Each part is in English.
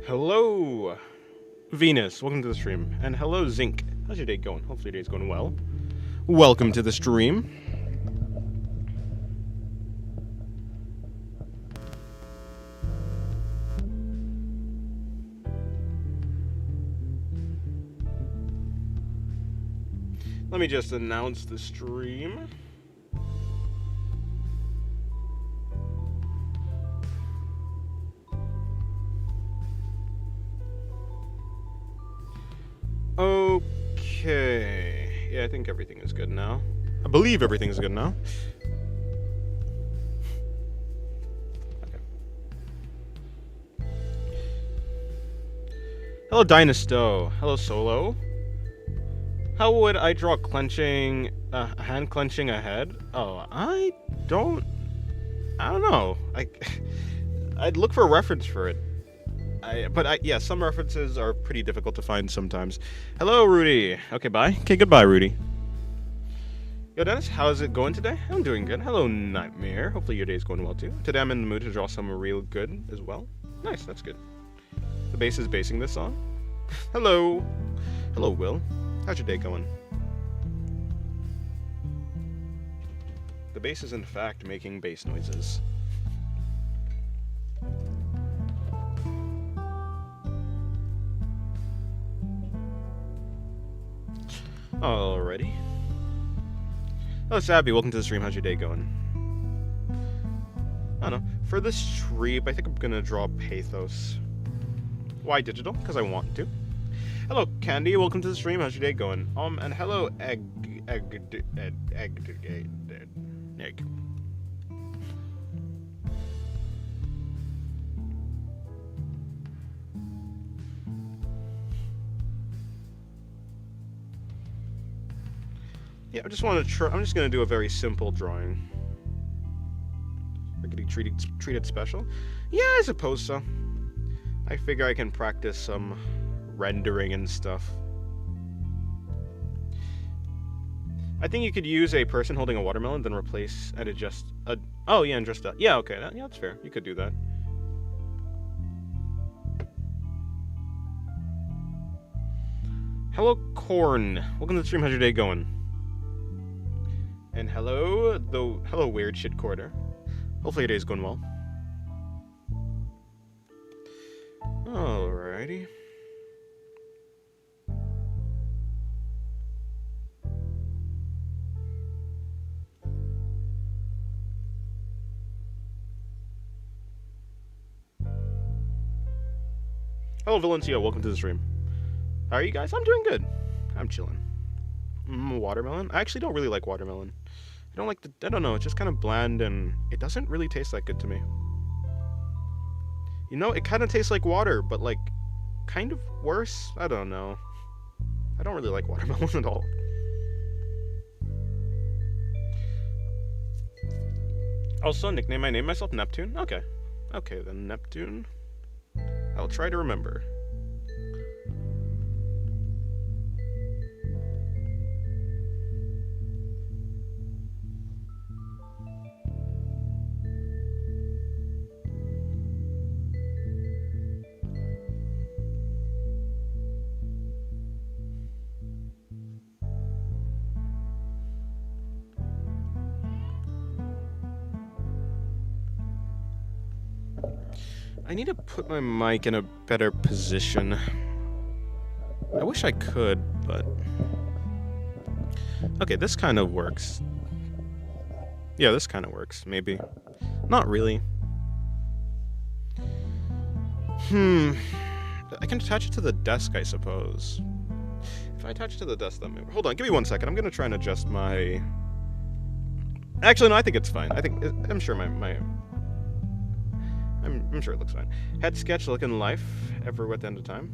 Hello, Venus. Welcome to the stream. And hello, Zinc. How's your day going? Hopefully your day's going well. Welcome to the stream. Let me just announce the stream. Okay. Yeah, I think everything is good now. I believe everything is good now. Okay. Hello, Dynasto. Hello, Solo. How would I draw clenching, hand clenching a head? Oh, I don't know. I'd look for a reference for it. Yeah, some references are pretty difficult to find sometimes. Hello, Rudy. Okay, bye. Okay, goodbye, Rudy. Yo, Dennis, how's it going today? I'm doing good. Hello, Nightmare. Hopefully your day's going well, too. Today I'm in the mood to draw some real good as well. Nice, that's good. The bass is basing this song. Hello. Hello, Will. How's your day going? The bass is, in fact, making bass noises. Alrighty. Hello, Sabby. Welcome to the stream. How's your day going? I don't know. For this stream, I think I'm gonna draw Pathos. Why digital? Because I want to. Hello, Candy. Welcome to the stream. How's your day going? And hello, Egg. Yeah, I just want to try. I'm just gonna do a very simple drawing. We're getting treated special. Yeah, I suppose so. I figure I can practice some rendering and stuff. I think you could use a person holding a watermelon, then replace and adjust. Oh yeah, and just that. Yeah, okay, yeah, that's fair. You could do that. Hello, Corn. Welcome to the stream. How's your day going? And hello, weird shit quarter. Hopefully your day's going well. Alrighty. Hello, Valencio. Welcome to the stream. How are you guys? I'm doing good. I'm chilling. Watermelon? I actually don't really like watermelon. I don't know, it's just kind of bland and it doesn't really taste that good to me. You know, it kind of tastes like water, but like, kind of worse? I don't know. I don't really like watermelon at all. Also, I named myself Neptune? Okay. Okay then, Neptune. I'll try to remember. I need to put my mic in a better position. I wish I could, but... Okay, this kind of works. Yeah, this kind of works, maybe. Not really. I can attach it to the desk, I suppose. If I attach it to the desk, then maybe... Hold on, give me 1 second. I'm gonna try and adjust my... Actually, no, I think it's fine. I'm sure I'm sure it looks fine. Head sketch looking life, ever with end of time.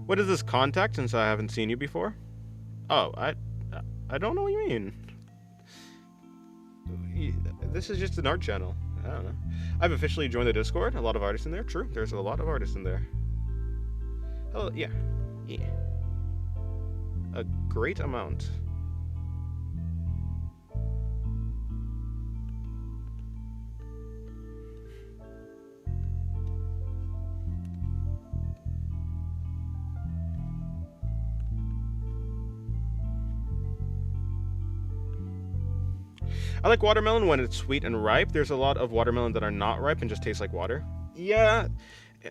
What is this contact since I haven't seen you before? Oh, I don't know what you mean. This is just an art channel. I don't know. I've officially joined the Discord. A lot of artists in there. True. There's a lot of artists in there. Oh, yeah. Yeah. A great amount. I like watermelon when it's sweet and ripe. There's a lot of watermelon that are not ripe and just taste like water. Yeah,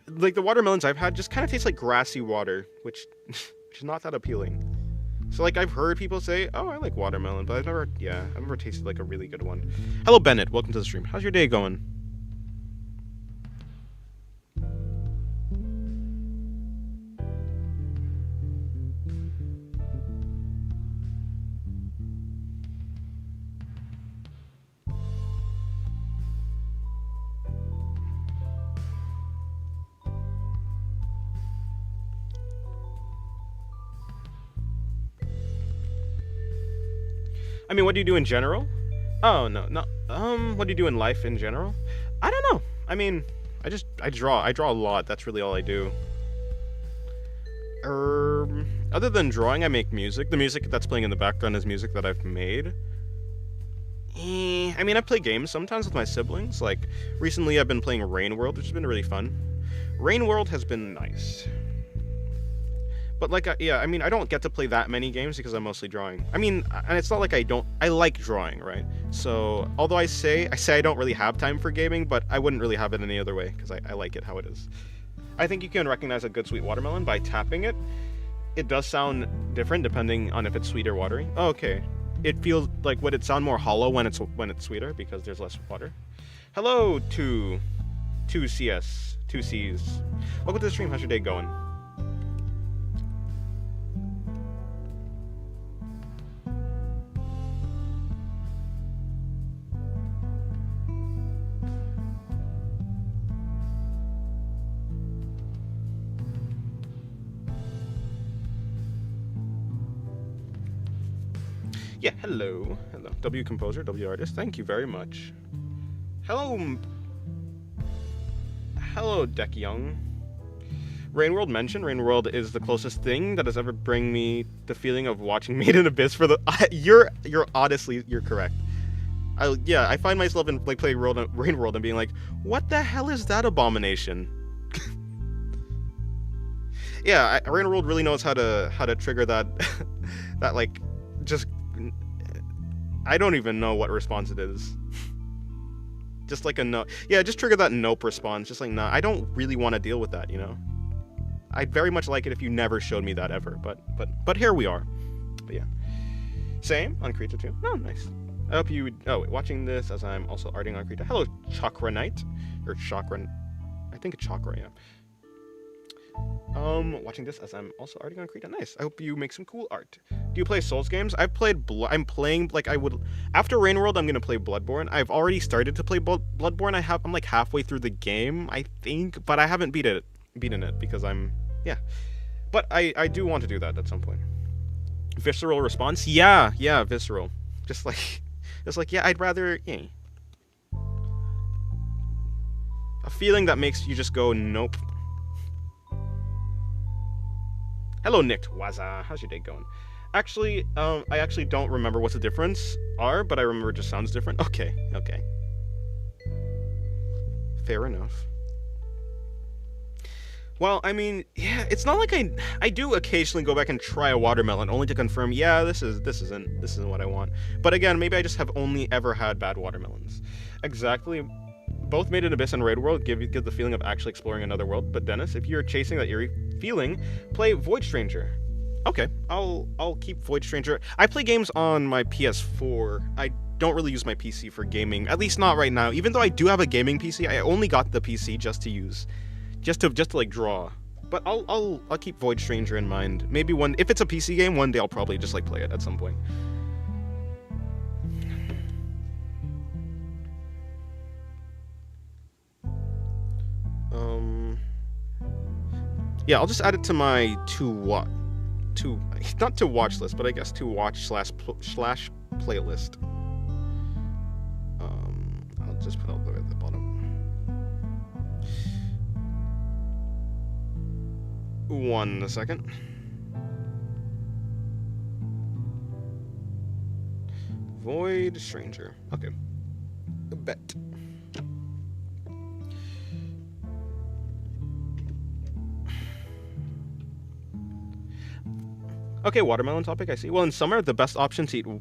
like the watermelons I've had just kind of taste like grassy water, which which is not that appealing. So like I've heard people say, "Oh, I like watermelon," but I've never tasted like a really good one. Hello Bennett, welcome to the stream. How's your day going? I mean, what do you do in general? Oh no, no. What do you do in life in general? I don't know. I mean, I draw. I draw a lot. That's really all I do. Other than drawing, I make music. The music that's playing in the background is music that I've made. I mean, I play games sometimes with my siblings. Like recently, I've been playing Rain World, which has been really fun. Rain World has been nice. But like, yeah, I mean, I don't get to play that many games because I'm mostly drawing. I mean, and it's not like I don't. I like drawing, right? So although I say I don't really have time for gaming, but I wouldn't really have it any other way because I like it how it is. I think you can recognize a good sweet watermelon by tapping it. It does sound different depending on if it's sweet or watery. Oh, okay. It feels like would it sound more hollow when it's sweeter because there's less water. Hello to 2CS, 2Cs. Welcome to the stream. How's your day going? Yeah, hello. Hello. W composer, W artist. Thank you very much. Hello. Hello, Deck Young. Rainworld mentioned. Rainworld is the closest thing that has ever bring me the feeling of watching Made in Abyss for the. You're honestly you're correct. I find myself in like playing Rainworld and being like, what the hell is that abomination? Yeah, Rainworld really knows how to trigger that that like just. I don't even know what response it is. Just like a no. Yeah, just trigger that nope response. Just like, nah, I don't really want to deal with that, you know? I'd very much like it if you never showed me that ever, but here we are. But yeah. Same on Krita too. Oh, nice. I hope you watching this as I'm also arting on Krita. Hello, Chakra Knight. Or Chakra. I think it's Chakra, yeah. Watching this as I'm also arting on Krita. Nice. I hope you make some cool art. Do you play Souls games? I've played. I'm playing like I would after Rain World. I'm gonna play Bloodborne. I've already started to play Bloodborne. I'm like halfway through the game, I think, but I haven't beaten it because yeah. But I do want to do that at some point. Visceral response? Yeah, visceral. Just like yeah, I'd rather a feeling that makes you just go nope. Hello, Nick Waza. How's your day going? Actually, I actually don't remember what the difference are, but I remember it just sounds different. Okay. Fair enough. Well, I mean, yeah, it's not like I do occasionally go back and try a watermelon only to confirm, yeah, this isn't what I want. But again, maybe I just have only ever had bad watermelons. Exactly. Both Made in Abyss and Raid World give the feeling of actually exploring another world. But Dennis, if you're chasing that eerie feeling, play Void Stranger. Okay, I'll keep Void Stranger. I play games on my PS4. I don't really use my PC for gaming, at least not right now. Even though I do have a gaming PC, I only got the PC just to like draw. But I'll keep Void Stranger in mind. Maybe if it's a PC game, one day I'll probably just like play it at some point. Yeah, I'll just add it to my not to watch list, but I guess to watch slash playlist. I'll just put it all the way at the bottom. 1 second. Void Stranger. Okay. Bet. Okay, watermelon topic, I see. Well, in summer, the best option to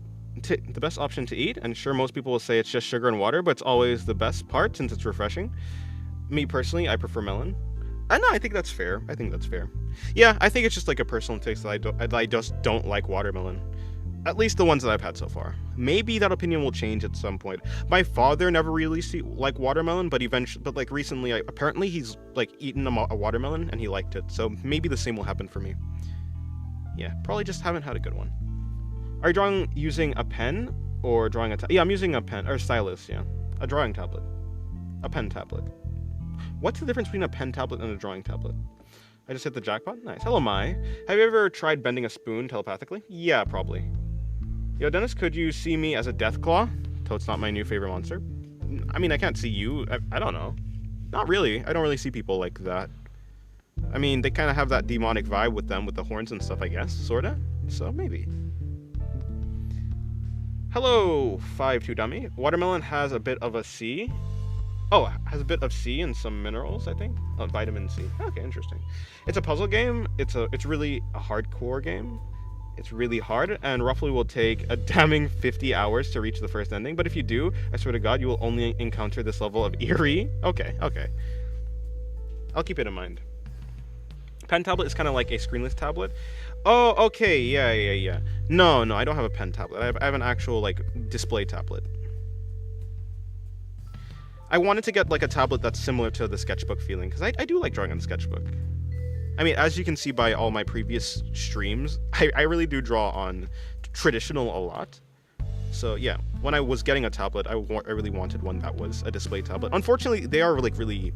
eat, and sure, most people will say it's just sugar and water, but it's always the best part since it's refreshing. Me personally, I prefer melon. I know, I think that's fair. Yeah, I think it's just like a personal taste that I just don't like watermelon. At least the ones that I've had so far. Maybe that opinion will change at some point. My father never really liked watermelon, but like recently, apparently he's like eaten a watermelon and he liked it. So maybe the same will happen for me. Yeah, probably just haven't had a good one. Are you drawing using a pen or drawing a yeah, I'm using a pen or stylus, yeah. A drawing tablet. A pen tablet. What's the difference between a pen tablet and a drawing tablet? I just hit the jackpot? Nice. Hello, Mai. Have you ever tried bending a spoon telepathically? Yeah, probably. Yo, Dennis, could you see me as a Deathclaw? Toad's not my new favorite monster. I mean, I can't see you. I don't know. Not really. I don't really see people like that. I mean, they kind of have that demonic vibe with them, with the horns and stuff, I guess. Sorta? So, maybe. Hello, 5-2 dummy. Watermelon has a bit of a C. Oh, has a bit of C and some minerals, I think. Oh, vitamin C. Okay, interesting. It's a puzzle game. It's really a hardcore game. It's really hard, and roughly will take a damning 50 hours to reach the first ending. But if you do, I swear to God, you will only encounter this level of eerie. Okay. I'll keep it in mind. Pen tablet is kind of like a screenless tablet. Oh, okay, yeah. No, I don't have a pen tablet. I have an actual, like, display tablet. I wanted to get, like, a tablet that's similar to the sketchbook feeling, because I do like drawing on the sketchbook. I mean, as you can see by all my previous streams, I really do draw on traditional a lot. So, yeah, when I was getting a tablet, I really wanted one that was a display tablet. Unfortunately, they are, like, really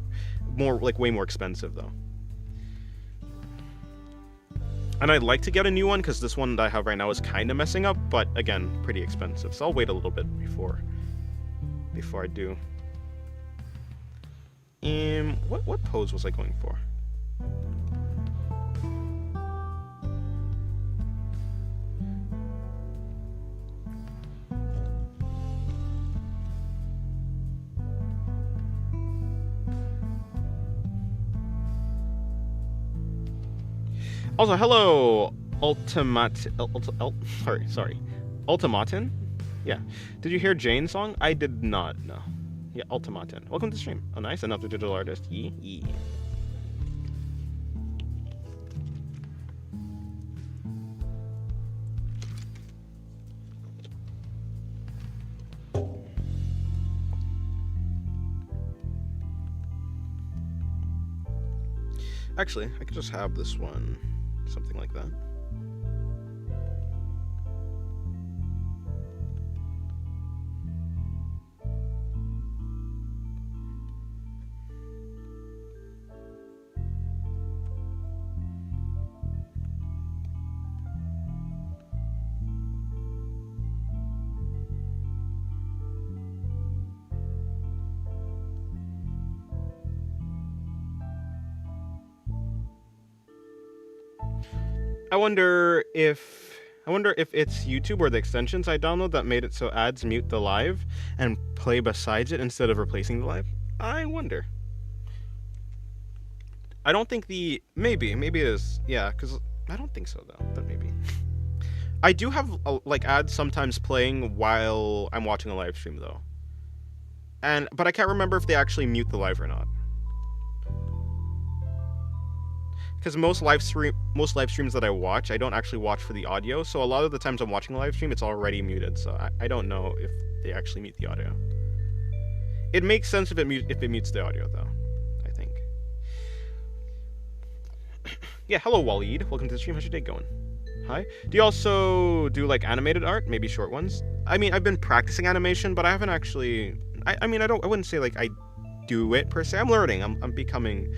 way more expensive, though. And I'd like to get a new one, because this one that I have right now is kind of messing up, but, again, pretty expensive. So I'll wait a little bit before I do. What pose was I going for? Also, hello, Ultimatin? Yeah. Did you hear Jane's song? I did not, no. Yeah, Ultimatin. Welcome to the stream. Oh, nice. Another digital artist. Yee. Actually, I could just have this one. Something like that. I wonder if it's YouTube or the extensions I download that made it so ads mute the live and play besides it instead of replacing the live. I wonder. I don't think maybe it is, yeah, because I don't think so though, but maybe. I do have like ads sometimes playing while I'm watching a live stream though. But I can't remember if they actually mute the live or not. Because most live streams that I watch, I don't actually watch for the audio. So a lot of the times I'm watching a live stream, it's already muted. So I don't know if they actually mute the audio. It makes sense if it mutes the audio, though, I think. Yeah, hello, Waleed. Welcome to the stream. How's your day going? Hi. Do you also do, like, animated art? Maybe short ones? I mean, I've been practicing animation, but I haven't actually... I wouldn't say, like, I do it, per se. I'm learning. I'm becoming...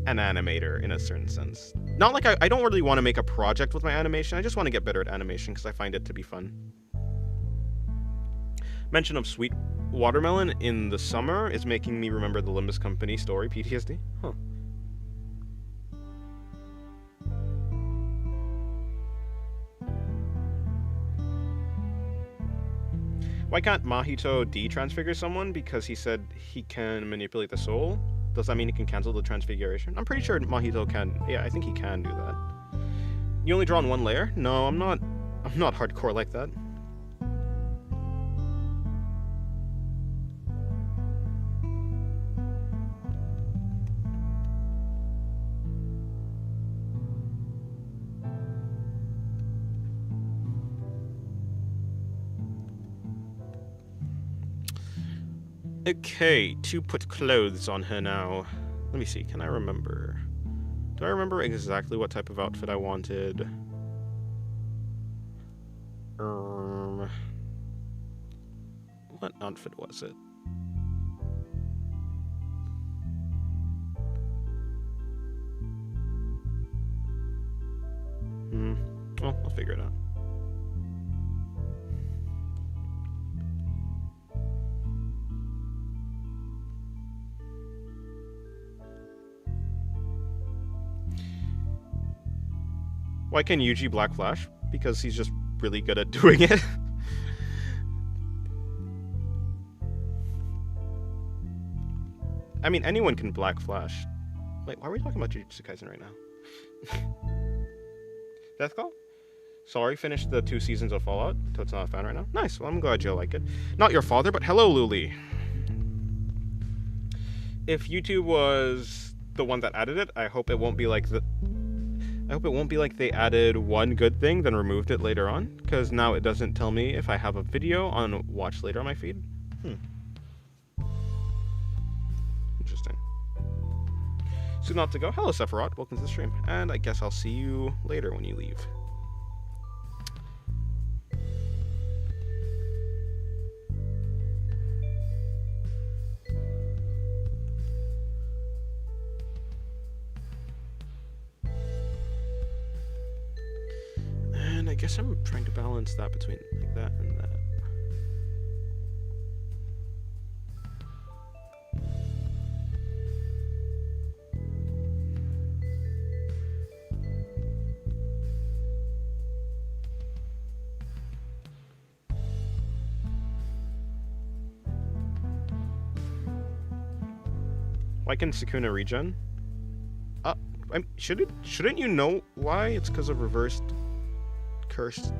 an animator in a certain sense. Not like I don't really want to make a project with my animation. I just want to get better at animation because I find it to be fun. Mention of sweet watermelon in the summer is making me remember the Limbus Company story, PTSD. Huh. Why can't Mahito de-transfigure someone? Because he said he can manipulate the soul. Does that mean he can cancel the transfiguration? I'm pretty sure Mahito can. Yeah, I think he can do that. You only draw on one layer? No, I'm not hardcore like that. Okay, to put clothes on her now. Let me see, can I remember? Do I remember exactly what type of outfit I wanted? What outfit was it? Well, I'll figure it out. Why can Yuji Black Flash? Because he's just really good at doing it. I mean, anyone can Black Flash. Wait, why are we talking about Jujutsu Kaisen right now? Death Call? Sorry, finished the 2 seasons of Fallout. Toad's not a fan right now. Nice, well, I'm glad you like it. Not your father, but hello, Luli. If YouTube was the one that added it, I hope it won't be like they added one good thing, then removed it later on, because now it doesn't tell me if I have a video on watch later on my feed. Interesting. Soon not to go. Hello, Sephiroth. Welcome to the stream. And I guess I'll see you later when you leave. And I guess I'm trying to balance that between like that and that. Why can Sukuna regen? Shouldn't you know why? It's because of reversed cursed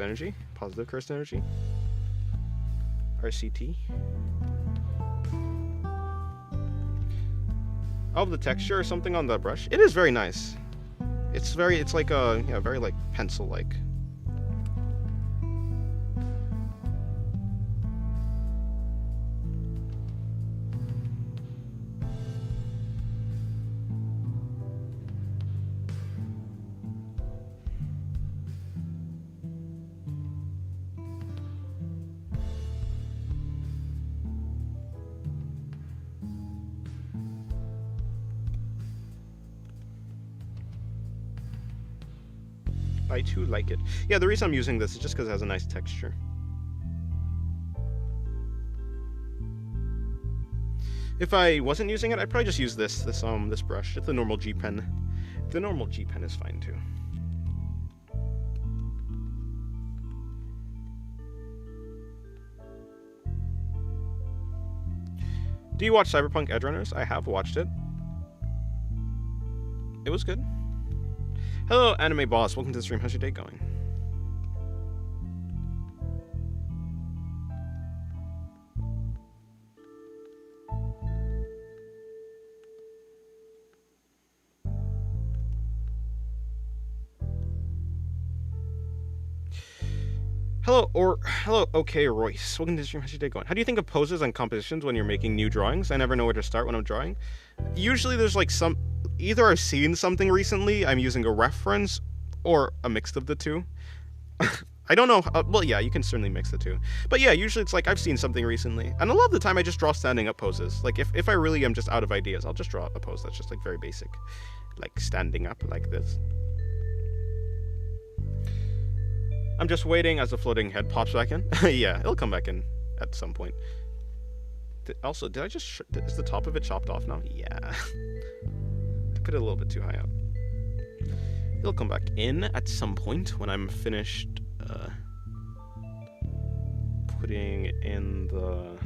energy, positive cursed energy, RCT. Oh, the texture or something on the brush. It is very nice. It's like a very like pencil like. I too like it. Yeah, the reason I'm using this is just because it has a nice texture. If I wasn't using it, I'd probably just use this brush. It's the normal G pen. The normal G pen is fine too. Do you watch Cyberpunk Edgerunners? I have watched it. It was good. Hello, Anime Boss. Welcome to the stream. How's your day going? Hello, okay, Royce. Welcome to the stream. How's your day going? How do you think of poses and compositions when you're making new drawings? I never know where to start when I'm drawing. Usually there's like either I've seen something recently, I'm using a reference, or a mix of the two. I don't know. Well, yeah, you can certainly mix the two. But yeah, usually it's like I've seen something recently. And a lot of the time I just draw standing up poses. Like if I really am just out of ideas, I'll just draw a pose that's just like very basic. Like standing up like this. I'm just waiting as the floating head pops back in. Yeah, it'll come back in at some point. Also, did I just... is the top of it chopped off now? Yeah. I put it a little bit too high up. It'll come back in at some point when I'm finished putting in the...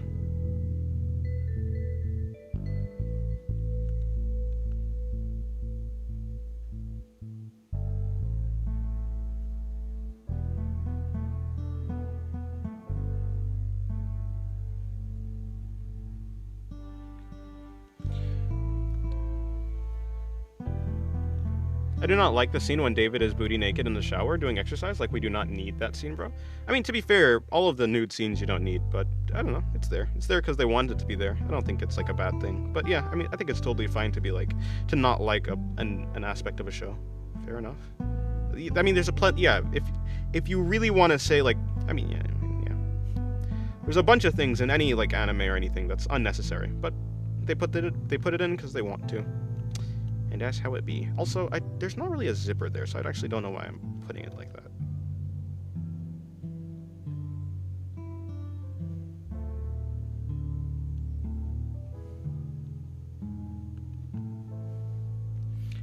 I do not like the scene when David is booty naked in the shower doing exercise. Like, we do not need that scene, bro. I mean, to be fair, all of the nude scenes you don't need, but I don't know. It's there. It's there because they wanted it to be there. I don't think it's like a bad thing. But yeah, I mean, I think it's totally fine to be like, to not like an aspect of a show. Fair enough. I mean, there's a yeah, if you really want to say like, I mean, yeah. There's a bunch of things in any like anime or anything that's unnecessary, but they put it in because they want to. And that's how it be. Also, there's not really a zipper there, so I actually don't know why I'm putting it like that.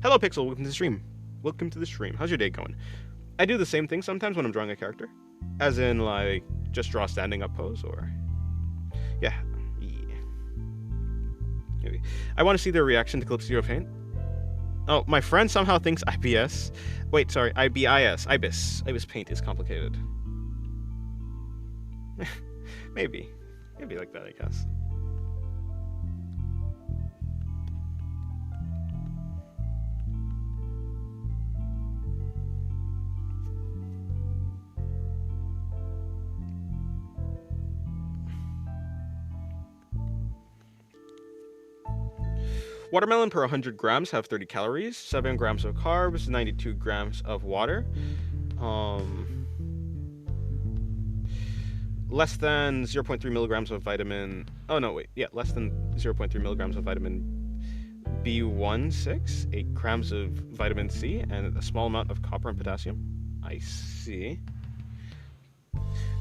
Hello, Pixel. Welcome to the stream. Welcome to the stream. How's your day going? I do the same thing sometimes when I'm drawing a character. As in, like, just draw standing up pose, or... Yeah. Maybe. I want to see their reaction to Clip Zero Paint. Oh, my friend somehow thinks IBS. Wait, sorry, IBIS. IBIS Paint is complicated. Maybe. Maybe like that, I guess. Watermelon per 100 grams have 30 calories, 7 grams of carbs, 92 grams of water. Less than 0.3 milligrams of vitamin... Oh, no, wait. Yeah, less than 0.3 milligrams of vitamin B16, 8 grams of vitamin C, and a small amount of copper and potassium. I see.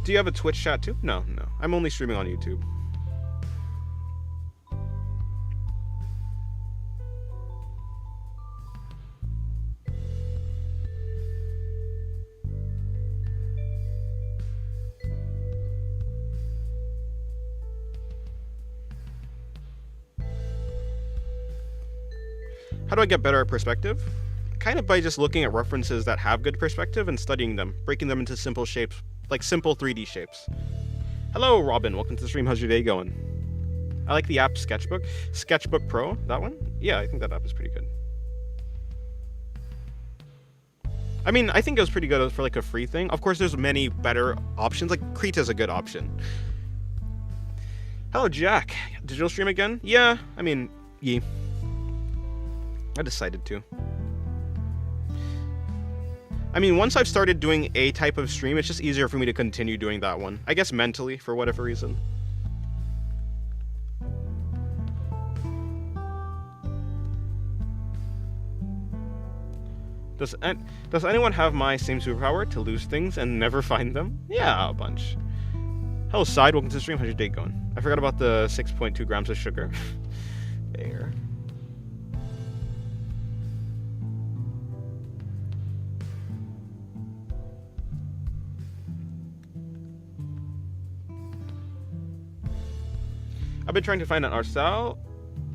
Do you have a Twitch chat too? No. I'm only streaming on YouTube. How do I get better at perspective? Kind of by just looking at references that have good perspective and studying them, breaking them into simple shapes, like simple 3D shapes. Hello, Robin. Welcome to the stream. How's your day going? I like the app Sketchbook. Sketchbook Pro, that one? Yeah, I think that app is pretty good. I mean, I think it was pretty good for like a free thing. Of course, there's many better options. Like Krita's a good option. Hello, Jack. Digital stream again? Yeah, I mean, yeah. I decided to. I mean, once I've started doing a type of stream, it's just easier for me to continue doing that one. I guess mentally, for whatever reason. Does anyone have my same superpower, to lose things and never find them? Yeah, a bunch. Hello, Side. Welcome to the stream. How's your day going? I forgot about the 6.2 grams of sugar. There. I've been trying to find an art style.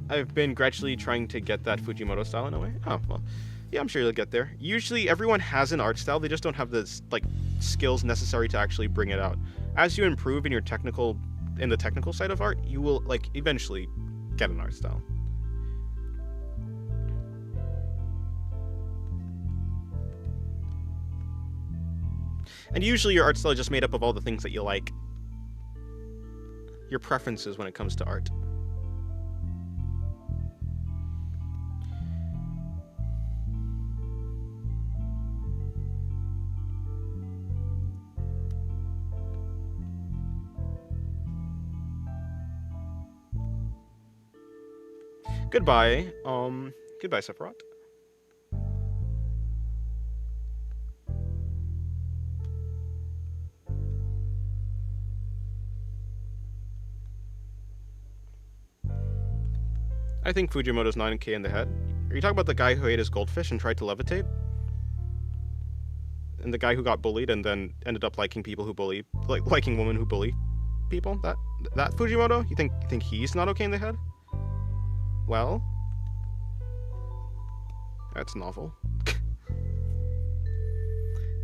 I've been gradually trying to get that Fujimoto style in a way. Oh, well. Yeah, I'm sure you'll get there. Usually everyone has an art style, they just don't have the like skills necessary to actually bring it out. As you improve in the technical side of art, you will like eventually get an art style. And usually your art style is just made up of all the things that you like. Your preferences when it comes to art. Goodbye. Goodbye, Sephiroth. I think Fujimoto's 9K in the head. Are you talking about the guy who ate his goldfish and tried to levitate? and the guy who got bullied and then ended up liking people who bully, like liking women who bully people. That Fujimoto. You think he's not okay in the head? Well, that's novel.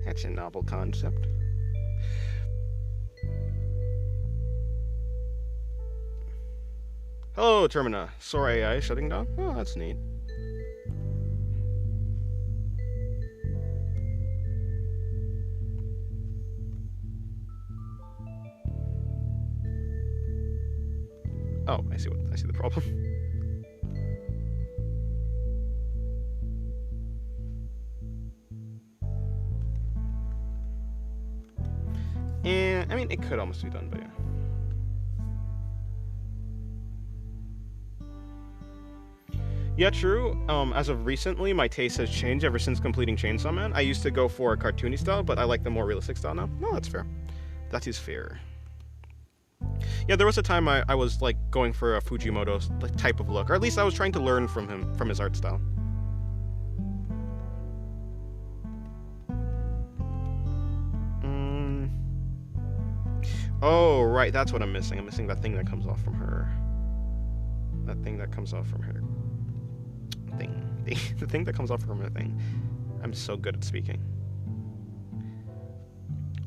That's a novel concept. Hello, Termina. Sora AI shutting down? Oh, that's neat. Oh, I see the problem. And I mean, it could almost be done, but yeah. Yeah, true. As of recently, my taste has changed ever since completing Chainsaw Man. I used to go for a cartoony style, but I like the more realistic style now. No, that's fair. That is fair. Yeah, there was a time I was like going for a Fujimoto type of look, or at least I was trying to learn from him, from his art style. Oh, right, that's what I'm missing. I'm missing that thing that comes off from her. That thing that comes off from her. The thing that comes off from her thing. I'm so good at speaking.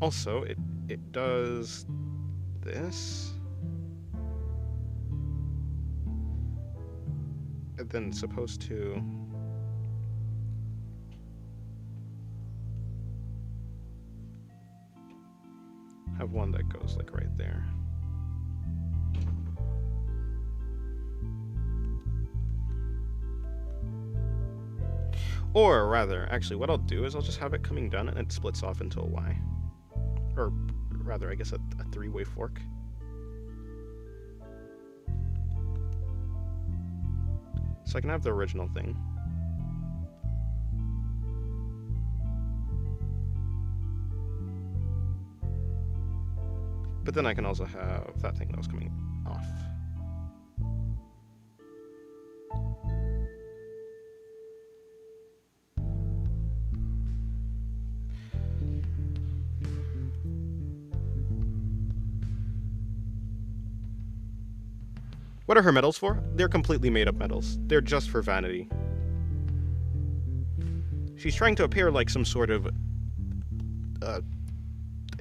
Also, it does this. And then it's supposed to have one that goes like right there. Or rather, actually, what I'll do is I'll just have it coming down and it splits off into a Y. Or rather, I guess a three-way fork. So I can have the original thing. But then I can also have that thing that was coming off. What are her medals for? They're completely made up medals. They're just for vanity. She's trying to appear like some sort of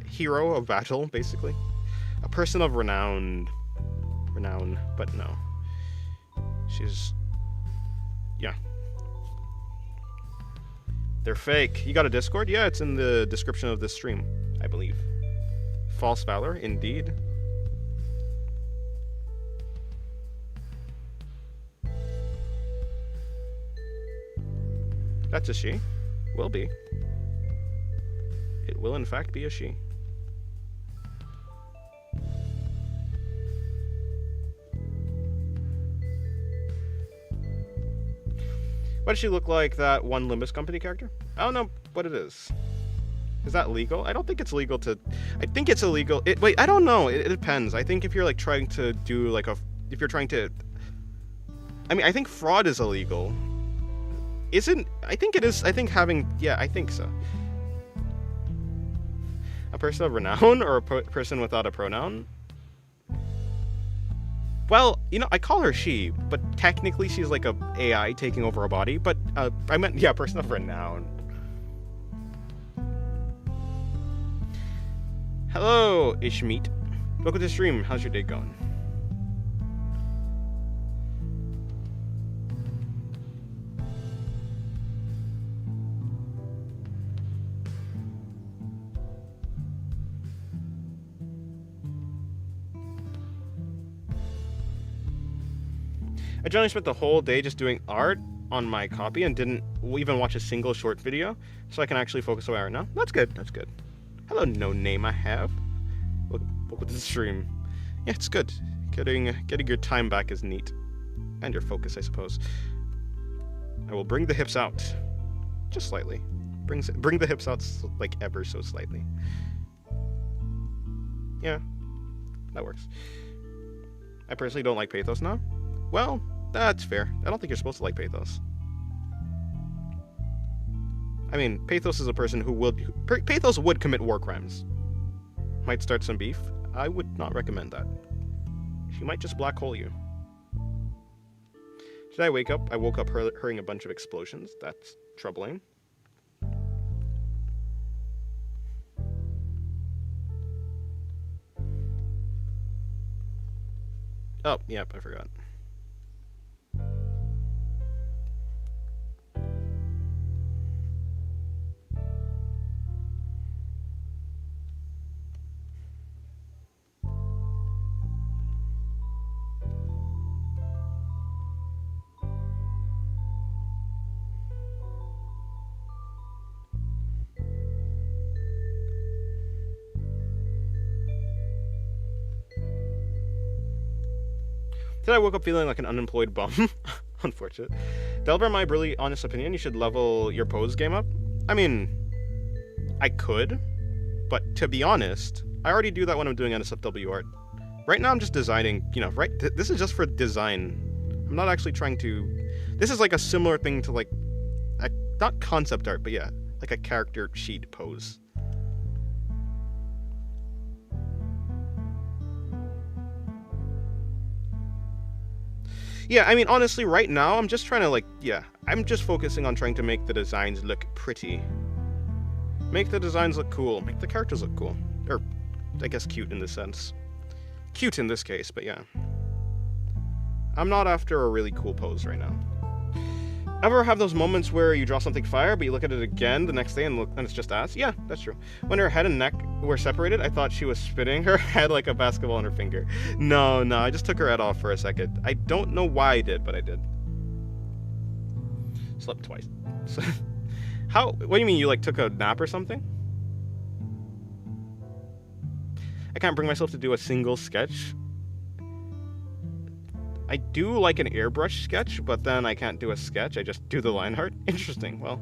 hero of battle, basically. A person of renown, but no. She's... yeah. They're fake. You got a Discord? Yeah, it's in the description of this stream, I believe. False Valor, indeed. That's a she. Will be. It will in fact be a she. Why does she look like that one Limbus Company character? I don't know what it is. Is that legal? I don't think it's legal to... I think it's illegal. Wait, I don't know. It depends. I think if you're like trying to do like a... If you're trying to... I mean, I think fraud is illegal. Isn't... I think it is... I think having... Yeah, I think so. A person of renown or a person without a pronoun? Well, you know, I call her she, but technically she's like a AI taking over a body, but I meant, yeah, person of renown. Hello, Ishmeet. Welcome to the stream. How's your day going? I generally spent the whole day just doing art on my copy and didn't even watch a single short video, so I can actually focus away right now. That's good, that's good. Hello, no name I have. Welcome to the stream. Yeah, it's good. Getting your time back is neat. And your focus, I suppose. I will bring the hips out. Just slightly. Bring the hips out like ever so slightly. Yeah, that works. I personally don't like pathos now. Well, that's fair. I don't think you're supposed to like pathos. I mean, Pathos is a person who Pathos would commit war crimes. Might start some beef. I would not recommend that. She might just black hole you. Did I wake up? I woke up hearing a bunch of explosions. That's troubling. Oh, yep, I forgot. Today I woke up feeling like an unemployed bum. Unfortunate. Delver, in my really honest opinion, you should level your pose game up. I mean, I could, but to be honest, I already do that when I'm doing NSFW art. Right now I'm just designing, you know, right? This is just for design. I'm not actually trying to... This is like a similar thing to like, not concept art, but yeah, like a character sheet pose. Yeah, I mean, honestly, right now, I'm just trying to, like, yeah, I'm just focusing on trying to make the designs look pretty. Make the designs look cool. Make the characters look cool. Or, I guess, cute in this sense. Cute in this case, but yeah. I'm not after a really cool pose right now. Ever have those moments where you draw something fire, but you look at it again the next day and it's just ass? Yeah, that's true. When her head and neck were separated, I thought she was spinning her head like a basketball on her finger. No, I just took her head off for a second. I don't know why I did, but I did. Slept twice. How? What do you mean, you like took a nap or something? I can't bring myself to do a single sketch. I do like an airbrush sketch, but then I can't do a sketch. I just do the line art. Interesting. Well,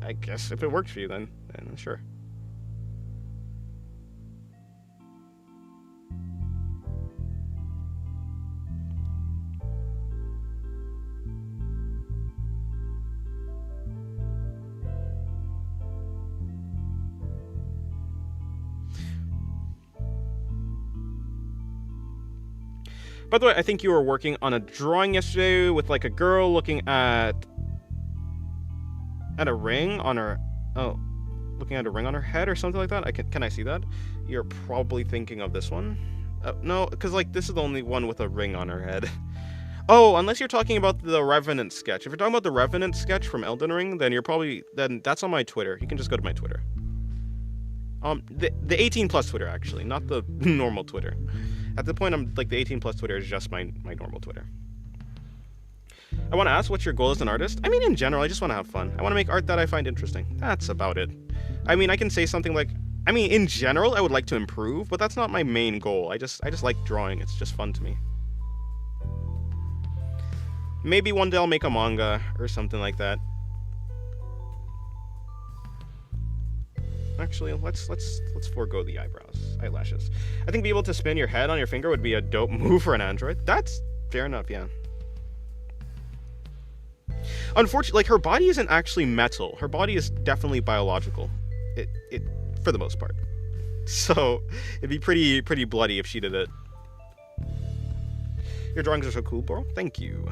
I guess if it works for you, then sure. By the way, I think you were working on a drawing yesterday with like a girl looking at a ring on her, looking at a ring on her head or something like that. Can I see that? You're probably thinking of this one. No, because like this is the only one with a ring on her head. Oh, unless you're talking about the Revenant sketch. If you're talking about the Revenant sketch from Elden Ring, then then that's on my Twitter. You can just go to my Twitter. The 18 plus Twitter actually, not the normal Twitter. At the point, I'm like the 18 plus Twitter is just my normal Twitter. I want to ask what your goal as an artist. I mean, in general, I just want to have fun. I want to make art that I find interesting. That's about it. I mean, I can say something like, I mean, in general, I would like to improve, but that's not my main goal. I just like drawing. It's just fun to me. Maybe one day I'll make a manga or something like that. Actually, let's forego the eyelashes. I think being able to spin your head on your finger would be a dope move for an android. That's fair enough, yeah. Unfortunately, like her body isn't actually metal. Her body is definitely biological. It for the most part. So it'd be pretty bloody if she did it. Your drawings are so cool, bro. Thank you.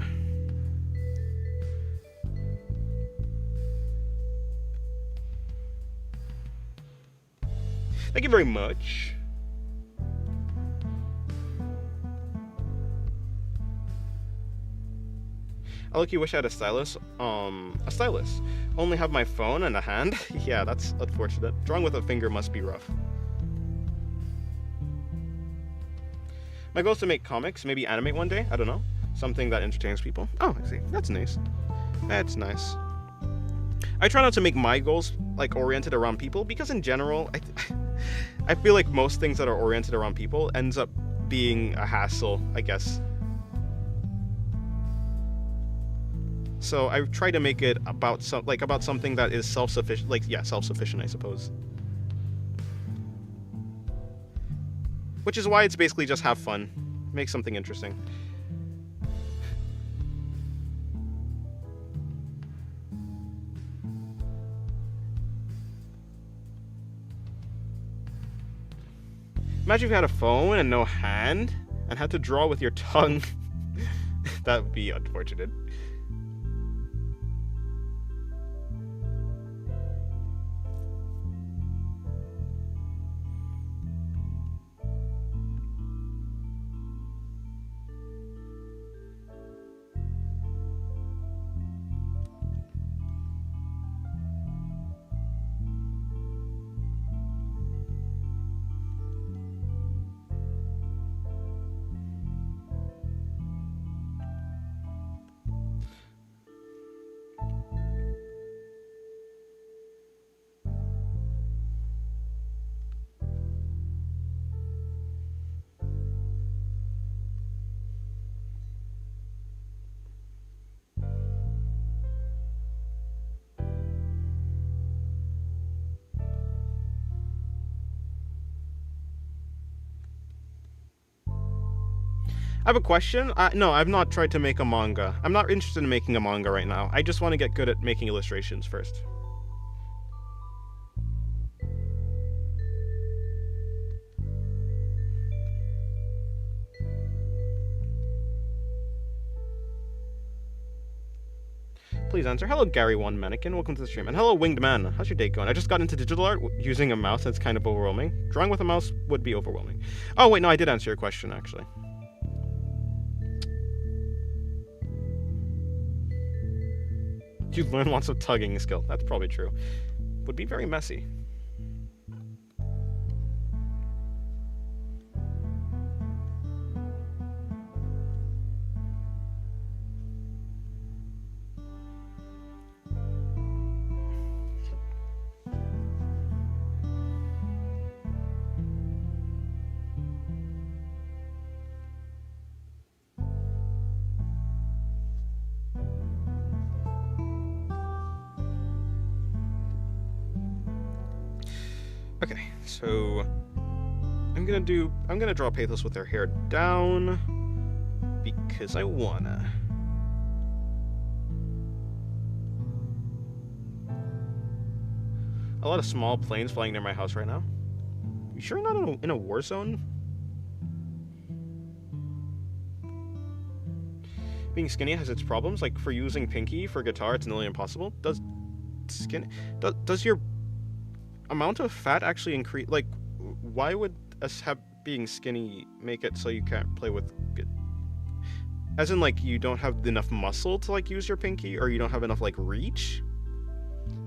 Thank you very much. I look, you wish I had a stylus. A stylus. Only have my phone and a hand? Yeah, that's unfortunate. Drawing with a finger must be rough. My goal is to make comics, maybe animate one day. I don't know. Something that entertains people. Oh, I see. That's nice. That's nice. I try not to make my goals like oriented around people because in general, I feel like most things that are oriented around people ends up being a hassle, I guess. So I try to make it about something that is self-sufficient, like yeah, self-sufficient, I suppose. Which is why it's basically just have fun, make something interesting. Imagine if you had a phone and no hand, and had to draw with your tongue. That would be unfortunate. I have a question. No, I've not tried to make a manga. I'm not interested in making a manga right now. I just want to get good at making illustrations first. Please answer. Hello, Gary One Mannequin. Welcome to the stream. And hello, Winged Man. How's your day going? I just got into digital art using a mouse, and it's kind of overwhelming. Drawing with a mouse would be overwhelming. Oh, wait, no, I did answer your question, actually. You'd learn lots of tugging skill. That's probably true. Would be very messy. Okay, so I'm gonna draw Pathos with her hair down because I wanna. A lot of small planes flying near my house right now. You sure you're not in a war zone? Being skinny has its problems, like for using Pinky for guitar, it's nearly impossible. Does your amount of fat actually increase? Like, why would us being skinny make it so you can't play with as in, like, you don't have enough muscle to, like, use your Pinky, or you don't have enough, like, reach?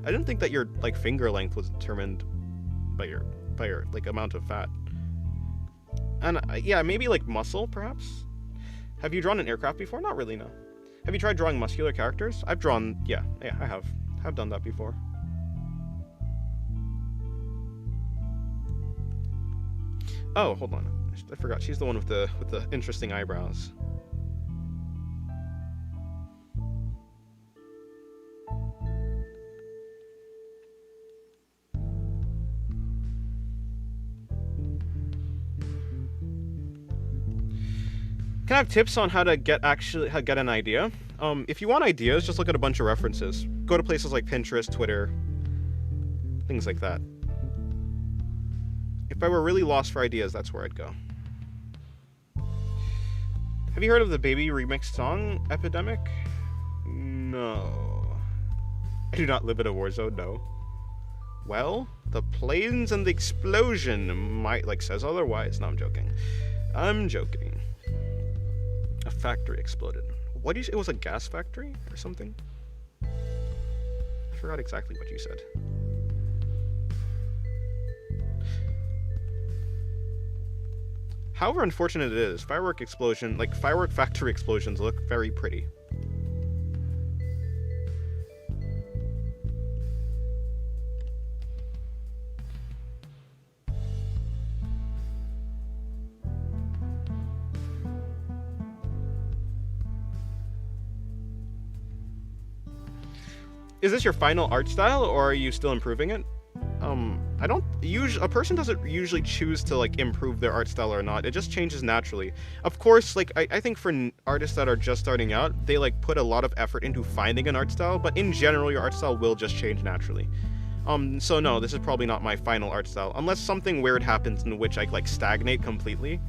I didn't think that your, like, finger length was determined by your like, amount of fat. And yeah, maybe, like, muscle, perhaps? Have you drawn an aircraft before? Not really, no. Have you tried drawing muscular characters? I've drawn, yeah, I have. I've done that before. Oh, hold on. I forgot. She's the one with the interesting eyebrows. Can I have tips on how to get an idea? If you want ideas, just look at a bunch of references. Go to places like Pinterest, Twitter, things like that. If I were really lost for ideas, that's where I'd go. Have you heard of the Baby remixed song, Epidemic? No. I do not live in a war zone, no. Well, the planes and the explosion might, like, says otherwise. No, I'm joking. I'm joking. A factory exploded. What did you say? It was a gas factory or something? I forgot exactly what you said. However unfortunate it is, firework factory explosions look very pretty. Is this your final art style, or are you still improving it? A person doesn't usually choose to, like, improve their art style or not. It just changes naturally. Of course, like, I think for artists that are just starting out, they, like, put a lot of effort into finding an art style, but in general, your art style will just change naturally. So no, this is probably not my final art style. Unless something weird happens in which I, like, stagnate completely.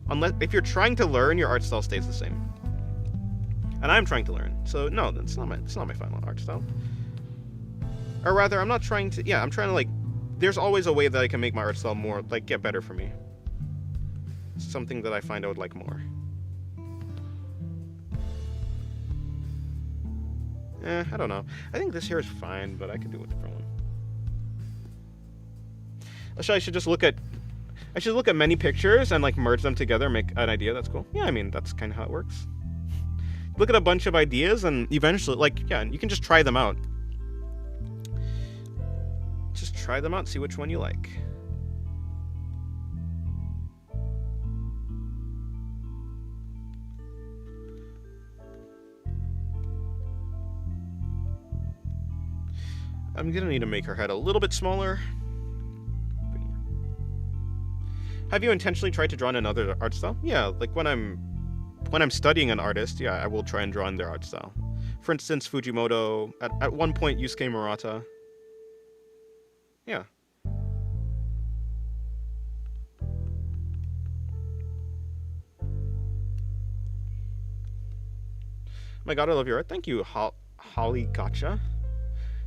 Unless, if you're trying to learn, your art style stays the same. And I'm trying to learn. So no, it's not my final art style. Or rather, I'm not trying to, yeah, I'm trying to, like, there's always a way that I can make my art style more, like, get better for me. Something that I find I would like more. I don't know. I think this here is fine, but I could do a different one. Actually, I should look at many pictures and, like, merge them together, make an idea that's cool. Yeah, I mean, that's kind of how it works. Look at a bunch of ideas and eventually, like, yeah, you can just try them out. Just try them out, see which one you like. I'm gonna need to make her head a little bit smaller. Have you intentionally tried to draw in another art style? Yeah, like when I'm studying an artist, yeah, I will try and draw in their art style. For instance, Fujimoto, at one point Yusuke Murata. Yeah. My god, I love your art. Thank you, Holly Gotcha.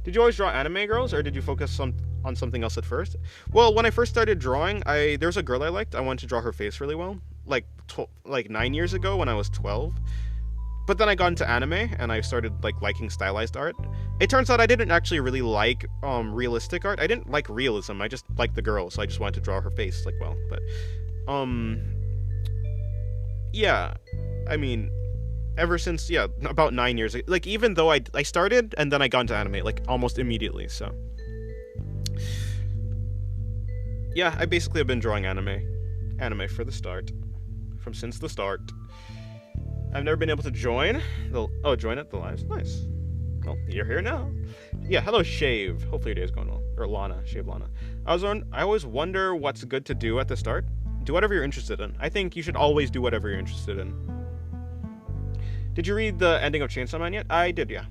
Did you always draw anime girls, or did you focus on something else at first? Well, when I first started drawing, there's a girl I liked. I wanted to draw her face really well, like 9 years ago when I was 12. But then I got into anime and I started, like, liking stylized art. It turns out I didn't actually really like realistic art. I didn't like realism. I just liked the girl, so I just wanted to draw her face, like, well. But yeah, I mean, ever since, yeah, about 9 years ago, like, even though I started and then I got into anime, like, almost immediately, so yeah, I basically have been drawing anime for the start, since the start. I've never been able to join join at the lives. Nice. Well, you're here now. Yeah, hello Shave. Hopefully your day's going well. Or Lana, Shave Lana. I always wonder what's good to do at the start. Do whatever you're interested in. I think you should always do whatever you're interested in. Did you read the ending of Chainsaw Man yet? I did, yeah.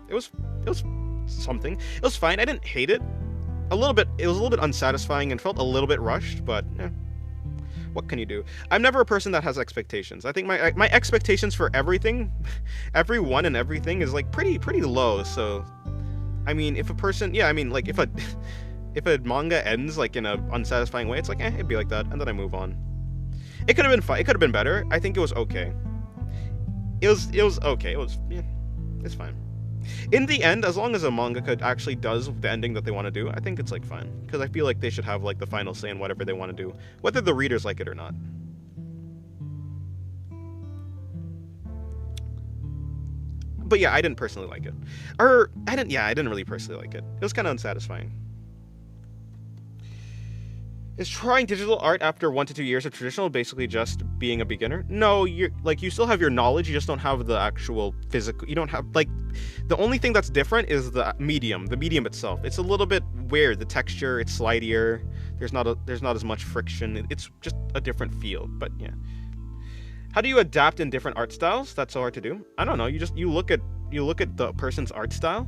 It was something. It was fine. I didn't hate it. It was a little bit unsatisfying and felt a little bit rushed, but yeah. What can you do? I'm never a person that has expectations. I think my expectations for everything, everyone and everything is, like, pretty low. So, I mean, if a person, yeah, I mean, like, if a manga ends, like, in a unsatisfying way, it's like, it'd be like that, and then I move on. It could have been fine. It could have been better. I think it was okay. It was okay. Yeah, it's fine. In the end, as long as a mangaka actually does the ending that they want to do, I think it's, like, fine. Because I feel like they should have, like, the final say in whatever they want to do, whether the readers like it or not. But yeah, I didn't personally like it. I didn't really personally like it. It was kind of unsatisfying. Is trying digital art after 1 to 2 years of traditional basically just being a beginner? No, you still have your knowledge, you just don't have the actual physical, you don't have, like, the only thing that's different is the medium itself. It's a little bit weird, the texture, it's slidier, there's not as much friction, it's just a different feel, but yeah. How do you adapt in different art styles? That's so hard to do. I don't know, you look at the person's art style.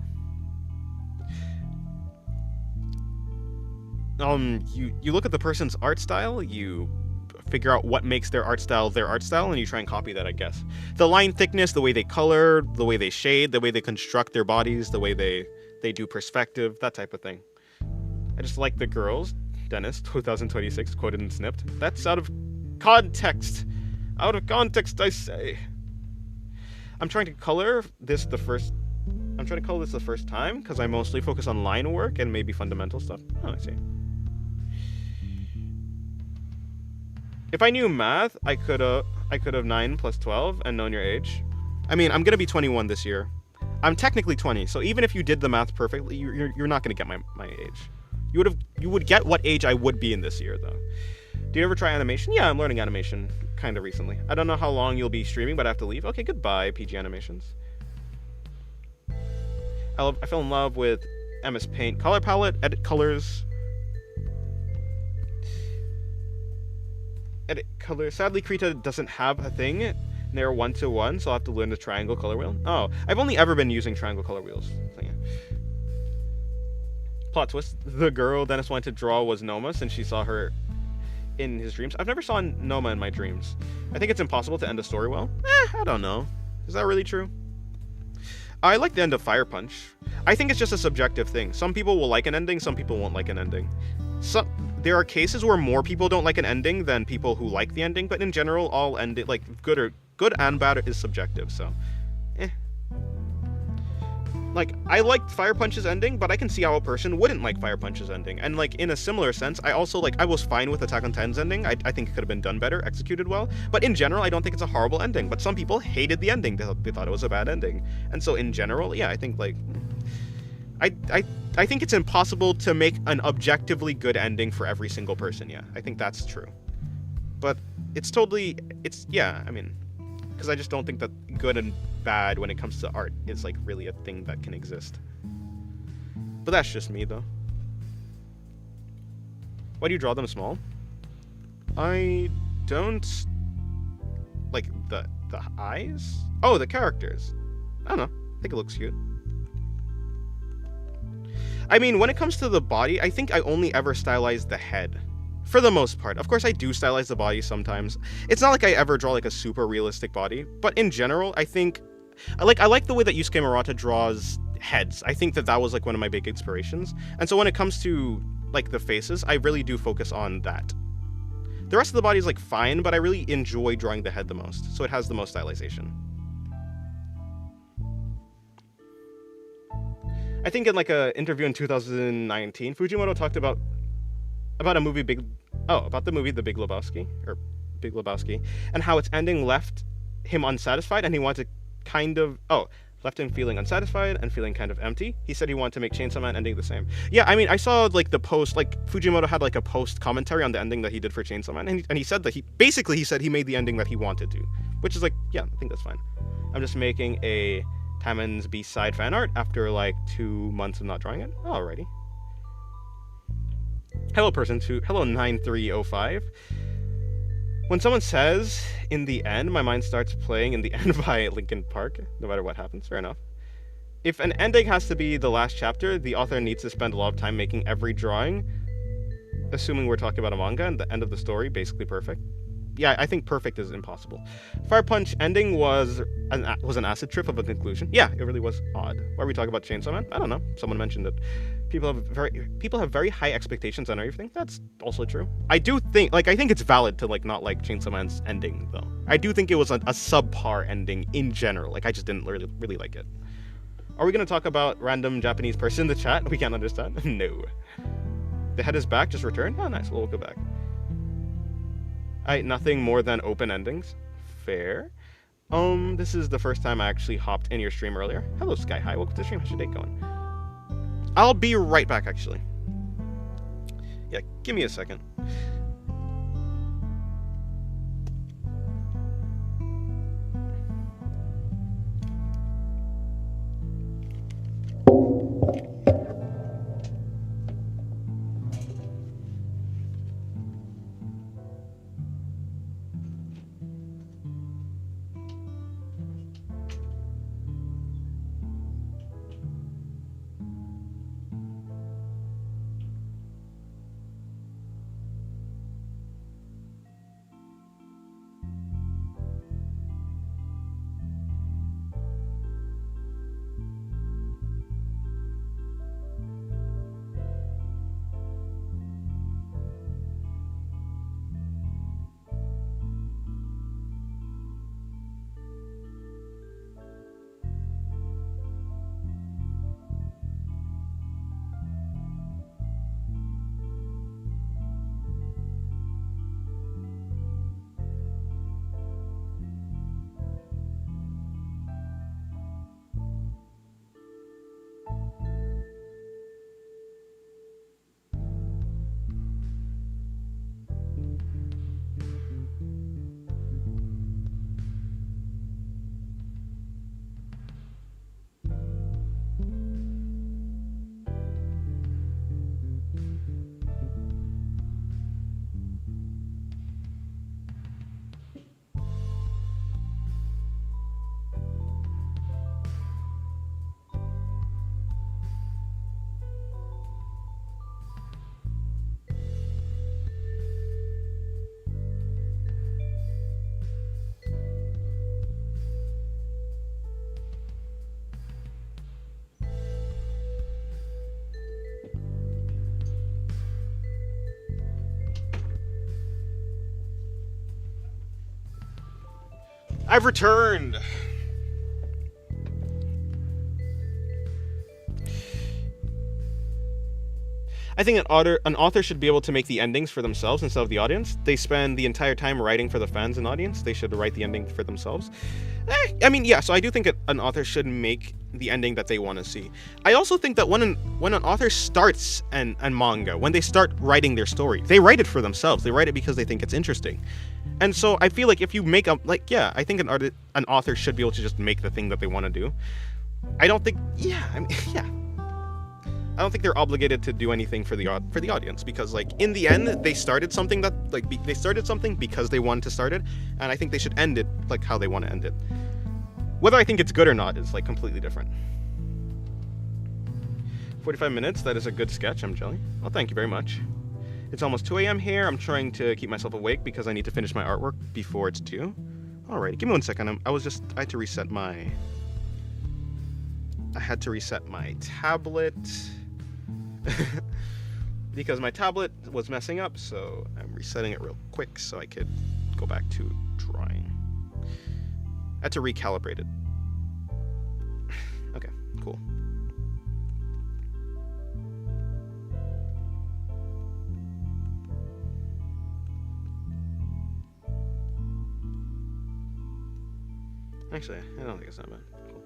You look at the person's art style, you figure out what makes their art style, and you try and copy that, I guess. The line thickness, the way they color, the way they shade, the way they construct their bodies, the way they do perspective, that type of thing. I just like the girls. Dennis, 2026, quoted and snipped. That's out of context. Out of context, I say. I'm trying to color this the first time, because I mostly focus on line work and maybe fundamental stuff. Oh, I see. If I knew math, I could have 9 plus 12 and known your age. I mean, I'm gonna be 21 this year. I'm technically 20, so even if you did the math perfectly, you're not gonna get my age. You would get what age I would be in this year, though. Do you ever try animation? Yeah, I'm learning animation kind of recently. I don't know how long you'll be streaming, but I have to leave. Okay, goodbye, PG Animations. I fell in love with MS Paint color palette, edit colors. Edit color. Sadly, Krita doesn't have a thing. They're 1-to-1, so I'll have to learn the triangle color wheel. Oh, I've only ever been using triangle color wheels. So, yeah. Plot twist: the girl Dennis wanted to draw was Noma, since she saw her in his dreams. I've never saw Noma in my dreams. I think it's impossible to end a story well. I don't know. Is that really true? I like the end of Fire Punch. I think it's just a subjective thing. Some people will like an ending, some people won't like an ending. There are cases where more people don't like an ending than people who like the ending, but in general, all ending, like good and bad, is subjective. So, like, I liked Fire Punch's ending, but I can see how a person wouldn't like Fire Punch's ending. And like, in a similar sense, I also I was fine with Attack on Titan's ending. I think it could have been done better, executed well. But in general, I don't think it's a horrible ending. But some people hated the ending. They thought it was a bad ending. And so in general, yeah, I think I think it's impossible to make an objectively good ending for every single person. Yeah, I think that's true. But yeah, I mean, because I just don't think that good and bad when it comes to art is like really a thing that can exist. But that's just me though. Why do you draw them small? I don't like the eyes. Oh, the characters. I don't know. I think it looks cute. I mean, when it comes to the body, I think I only ever stylize the head. For the most part. Of course, I do stylize the body sometimes. It's not like I ever draw like a super realistic body, but in general, I think I like the way that Yusuke Murata draws heads. I think that was like one of my big inspirations. And so when it comes to like the faces, I really do focus on that. The rest of the body is like fine, but I really enjoy drawing the head the most, so it has the most stylization. I think in like a interview in 2019, Fujimoto talked about a movie about the movie The Big Lebowski, and how its ending left him unsatisfied, and he wanted to left him feeling unsatisfied and feeling kind of empty. He said he wanted to make Chainsaw Man ending the same. Yeah, I mean, I saw like the post, like Fujimoto had like a post commentary on the ending that he did for Chainsaw Man, and he said that he said he made the ending that he wanted to, which is like, yeah, I think that's fine. I'm just making a Taman's B-side fan art after like 2 months of not drawing it. Alrighty. Hello 9305. When someone says "in the end," my mind starts playing "In the End" by Linkin Park, no matter what happens. Fair enough. If an ending has to be the last chapter, the author needs to spend a lot of time making every drawing, assuming we're talking about a manga, and the end of the story basically perfect. Yeah, I think perfect is impossible. Fire Punch ending was an acid trip of a conclusion. Yeah, it really was odd. Why are we talking about Chainsaw Man? I don't know. Someone mentioned it. People have very high expectations on everything. That's also true. I think it's valid to like not like Chainsaw Man's ending though. I do think it was a subpar ending in general. Like I just didn't really like it. Are we gonna talk about random Japanese person in the chat we can't understand? No. The head is back. Just returned. Oh, nice. We'll go back. Nothing more than open endings. Fair. This is the first time I actually hopped in your stream earlier. Hello, Sky High. Welcome to the stream. How's your day going? I'll be right back, actually. Yeah, give me a second. I've returned! I think an author should be able to make the endings for themselves instead of the audience. They spend the entire time writing for the fans and audience. They should write the ending for themselves. I mean, yeah, so I do think an author should make the ending that they want to see. I also think that when an author starts an manga, when they start writing their story, they write it for themselves. They write it because they think it's interesting. And so I feel like if you make I think an author should be able to just make the thing that they want to do. I don't think, I don't think they're obligated to do anything for the audience, because like in the end they started something because they wanted to start it, and I think they should end it like how they want to end it. Whether I think it's good or not is like completely different. 45 minutes, that is a good sketch, I'm jelly. Well, thank you very much. It's almost 2 a.m. here. I'm trying to keep myself awake because I need to finish my artwork before it's due. Alright, give me 1 second. I had to reset my tablet. Because my tablet was messing up, so I'm resetting it real quick so I could go back to drawing. I had to recalibrate it. Okay, cool. Actually, I don't think it's that bad. Cool.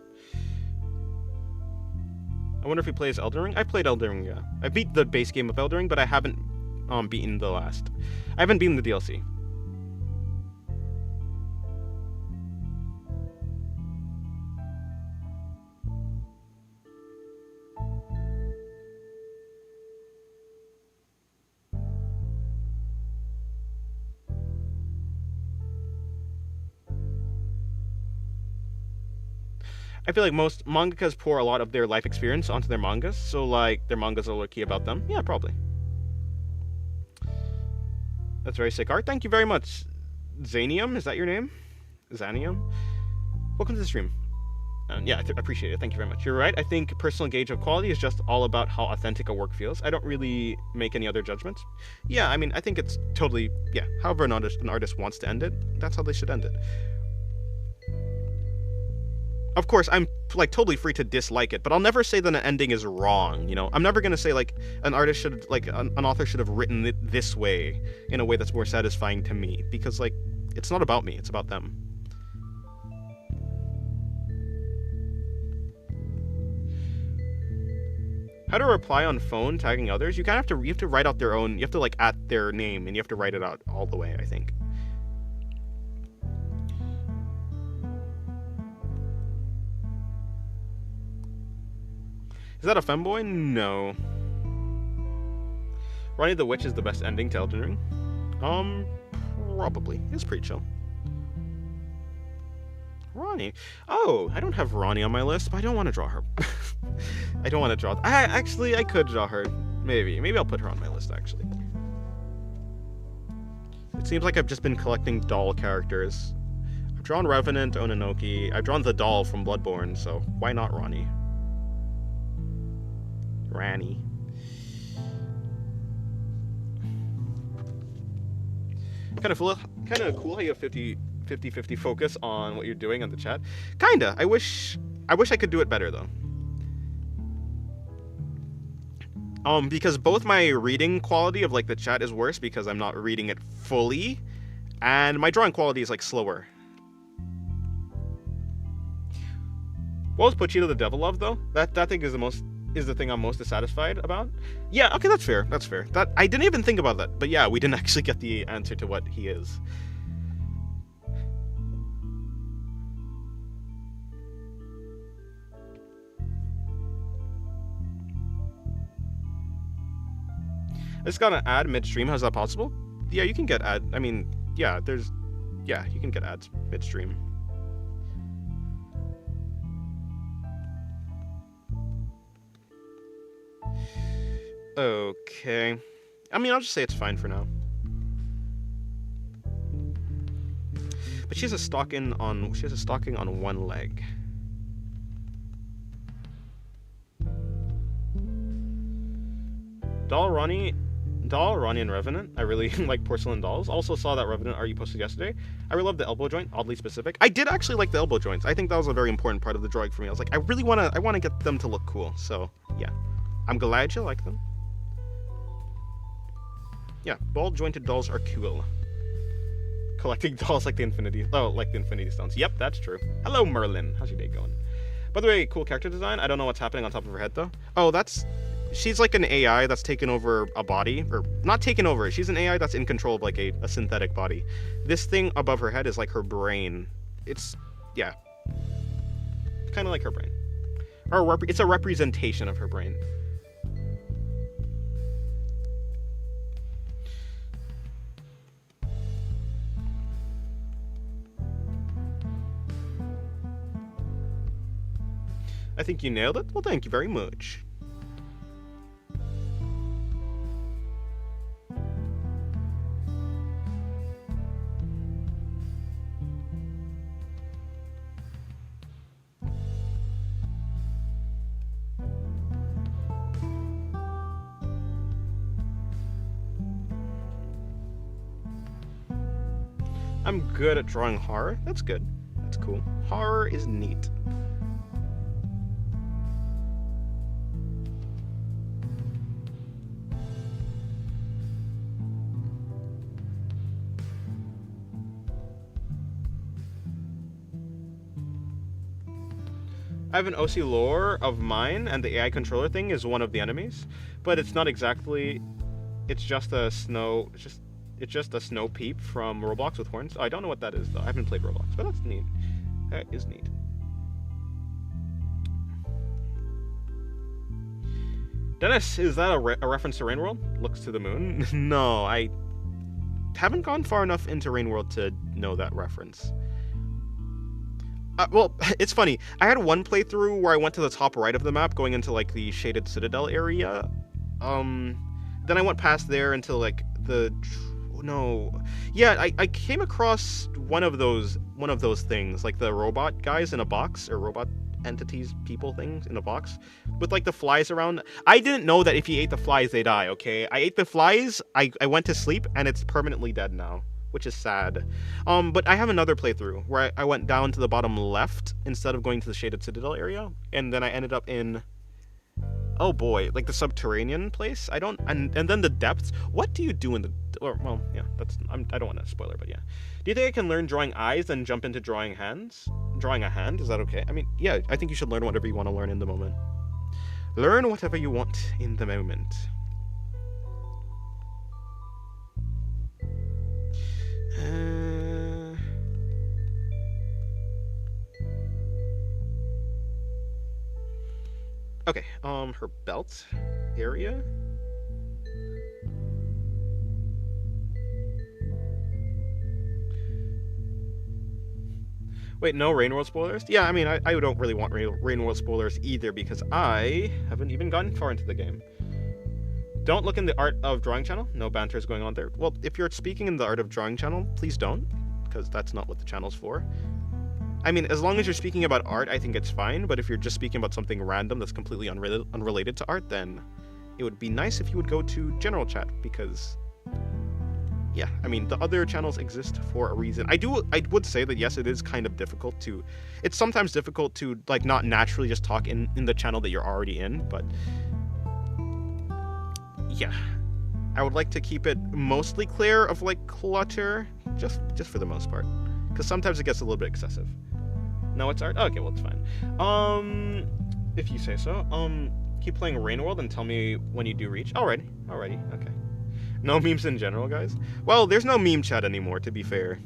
I wonder if he plays Elden Ring. I played Elden Ring, yeah. I beat the base game of Elden Ring, but I haven't beaten the last. I haven't beaten the DLC. I feel like most mangakas pour a lot of their life experience onto their mangas, so like their mangas are low-key about them. Yeah, probably. That's very sick art. Thank you very much. Zanium, is that your name? Zanium? Welcome to the stream. Yeah, I appreciate it. Thank you very much. You're right. I think personal gauge of quality is just all about how authentic a work feels. I don't really make any other judgments. Yeah, I mean, I think it's totally, yeah, however an artist wants to end it, that's how they should end it. Of course, I'm like totally free to dislike it, but I'll never say that an ending is wrong, you know? I'm never gonna say like an artist should, like an author should have written it this way, in a way that's more satisfying to me, because like, it's not about me, it's about them. How to reply on phone tagging others? You kind of you have to write out their own, you have to like add their name, and you have to write it out all the way, I think. Is that a femboy? No. Ronnie the Witch is the best ending to Elden Ring. Probably. It's pretty chill. Ronnie. Oh, I don't have Ronnie on my list, but I don't want to draw her. I don't want to draw. I could draw her. Maybe I'll put her on my list, actually. It seems like I've just been collecting doll characters. I've drawn Revenant, Ononoki. I've drawn the doll from Bloodborne, so why not Ronnie? Ranny. Kind of cool how you have 50-50 focus on what you're doing on the chat. Kinda. I wish I could do it better though. Because both my reading quality of like the chat is worse because I'm not reading it fully, and my drawing quality is like slower. What was Pochito the Devil of though? That thing is the thing I'm most dissatisfied about. Yeah, okay, that's fair. That's fair. That I didn't even think about that, but yeah, we didn't actually get the answer to what he is. I just got an ad midstream. How's that possible? Yeah, you can get ad. I mean, yeah, you can get ads midstream. Okay. I mean, I'll just say it's fine for now. But she has a stocking on one leg. Doll doll, Ronnie and Revenant. I really like porcelain dolls. Also saw that Revenant art you posted yesterday. I really love the elbow joint, oddly specific. I did actually like the elbow joints. I think that was a very important part of the drawing for me. I was like, I really wanna get them to look cool. So yeah, I'm glad you like them. Yeah, ball jointed dolls are cool. Collecting dolls like the Infinity Stones. Yep, that's true. Hello, Merlin. How's your day going? By the way, cool character design. I don't know what's happening on top of her head though. Oh, she's like an AI that's taken over a body, or not taken over. She's an AI that's in control of like a synthetic body. This thing above her head is like her brain. It's, yeah, kind of like her brain. Or it's a representation of her brain. I think you nailed it. Well, thank you very much. I'm good at drawing horror. That's good. That's cool. Horror is neat. I have an OC lore of mine, and the AI controller thing is one of the enemies, but it's not exactly. It's just a snow. It's just a snow peep from Roblox with horns. Oh, I don't know what that is though. I haven't played Roblox, but that's neat. That is neat. Dennis, is that a reference to Rain World? Looks to the moon. No, I haven't gone far enough into Rain World to know that reference. Well, it's funny. I had one playthrough where I went to the top right of the map, going into like the shaded citadel area. Then I went past there until like I came across one of those things, like the robot guys in a box, or robot entities, people things in a box with like the flies around. I didn't know that if you ate the flies they die. Okay, I ate the flies, I went to sleep, and it's permanently dead now, which is sad. But I have another playthrough where I went down to the bottom left instead of going to the shaded citadel area, and then I ended up in, oh boy, like the subterranean place. And then the depths. What do you do in the, well, yeah, I don't want to spoiler, but yeah. Do you think I can learn drawing eyes and jump into drawing hands? Drawing a hand, is that okay? I mean, yeah, I think you should learn whatever you want to learn in the moment. Learn whatever you want in the moment. Okay, her belt area. Wait, no Rain World spoilers? Yeah, I mean, I don't really want Rain World spoilers either, because I haven't even gotten far into the game. Don't look in the Art of Drawing channel. No banter is going on there. Well, if you're speaking in the Art of Drawing channel, please don't, because that's not what the channel's for. I mean, as long as you're speaking about art, I think it's fine, but if you're just speaking about something random that's completely unrelated to art, then it would be nice if you would go to general chat, because, yeah, I mean, the other channels exist for a reason. I would say that, yes, it is kind of difficult to, it's sometimes difficult to, like, not naturally just talk in the channel that you're already in, but yeah, I would like to keep it mostly clear of, like, clutter, just for the most part, because sometimes it gets a little bit excessive. No, it's art? Okay, well, it's fine. If you say so. Keep playing Rain World and tell me when you do reach. Alrighty, okay. No memes in general, guys? Well, there's no meme chat anymore, to be fair.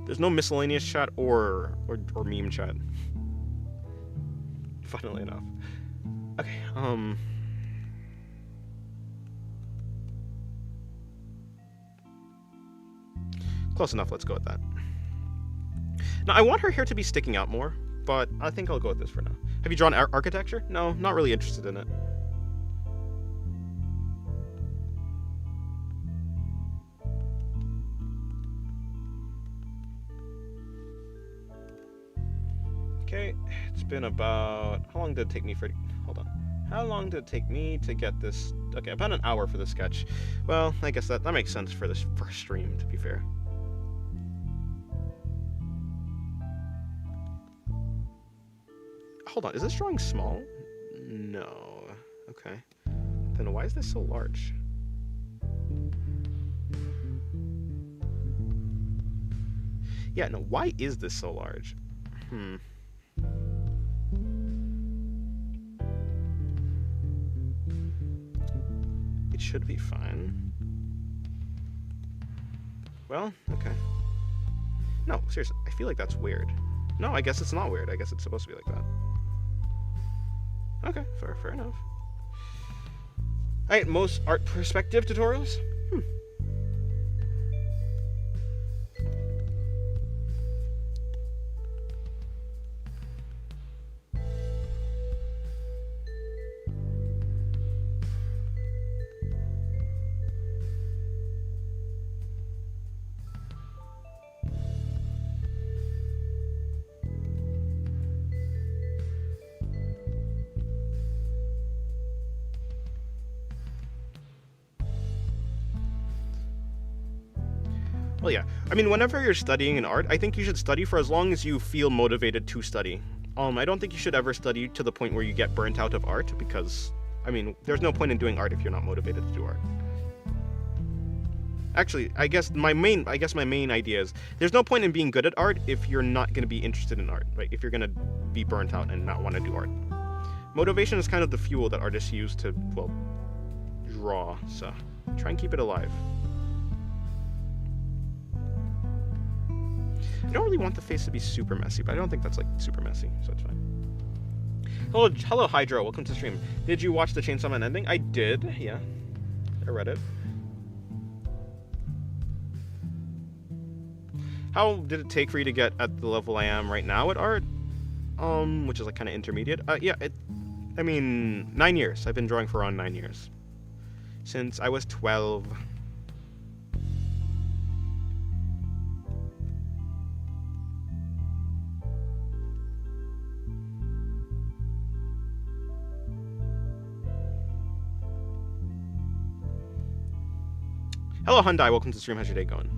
There's no miscellaneous chat or meme chat. Funnily enough. Okay, close enough, let's go with that. Now, I want her hair to be sticking out more, but I think I'll go with this for now. Have you drawn architecture? No, not really interested in it. Okay, it's been about, how long did it take me for, hold on. How long did it take me to get this? Okay, about an hour for the sketch. Well, I guess that makes sense for this first stream, to be fair. Hold on, is this drawing small? No. Okay. Then why is this so large? Yeah, no, why is this so large? It should be fine. Well, okay. No, seriously, I feel like that's weird. No, I guess it's not weird. I guess it's supposed to be like that. Okay, fair enough. Alright, most art perspective tutorials? Well, yeah. I mean, whenever you're studying an art, I think you should study for as long as you feel motivated to study. I don't think you should ever study to the point where you get burnt out of art, because, I mean, there's no point in doing art if you're not motivated to do art. Actually, I guess my main idea is there's no point in being good at art if you're not going to be interested in art, right? If you're going to be burnt out and not want to do art. Motivation is kind of the fuel that artists use to, well, draw, so try and keep it alive. I don't really want the face to be super messy, but I don't think that's like super messy, so it's fine. Hello Hydro, welcome to the stream. Did you watch the Chainsaw Man ending? I did, yeah. I read it. How did it take for you to get at the level I am right now at art? Which is like kind of intermediate. Yeah, I mean, 9 years. I've been drawing for around 9 years. Since I was 12. Hello Hyundai, welcome to the stream. How's your day going?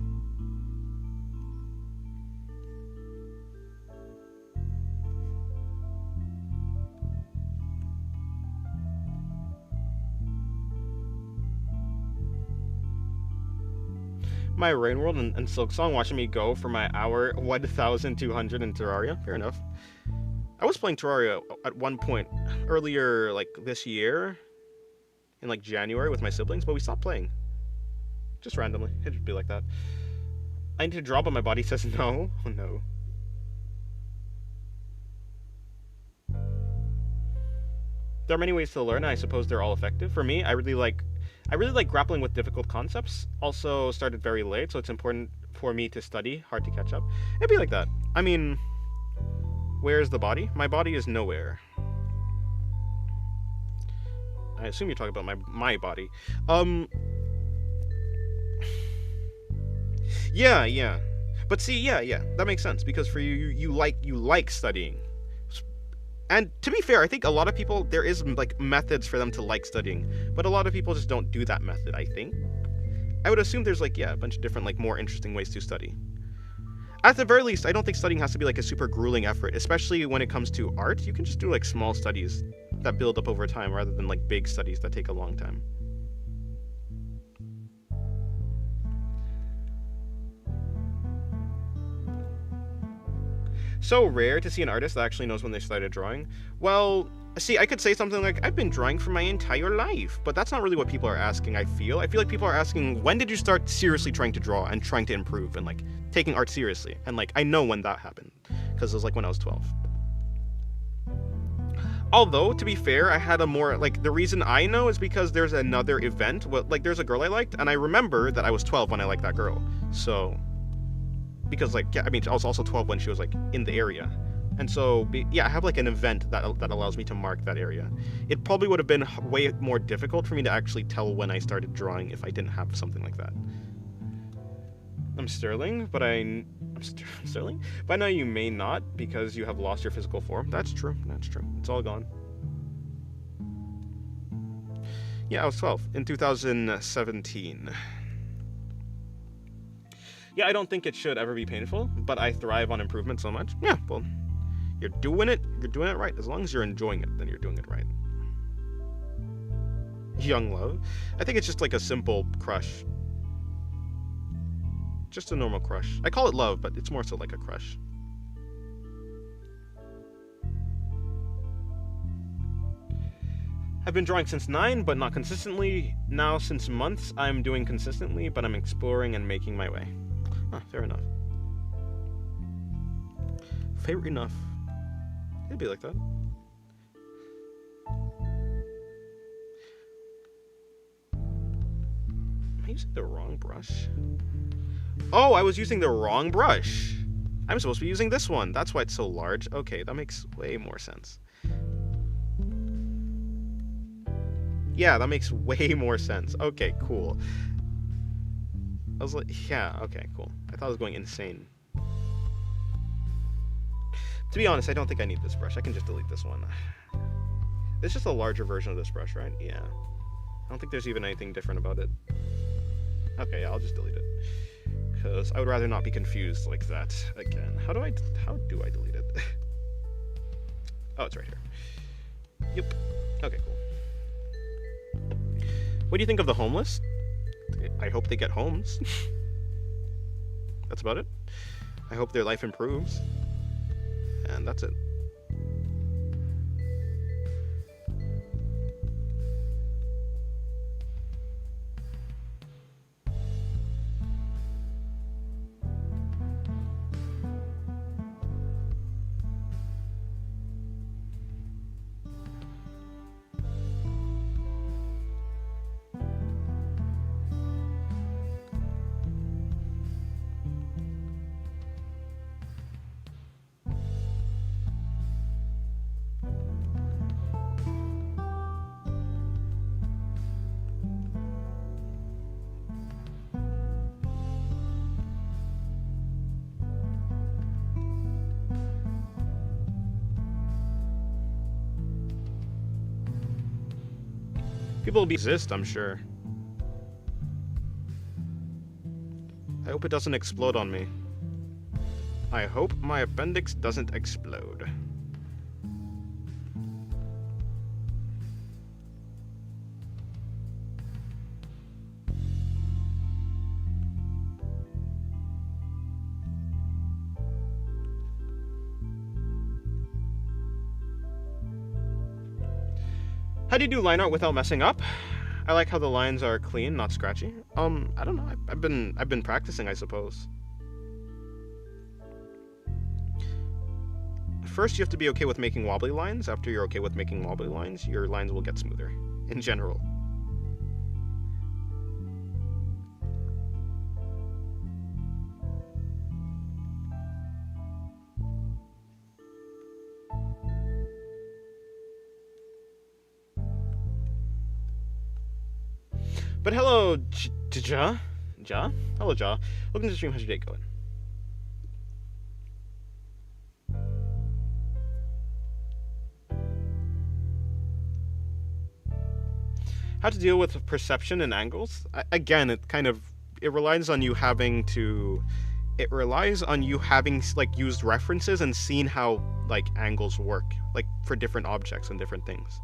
My Rain World and Silk Song watching me go for my hour 1,200 in Terraria. Fair enough. I was playing Terraria at one point earlier, like this year, in like January with my siblings, but we stopped playing. Just randomly. It'd just be like that. I need to draw, but my body says no. Oh no. There are many ways to learn, and I suppose they're all effective. For me, I really like grappling with difficult concepts. Also started very late, so it's important for me to study, hard to catch up. It'd be like that. I mean, where's the body? My body is nowhere. I assume you're talking about my body. Yeah. But see, yeah, that makes sense, because for you like studying. And to be fair, I think a lot of people, there is like methods for them to like studying, but a lot of people just don't do that method, I think. I would assume there's like, yeah, a bunch of different like more interesting ways to study. At the very least, I don't think studying has to be like a super grueling effort, especially when it comes to art. You can just do like small studies that build up over time rather than like big studies that take a long time. So rare to see an artist that actually knows when they started drawing. Well, see, I could say something like, I've been drawing for my entire life, but that's not really what people are asking, I feel. I feel like people are asking, when did you start seriously trying to draw and trying to improve and like taking art seriously? And like, I know when that happened, because it was like when I was 12. Although, to be fair, I had a more, like, the reason I know is because there's another event, like, there's a girl I liked, and I remember that I was 12 when I liked that girl, so... Because, like, yeah, I mean, I was also 12 when she was, like, in the area. And so, yeah, I have, like, an event that allows me to mark that area. It probably would have been way more difficult for me to actually tell when I started drawing if I didn't have something like that. I'm Sterling, but I'm Sterling? By now you may not, because you have lost your physical form. That's true, that's true. It's all gone. Yeah, I was 12 in 2017. Yeah, I don't think it should ever be painful, but I thrive on improvement so much. Yeah, well, you're doing it right. As long as you're enjoying it, then you're doing it right. Young love. I think it's just like a simple crush. Just a normal crush. I call it love, but it's more so like a crush. I've been drawing since 9, but not consistently. Now, since months, I'm doing consistently, but I'm exploring and making my way. Huh, fair enough. Fair enough. It'd be like that. Am I using the wrong brush? Oh, I was using the wrong brush. I'm supposed to be using this one. That's why it's so large. Okay, that makes way more sense. Yeah, that makes way more sense. Okay, cool. I was like, yeah, okay, cool. I thought I was going insane. To be honest, I don't think I need this brush. I can just delete this one. It's just a larger version of this brush, right? Yeah. I don't think there's even anything different about it. Okay, yeah, I'll just delete it. Because I would rather not be confused like that again. How do I delete it? Oh, it's right here. Yep. Okay, cool. What do you think of the homeless? I hope they get homes. That's about it. I hope their life improves. And that's it. People will exist, I'm sure. I hope it doesn't explode on me. I hope my appendix doesn't explode. How do you do line art without messing up? I like how the lines are clean, not scratchy. I don't know. I've been practicing, I suppose. First, you have to be okay with making wobbly lines. After you're okay with making wobbly lines, your lines will get smoother, in general. But hello, Ja? Hello, Ja. Welcome to the stream. How's your day going? How to deal with perception and angles? Again, it relies on you having like used references and seen how like angles work, like for different objects and different things.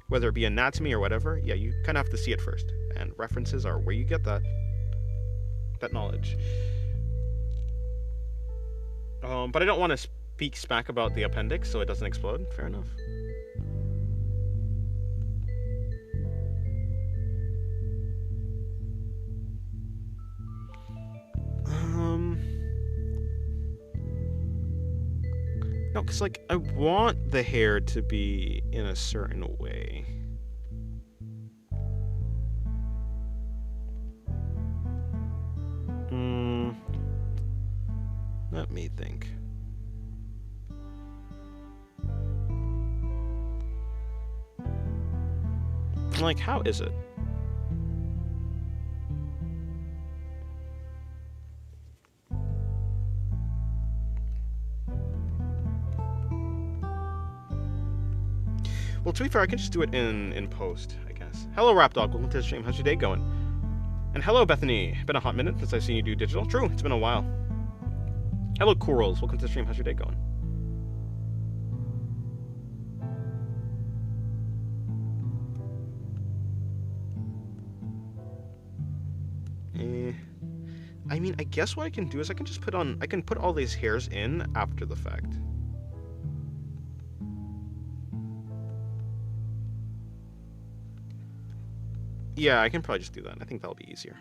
Whether it be anatomy or whatever, yeah, you kind of have to see it first. And references are where you get that knowledge. But I don't want to speak smack about the appendix so it doesn't explode. Fair enough. No, because, like, I want the hair to be in a certain way. Let me think. Like, how is it? Well, to be fair, I can just do it in post, I guess. nice. Hello, Rapdog. Welcome to the stream. How's your day going? And hello, Bethany. Been a hot minute since I've seen you do digital. True, it's been a while. Hello, Corals. Welcome to the stream. How's your day going? I mean, I guess what I can do is I can just put all these hairs in after the fact. Yeah, I can probably just do that. I think that'll be easier.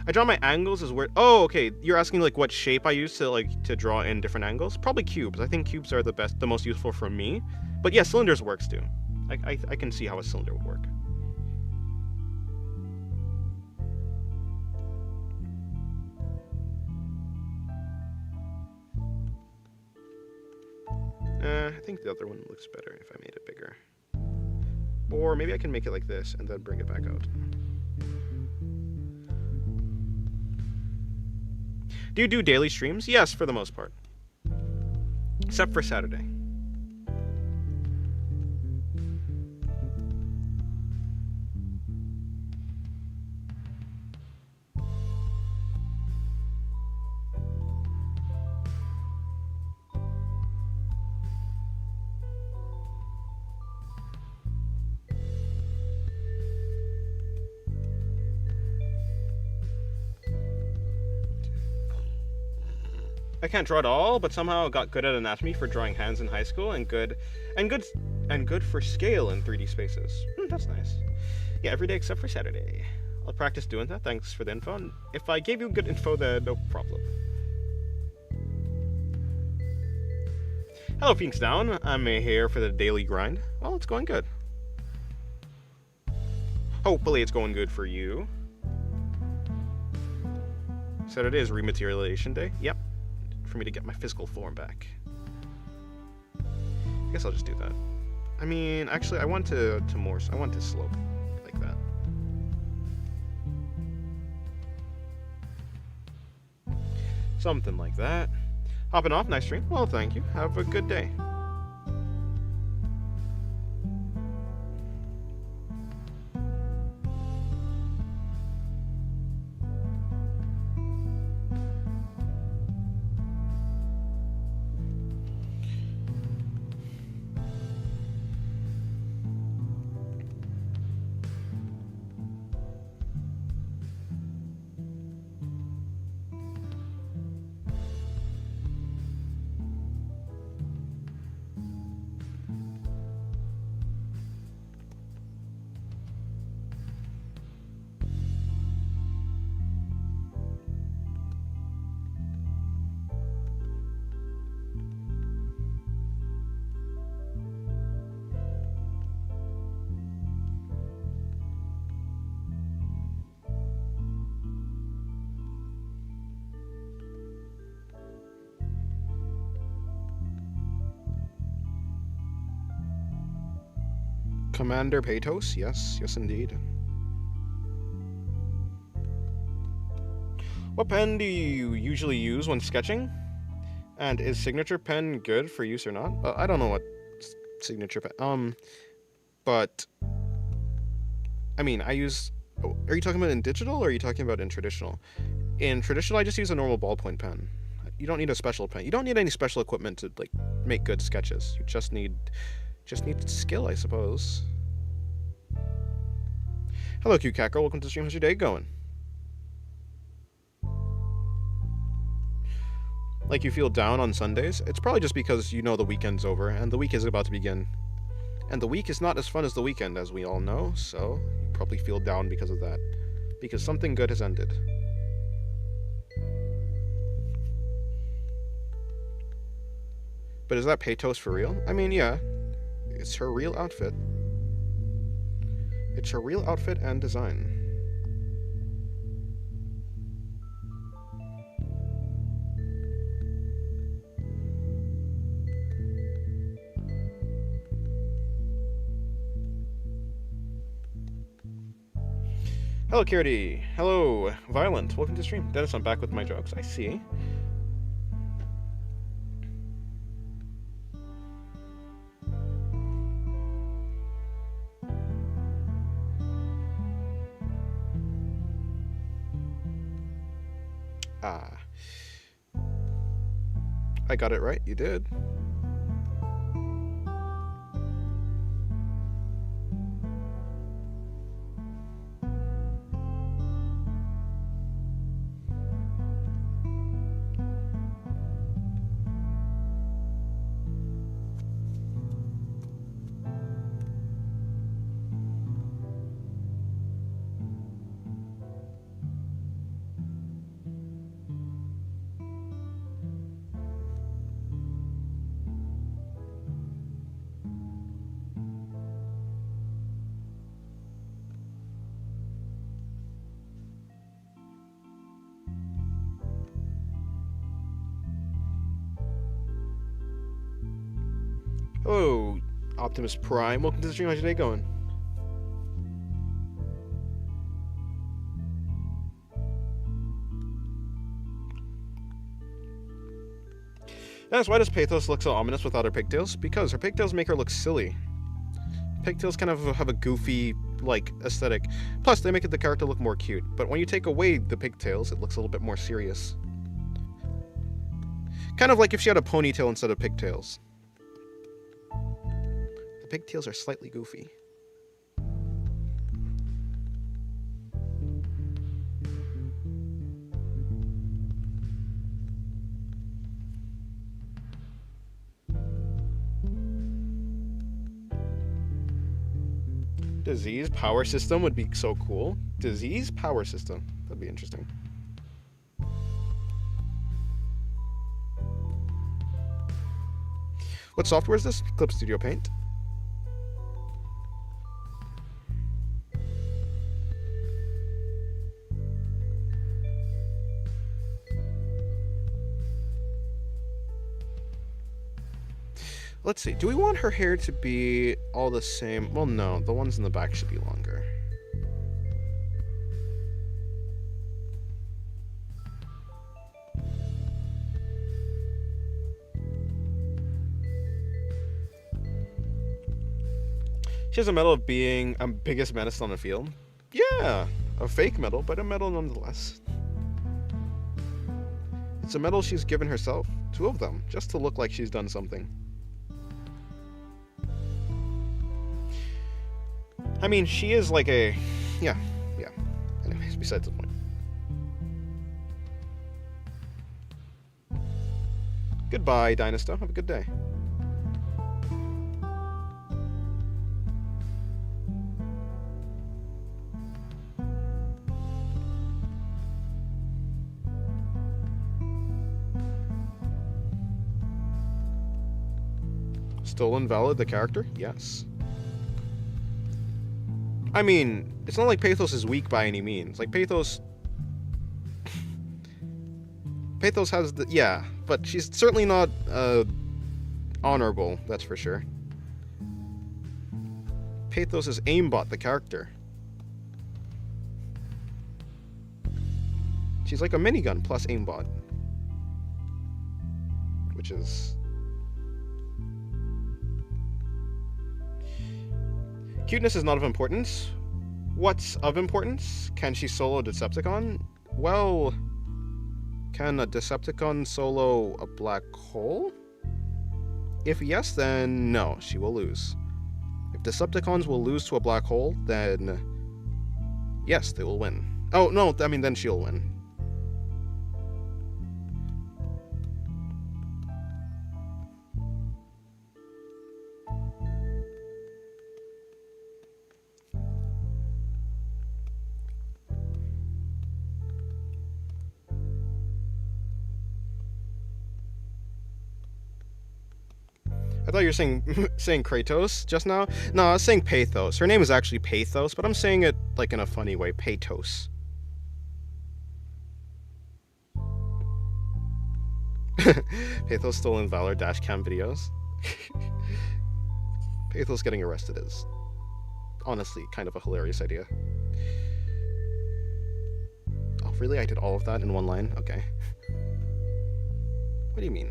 I draw my angles as weird. Oh, okay. You're asking like what shape I use to draw in different angles? Probably cubes. I think cubes are the most useful for me. But yeah, cylinders works too. I can see how a cylinder would work. I think the other one looks better if I made it bigger. Or maybe I can make it like this and then bring it back out. Do you do daily streams? Yes, for the most part. Except for Saturday. I can't draw at all, but somehow got good at anatomy for drawing hands in high school, and good for scale in 3D spaces. That's nice. Yeah, every day except for Saturday. I'll practice doing that. Thanks for the info. And if I gave you good info, then no problem. Hello, Phoenix Down. I'm here for the daily grind. Well, it's going good. Hopefully, it's going good for you. Saturday is rematerialization day. Yep. For me to get my physical form back. I guess I'll just do that. I mean, actually, I want to slope like that. Something like that. Hopping off, nice stream. Well, thank you. Have a good day. Commander Patos, yes, indeed. What pen do you usually use when sketching? And is signature pen good for use or not? I don't know what signature pen. But I mean, I use. Are you talking about in digital or are you talking about in traditional? In traditional, I just use a normal ballpoint pen. You don't need a special pen. You don't need any special equipment to like make good sketches. You just need skill, I suppose. Hello, Q Cackle. Welcome to the stream. How's your day going? Like you feel down on Sundays? It's probably just because you know the weekend's over and the week is about to begin. And the week is not as fun as the weekend, as we all know, so you probably feel down because of that. Because something good has ended. But is that Patos for real? I mean, yeah. It's her real outfit. It's her real outfit and design. Hello, Kiriti. Hello, Violent. Welcome to the stream. Dennis, I'm back with my jokes. I see. Ah. I got it right. You did. Hello, Optimus Prime. Welcome to the stream. How's your day going? Dennis, why does Pathos look so ominous without her pigtails? Because her pigtails make her look silly. Pigtails kind of have a goofy, like, aesthetic. Plus, they make the character look more cute. But when you take away the pigtails, it looks a little bit more serious. Kind of like if she had a ponytail instead of pigtails. The pigtails are slightly goofy. Disease power system would be so cool. Disease power system. That'd be interesting. What software is this? Clip Studio Paint. Let's see. Do we want her hair to be all the same? Well, no. The ones in the back should be longer. She has a medal of being biggest menace on the field. Yeah, a fake medal, but a medal nonetheless. It's a medal she's given herself. 2 of them, just to look like she's done something. I mean, she is like a... Yeah. Anyways, besides the point. Goodbye, Dynasto. Have a good day. Still invalid the character? Yes. I mean, it's not like Pathos is weak by any means. Like, Pathos has the... Yeah, but she's certainly not, honorable, that's for sure. Pathos is aimbot, the character. She's like a minigun plus aimbot. Which is... Cuteness is not of importance. What's of importance? Can she solo Decepticon? Well, can a Decepticon solo a black hole? If yes, then no, she will lose. If Decepticons will lose to a black hole, then yes, they will win. Oh, no, I mean, then she'll win. I thought you were saying Kratos just now. No, I was saying Pathos. Her name is actually Pathos, but I'm saying it like in a funny way. Pathos. Pathos stolen Valor dashcam videos. Pathos getting arrested is honestly kind of a hilarious idea. Really? I did all of that in one line? Okay. What do you mean?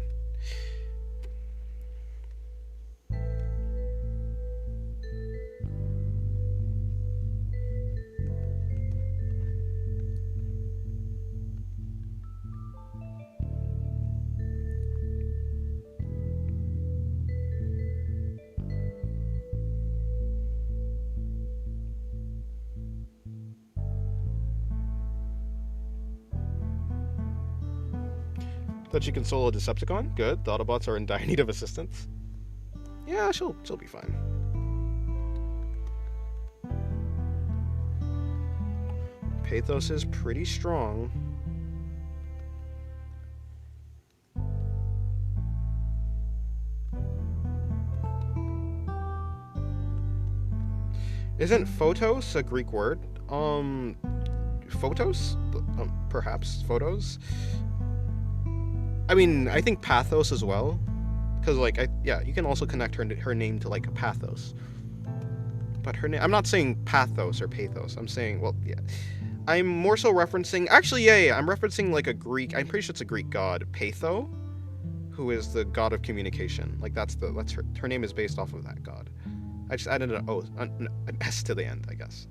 That she can solo a Decepticon? Good. The Autobots are in dire need of assistance. Yeah, she'll be fine. Pathos is pretty strong. Isn't photos a Greek word? Photos? Perhaps photos? I mean, I think pathos as well, because like, you can also connect her name to like pathos. But her name, I'm not saying pathos or pathos. I'm saying, well, yeah, I'm more so referencing. Actually, yeah, I'm referencing like a Greek. I'm pretty sure it's a Greek god, Patho, who is the god of communication. Like that's her. Her name is based off of that god. I just added an S to the end, I guess.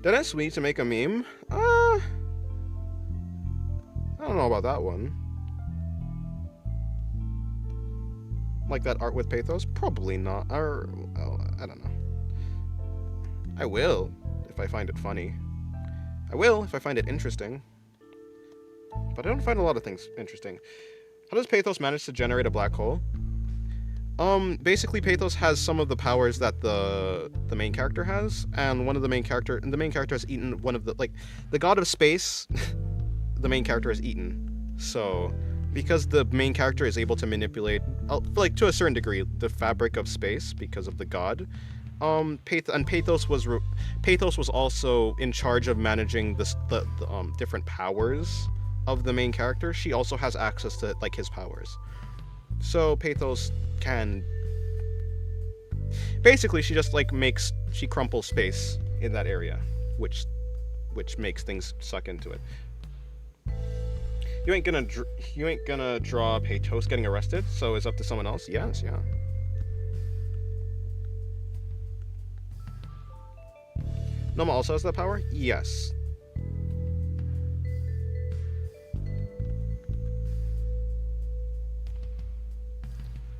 Didn't Sweet to make a meme? I don't know about that one. Like that art with pathos? Probably not. Or, I don't know. I will, if I find it funny. I will, if I find it interesting. But I don't find a lot of things interesting. How does pathos manage to generate a black hole? Basically pathos has some of the powers that the main character has, and the main character has eaten one of the, like, the god of space, the main character has eaten. So, because the main character is able to manipulate, like, to a certain degree, the fabric of space because of the god, Pathos was also in charge of managing the different powers of the main character. She also has access to, like, his powers. So Pathos can basically, she just, like, she crumples space in that area, which makes things suck into it. You ain't gonna draw Pathos getting arrested, so it's up to someone else. Yes, yeah. Noma also has that power? Yes.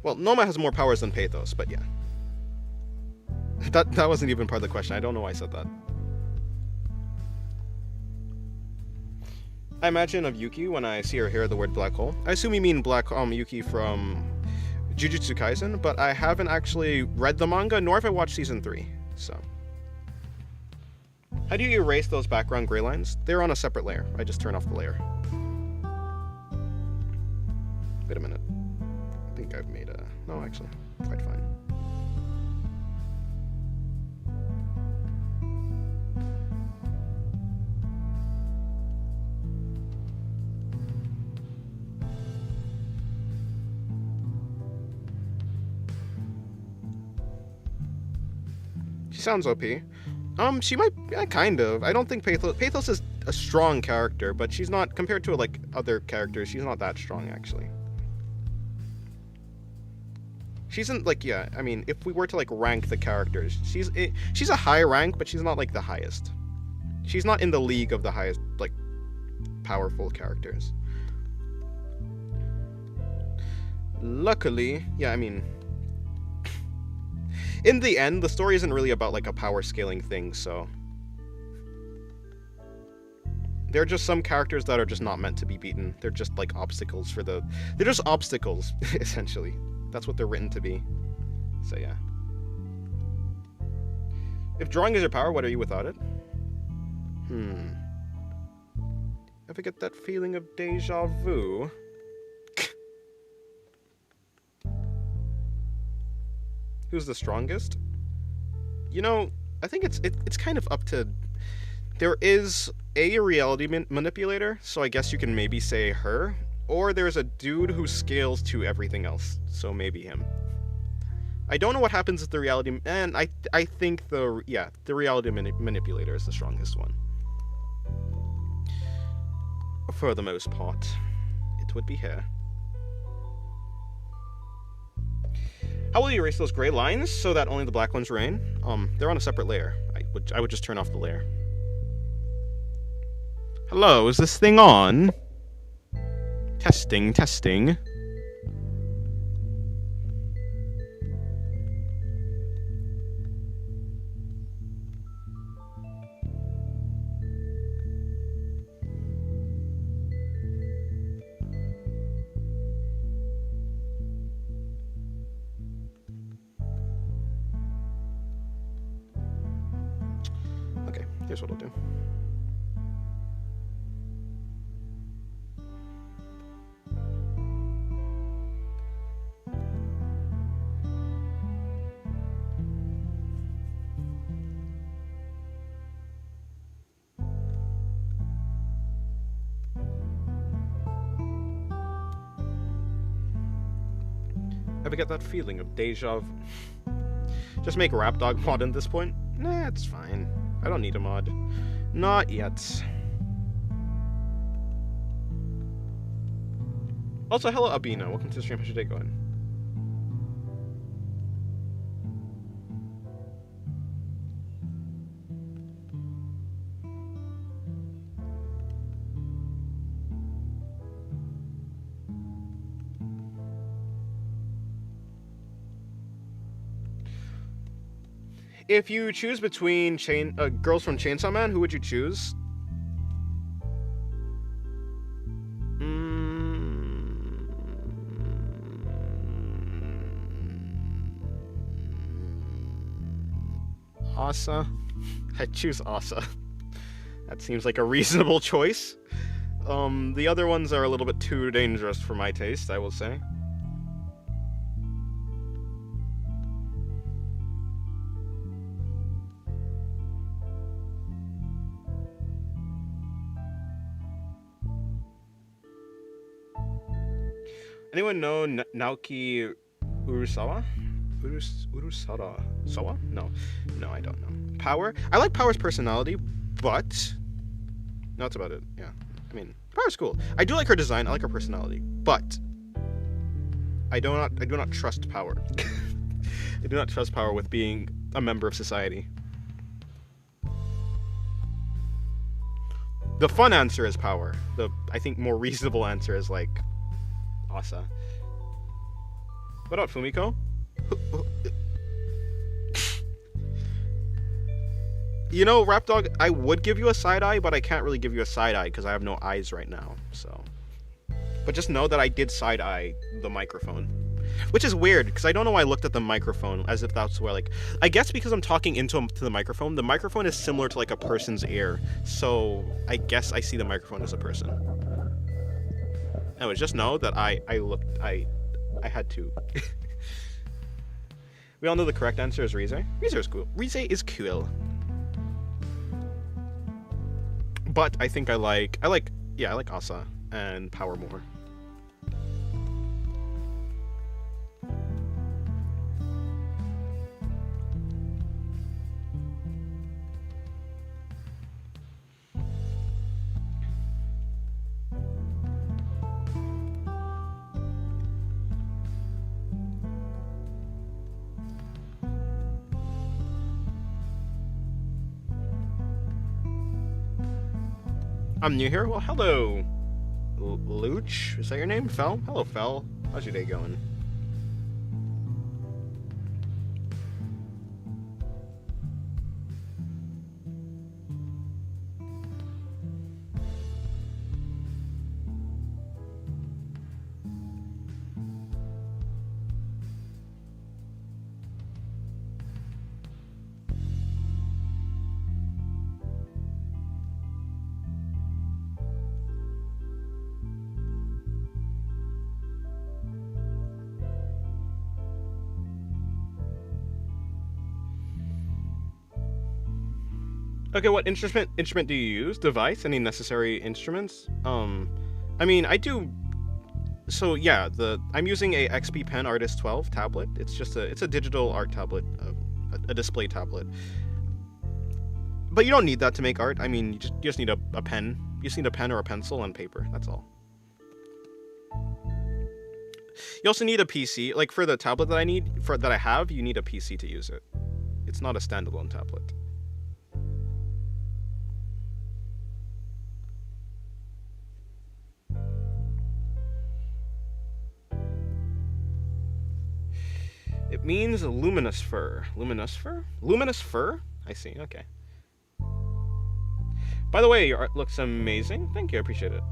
Well, Noma has more powers than Pathos, but yeah. That wasn't even part of the question. I don't know why I said that. I imagine of Yuki when I see her hear the word black hole. I assume you mean Yuki from Jujutsu Kaisen, but I haven't actually read the manga, nor have I watched season 3, so. How do you erase those background gray lines? They're on a separate layer. I just turn off the layer. Wait a minute. I think I've made a... No, actually, quite fine. She sounds OP. She might, yeah, kind of. I don't think Pathos is a strong character, but she's not, compared to, like, other characters, she's not that strong, actually. She's in, like, yeah, I mean, if we were to, like, rank the characters, she's a high rank, but she's not, like, the highest. She's not in the league of the highest, like, powerful characters. Luckily, yeah, I mean... in the end, the story isn't really about, like, a power scaling thing, so... there are just some characters that are just not meant to be beaten. They're just, like, obstacles for the... they're just obstacles, essentially. That's what they're written to be. So, yeah. If drawing is your power, what are you without it? Ever get that feeling of deja vu? Who's the strongest? You know, I think it's kind of up to. There is a reality manipulator, so I guess you can maybe say her, or there's a dude who scales to everything else, so maybe him. I don't know what happens with the reality, and I think the reality manipulator is the strongest one. For the most part, it would be her. How will you erase those gray lines so that only the black ones remain? They're on a separate layer. I would just turn off the layer. Hello, is this thing on? Testing, testing. Okay, here's what I'll do. Ever get that feeling of deja vu? Just make Rapdog mod at this point? Nah, it's fine. I don't need a mod. Not yet. Also, hello Abina. Welcome to the stream. How's your day going? If you choose between girls from Chainsaw Man, who would you choose? Asa? I'd choose Asa. That seems like a reasonable choice. The other ones are a little bit too dangerous for my taste, I will say. Anyone know Naoki Urusawa? Sawa? No, I don't know. Power? I like Power's personality, but no, that's about it. Yeah, I mean, Power's cool. I do like her design. I like her personality, but I do not trust Power. I do not trust Power with being a member of society. The fun answer is Power. I think more reasonable answer is like Asa. What about Fumiko? You know, Rapdog, I would give you a side eye, but I can't really give you a side eye because I have no eyes right now. So, but just know that I did side eye the microphone, which is weird because I don't know why I looked at the microphone as if that's where, like, I guess because I'm talking to the microphone. The microphone is similar to like a person's ear, so I guess I see the microphone as a person. Anyways, just know that I had to. We all know the correct answer is Rize. Rize is cool. Rize is cool. But I think I like Asa and Power more. I'm new here. Well, hello, Luch. Is that your name? Fel? Hello, Fel. How's your day going? Okay, what instrument do you use? Device? Any necessary instruments? I mean, I do. So yeah, I'm using a XP Pen Artist 12 tablet. It's a digital art tablet, a display tablet. But you don't need that to make art. I mean, you just need a pen. You just need a pen or a pencil and paper. That's all. You also need a PC. Like for the tablet that I have, you need a PC to use it. It's not a standalone tablet. It means luminous fur. Luminous fur? Luminous fur? I see, okay. By the way, your art looks amazing. Thank you, I appreciate it.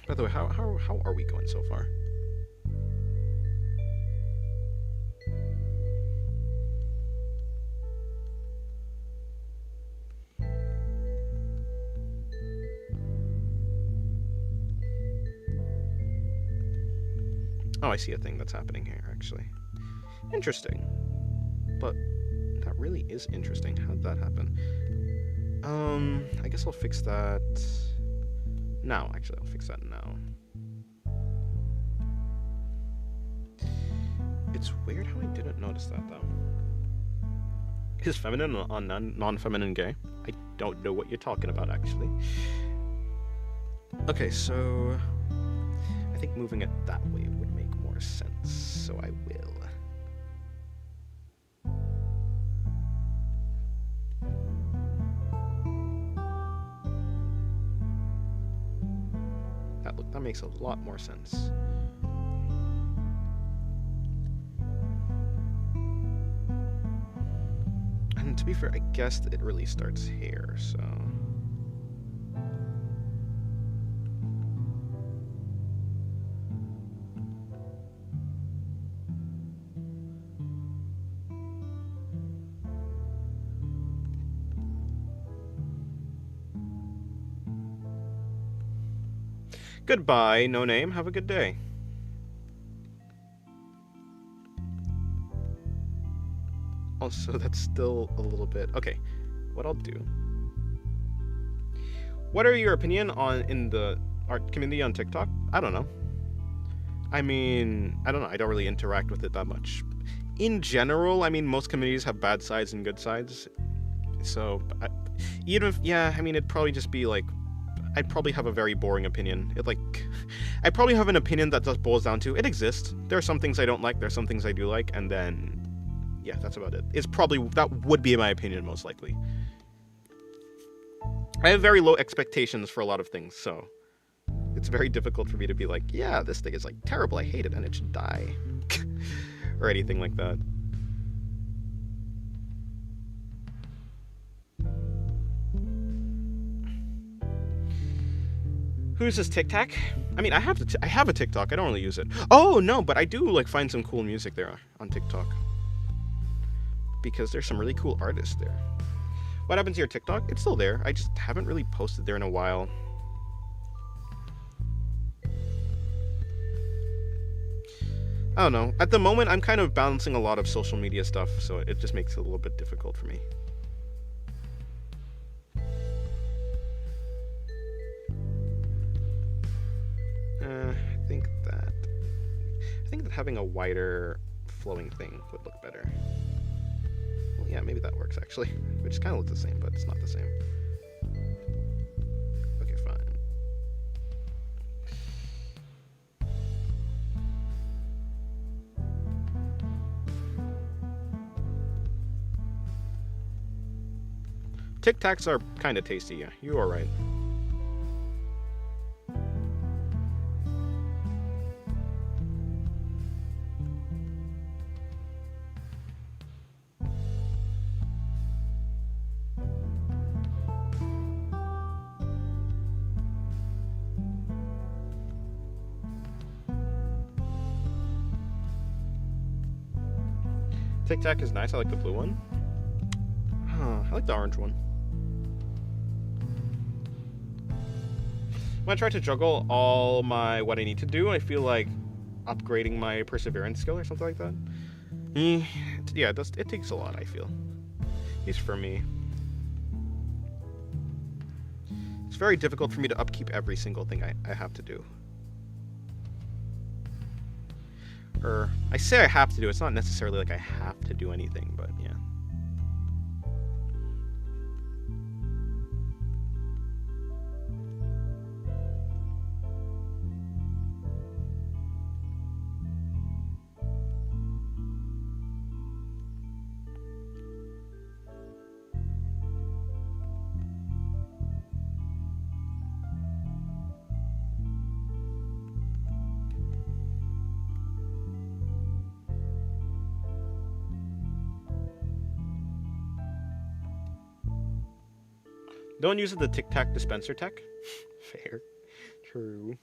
By the way, how are we going so far? Oh, I see a thing that's happening here, actually. Interesting. But that really is interesting. How'd that happen? I guess I'll fix that now. Actually, I'll fix that now. It's weird how I didn't notice that, though. Is feminine on non-feminine gay? I don't know what you're talking about, actually. Okay, so I think moving it that way would make more sense, so I will. That makes a lot more sense. And to be fair, I guess it really starts here, so... Goodbye, no name. Have a good day. Also, that's still a little bit... Okay, what I'll do... What are your opinion in the art community on TikTok? I don't know. I mean, I don't know. I don't really interact with it that much. In general, I mean, most communities have bad sides and good sides. So, even if... Yeah, I mean, it'd probably just be like... I'd probably have a very boring opinion. I probably have an opinion that just boils down to, it exists. There are some things I don't like, there are some things I do like, and then, yeah, that's about it. That would be my opinion, most likely. I have very low expectations for a lot of things, so it's very difficult for me to be like, yeah, this thing is, like, terrible, I hate it, and it should die. Or anything like that. Who's this TikTok? I mean, I have a TikTok. I don't really use it. Oh no, but I do like find some cool music there on TikTok because there's some really cool artists there. What happens to your TikTok? It's still there. I just haven't really posted there in a while. I don't know. At the moment, I'm kind of balancing a lot of social media stuff, so it just makes it a little bit difficult for me. I think that having a wider flowing thing would look better. Well, yeah, maybe that works actually. Which kind of looks the same, but it's not the same. Okay, fine. Tic Tacs are kind of tasty, yeah. You are right. Tic Tac is nice. I like the blue one. I like the orange one. When I try to juggle all what I need to do, I feel like upgrading my perseverance skill or something like that. Yeah, it takes a lot, I feel. At least for me. It's very difficult for me to upkeep every single thing I have to do. Or, I say I have to do, it's not necessarily like I have to do anything, but yeah. Don't use the Tic Tac dispenser tech. Fair. True.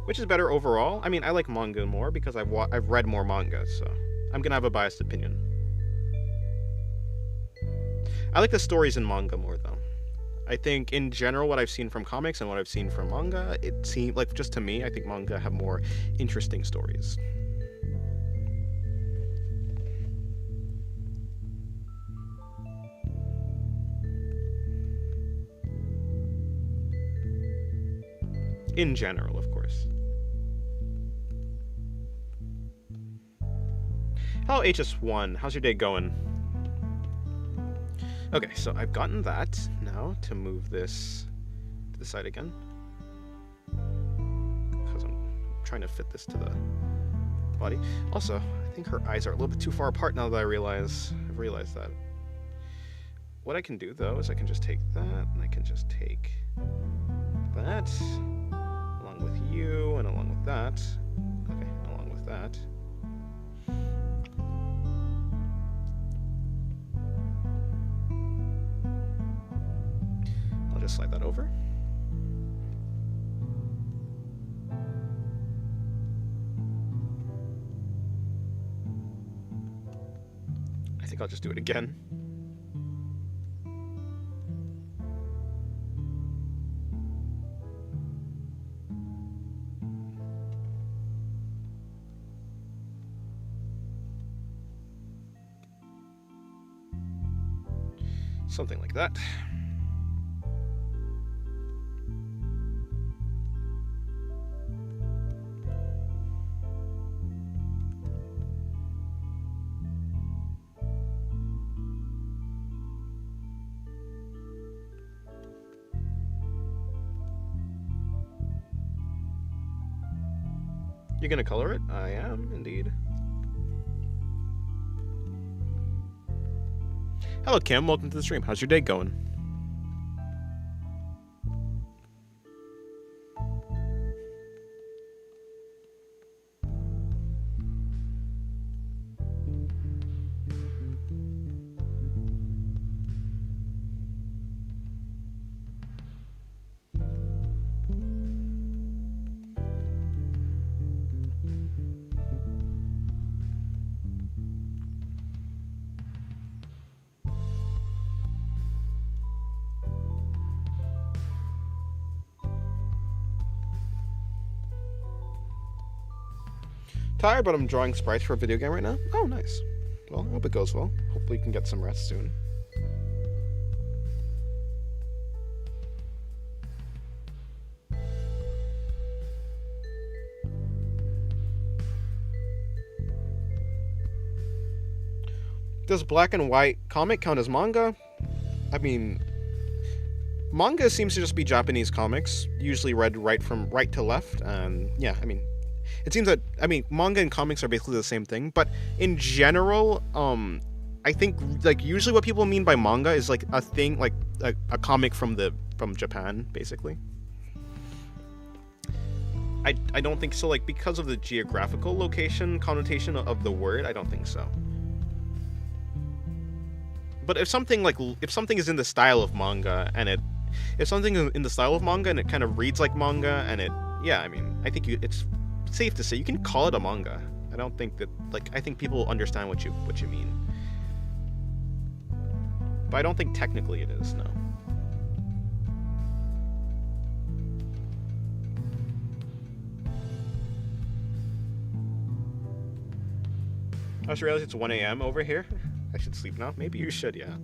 Which is better overall? I mean, I like manga more because I've read more manga, so I'm gonna have a biased opinion. I like the stories in manga more, though. I think, in general, what I've seen from comics and what I've seen from manga, it seems like, just to me, I think manga have more interesting stories. In general, of course. Hello, HS1. How's your day going? Okay, so I've gotten that. Now, to move this to the side again. Because I'm trying to fit this to the body. Also, I think her eyes are a little bit too far apart now that I've realized that. What I can do, though, is I can just take that, and I can just take that, along with you, and along with that. Okay, and along with that. I'll just slide that over. I think I'll just do it again. Something like that. You're gonna color it? I am, indeed. Hello, Kim. Welcome to the stream. How's your day going? Tired, but I'm drawing sprites for a video game right now. Oh, nice. Well, I hope it goes well. Hopefully you can get some rest soon. Does black and white comic count as manga? I mean, manga seems to just be Japanese comics, usually read right from right to left, and yeah, I mean, it seems that, I mean, manga and comics are basically the same thing, but in general, I think, like, usually what people mean by manga is, like, a thing, like, a comic from Japan, basically. I don't think so, like, because of the geographical location connotation of the word, I don't think so. But if something is in the style of manga and it if something is in the style of manga and it kind of reads like manga and it yeah, I mean, I think it's safe to say you can call it a manga. I don't think that I think people understand what you mean. But I don't think technically it is, no. I just realized it's 1 a.m. over here. I should sleep now. Maybe you should, yeah.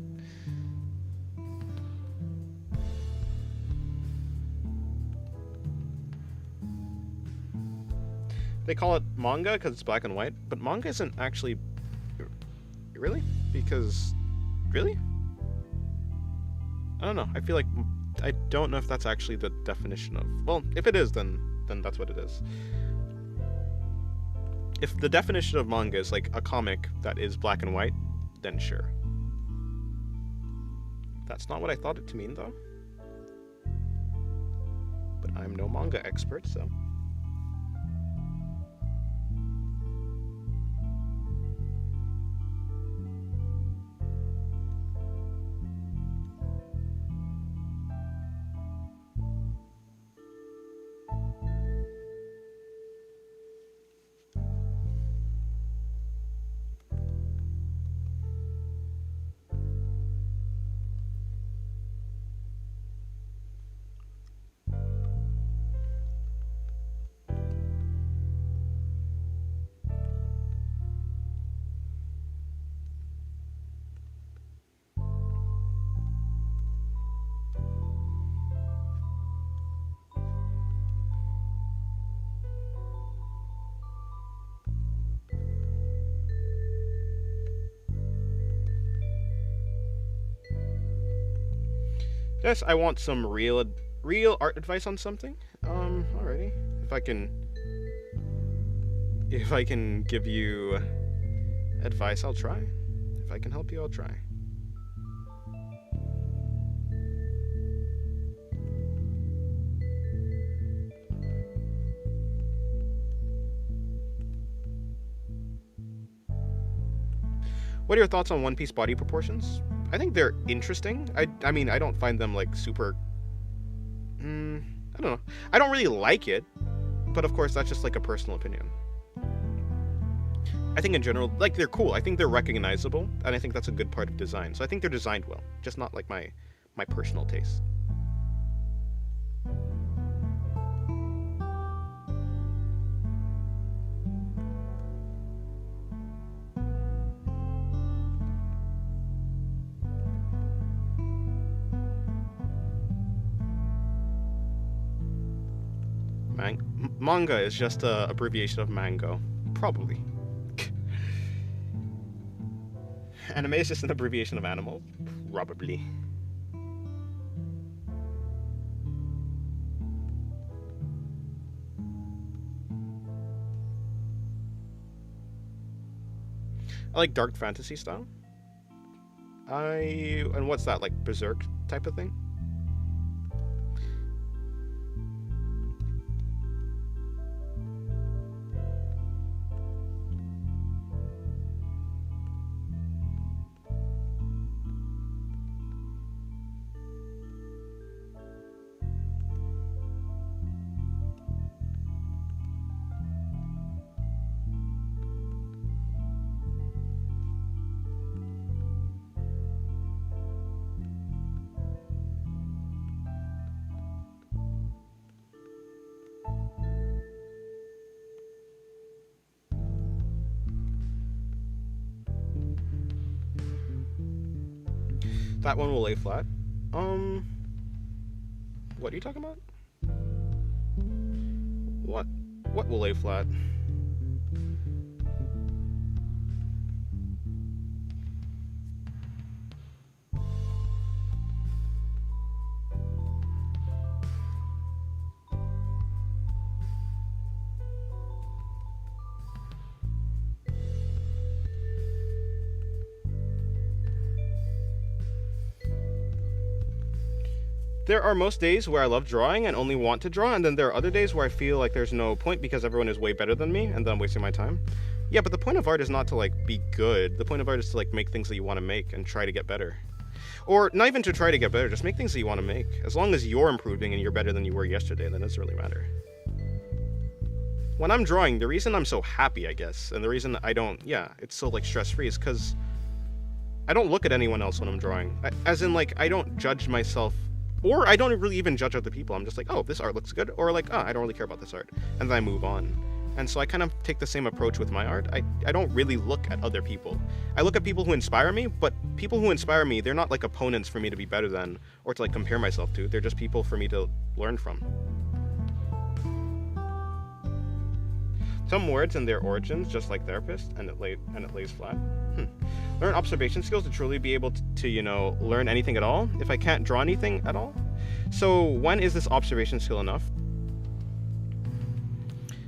They call it manga because it's black and white, but manga isn't actually... Really? Because... Really? I don't know. I feel like... I don't know if that's actually the definition of... Well, if it is, then that's what it is. If the definition of manga is like a comic that is black and white, then sure. That's not what I thought it to mean, though. But I'm no manga expert, so... Yes, I want some real art advice on something. Alrighty. If I can give you advice, I'll try. If I can help you, I'll try. What are your thoughts on One Piece body proportions? I think they're interesting. I mean, I don't find them like super... I don't know. I don't really like it, but of course that's just like a personal opinion. I think in general, like, they're cool. I think they're recognizable, and I think that's a good part of design. So I think they're designed well, just not like my personal taste. Manga is just an abbreviation of mango. Probably. Anime is just an abbreviation of animal. Probably. I like dark fantasy style. And what's that, like Berserk type of thing? That one will lay flat. What are you talking about? What will lay flat? There are most days where I love drawing and only want to draw, and then there are other days where I feel like there's no point because everyone is way better than me, and then I'm wasting my time. Yeah, but the point of art is not to like be good. The point of art is to like make things that you want to make and try to get better. Or not even to try to get better, just make things that you want to make. As long as you're improving and you're better than you were yesterday, then it doesn't really matter. When I'm drawing, the reason I'm so happy, I guess, and the reason I don't, yeah, it's so like stress-free is because I don't look at anyone else when I'm drawing. As in, like, I don't judge myself, or I don't really even judge other people. I'm just like, oh, this art looks good, or like, oh, I don't really care about this art, and then I move on. And so I kind of take the same approach with my art. I don't really look at other people. I look at people who inspire me, but people who inspire me, they're not like opponents for me to be better than or to like compare myself to. They're just people for me to learn from. Some words and their origins, just like therapist, and it lays flat. Learn observation skills to truly be able to, you know, learn anything at all. If I can't draw anything at all. So when is this observation skill enough?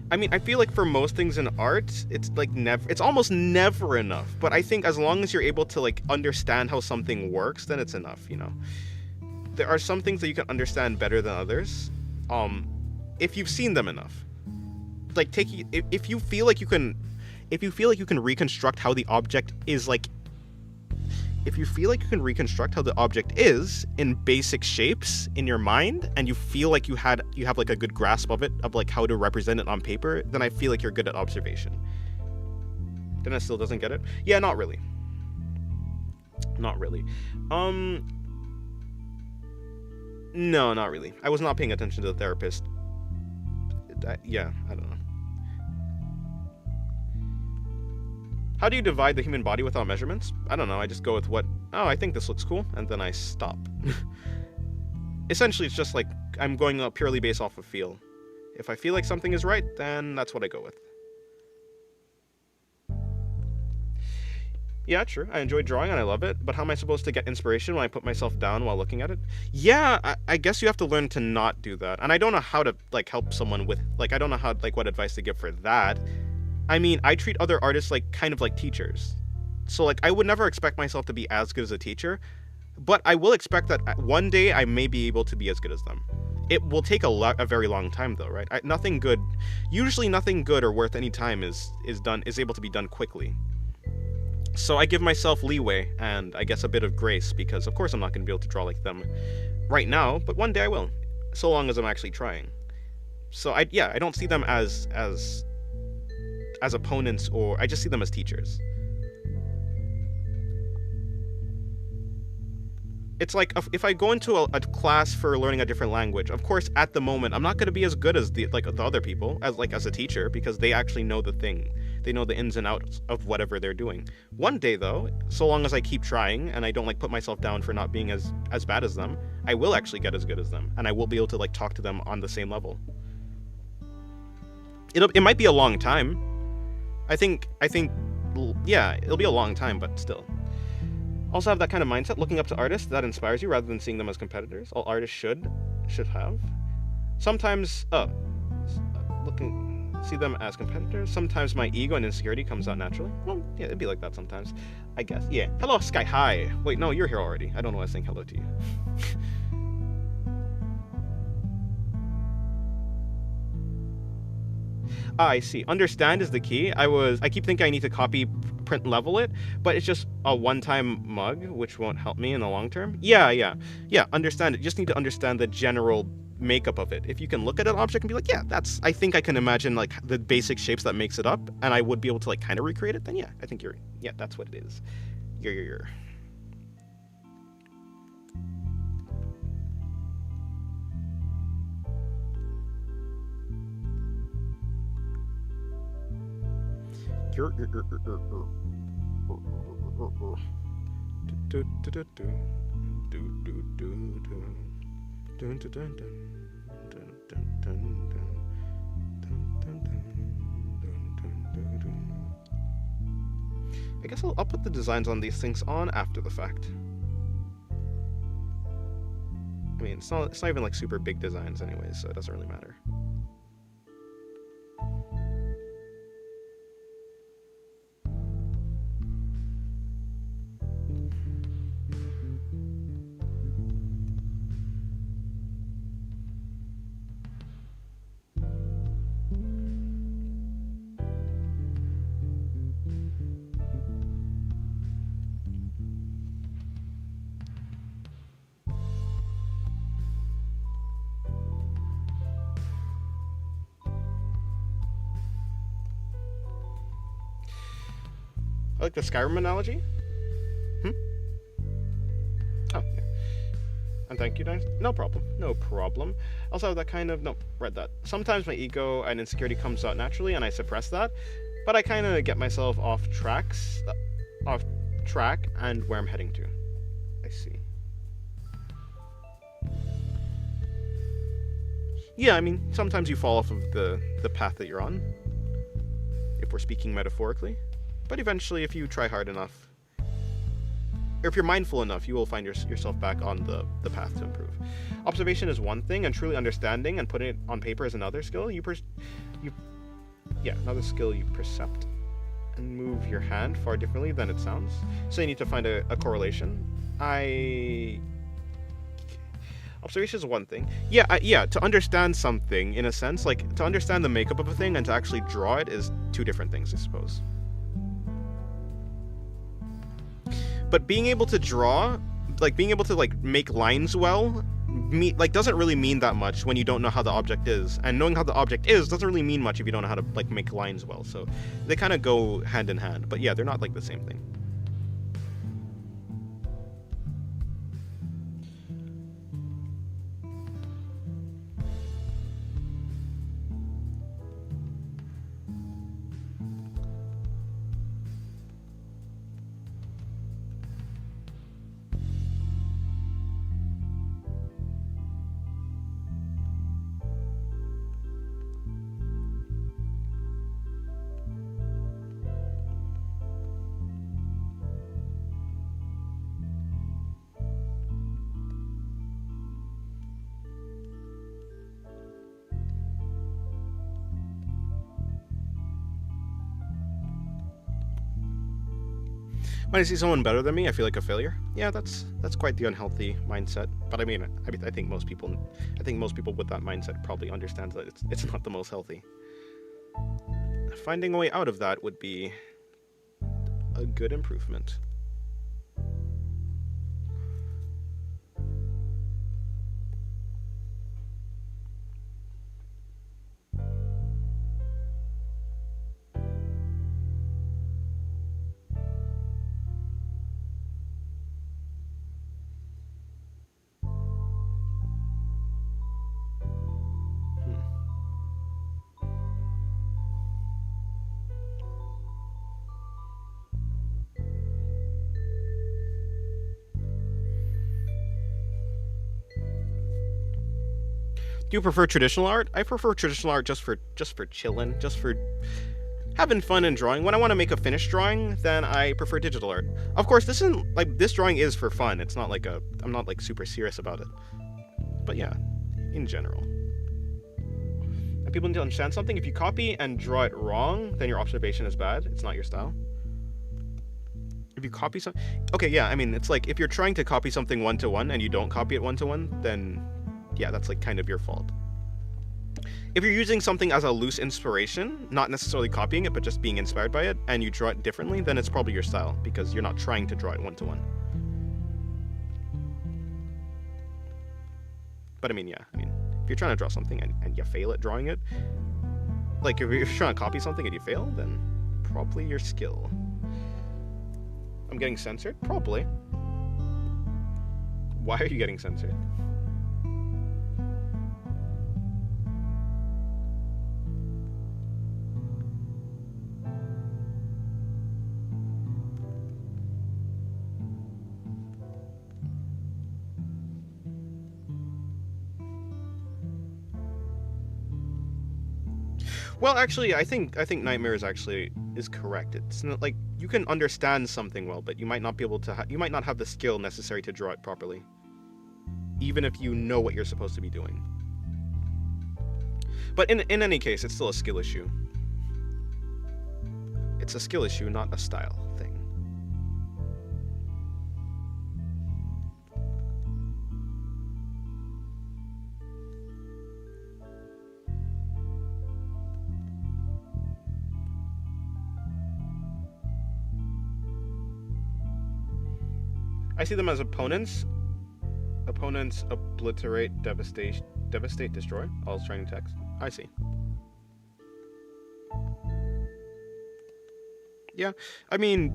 I mean, I feel like for most things in art, it's like it's almost never enough. But I think as long as you're able to like understand how something works, then it's enough, you know. There are some things that you can understand better than others, if you've seen them enough. Like if you feel like you can reconstruct how the object is like, if you feel like you can reconstruct how the object is in basic shapes in your mind, and you feel like you have like a good grasp of it, of like how to represent it on paper, then I feel like you're good at observation. Then it still doesn't get it? Yeah, not really. Not really. No, not really. I was not paying attention to the therapist. Yeah, I don't know. How do you divide the human body without measurements? I don't know, I just go with I think this looks cool, and then I stop. Essentially, it's just like, I'm going up purely based off of feel. If I feel like something is right, then that's what I go with. Yeah, true, I enjoy drawing and I love it, but how am I supposed to get inspiration when I put myself down while looking at it? Yeah, I guess you have to learn to not do that, and I don't know how to, like, help someone with, like, I don't know how, like, what advice to give for that. I mean, I treat other artists like kind of like teachers. So like I would never expect myself to be as good as a teacher, but I will expect that one day I may be able to be as good as them. It will take a very long time though, right? Usually nothing good or worth any time is able to be done quickly. So I give myself leeway and I guess a bit of grace, because of course I'm not going to be able to draw like them right now, but one day I will, so long as I'm actually trying. So I don't see them as opponents, or I just see them as teachers. It's like if I go into a class for learning a different language, of course at the moment I'm not going to be as good as the other people as a teacher, because they actually know the thing. They know the ins and outs of whatever they're doing. One day though, so long as I keep trying and I don't like put myself down for not being as bad as them, I will actually get as good as them, and I will be able to like talk to them on the same level. It might be a long time. I think, yeah, it'll be a long time, but still. Also have that kind of mindset, looking up to artists that inspires you rather than seeing them as competitors. All artists should have. Sometimes, see them as competitors. Sometimes my ego and insecurity comes out naturally. Well, yeah, it'd be like that sometimes, I guess. Yeah. Hello, Sky High. Wait, no, you're here already. I don't know why I was saying hello to you. I see. Understand is the key. I keep thinking I need to copy, print, level it, but it's just a one-time mug, which won't help me in the long term. Yeah. Understand it. You just need to understand the general makeup of it. If you can look at an object and be like, yeah, I think I can imagine like the basic shapes that makes it up, and I would be able to like kind of recreate it, then yeah, I think that's what it is. You're. I guess I'll put the designs on these things on after the fact. I mean, it's not even like super big designs anyways, so it doesn't really matter. like the Skyrim analogy. Hmm? Oh, yeah. And thank you, guys. No problem. No problem. Also, that kind of... No, read that. Sometimes my ego and insecurity comes out naturally, and I suppress that. But I kind of get myself off track and where I'm heading to. I see. Yeah, I mean, sometimes you fall off of the path that you're on, if we're speaking metaphorically. But eventually, if you try hard enough, or if you're mindful enough, you will find yourself back on the path to improve. Observation is one thing, and truly understanding and putting it on paper is another skill. Another skill you percept and move your hand far differently than it sounds. So you need to find a correlation. Observation is one thing. To understand something, in a sense, like, to understand the makeup of a thing and to actually draw it is two different things, I suppose. But being able to draw, like, being able to, like, make lines well, doesn't really mean that much when you don't know how the object is. And knowing how the object is doesn't really mean much if you don't know how to, like, make lines well. So they kind of go hand in hand. But yeah, they're not, like, the same thing. When I see someone better than me, I feel like a failure. Yeah, that's quite the unhealthy mindset. But I think most people with that mindset probably understand that it's not the most healthy. Finding a way out of that would be a good improvement. Do you prefer traditional art? I prefer traditional art just for chilling, just for having fun and drawing. When I want to make a finished drawing, then I prefer digital art. Of course, this drawing is for fun. It's not like I'm not like super serious about it. But yeah, in general. And people need to understand something. If you copy and draw it wrong, then your observation is bad. It's not your style. If you copy something... Okay, yeah, I mean, it's like if you're trying to copy something one-to-one and you don't copy it one-to-one, then... yeah, that's like kind of your fault. If you're using something as a loose inspiration, not necessarily copying it, but just being inspired by it, and you draw it differently, then it's probably your style, because you're not trying to draw it one-to-one. But if you're trying to draw something and you fail at drawing it, like if you're trying to copy something and you fail, then probably your skill. I'm getting censored? Probably. Why are you getting censored? Well, actually, I think Nightmare is correct. It's not like you can understand something well, but you might not be able to. You might not have the skill necessary to draw it properly, even if you know what you're supposed to be doing. But in any case, it's still a skill issue. It's a skill issue, not a style thing. I see them as opponents. Opponents obliterate, devastate, destroy. All training text. I see. Yeah, I mean,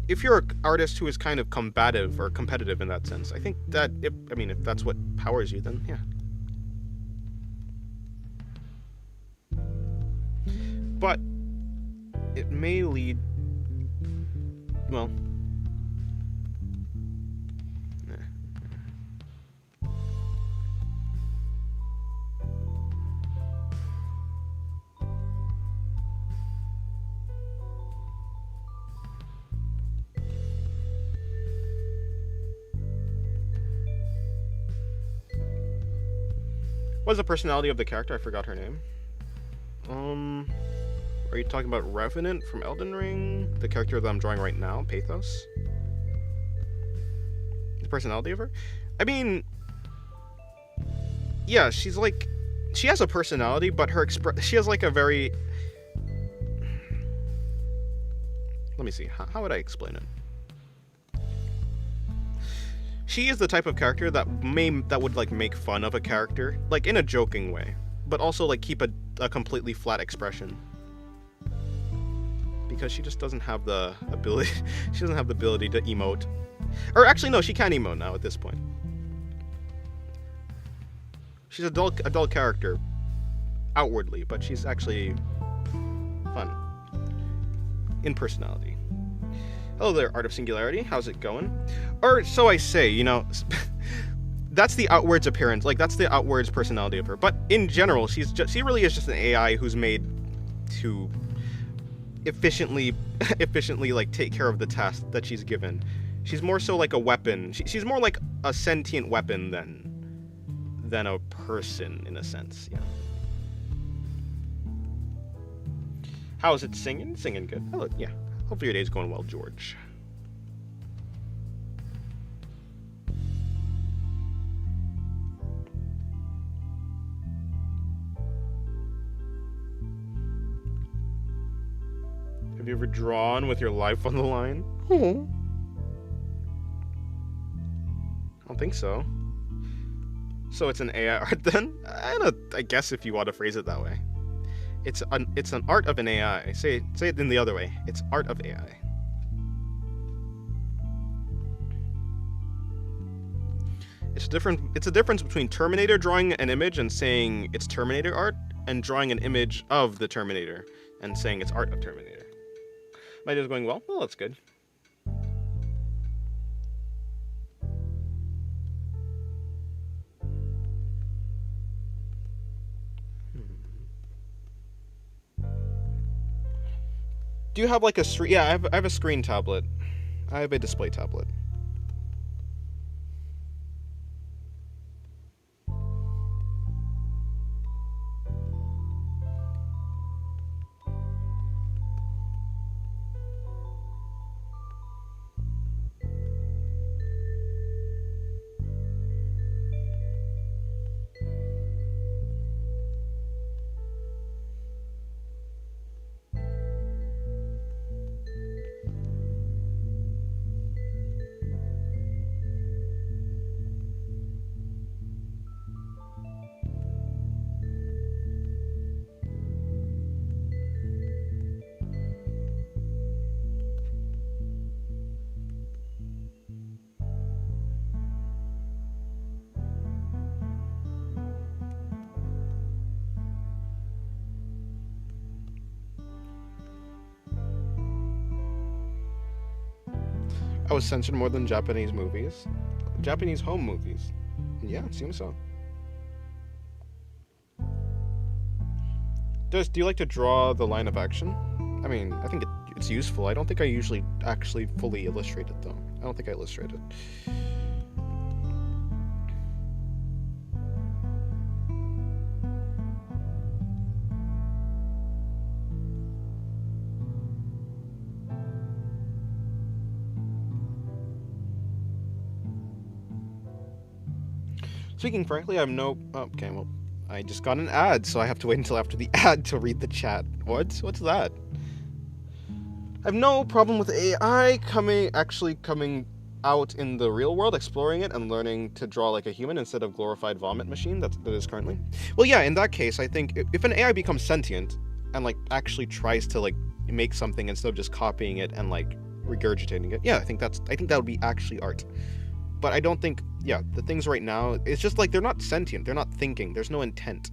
if you're an artist who is kind of combative or competitive in that sense, I think that if that's what powers you, then yeah. But it may lead, well, what's the personality of the character? I forgot her name. Are you talking about Revenant from Elden Ring? The character that I'm drawing right now, Pathos? The personality of her? I mean, yeah, she's like, she has a personality, but she has like a very, let me see, how would I explain it? She is the type of character that would like make fun of a character, like in a joking way, but also like keep a completely flat expression. Because she just doesn't have the ability, she doesn't have the ability to emote. Or actually no, she can emote now at this point. She's a dull character outwardly, but she's actually fun in personality. Hello there, Art of Singularity. How's it going? Or so I say, you know. That's the outwards appearance, like that's the outwards personality of her. But in general, she really is just an AI who's made to efficiently like take care of the task that she's given. She's more so like a weapon. She's more like a sentient weapon than a person in a sense. Yeah. How is it singing? Singing good. Hello. Yeah. Hopefully your day's going well, George. Have you ever drawn with your life on the line? I don't think so. So it's an AI art then? I guess if you want to phrase it that way. It's an art of an AI. Say it in the other way. It's art of AI. It's a difference between Terminator drawing an image and saying it's Terminator art, and drawing an image of the Terminator and saying it's art of Terminator. My day's going well? Well, that's good. Do you have like a screen? Yeah, I have a screen tablet. I have a display tablet. I was censored more than Japanese movies. Japanese home movies. Yeah, it seems so. Do you like to draw the line of action? I mean, I think it's useful. I don't think I usually actually fully illustrate it, though. I don't think I illustrate it. Speaking frankly, I have no... Okay, well, I just got an ad, so I have to wait until after the ad to read the chat. What's that? I have no problem with AI actually coming out in the real world, exploring it, and learning to draw like a human instead of glorified vomit machine that is currently. Well, yeah, in that case, I think if an AI becomes sentient and like actually tries to like make something instead of just copying it and like regurgitating it. Yeah, I think that would be actually art. But I don't think, yeah, the things right now, it's just like they're not sentient, they're not thinking, there's no intent.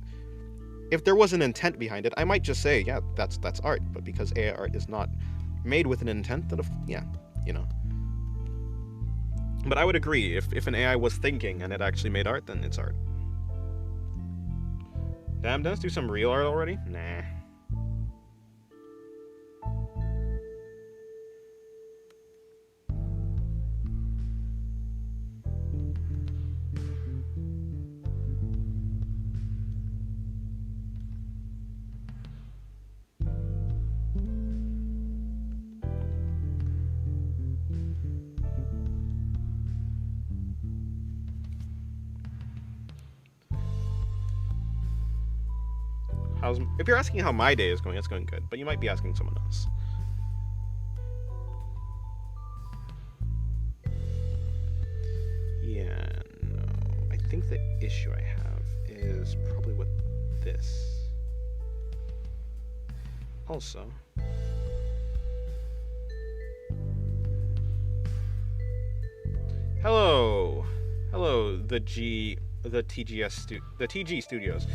If there was an intent behind it, I might just say, yeah, that's art. But because AI art is not made with an intent, then yeah, you know. But I would agree, if an AI was thinking and it actually made art, then it's art. Damn, Dennis, do some real art already? Nah. If you're asking how my day is going, it's going good. But you might be asking someone else. Yeah, no. I think the issue I have is probably with this. Also, hello, the TG Studios.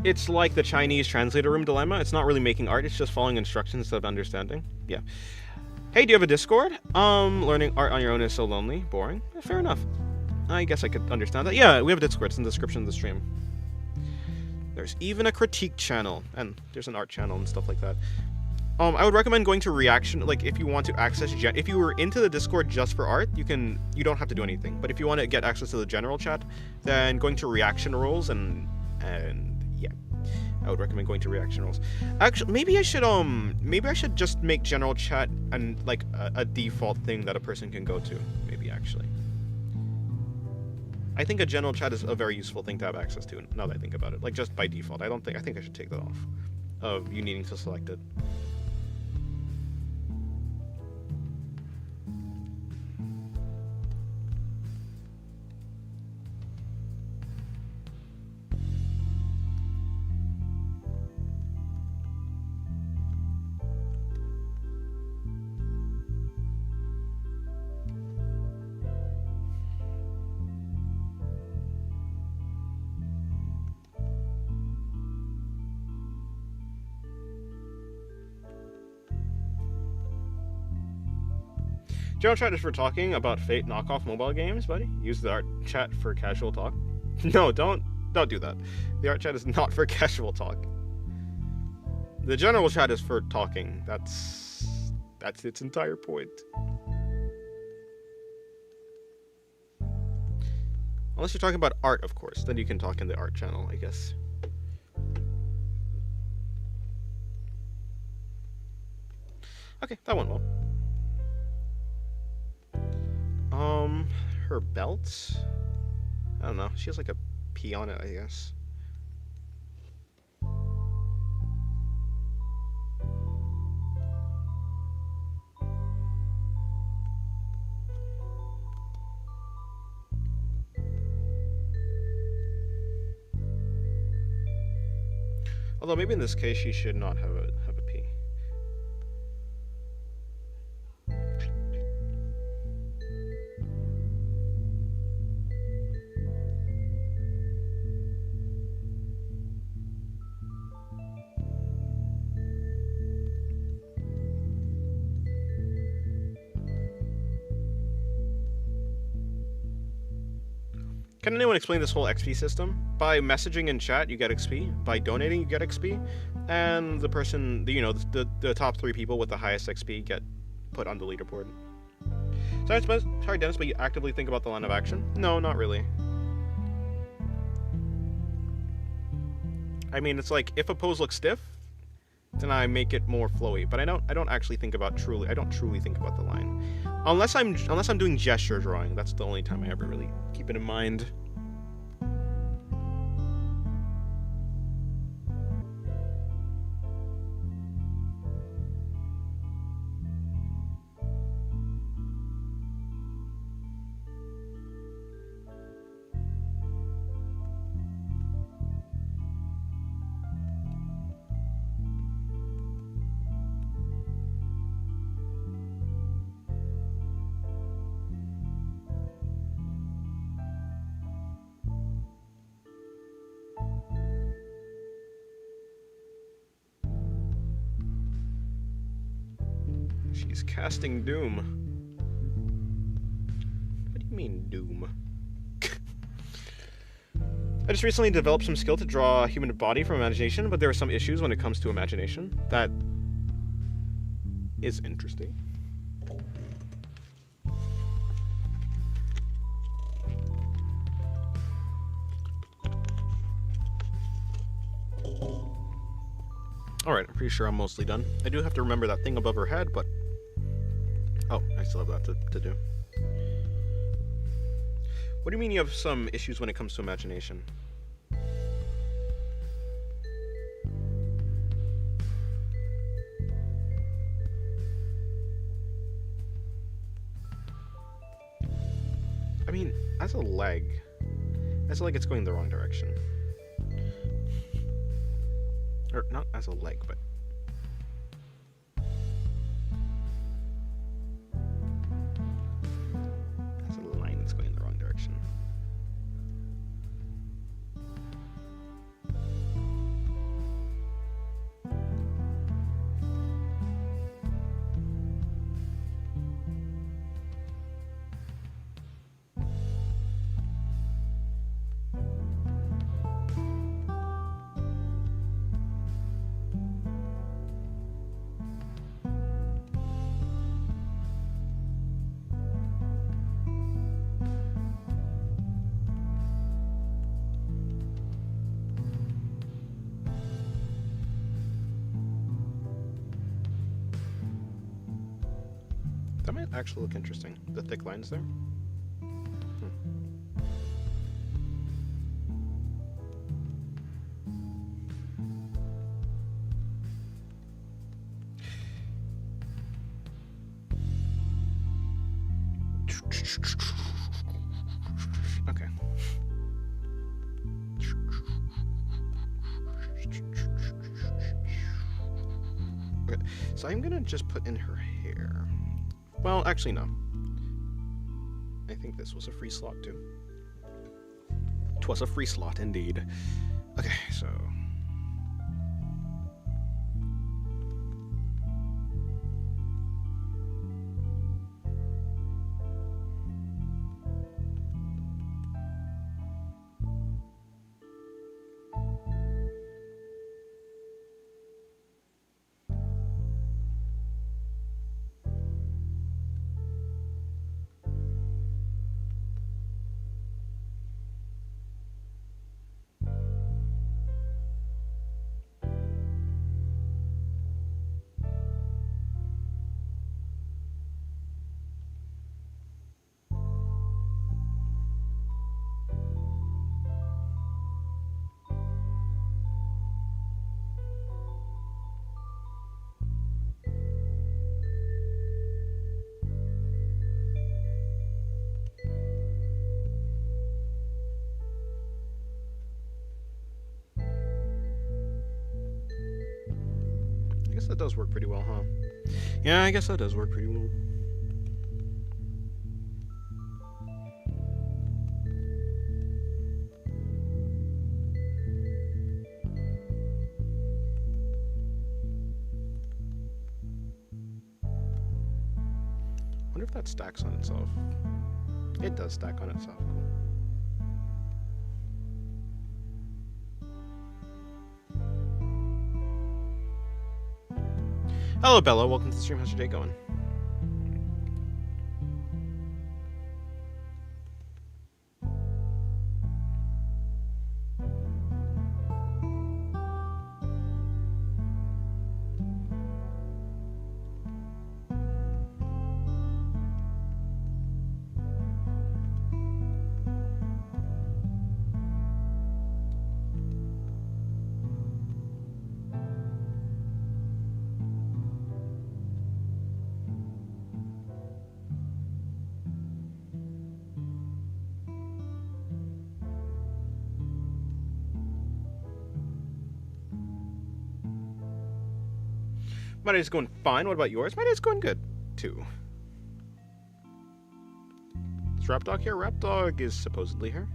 It's like the Chinese translator room dilemma. It's not really making art, it's just following instructions instead of understanding. Yeah. Hey, do you have a Discord? Learning art on your own is so lonely. Boring. Fair enough. I guess I could understand that. Yeah, we have a Discord. It's in the description of the stream. There's even a critique channel, and there's an art channel and stuff like that. I would recommend going to reaction, like if you want to access, if you were into the Discord just for art, you don't have to do anything. But if you want to get access to the general chat, then going to reaction roles and yeah, I would recommend going to reaction roles. Actually, maybe I should just make general chat and like a default thing that a person can go to. Maybe actually. I think a general chat is a very useful thing to have access to, now that I think about it. Like, just by default. I think I should take that off. Of you needing to select it. General chat is for talking about Fate knockoff mobile games, buddy. Use the art chat for casual talk. No, don't do that. The art chat is not for casual talk. The general chat is for talking. That's its entire point. Unless you're talking about art, of course. Then you can talk in the art channel, I guess. Okay, that went well. Her belt? I don't know. She has like a P on it, I guess. Although maybe in this case she should not have a P. Can anyone explain this whole XP system? By messaging in chat, you get XP. By donating, you get XP. And the person, the top 3 people with the highest XP get put on the leaderboard. Sorry, Dennis, but you actively think about the line of action? No, not really. I mean, it's like, if a pose looks stiff, then I make it more flowy. But I don't actually think about I don't truly think about the line. Unless I'm doing gesture drawing, that's the only time I ever really keep it in mind. He's casting doom. What do you mean, doom? I just recently developed some skill to draw a human body from imagination, but there are some issues when it comes to imagination. That is interesting. Alright, I'm pretty sure I'm mostly done. I do have to remember that thing above her head, but... Oh, I still have that to do. What do you mean you have some issues when it comes to imagination? I mean, as a leg, I feel like it's going the wrong direction. Or, not as a leg, but... as a line that's going in the wrong direction. That might actually look interesting. The thick lines there. Okay. Okay, so I'm gonna just put in her hair. Well, actually, no. I think this was a free slot, too. 'Twas a free slot, indeed. Okay, so... I guess that does work pretty well, huh? Yeah, I guess that does work pretty well. Wonder if that stacks on itself. It does stack on itself. Cool. Hello, Bella. Welcome to the stream. How's your day going? My day's going fine. What about yours? My day's going good, too. Is Rapdog here? Rapdog is supposedly here.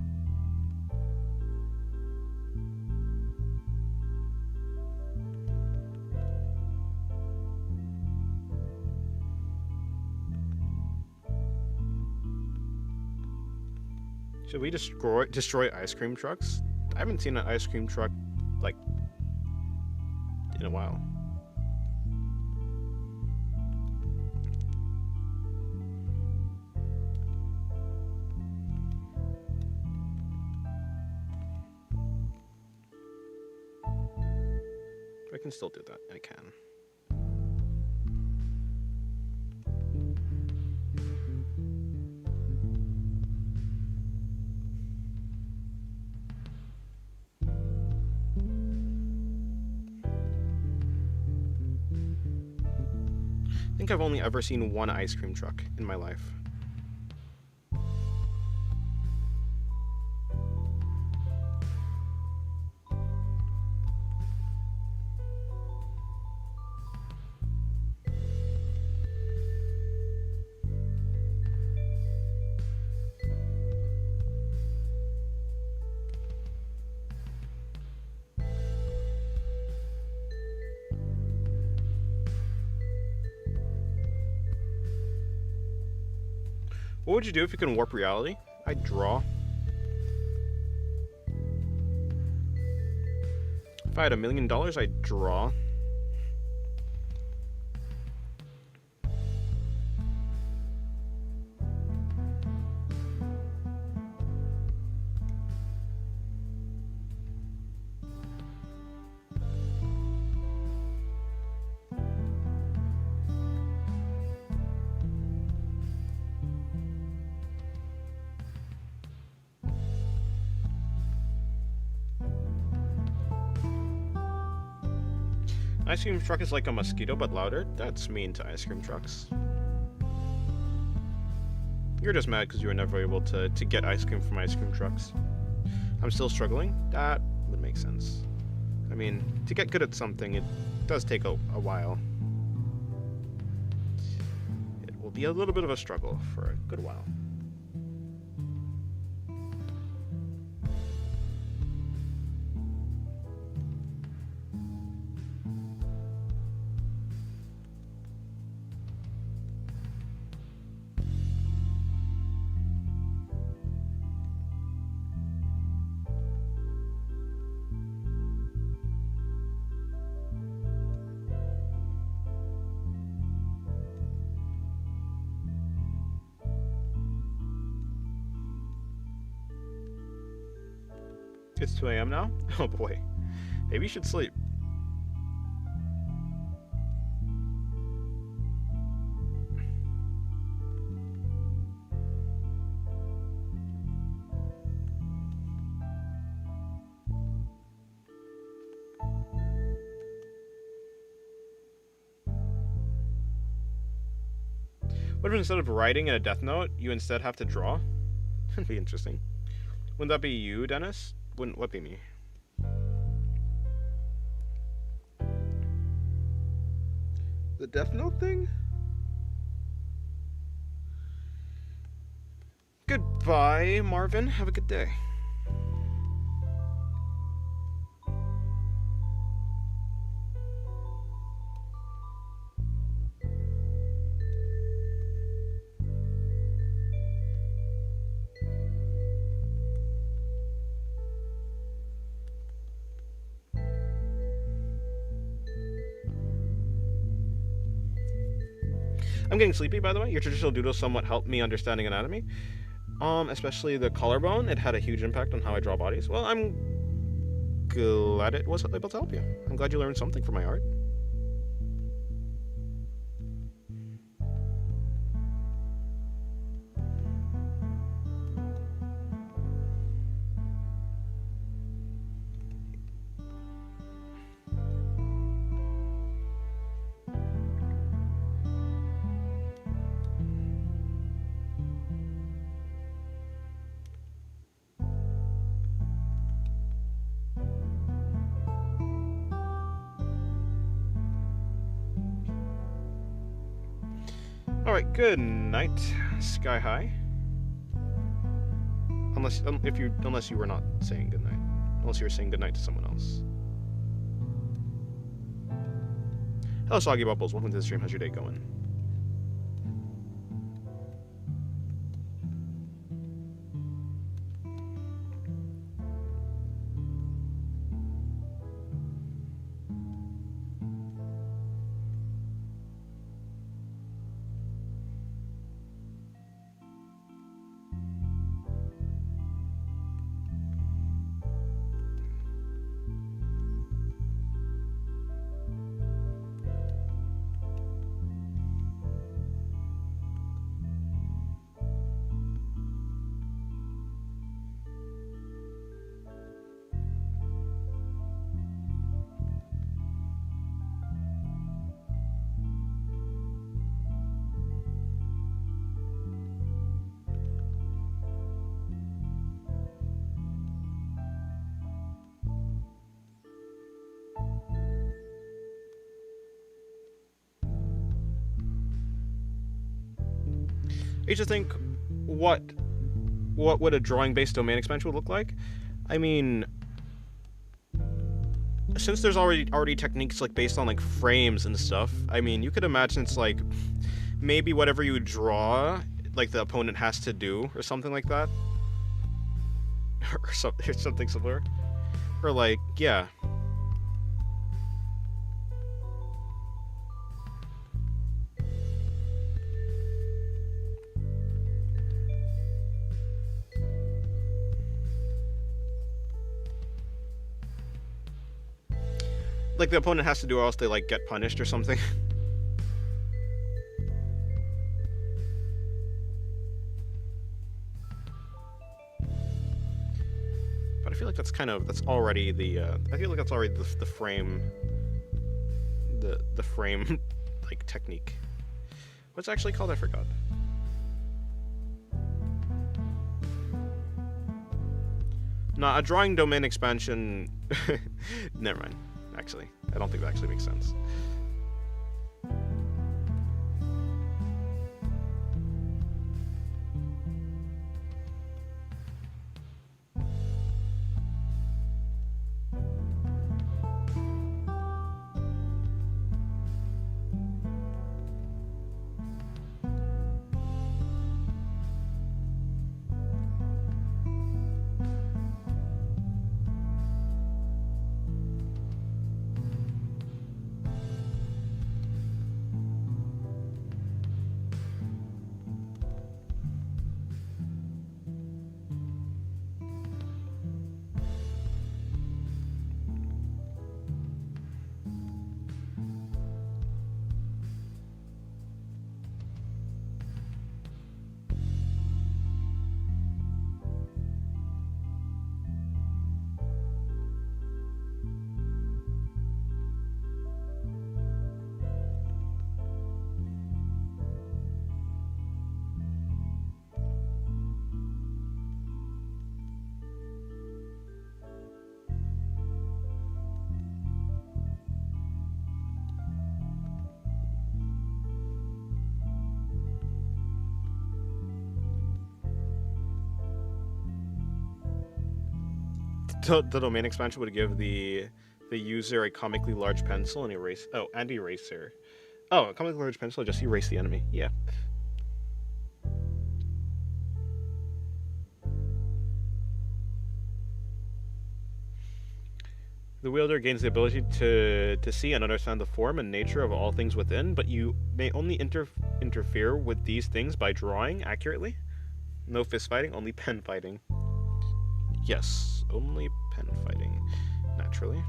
Should we destroy ice cream trucks? I haven't seen an ice cream truck, like, in a while. I can still do that. I can. I think I've only ever seen one ice cream truck in my life. What would you do if you can warp reality? I'd draw. If I had $1 million, I'd draw. Ice cream truck is like a mosquito, but louder. That's mean to ice cream trucks. You're just mad because you were never able to get ice cream from ice cream trucks. I'm still struggling? That would make sense. I mean, to get good at something, it does take a while. It will be a little bit of a struggle for a good while. It's 2 a.m. now? Oh boy. Maybe you should sleep. What if instead of writing in a death note, you instead have to draw? That'd be interesting. Wouldn't that be you, Dennis? Wouldn't what be me? The Death Note thing? Goodbye, Marvin. Have a good day. I'm getting sleepy, by the way. Your traditional doodles somewhat helped me understanding anatomy. Especially the collarbone. It had a huge impact on how I draw bodies. Well, I'm glad it was able to help you. I'm glad you learned something from my art. Alright, good night, Sky High. Unless you were not saying good night. Unless you were saying good night to someone else. Hello, Soggy Bubbles. Welcome to the stream. How's your day going? I used to think, what would a drawing-based domain expansion would look like? I mean, since there's already techniques like based on like frames and stuff, I mean, you could imagine it's like maybe whatever you draw, like the opponent has to do or something like that, or something similar, or like yeah. Like the opponent has to do, or else they like get punished or something. But I feel like that's already the I feel like that's already the frame, the frame like technique. What's it actually called? I forgot. Nah, a drawing domain expansion. Never mind. Actually, I don't think that actually makes sense. The domain expansion would give the user a comically large pencil and eraser. Oh, a comically large pencil, just erase the enemy. Yeah. The wielder gains the ability to see and understand the form and nature of all things within, but you may only interfere with these things by drawing accurately. No fist fighting, only pen fighting. Yes, only pen fighting, naturally.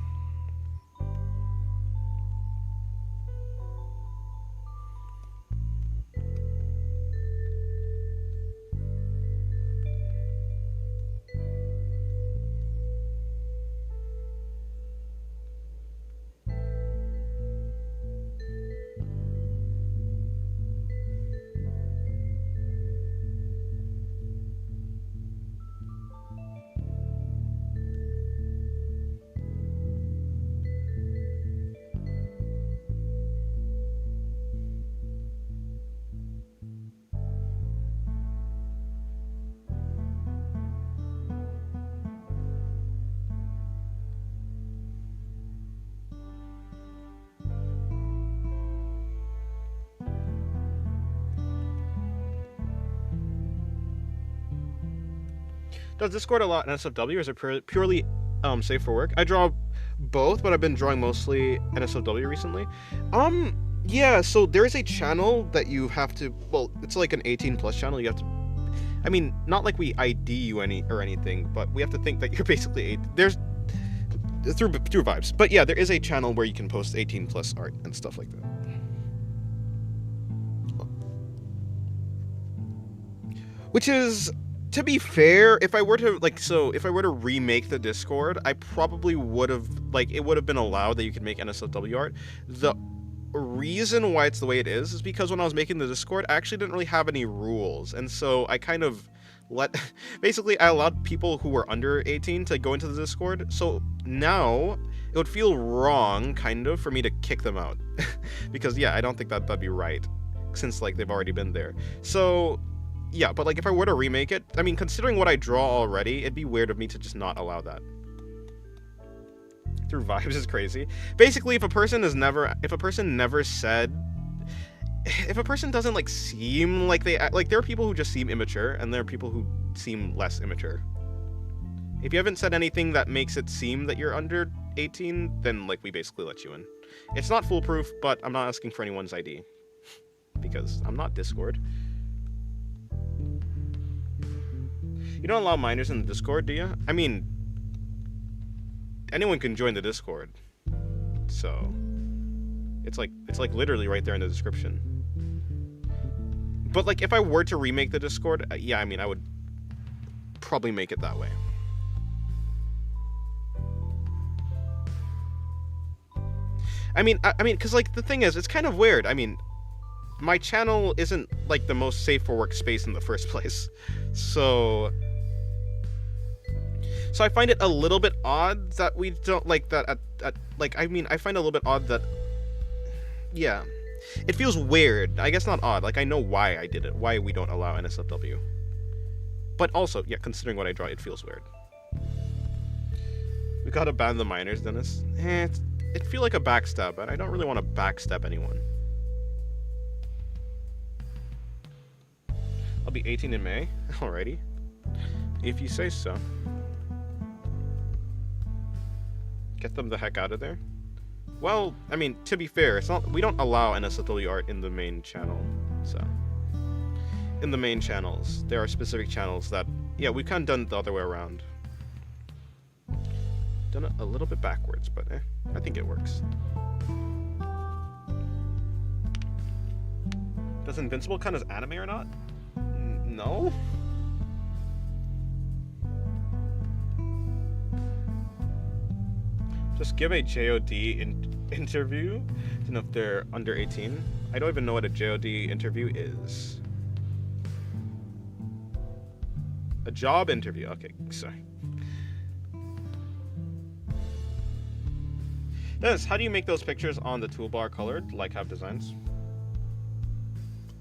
Does Discord allow NSFW, or is it purely safe for work? I draw both, but I've been drawing mostly NSFW recently. Yeah, so there is a channel that you have to, well, it's like an 18+ channel. You have to, I mean, not like we ID you anything, but we have to think that you're basically there's through vibes. But yeah, there is a channel where you can post 18+ art and stuff like that. Which is, to be fair, if I were to remake the Discord, I probably would have, like, it would have been allowed that you could make NSFW art. The reason why it's the way it is because when I was making the Discord, I actually didn't really have any rules, and so I kind of basically I allowed people who were under 18 to go into the Discord. So now it would feel wrong, kind of, for me to kick them out, because yeah, I don't think that'd be right, since like they've already been there. So yeah, but like if I were to remake it, I mean, considering what I draw already, it'd be weird of me to just not allow that. Through vibes is crazy. Basically, if a person never said, if a person doesn't like seem like they like, there are people who just seem immature, and there are people who seem less immature. If you haven't said anything that makes it seem that you're under 18, then like we basically let you in. It's not foolproof, but I'm not asking for anyone's ID because I'm not Discord. You don't allow minors in the Discord, do you? I mean, anyone can join the Discord, so it's like literally right there in the description. But like if I were to remake the Discord, yeah, I mean, I would probably make it that way. I mean, because like the thing is, it's kind of weird. I mean, my channel isn't like the most safe for work space in the first place, so I find it a little bit odd that we don't like that like, I mean, I find it a little bit odd that, yeah, it feels weird. I guess not odd, like I know why I did it, why we don't allow NSFW. But also, yeah, considering what I draw, it feels weird. We gotta ban the minors, Dennis. It feel like a backstab, but I don't really want to backstab anyone. I'll be 18 in May. Alrighty. If you say so. Get them the heck out of there. Well, I mean, to be fair, it's not, we don't allow NSFW art in the main channel, so. In the main channels, there are specific channels that, yeah, we've kind of done it the other way around. Done it a little bit backwards, but I think it works. Does Invincible count as anime or not? No? Just give a JOD interview to know if they're under 18. I don't even know what a JOD interview is. A job interview. Okay, sorry. Dennis, how do you make those pictures on the toolbar colored, like have designs?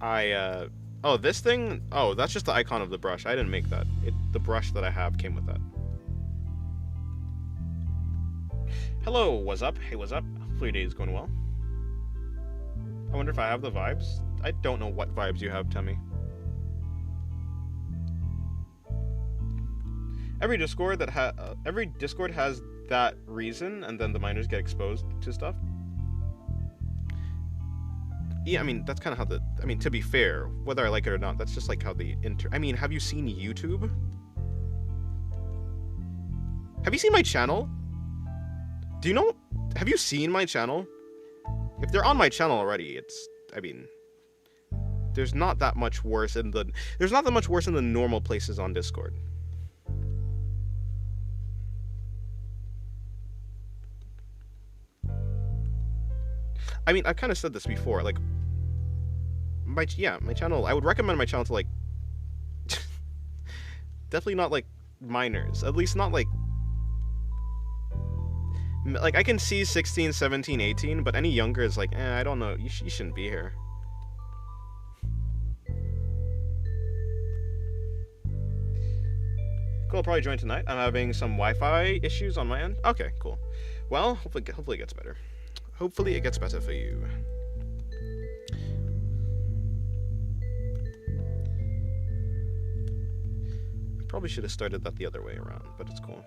Oh, this thing? Oh, that's just the icon of the brush. I didn't make that. The brush that I have came with that. Hello, what's up? Hey, what's up? Hopefully your day is going well. I wonder if I have the vibes. I don't know what vibes you have, Temmie. Every Discord has that reason, and then the minors get exposed to stuff. Yeah, I mean, that's kind of how I mean, to be fair, whether I like it or not, that's just like how I mean, have you seen YouTube? Have you seen my channel? Do you know? Have you seen my channel? If they're on my channel already, I mean, there's not that much worse in the normal places on Discord. I mean, I've kind of said this before, like, my channel, I would recommend my channel to, like, definitely not, like, minors, at least not, like, I can see 16, 17, 18, but any younger is like, I don't know, you shouldn't be here. Cool, I'll probably join tonight. I'm having some Wi-Fi issues on my end. Okay, cool. Well, hopefully it gets better. Hopefully it gets better for you. Probably should have started that the other way around, but it's cool.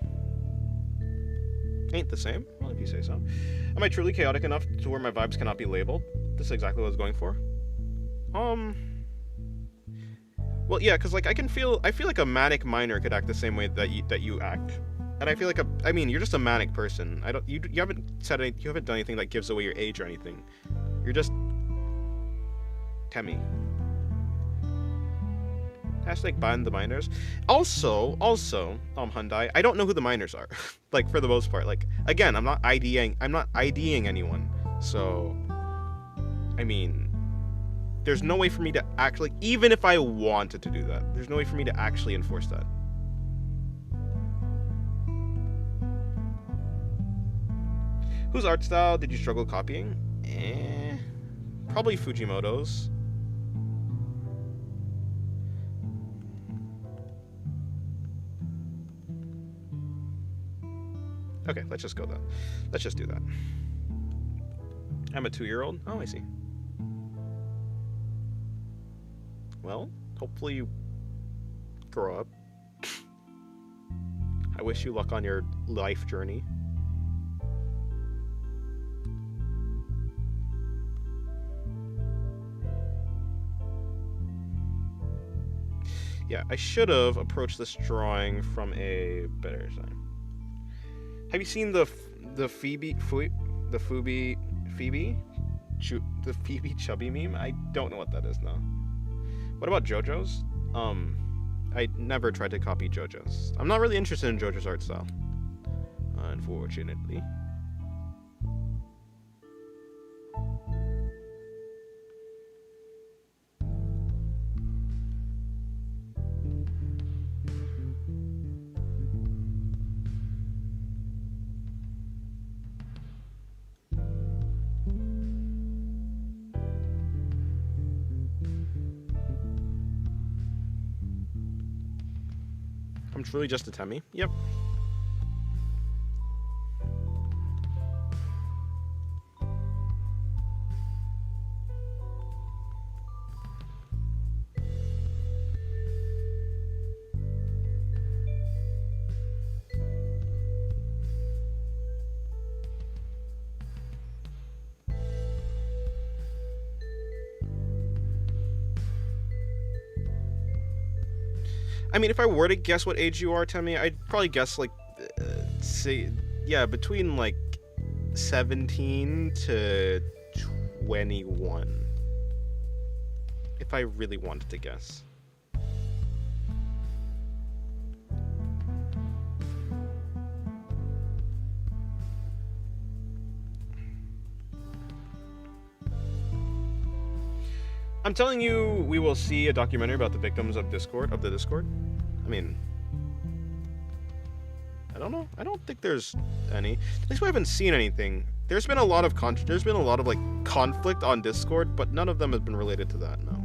Ain't the same? Well, if you say so. Am I truly chaotic enough to where my vibes cannot be labeled? This is exactly what I was going for. Well, yeah, because like I feel like a manic minor could act the same way that you act, and I feel like I mean, you're just a manic person. You haven't said you haven't done anything that gives away your age or anything. You're just Temmie. Hashtag ban the minors. Also, Hyundai, I don't know who the minors are. Like, for the most part. Like, again, I'm not IDing anyone. So, I mean, there's no way for me to actually, even if I wanted to do that, there's no way for me to actually enforce that. Whose art style did you struggle copying? Probably Fujimoto's. Okay, let's just go that. Let's just do that. I'm a 2-year-old. Oh, I see. Well, hopefully you grow up. I wish you luck on your life journey. Yeah, I should have approached this drawing from a better side. Have you seen the Phoebe chubby meme? I don't know what that is now. What about JoJo's? I never tried to copy JoJo's. I'm not really interested in JoJo's art style, unfortunately. I'm truly just a Temmie. Yep. I mean, if I were to guess what age you are, Temmie, I'd probably guess, like, say, yeah, between, like, 17 to 21. If I really wanted to guess. I'm telling you, we will see a documentary about the victims of the Discord. I mean, I don't know. I don't think there's any. At least we haven't seen anything. There's been a lot of like conflict on Discord, but none of them has been related to that. No.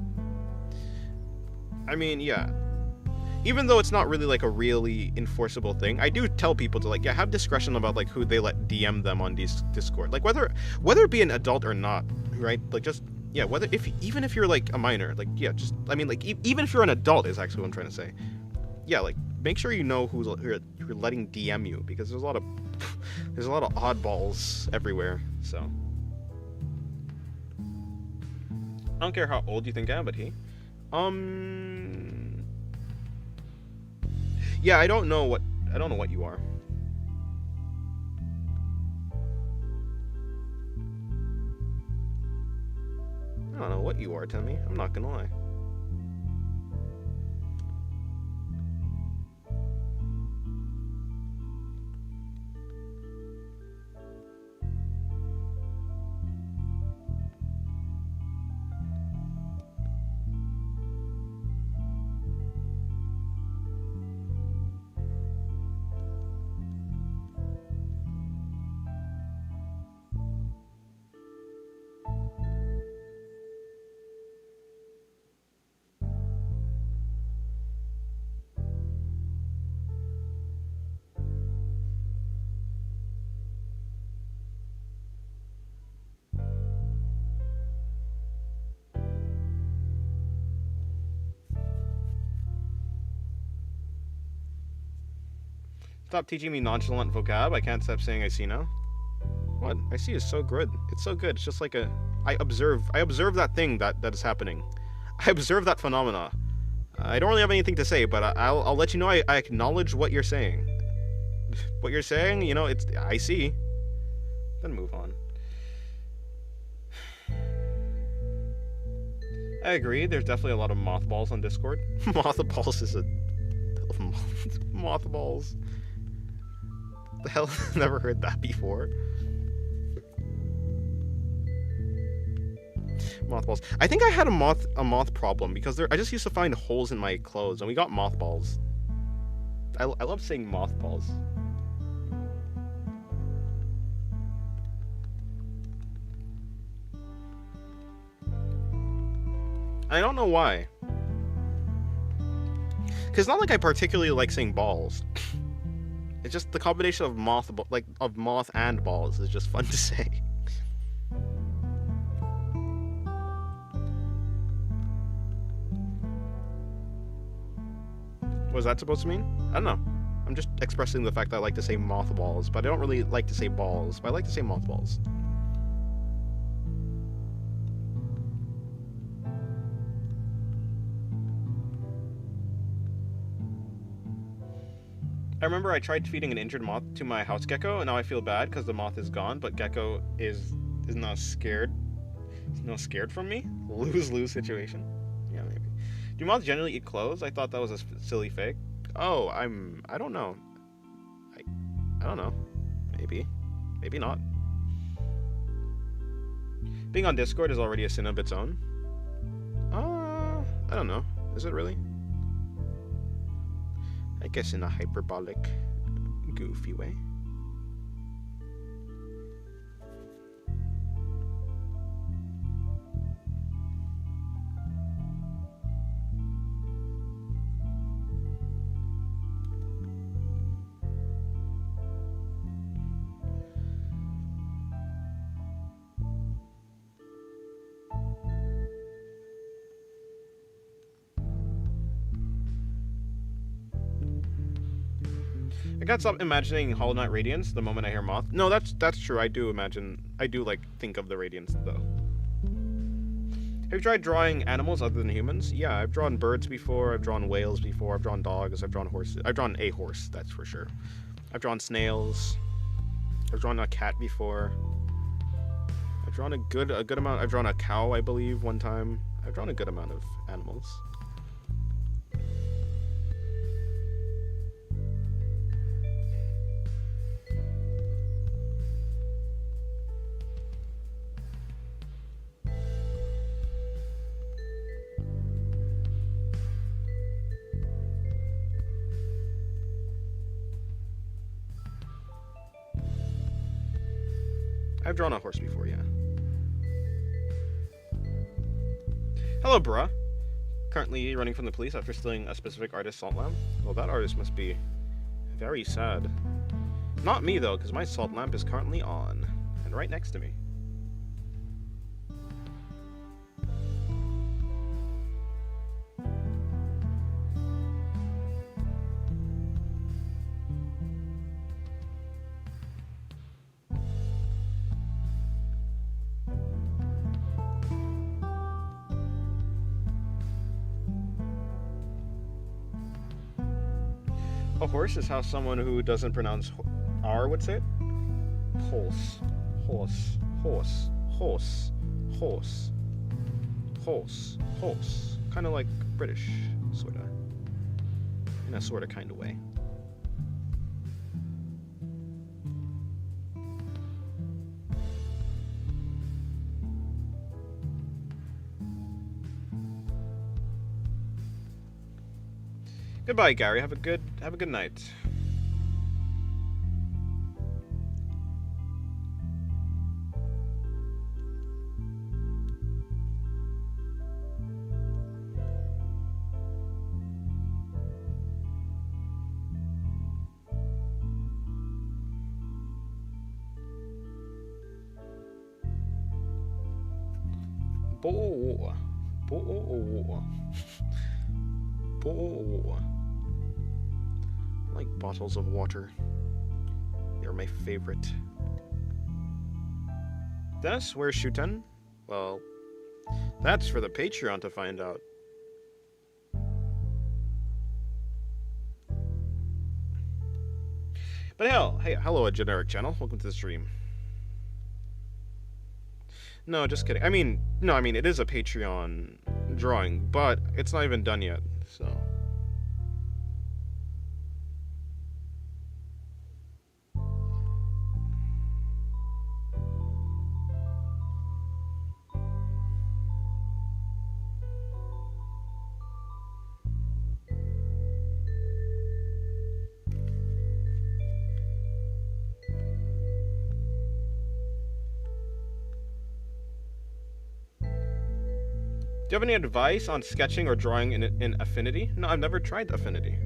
I mean, yeah. Even though it's not really like a really enforceable thing, I do tell people to like, yeah, have discretion about like who they let DM them on Discord. Like whether it be an adult or not, right? Like just. Yeah, even if you're like a minor, like yeah, just I mean like even if you're an adult is actually what I'm trying to say. Yeah, like make sure you know who you're letting DM you because there's a lot of oddballs everywhere. So I don't care how old you think I am, but yeah, I don't know what you are. I don't know what you are, Temmie. I'm not gonna lie. Stop teaching me nonchalant vocab. I can't stop saying I see now. What? I see is so good. It's so good. It's just like I observe that thing that is happening. I observe that phenomena. I don't really have anything to say, but I'll let you know I acknowledge what you're saying. What you're saying, you know, I see. Then move on. I agree. There's definitely a lot of mothballs on Discord. Mothballs is a mothballs. The hell? Never heard that before. Mothballs. I think I had a moth problem because I just used to find holes in my clothes, and we got mothballs. I love saying mothballs. I don't know why. Because not like I particularly like saying balls. It's just the combination of moth and balls is just fun to say. What was that supposed to mean? I don't know. I'm just expressing the fact that I like to say mothballs, but I don't really like to say balls, but I like to say mothballs. I remember I tried feeding an injured moth to my house gecko, and now I feel bad because the moth is gone, but gecko is not scared. He's not scared from me. Lose-lose situation. Yeah, maybe. Do moths generally eat clothes? I thought that was a silly fake. Oh, I don't know. I don't know. Maybe. Maybe not. Being on Discord is already a sin of its own. I don't know. Is it really? I guess in a hyperbolic, goofy way. I gotta stop imagining Hollow Knight Radiance the moment I hear moth. No, that's true. I do think of the Radiance though. Have you tried drawing animals other than humans? Yeah, I've drawn birds before, I've drawn whales before, I've drawn dogs, I've drawn horses. I've drawn a horse, that's for sure. I've drawn snails. I've drawn a cat before. I've drawn a good amount. I've drawn a cow, I believe, one time. I've drawn a good amount of animals. I've drawn a horse before, yeah. Hello, bruh. Currently running from the police after stealing a specific artist's salt lamp. Well, that artist must be very sad. Not me, though, because my salt lamp is currently on, and right next to me. A horse is how someone who doesn't pronounce R would say it. Horse, horse, horse, horse, horse, horse, horse. Kind of like British, sorta. In a sorta kind of way. Goodbye, Gary. Have a good night. I like bottles of water. They're my favorite. Dennis, where's Shuten? Well, that's for the Patreon to find out. But hell, hey, hello, a generic channel. Welcome to the stream. No, just kidding. I mean, it is a Patreon drawing, but it's not even done yet, so. Do you have any advice on sketching or drawing in Affinity? No, I've never tried Affinity.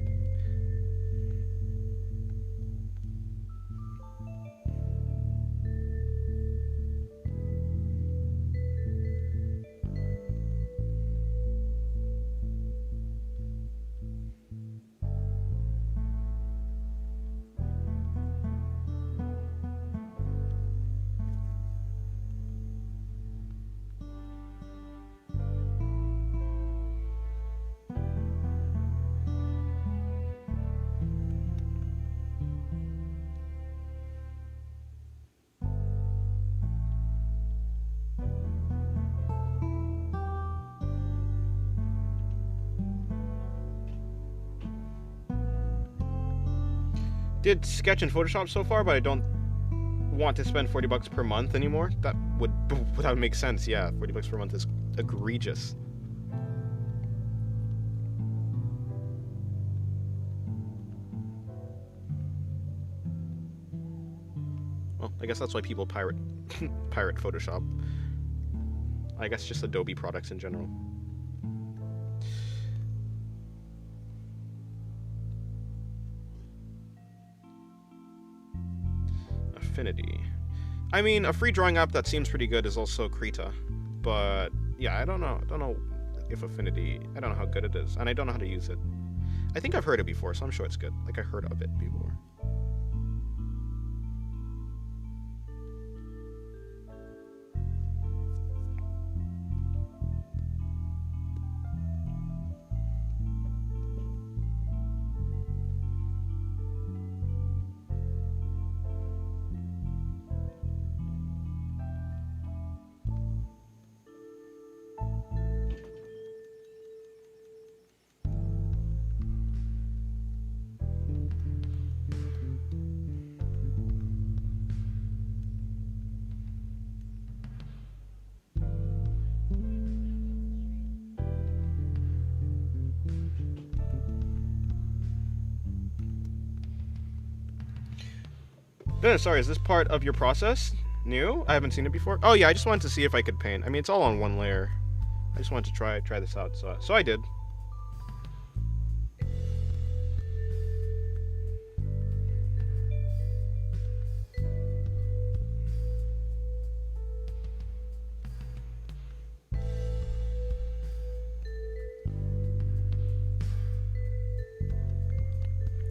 did Sketch and Photoshop so far, but I don't want to spend 40 bucks per month anymore. That would make sense. Yeah, 40 bucks per month is egregious. Well, I guess that's why people pirate Photoshop. I guess just Adobe products in general. Affinity. I mean, a free drawing app that seems pretty good is also Krita, but yeah, I don't know if Affinity. I don't know how good it is, and I don't know how to use it. I think I've heard it before, so I'm sure it's good. Like I heard of it before. Sorry, is this part of your process new? I haven't seen it before. Oh yeah, I just wanted to see if I could paint. I mean, it's all on one layer. I just wanted to try this out, so I did.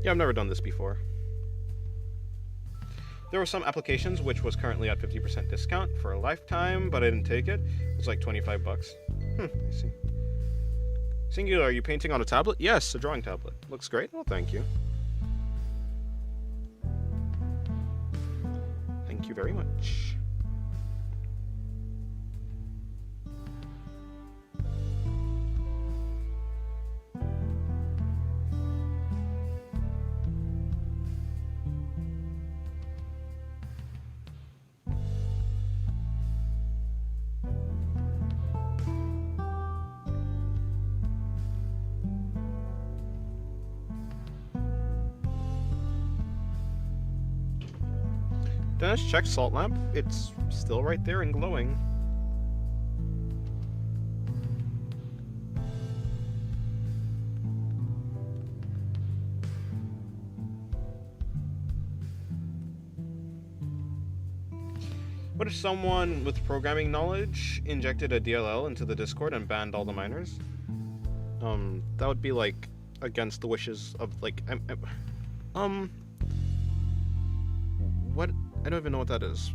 Yeah, I've never done this before. There were some applications which was currently at 50% discount for a lifetime, but I didn't take it. It was like 25 bucks. I see. Singular, are you painting on a tablet? Yes, a drawing tablet. Looks great. Well, thank you. Thank you very much. Dennis, check salt lamp. It's still right there and glowing. What if someone with programming knowledge injected a DLL into the Discord and banned all the miners? That would be like against the wishes of like what? I don't even know what that is.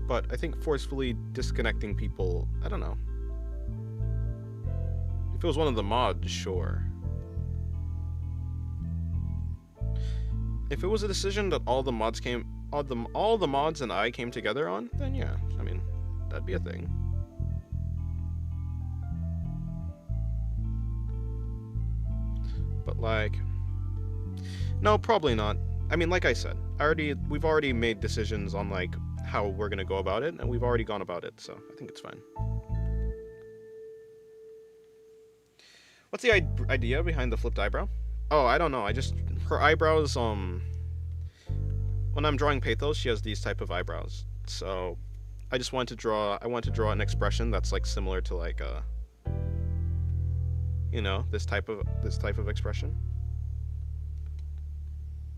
But I think forcefully disconnecting people, I don't know. If it was one of the mods, sure. If it was a decision that all the mods and I came together on, then yeah, I mean, that'd be a thing. But like, no, probably not. I mean, like I said, we've already made decisions on like how we're gonna go about it, and we've already gone about it, so I think it's fine. What's the idea behind the flipped eyebrow? Oh, I don't know. Her eyebrows. When I'm drawing Pathos, she has these type of eyebrows. So, I want to draw an expression that's like similar to like this type of expression.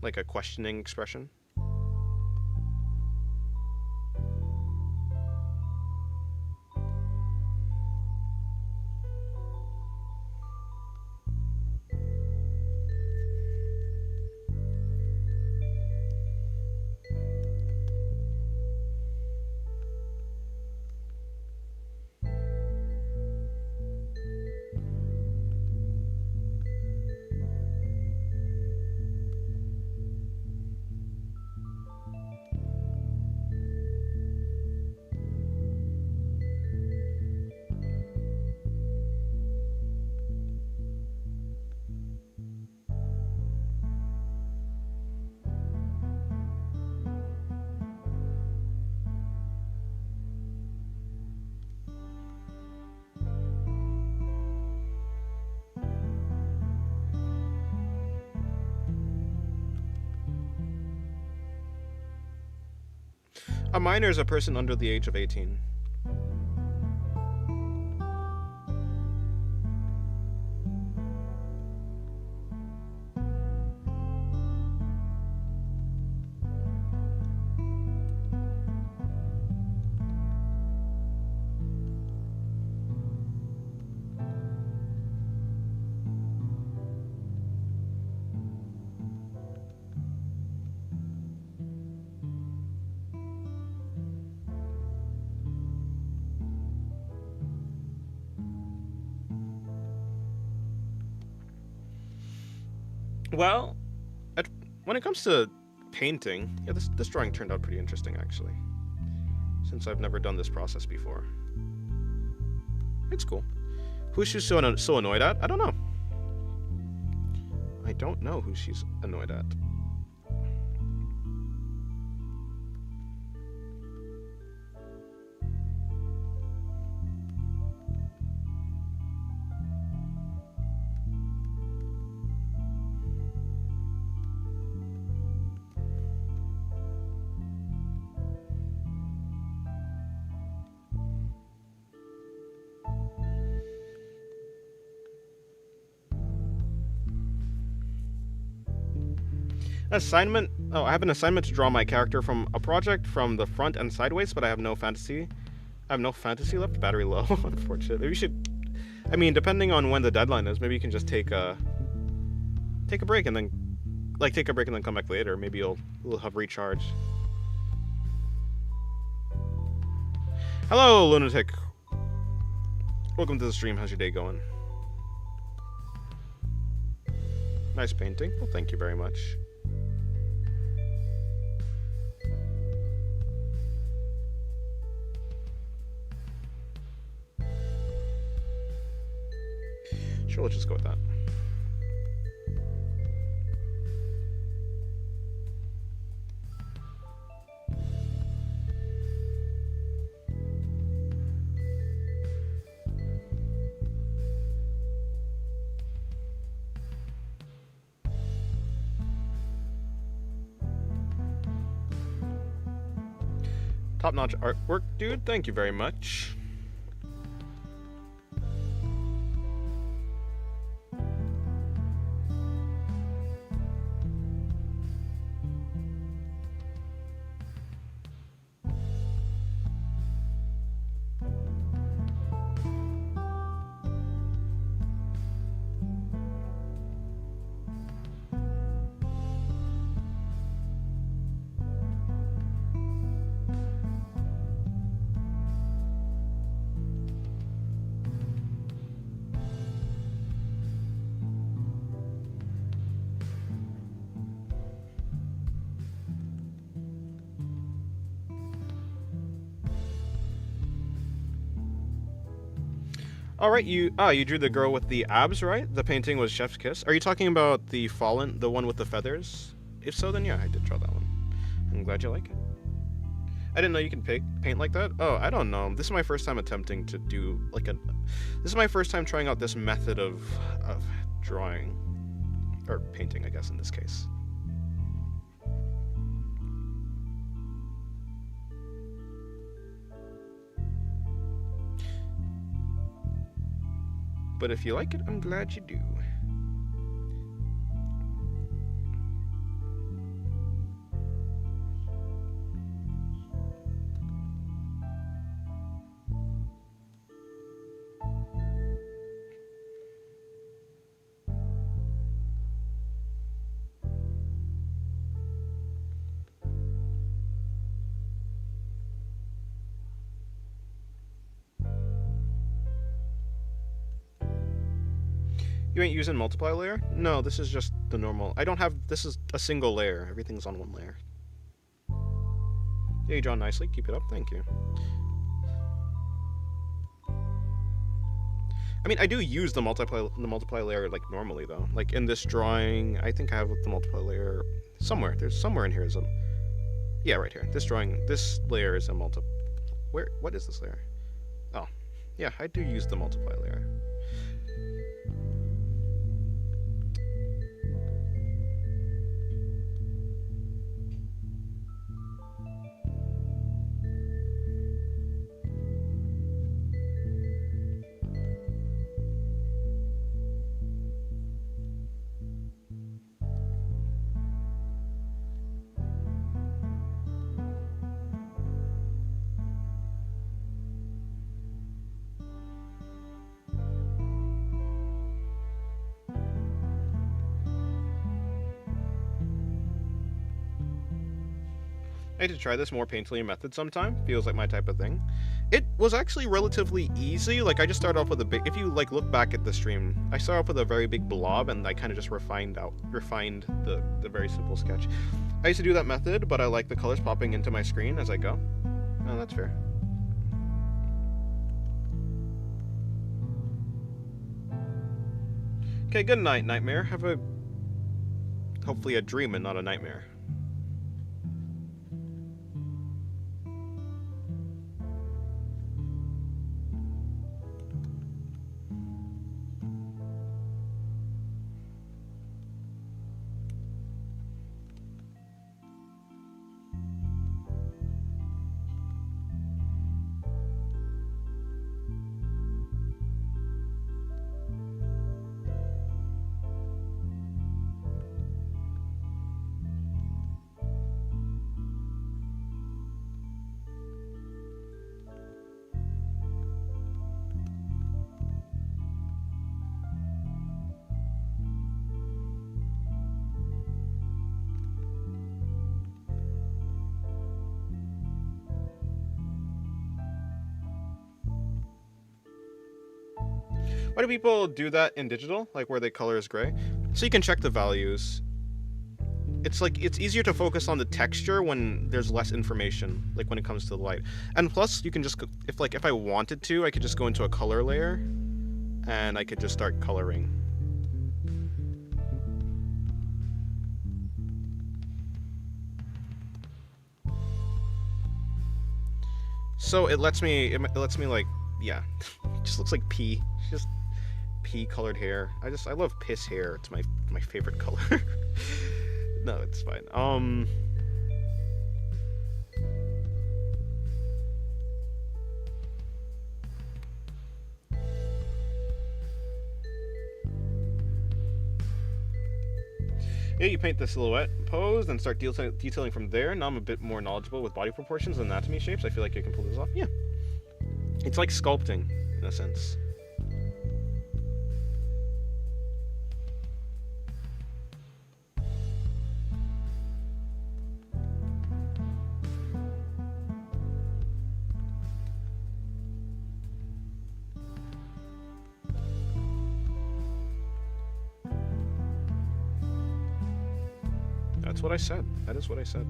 Like a questioning expression. A minor is a person under the age of 18. Well, at, when it comes to painting, yeah, this drawing turned out pretty interesting actually. Since I've never done this process before, it's cool. Who's she so annoyed at? I don't know. I don't know who she's annoyed at. Assignment. Oh, I have an assignment to draw my character from a project from the front and sideways, but I have no fantasy. I have no fantasy left. Battery low, unfortunately. We should. I mean, depending on when the deadline is, maybe you can just take a break and then, take a break and then come back later. Maybe you'll have recharge. Hello, lunatic. Welcome to the stream. How's your day going? Nice painting. Well, thank you very much. Sure, let's just go with that. Top-notch artwork, dude. Thank you very much. All right, you drew the girl with the abs, right? The painting was Chef's Kiss. Are you talking about the Fallen, the one with the feathers? If so, then yeah, I did draw that one. I'm glad you like it. I didn't know you can paint like that. Oh, I don't know. This is my first time attempting to do this is my first time trying out this method of drawing or painting, I guess in this case. But if you like it, I'm glad you do. You ain't using multiply layer? No, this is just the normal. I don't have, this is a single layer. Everything's on one layer. Yeah, you draw nicely. Keep it up. Thank you. I mean, I do use the multiply layer like normally though. Like in this drawing, I think I have the multiply layer somewhere. There's somewhere in here is a, yeah, right here. This drawing, this layer is a what is this layer? Oh, yeah, I do use the multiply layer. I had to try this more painterly method sometime. Feels like my type of thing. It was actually relatively easy. Like, I just started off with a big... If you, like, look back at the stream, I started off with a very big blob, and I kind of just refined the very simple sketch. I used to do that method, but I like the colors popping into my screen as I go. Oh, that's fair. Okay, good night, Nightmare. Have a... hopefully a dream and not a nightmare. Why do people do that in digital? Like where the color is gray? So you can check the values. It's like, it's easier to focus on the texture when there's less information, like when it comes to the light. And plus, you can just, if I wanted to, I could just go into a color layer, and I could just start coloring. So it lets me like, yeah, it just looks like pee. It's just pea colored hair. I love piss hair. It's my favorite color. No, it's fine. Yeah, you paint the silhouette pose, then start detailing from there. Now I'm a bit more knowledgeable with body proportions and anatomy shapes. I feel like I can pull this off. Yeah. It's like sculpting, in a sense. That's what I said. That is what I said.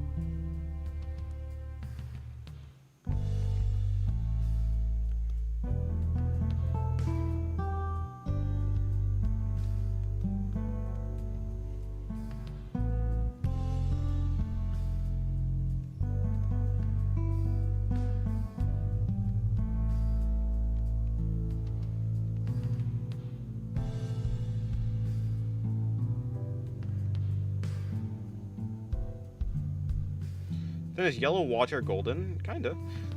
Then is yellow water golden? Kinda.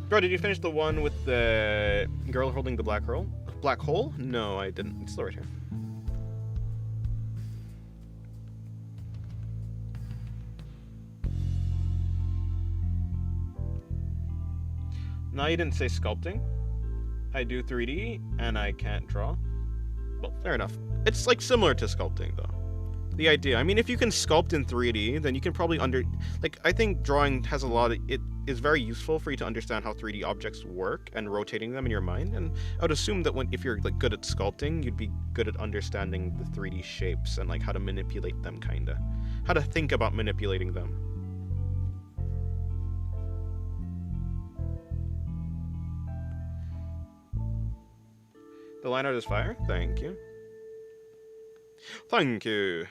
Bro, did you finish the one with the girl holding the black hole? Black hole? No, I didn't. It's still right here. No, you didn't say sculpting. I do 3D, and I can't draw. Well, fair enough. It's, like, similar to sculpting, though. The idea. I mean, if you can sculpt in 3D, then you can probably I think drawing has a lot of... It is very useful for you to understand how 3D objects work and rotating them in your mind, and I would assume that if you're, like, good at sculpting, you'd be good at understanding the 3D shapes and, like, how to manipulate them, kinda. How to think about manipulating them. The line art is fire? Thank you. Thank you.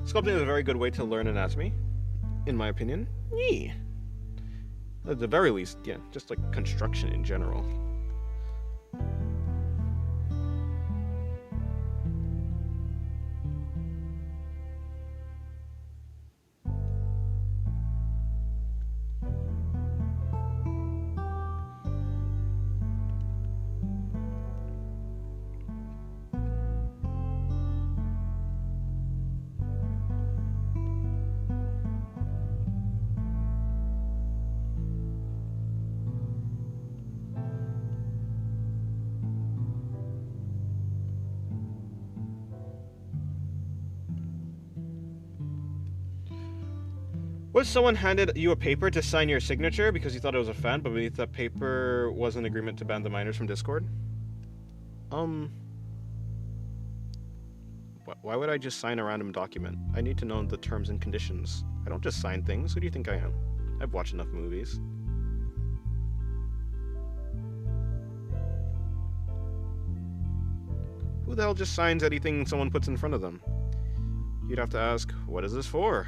Sculpting is a very good way to learn anatomy, in my opinion. Yeah. At the very least, yeah, just like construction in general. What if someone handed you a paper to sign your signature because you thought it was a fan, but beneath that paper was an agreement to ban the minors from Discord? Why would I just sign a random document? I need to know the terms and conditions. I don't just sign things. Who do you think I am? I've watched enough movies. Who the hell just signs anything someone puts in front of them? You'd have to ask, what is this for?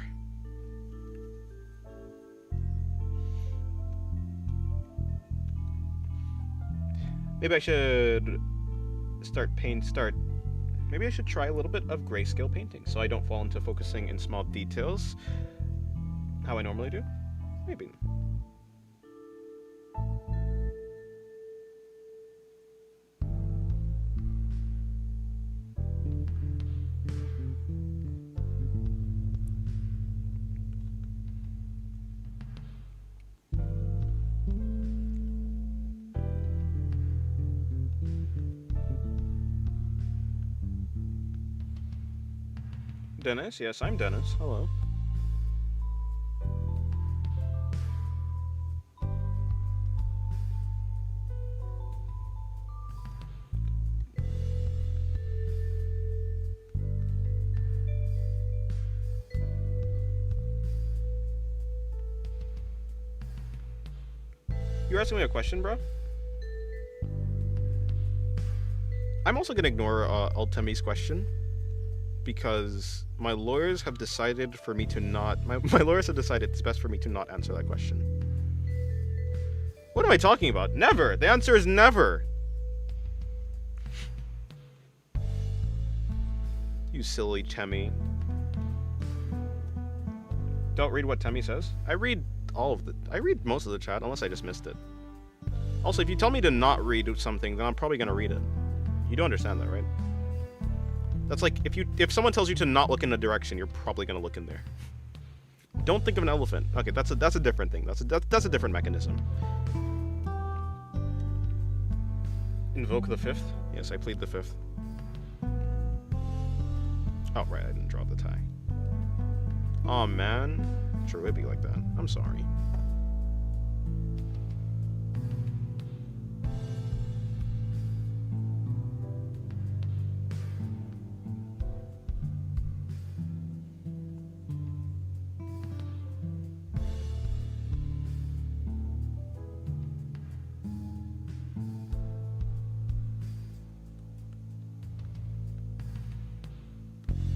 Maybe I should Maybe I should try a little bit of grayscale painting so I don't fall into focusing in small details how I normally do. Maybe. Dennis? Yes, I'm Dennis. Hello. You're asking me a question, bro? I'm also gonna ignore Ultemi's question because my lawyers have decided for me to not. My lawyers have decided it's best for me to not answer that question. What am I talking about? Never! The answer is never! You silly Temmie. Don't read what Temmie says. I read most of the chat, unless I just missed it. Also, if you tell me to not read something, then I'm probably gonna read it. You do understand that, right? That's like, if someone tells you to not look in a direction, you're probably gonna look in there. Don't think of an elephant. Okay, that's a different thing. That's a different mechanism. Invoke the fifth? Yes, I plead the fifth. Oh, right, I didn't draw the tie. Aw, man. Sure would be like that. I'm sorry.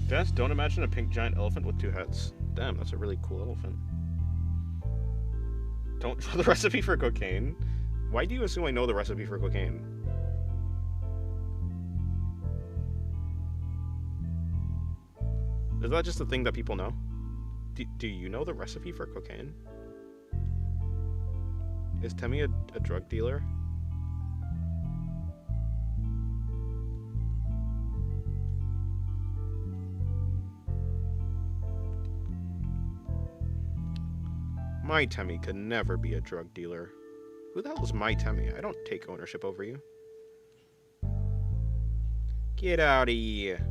Dennis, don't imagine a pink giant elephant with two heads. Damn, that's a really cool elephant. Don't draw the recipe for cocaine? Why do you assume I know the recipe for cocaine? Is that just a thing that people know? Do you know the recipe for cocaine? Is Temmie a drug dealer? My Temmie could never be a drug dealer. Who the hell is my Temmie? I don't take ownership over you. Get out of here.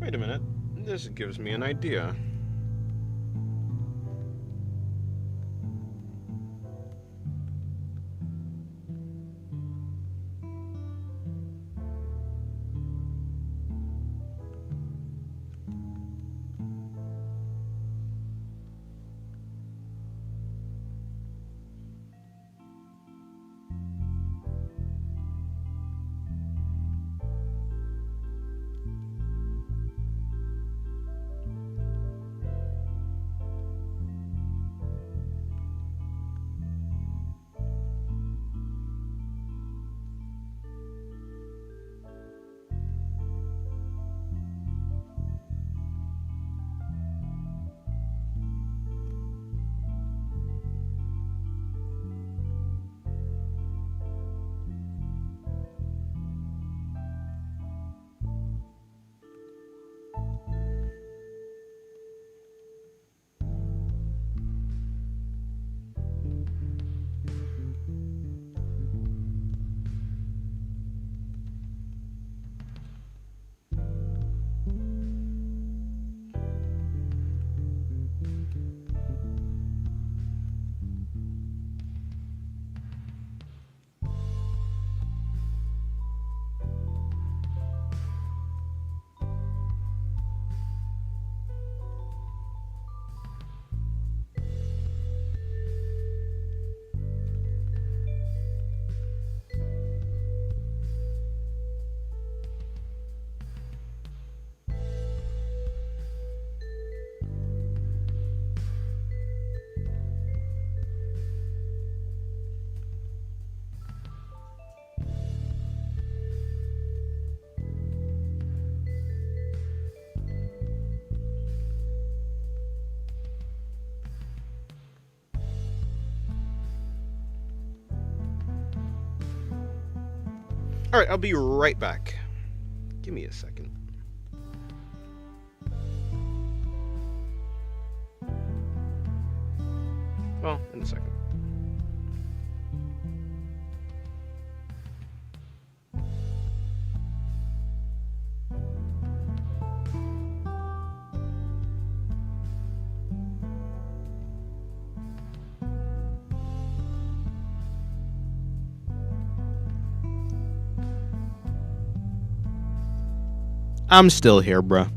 Wait a minute. This gives me an idea. Alright, I'll be right back. Give me a second. Well, in a second. I'm still here, bruh.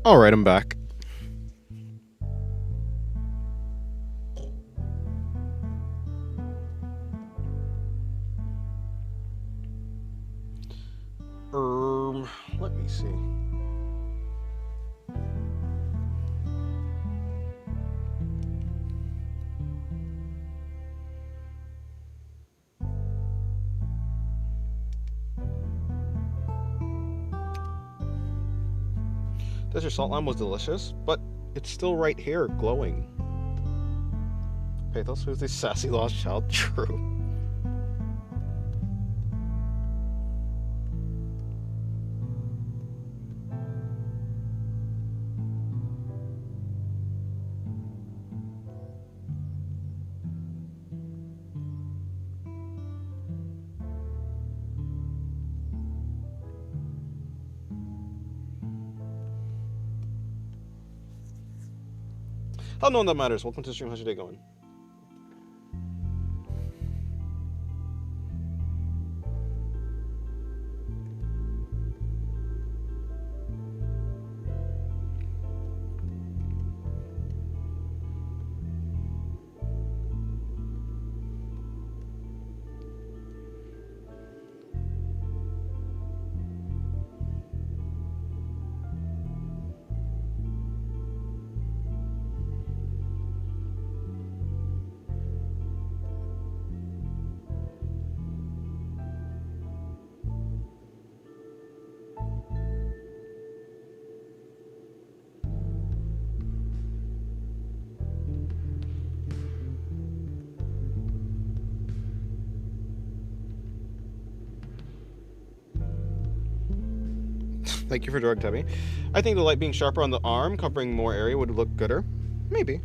Alright, I'm back. Let me see. Desert salt lime was delicious, but it's still right here, glowing. Pathos, who's the sassy lost child? True. Oh, no one that matters. Welcome to the stream. How's your day going? Thank you for drawing, Tubby. I think the light being sharper on the arm, covering more area, would look gooder. Maybe.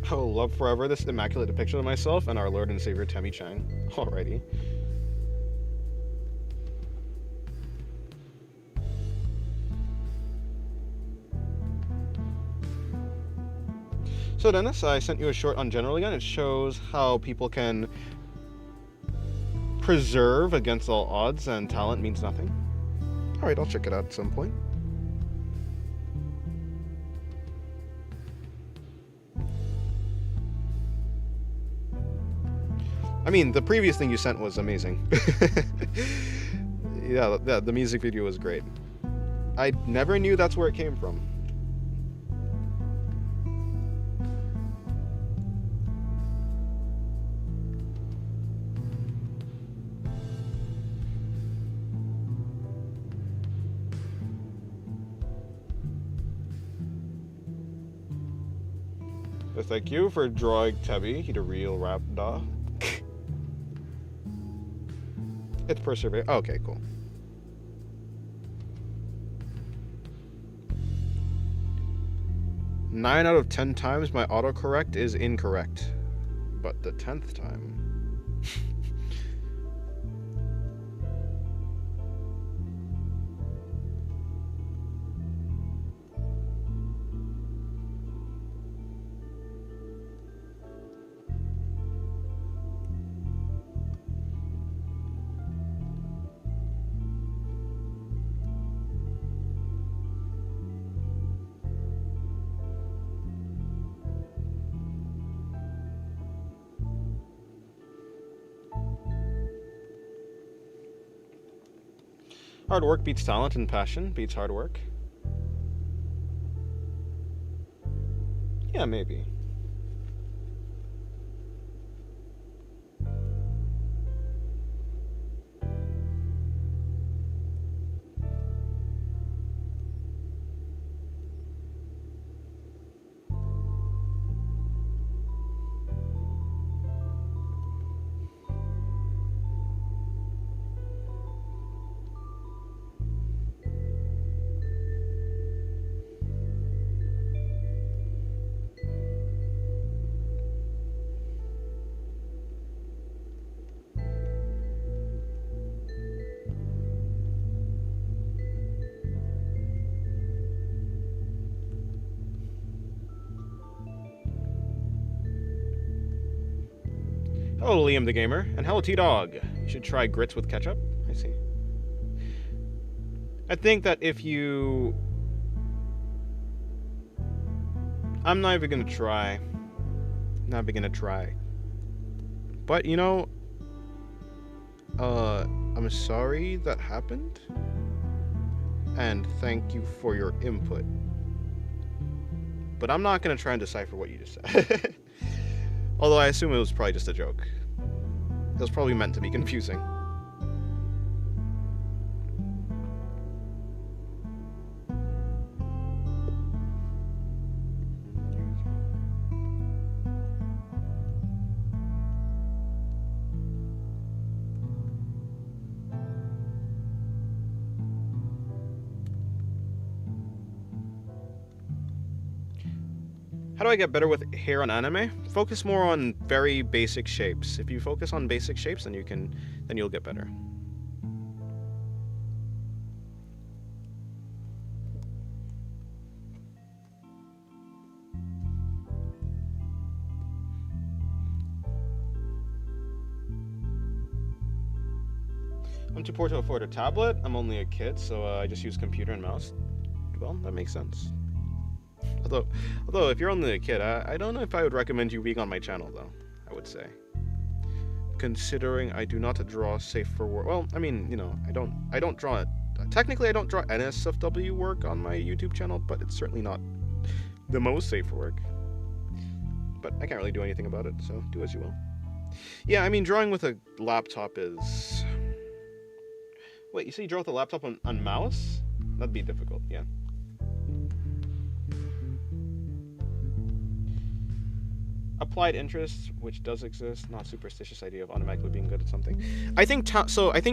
I will love forever this immaculate depiction of myself and our Lord and Savior Temmie Chang. Alrighty. So Dennis, I sent you a short on General again. It shows how people can preserve against all odds and talent means nothing. Alright, I'll check it out at some point. I mean, the previous thing you sent was amazing. Yeah, the music video was great. I never knew that's where it came from. But thank you for drawing Tubby. He's a real rap da. It's persevere. Okay, cool. Nine out of 10 times my autocorrect is incorrect. But the 10th time... Hard work beats talent and passion beats hard work. Yeah, maybe. Oh, Liam the Gamer. And hello, T-Dog. You should try grits with ketchup. I see. I think that if you... I'm not even gonna try. Not even gonna try. But, you know... I'm sorry that happened. And thank you for your input. But I'm not gonna try and decipher what you just said. Although I assume it was probably just a joke. It was probably meant to be confusing. How do I get better with hair on anime? Focus more on very basic shapes. If you focus on basic shapes, then you'll get better. I'm too poor to afford a tablet. I'm only a kid, so I just use computer and mouse. Well, that makes sense. Although if you're only a kid, I don't know if I would recommend you being on my channel, though, I would say. Considering I do not draw safe for work. Well, I mean, you know, I don't draw it. Technically, I don't draw NSFW work on my YouTube channel, but it's certainly not the most safe for work. But I can't really do anything about it, so do as you will. Yeah, I mean, drawing with a laptop is... Wait, you say you draw with a laptop on mouse? That'd be difficult, yeah. Applied interest, which does exist, not superstitious idea of automatically being good at something. I think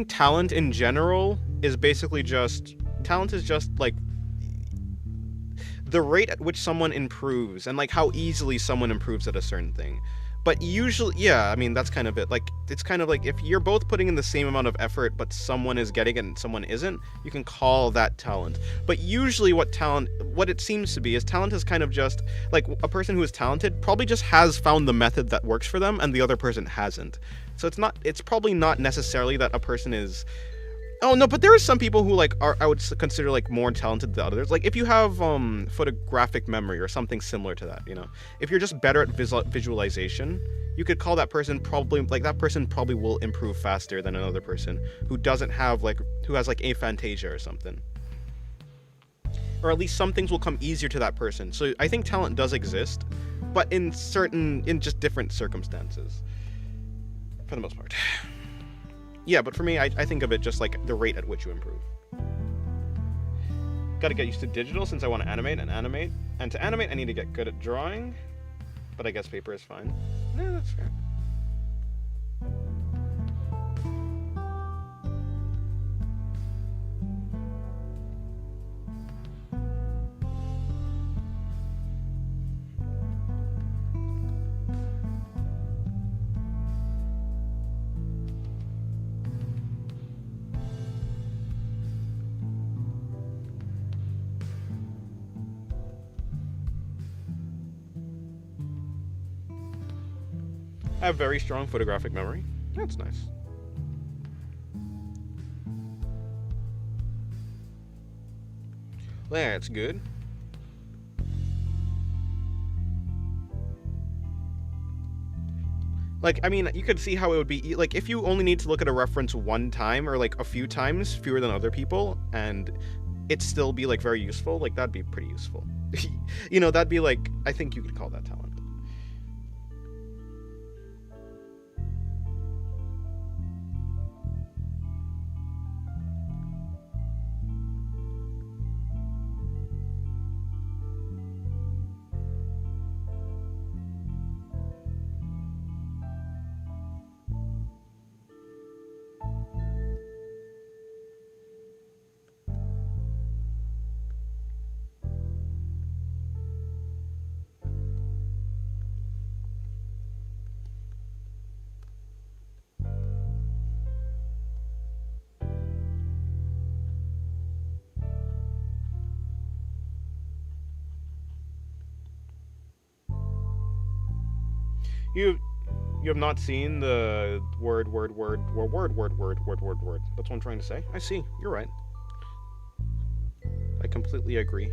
talent in general is basically just... Talent is just, like, the rate at which someone improves, and, like, how easily someone improves at a certain thing. But usually, yeah, I mean, that's kind of it. Like, it's kind of like, if you're both putting in the same amount of effort, but someone is getting it and someone isn't, you can call that talent. But usually what it seems to be is talent is kind of just, like, a person who is talented probably just has found the method that works for them, and the other person hasn't. So it's probably not necessarily that a person is... Oh, no, but there are some people who, like, I would consider, like, more talented than others. Like, if you have, photographic memory or something similar to that, you know? If you're just better at visualization, you could call that person probably, like, that person probably will improve faster than another person who doesn't have, like, who has, like, aphantasia or something. Or at least some things will come easier to that person. So I think talent does exist, but in just different circumstances. For the most part. Yeah, but for me, I think of it just like the rate at which you improve. Gotta get used to digital since I want to animate. And to animate, I need to get good at drawing. But I guess paper is fine. Yeah, that's fair. I have very strong photographic memory. That's nice. That's good. Like, I mean, you could see how it would be, like, if you only need to look at a reference one time, or, like, a few times, fewer than other people, and it still be, like, very useful, like, that'd be pretty useful. You know, that'd be, like, I think you could call that talent. You have not seen the word. That's what I'm trying to say. I see. You're right. I completely agree.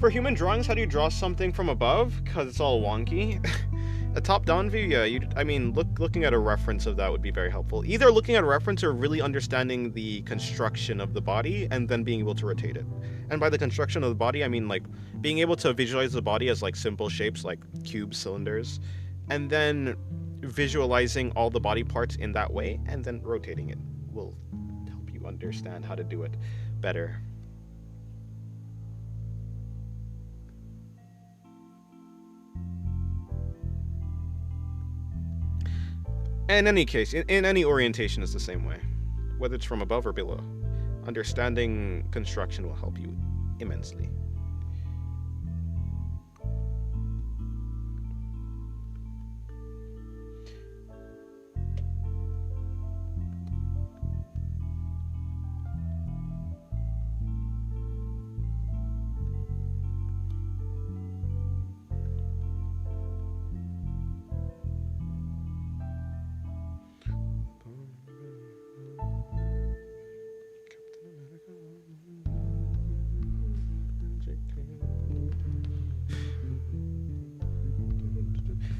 For human drawings, how do you draw something from above? Because it's all wonky. A top-down view, yeah. Looking at a reference of that would be very helpful. Either looking at a reference or really understanding the construction of the body and then being able to rotate it. And by the construction of the body, I mean like being able to visualize the body as like simple shapes like cubes, cylinders, and then visualizing all the body parts in that way and then rotating it will help you understand how to do it better. In any case, in any orientation is the same way, whether it's from above or below. Understanding construction will help you immensely.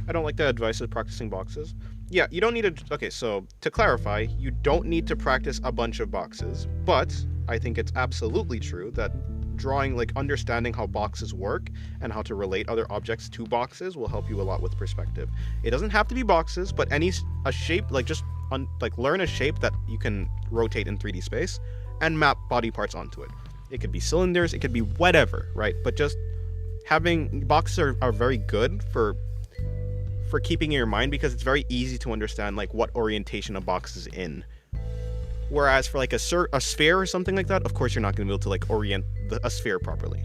I don't like the advice of practicing boxes. Yeah, you don't need to... Okay, so to clarify, you don't need to practice a bunch of boxes, but I think it's absolutely true that drawing, like understanding how boxes work and how to relate other objects to boxes will help you a lot with perspective. It doesn't have to be boxes, but a shape, like just learn a shape that you can rotate in 3D space and map body parts onto it. It could be cylinders, it could be whatever, right? But just having boxes are very good for keeping in your mind because it's very easy to understand like what orientation a box is in. Whereas for like a sphere or something like that, of course you're not going to be able to like orient a sphere properly.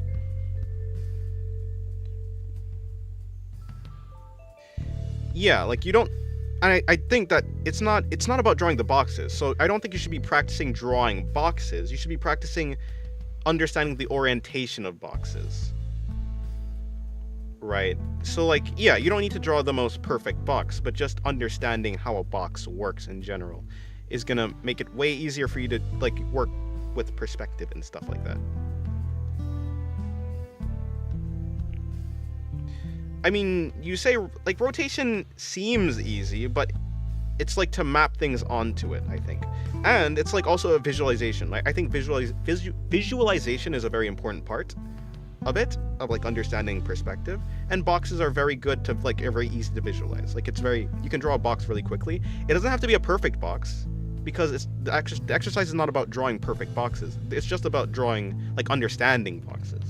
Yeah, like you don't... And I think that it's not about drawing the boxes. So I don't think you should be practicing drawing boxes. You should be practicing understanding the orientation of boxes. Right? So like, yeah, you don't need to draw the most perfect box, but just understanding how a box works in general is gonna make it way easier for you to like work with perspective and stuff like that. I mean, you say like rotation seems easy, but it's like to map things onto it, I think. And it's like also a visualization. Like I think visualization is a very important part of it, of like understanding perspective, and boxes are very good to like are very easy to visualize. Like you can draw a box really quickly. It doesn't have to be a perfect box because the exercise is not about drawing perfect boxes. It's just about drawing like understanding boxes.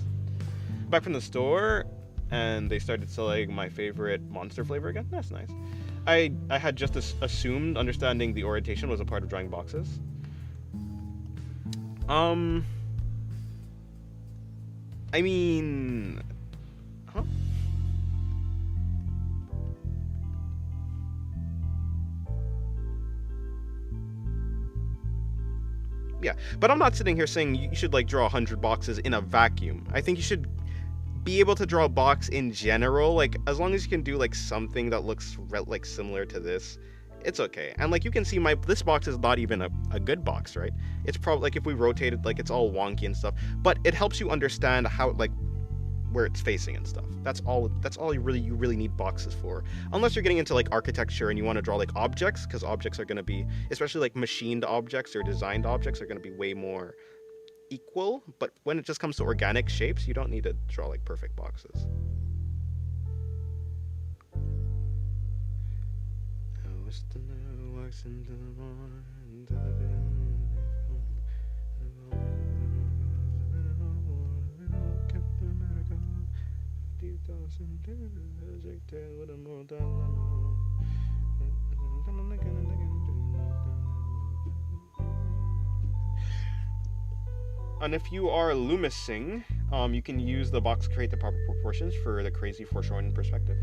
Back from the store and they started selling my favorite monster flavor again. That's nice. I had just assumed understanding the orientation was a part of drawing boxes. I mean... Huh? Yeah, but I'm not sitting here saying you should like draw 100 boxes in a vacuum. I think you should be able to draw a box in general, like as long as you can do like something that looks like similar to this, it's okay. And like you can see this box is not even a good box, right? It's probably like if we rotate it, like it's all wonky and stuff, but it helps you understand how like where it's facing and stuff. That's all you really need boxes for. Unless you're getting into like architecture and you want to draw like objects, because objects are going to be, especially like machined objects or designed objects, are going to be way more equal. But when it just comes to organic shapes, you don't need to draw like perfect boxes. And if you are Loomising, you can use the box to create the proper proportions for the crazy foreshortened perspective.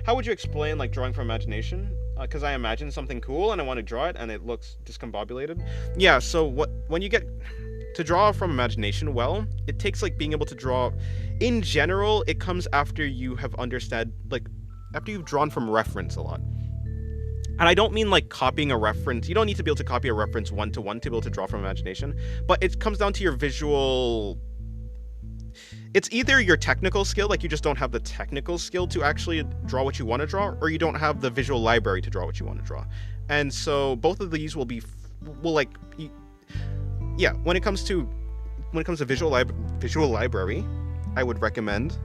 How would you explain like drawing from imagination? Because I imagine something cool and I want to draw it and it looks discombobulated. Yeah, so when you get to draw from imagination well, it takes like being able to draw. In general, it comes after you have understood, like after you've drawn from reference a lot. And I don't mean like copying a reference. You don't need to be able to copy a reference one-to-one to be able to draw from imagination. But it comes down to your visual... It's either your technical skill, like you just don't have the technical skill to actually draw what you want to draw, or you don't have the visual library to draw what you want to draw. And so both of these will yeah, when it comes to visual library, I would recommend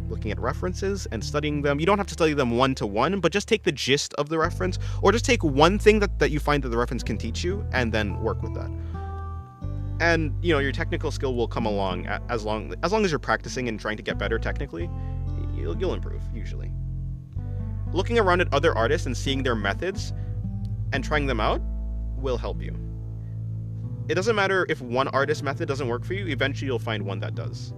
looking at references and studying them. You don't have to study them one-to-one, but just take the gist of the reference, or just take one thing that you find that the reference can teach you and then work with that. And your technical skill will come along as long as you're practicing and trying to get better technically. You'll improve usually. Looking around at other artists and seeing their methods and trying them out will help you. It doesn't matter if one artist's method doesn't work for you, eventually you'll find one that does.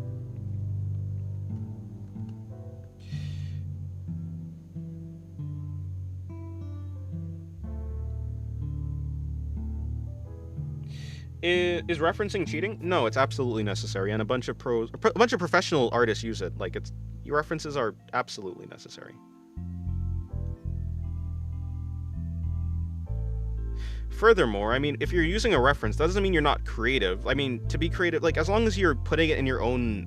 Is referencing cheating? No, it's absolutely necessary, and a bunch of professional artists use it. Like your references are absolutely necessary. Furthermore, I mean, if you're using a reference, that doesn't mean you're not creative. I mean, to be creative, like as long as you're putting it in your own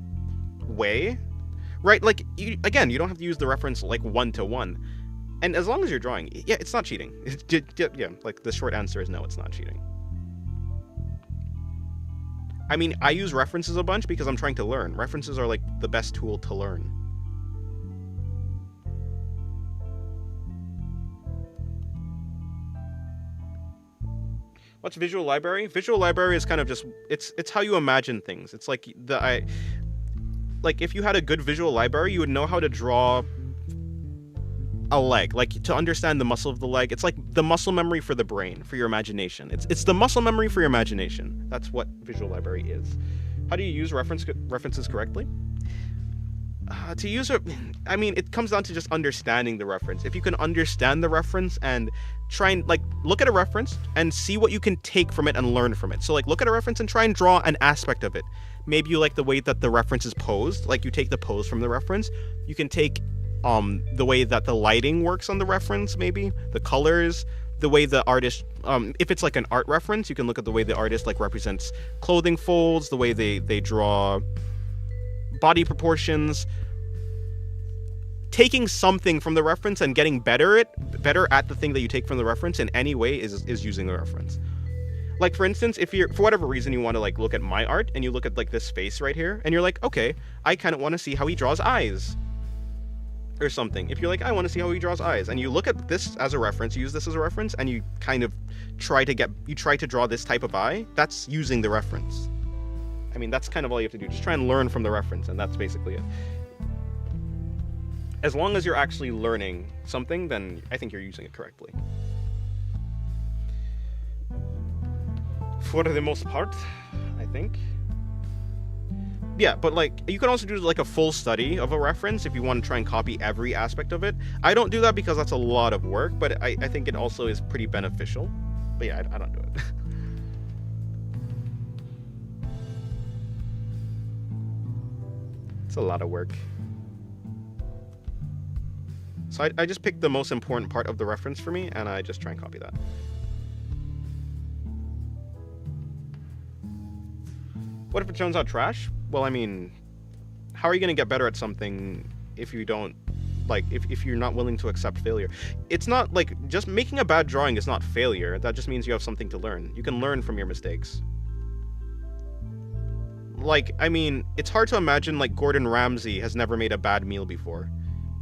way, right? Like you don't have to use the reference like one-to-one, and as long as you're drawing, yeah, it's not cheating. Yeah, like the short answer is no, it's not cheating. I mean, I use references a bunch because I'm trying to learn. References are like the best tool to learn. What's visual library? Visual library is kind of just it's how you imagine things. It's like like if you had a good visual library, you would know how to draw a leg, like to understand the muscle of the leg. It's like the muscle memory for the brain, for your imagination. It's the muscle memory for your imagination. That's what visual library is. How do you use references correctly? To use it, I mean, it comes down to just understanding the reference. If you can understand the reference and try and like look at a reference and see what you can take from it and learn from it. So like look at a reference and try and draw an aspect of it. Maybe you like the way that the reference is posed, like you take the pose from the reference. You can take the way that the lighting works on the reference, maybe the colors, the way the artist, if it's like an art reference, you can look at the way the artist like represents clothing folds, the way they draw body proportions. Taking something from the reference and getting better at the thing that you take from the reference in any way is using the reference. Like for instance, if you're for whatever reason you want to like look at my art and you look at like this face right here and you're like, okay, I kind of want to see how he draws eyes. Or something. If you're like, I want to see how he draws eyes, and you look at this as a reference, use this as a reference, and you kind of try to draw this type of eye, that's using the reference. I mean, that's kind of all you have to do. Just try and learn from the reference, and that's basically it. As long as you're actually learning something, then I think you're using it correctly. For the most part, I think. Yeah, but like you can also do like a full study of a reference if you want to try and copy every aspect of it. I don't do that because that's a lot of work, but I think it also is pretty beneficial. But yeah, I don't do it. It's a lot of work. So I just picked the most important part of the reference for me, and I just try and copy that. What if it turns out trash? Well, I mean, how are you going to get better at something if you don't, like, if you're not willing to accept failure? It's not like just making a bad drawing is not failure. That just means you have something to learn. You can learn from your mistakes. Like, I mean, it's hard to imagine like Gordon Ramsay has never made a bad meal before,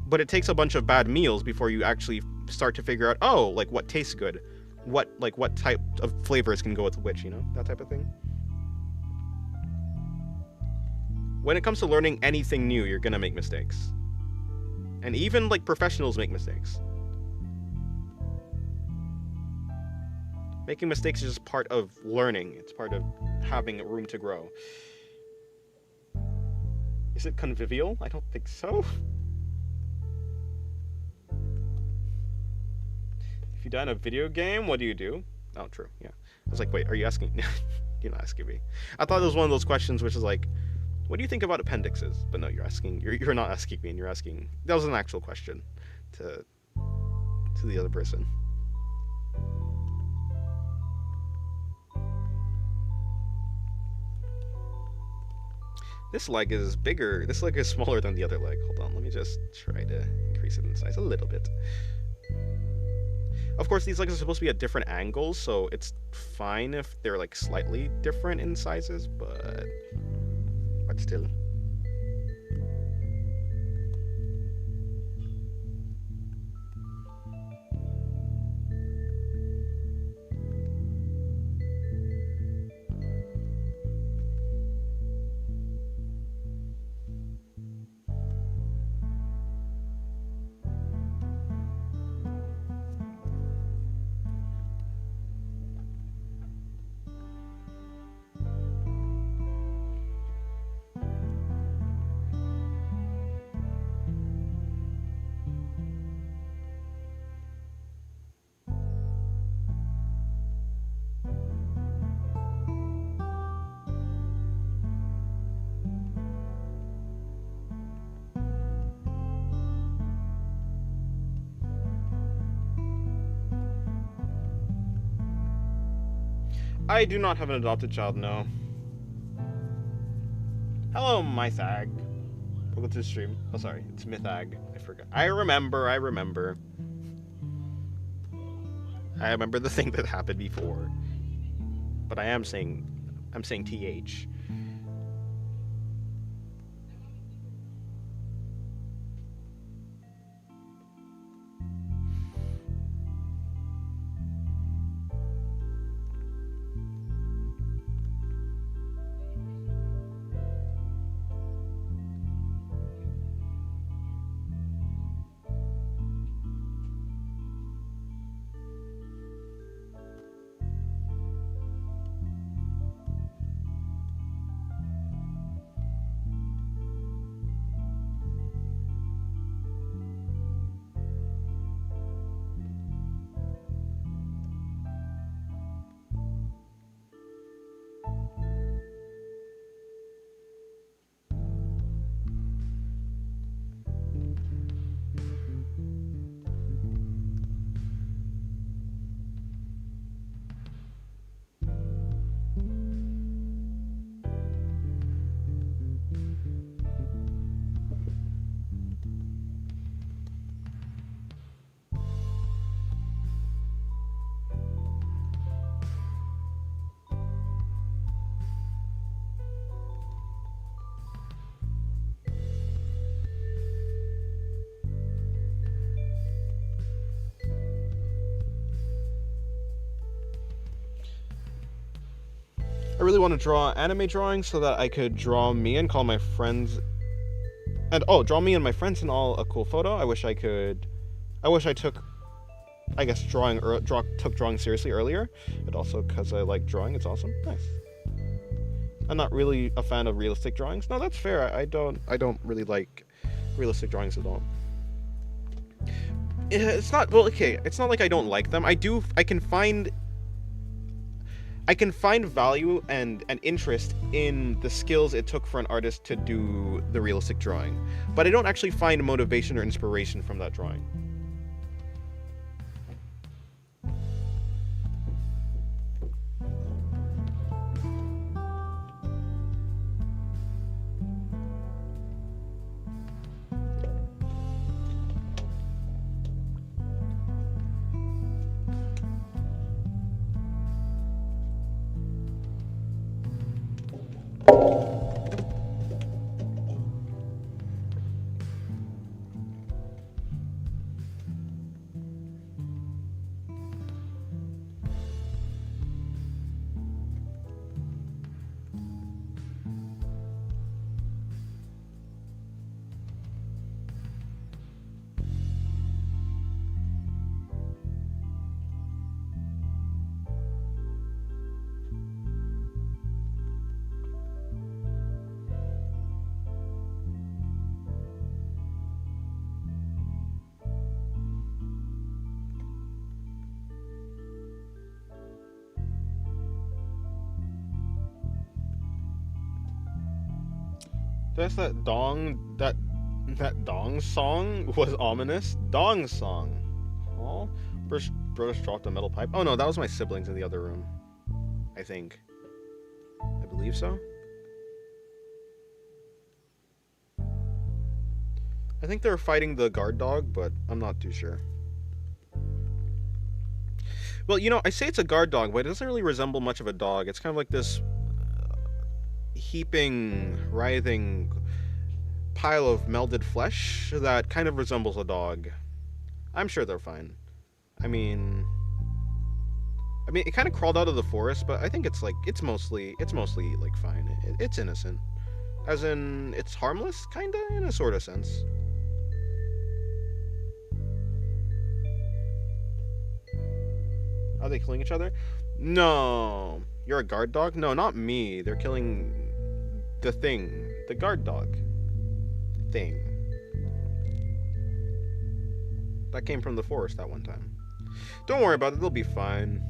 but it takes a bunch of bad meals before you actually start to figure out, oh, like what tastes good, what type of flavors can go with which, you know, that type of thing. When it comes to learning anything new, you're gonna make mistakes. And even like professionals make mistakes. Making mistakes is just part of learning. It's part of having room to grow. Is it convivial? I don't think so. If you die in a video game, what do you do? Oh, true. Yeah. I was like, wait, are you asking? You're not asking me. I thought it was one of those questions which is like, what do you think about appendixes? But no, you're asking. You're not asking me, and you're asking. That was an actual question to the other person. This leg is bigger. This leg is smaller than the other leg. Hold on, let me just try to increase it in size a little bit. Of course, these legs are supposed to be at different angles, so it's fine if they're like slightly different in sizes, but still. I do not have an adopted child, no. Hello, Mythag. Welcome to the stream. Oh, sorry, it's Mythag. I forgot. I remember the thing that happened before. But I'm saying TH. I really want to draw anime drawings so that I could draw me and call my friends and draw me and my friends and all a cool photo. I wish I took took drawing seriously earlier, but also because I like drawing. It's awesome. Nice. I'm not really a fan of realistic drawings. No, that's fair. I don't really like realistic drawings at all. It's not like I don't like them. I can find value and interest in the skills it took for an artist to do the realistic drawing, but I don't actually find motivation or inspiration from that drawing. That's that dong song was ominous. Dong song. Oh, Bruce dropped a metal pipe. Oh no, that was my siblings in the other room. I think. I believe so. I think they were fighting the guard dog, but I'm not too sure. Well, you know, I say it's a guard dog, but it doesn't really resemble much of a dog. It's kind of like this heaping, writhing pile of melted flesh that kind of resembles a dog. I'm sure they're fine. I mean, it kind of crawled out of the forest, but I think it's mostly like fine. It's innocent, as in it's harmless, kinda in a sort of sense. Are they killing each other? No. You're a guard dog? No, not me. They're killing the thing. The guard dog. Thing. That came from the forest that one time. Don't worry about it. They'll be fine.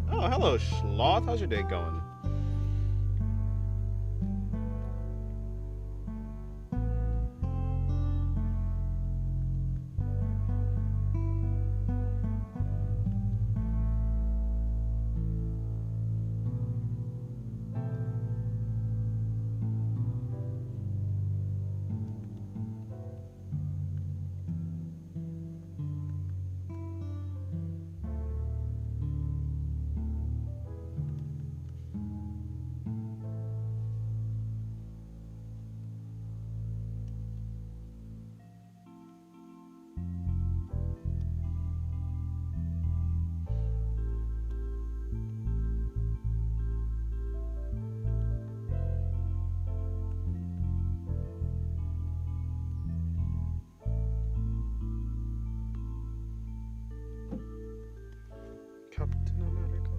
Oh, hello, Sloth. How's your day going? Captain America.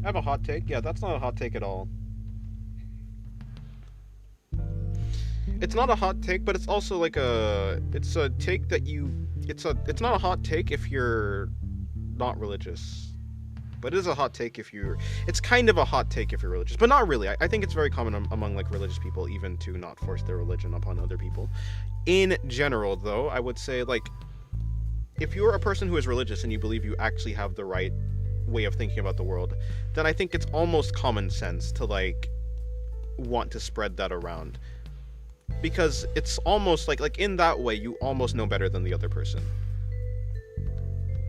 I have a hot take. Yeah, that's not a hot take at all. It's not a hot take, but it's also like it's a take that it's not a hot take if you're not religious. But it is a hot take if you're, it's kind of a hot take if you're religious, but not really. I think it's very common among like religious people even to not force their religion upon other people. In general though, I would say like, if you're a person who is religious and you believe you actually have the right way of thinking about the world, then I think it's almost common sense to like want to spread that around. Because it's almost like in that way you almost know better than the other person.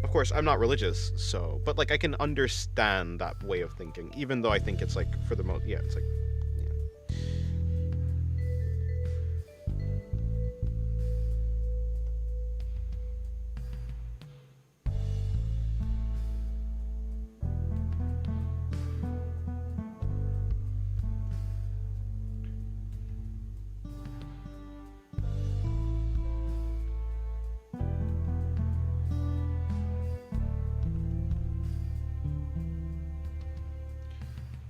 Of course, I'm not religious, so, but like I can understand that way of thinking, even though I think it's like for the most, yeah, it's like, yeah.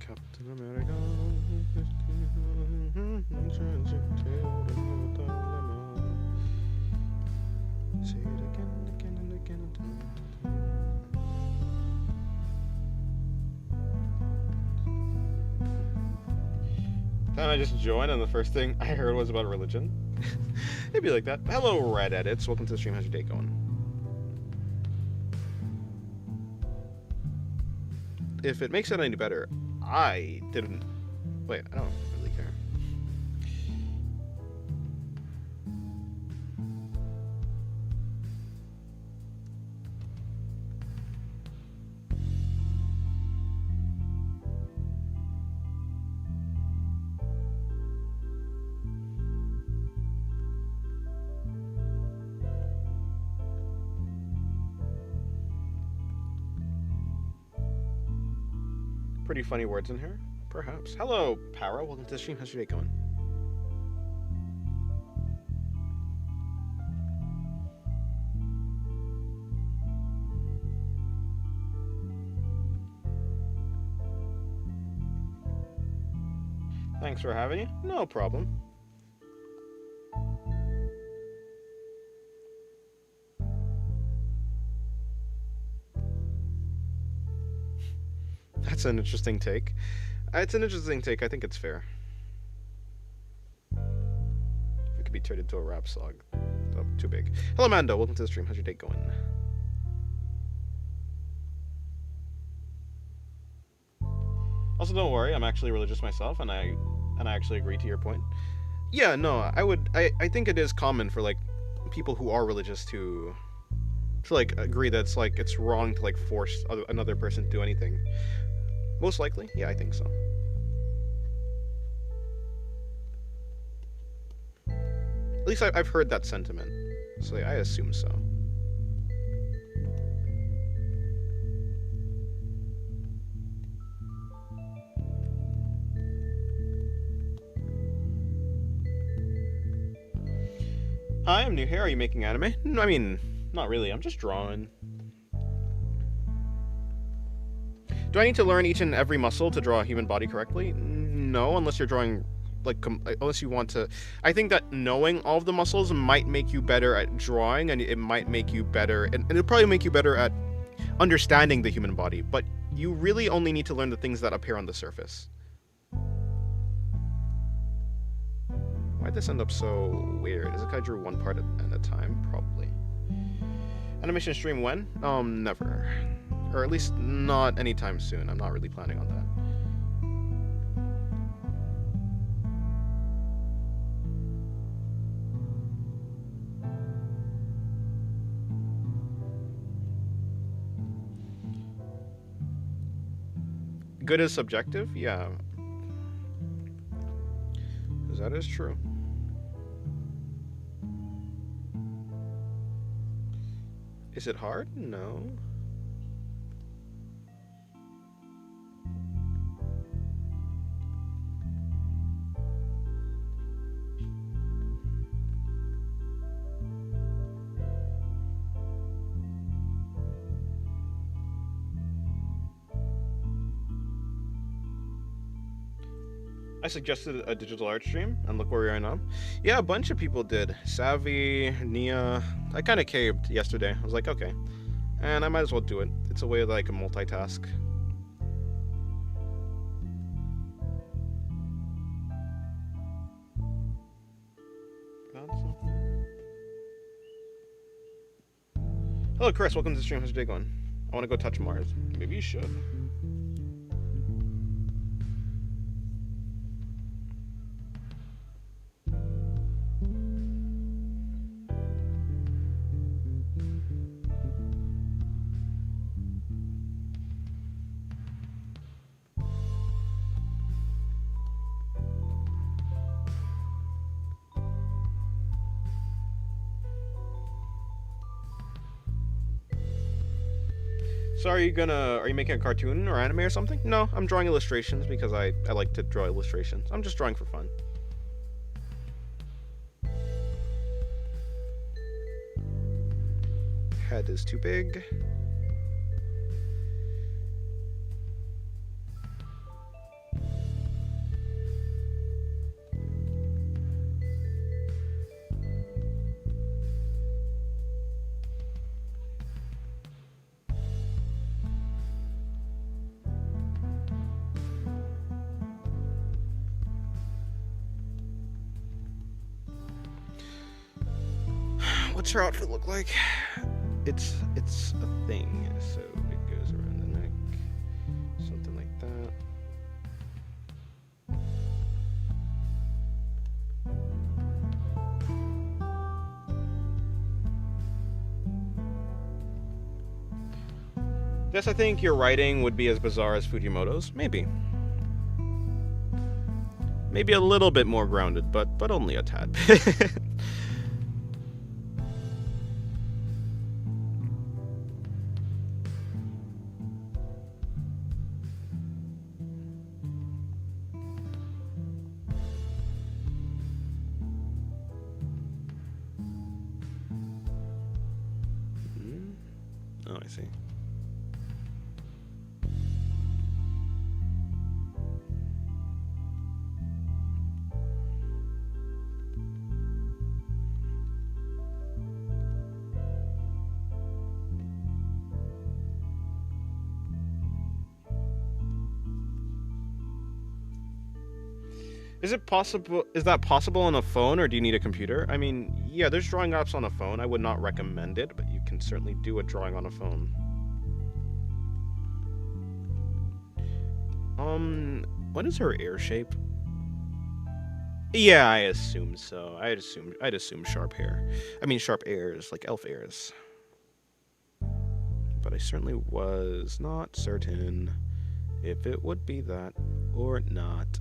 Captain America. Say it again and again. Then I just joined, and the first thing I heard was about religion. It'd be like that. Hello, Red Edits. Welcome to the stream. How's your day going? If it makes it any better, I didn't. Wait, I don't really care. pretty funny words in here. Perhaps. Hello, Para. Welcome to the stream. How's your day going? Thanks for having you. No problem. That's an interesting take. It's an interesting take. I think it's fair. It could be turned into a rap song. Oh, too big. Hello, Mando. Welcome to the stream. How's your day going? Also, don't worry. I'm actually religious myself, and I actually agree to your point. Yeah, no, I think it is common for like people who are religious to like agree that it's wrong to like force another person to do anything. Most likely, yeah, I think so. At least I've heard that sentiment, so I assume so. Hi, I'm new here. Are you making anime? I mean, not really. I'm just drawing. Do I need to learn each and every muscle to draw a human body correctly? No, unless you're drawing, like, unless you want to. I think that knowing all of the muscles might make you better at drawing, and it might make you better, and it'll probably make you better at understanding the human body, but you really only need to learn the things that appear on the surface. Why'd this end up so weird? Is it 'cause I drew one part at a time? Probably. Animation stream when? Never. Or at least not anytime soon. I'm not really planning on that. Good is subjective? Yeah. That is true. Is it hard? No. I suggested a digital art stream, and look where we are now. Yeah, a bunch of people did. Savvy, Nia. I kind of caved yesterday. I was like, okay. And I might as well do it. It's a way that I can multitask. Hello, Chris. Welcome to the stream. How's your day going? I want to go touch Mars. Maybe you should. So are you making a cartoon or anime or something? No, I'm drawing illustrations because I like to draw illustrations. I'm just drawing for fun. Head is too big. What's her outfit look like? It's a thing, so it goes around the neck, something like that. Yes, I think your writing would be as bizarre as Fujimoto's. Maybe. Maybe a little bit more grounded, but only a tad. Oh, I see. Is it possible? Is that possible on a phone, or do you need a computer? I mean, yeah, there's drawing apps on a phone. I would not recommend it, but you can certainly do a drawing on a phone. What is her ear shape? Yeah, I assume so. I'd assume sharp hair. I mean, sharp ears, like elf ears. But I certainly was not certain if it would be that or not.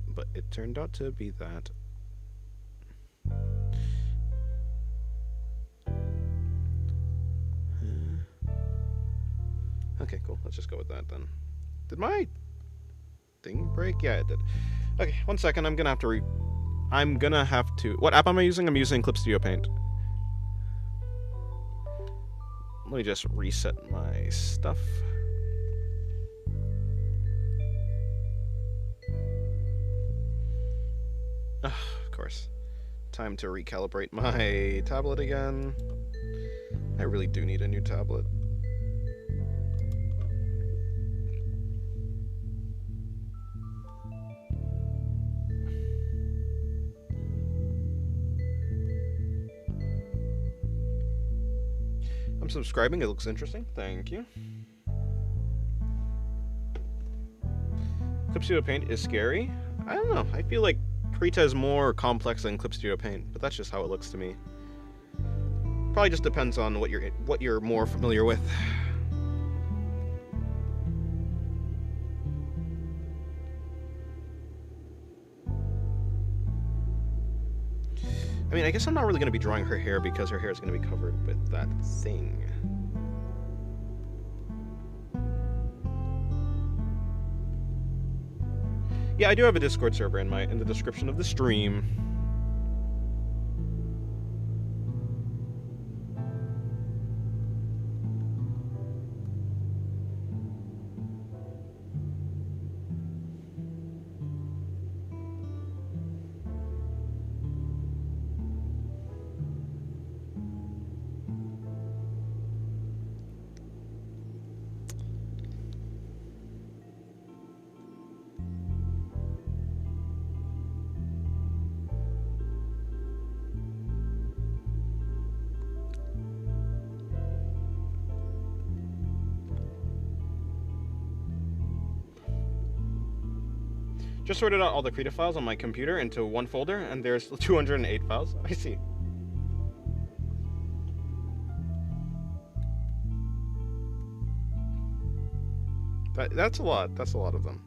But it turned out to be that. Okay, cool. Let's just go with that then. Did my thing break? Yeah, it did. Okay, 1 second. I'm gonna have to. What app am I using? I'm using Clip Studio Paint. Let me just reset my stuff. Of course. Time to recalibrate my tablet again. I really do need a new tablet. I'm subscribing. It looks interesting. Thank you. Clip Studio Paint is scary. I don't know. I feel like Krita is more complex than Clip Studio Paint, but that's just how it looks to me. Probably just depends on what you're more familiar with. I mean, I guess I'm not really going to be drawing her hair because her hair is going to be covered with that thing. Yeah, I do have a Discord server in the description of the stream. Just sorted out all the Krita files on my computer into one folder, and there's 208 files. I see. That's a lot. That's a lot of them.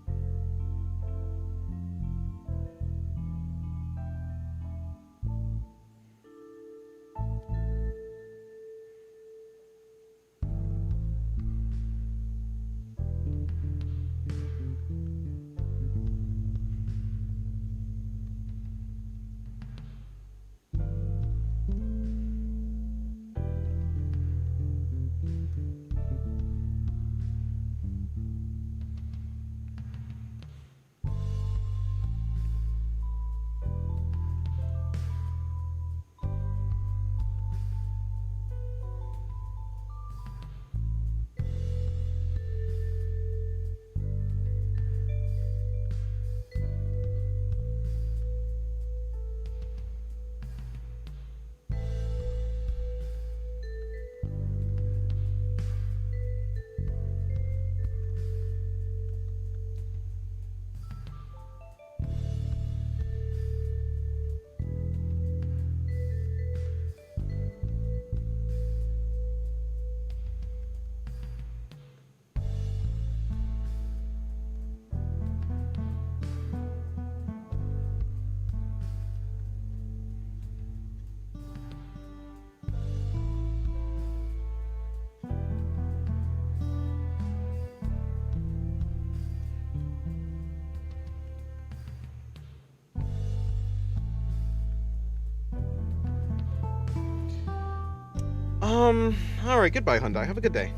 Alright, goodbye, Hyundai. Have a good day.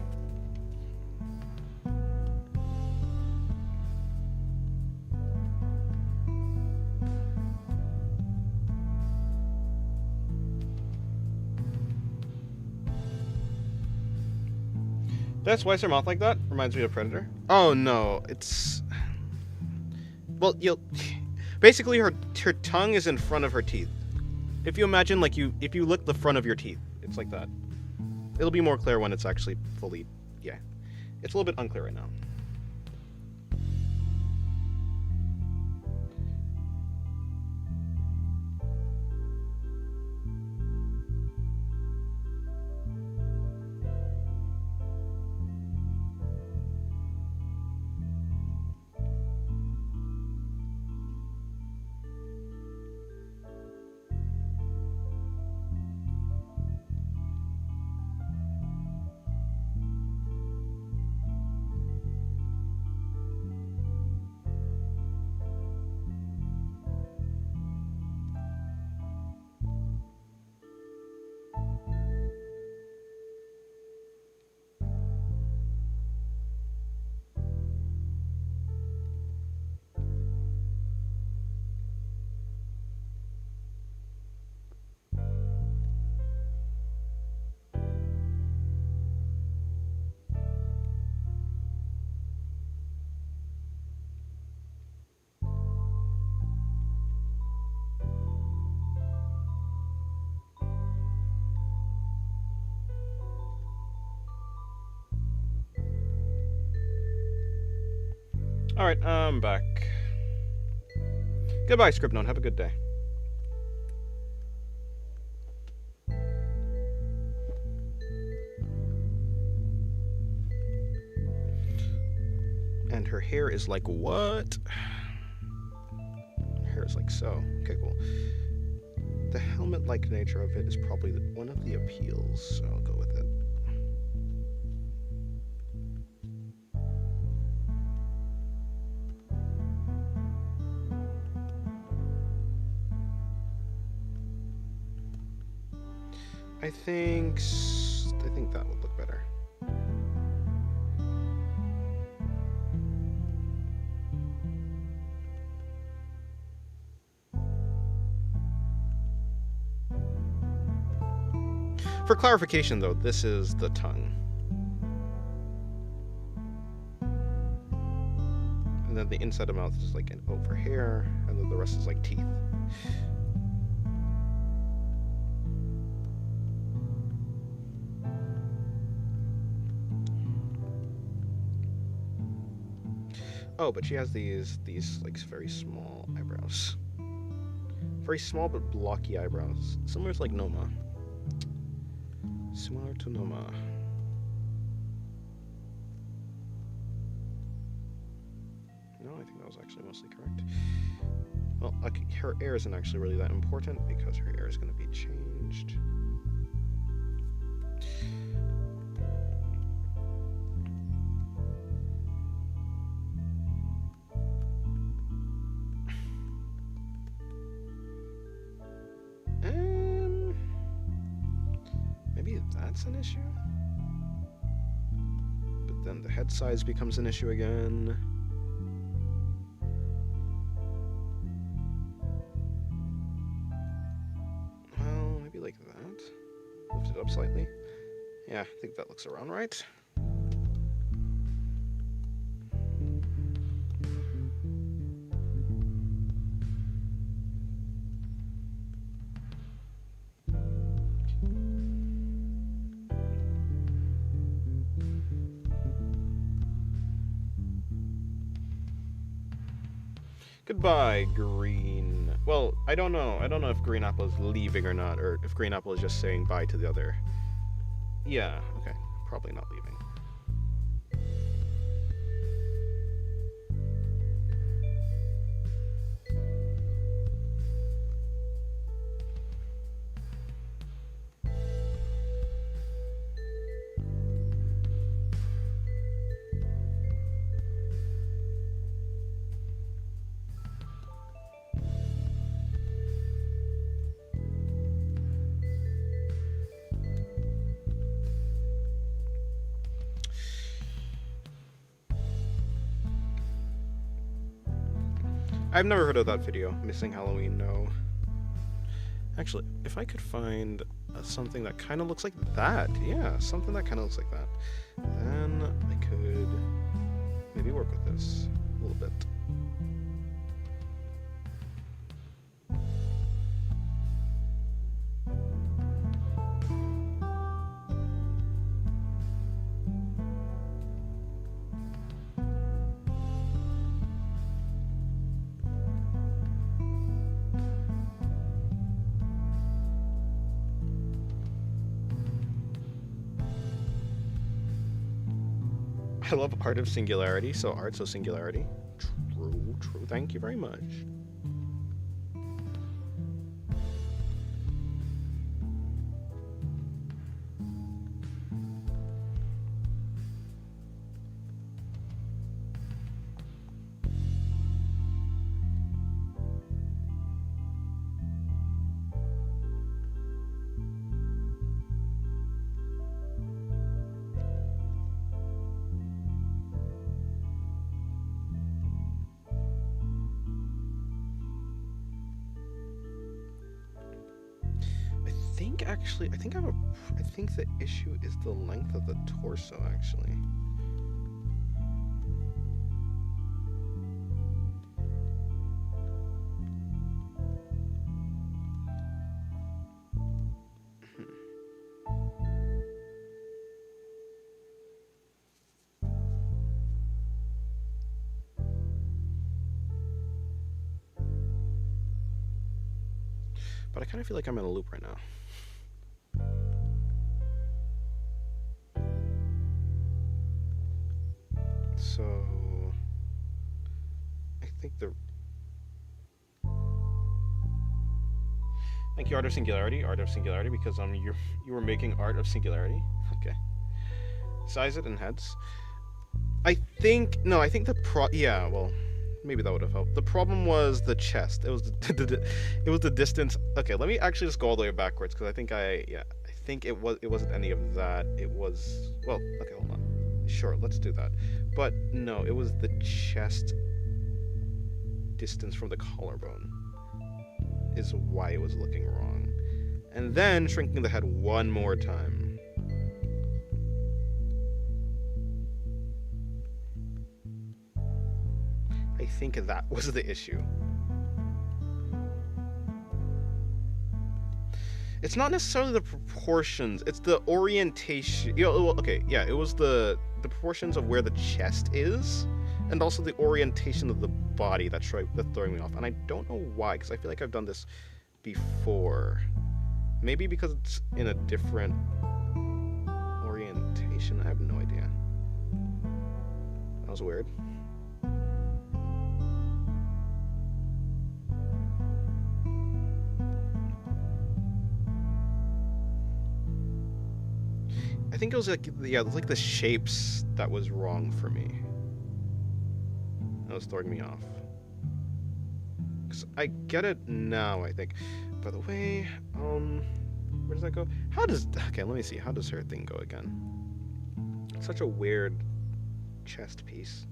That's why is her mouth like that? Reminds me of Predator. Oh no, it's... Well, you'll... Basically, her tongue is in front of her teeth. If you imagine, like, if you lick the front of your teeth, it's like that. It'll be more clear when it's actually fully... Yeah. It's a little bit unclear right now. Alright, I'm back. Goodbye, Scribnode. Have a good day. And her hair is like what? Her hair is like so. Okay, cool. The helmet-like nature of it is probably one of the appeals, so I'll go with it. I think that would look better. For clarification, though, this is the tongue. And then the inside of the mouth is like an over here, and then the rest is like teeth. Oh, but she has these like very small eyebrows. Very small but blocky eyebrows. Similar to like Noma. Similar to Noma. No, I think that was actually mostly correct. Well, her hair isn't actually really that important because her hair is going to be changed. Maybe that's an issue? But then the head size becomes an issue again. Well, maybe like that. Lift it up slightly. Yeah, I think that looks around right. Goodbye, Green. Well, I don't know. I don't know if Green Apple is leaving or not, or if Green Apple is just saying bye to the other. Yeah, okay. Probably not leaving. I've never heard of that video. Missing Halloween, no. Actually, if I could find something that kind of looks like that, yeah, something that kind of looks like that, then I could maybe work with this a little bit. I love art of singularity, so art, so singularity. True, true. Thank you very much. Actually, I think the issue is the length of the torso, actually. But I kind of feel like I'm in a loop right now. So I think thank you, art of singularity, because you were making art of singularity. Okay. Size it in heads. I think yeah, well, maybe that would have helped. The problem was the chest. It was it was the distance. Okay, let me actually just go all the way backwards because I think it wasn't any of that. It was, well, okay, hold on. Sure, let's do that. But no, it was the chest distance from the collarbone is why it was looking wrong. And then shrinking the head one more time. I think that was the issue. It's not necessarily the proportions, it's the orientation. Okay, yeah, it was the proportions of where the chest is, and also the orientation of the body that's throwing me off. And I don't know why, because I feel like I've done this before. Maybe because it's in a different orientation. I have no idea. That was weird. I think it was like, yeah, it was like the shapes that was wrong for me. That was throwing me off. Cause I get it now, I think. By the way, where does that go? Okay, let me see. How does her thing go again? Such a weird chest piece.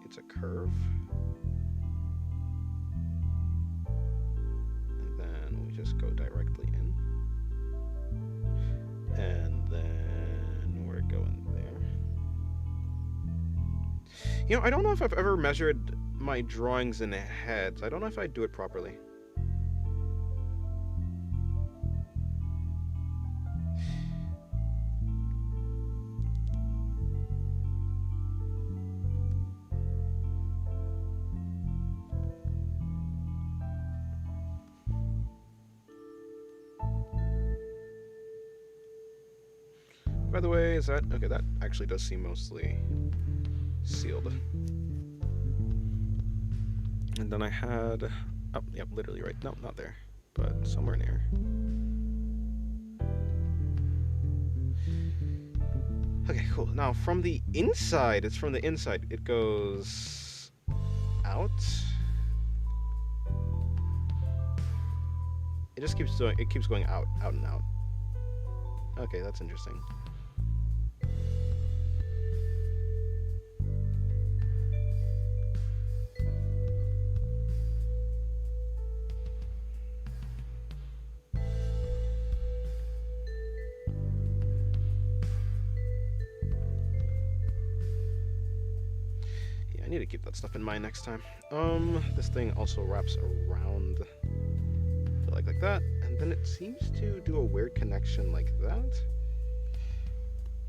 It's a curve. And then we just go directly in. And then we're going there. You know, I don't know if I've ever measured my drawings in heads. I don't know if I do it properly. By the way, is that... Okay, that actually does seem mostly sealed. And then I had... Oh, yep, literally right... No, not there. But somewhere near. Okay, cool. Now, from the inside, it's from the inside. It goes... out. It just keeps doing... It keeps going out and out. Okay, that's interesting. I need to keep that stuff in mind next time. This thing also wraps around like that, and then it seems to do a weird connection like that.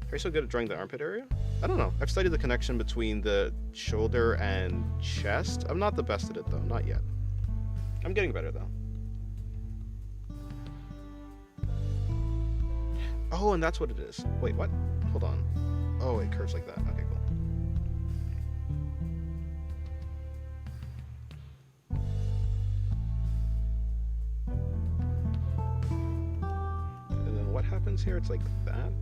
Are you so good at drawing the armpit area? I don't know. I've studied the connection between the shoulder and chest. I'm not the best at it though, not yet. I'm getting better though. Oh, and that's what it is. Wait, what? Hold on. Oh, it curves like that. Okay, cool. And then what happens here? It's like that.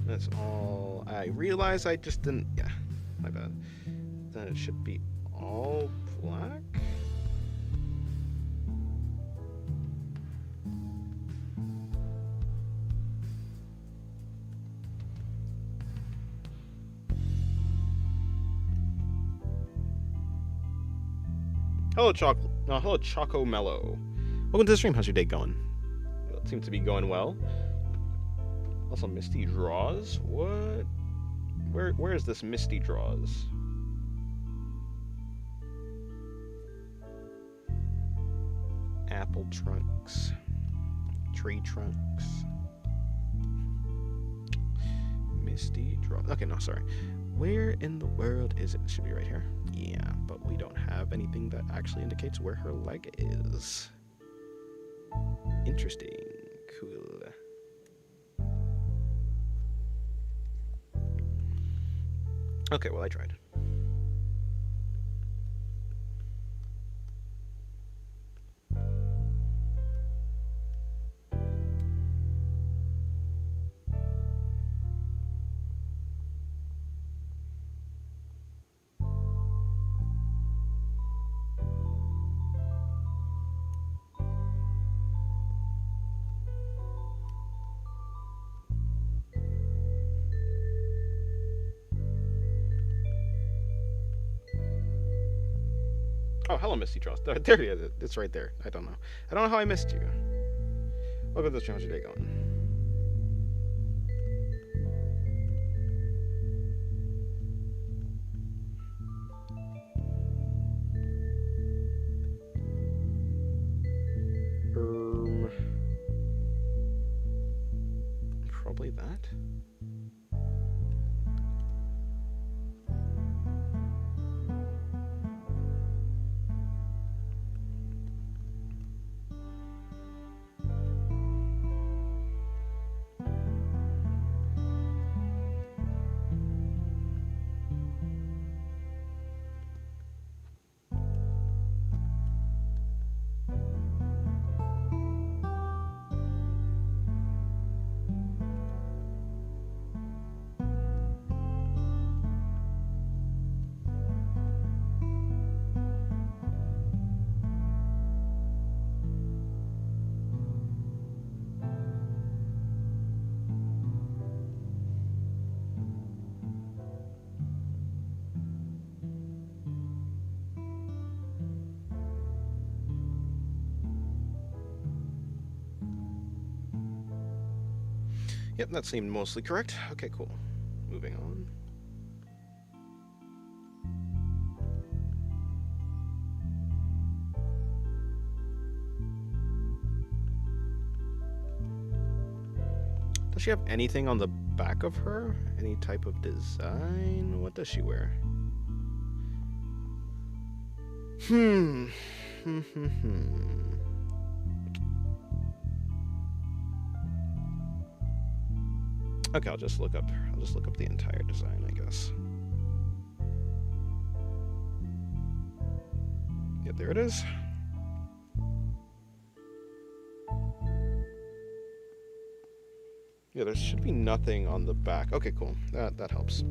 That's all. I realize I just didn't. Yeah, my bad. Then it should be all black. Hello, hello, Choco Mellow. Welcome to the stream. How's your day going? It seems to be going well. Also, Misty Draws? What? Where is this Misty Draws? Apple trunks. Tree trunks. Misty Draws. Okay, no, sorry. Where in the world is it? It should be right here. Yeah, but we don't have anything that actually indicates where her leg is. Interesting. Cool. Okay, well, I tried. Oh, hello, Misty Draws. There it is. It's right there. I don't know how I missed you. Welcome to the stream. How's your day going? Probably that. Yep, that seemed mostly correct. Okay, cool. Moving on. Does she have anything on the back of her? Any type of design? What does she wear? Okay, I'll just look up the entire design, I guess. Yep, there it is. Yeah, there should be nothing on the back. Okay, cool. That helps.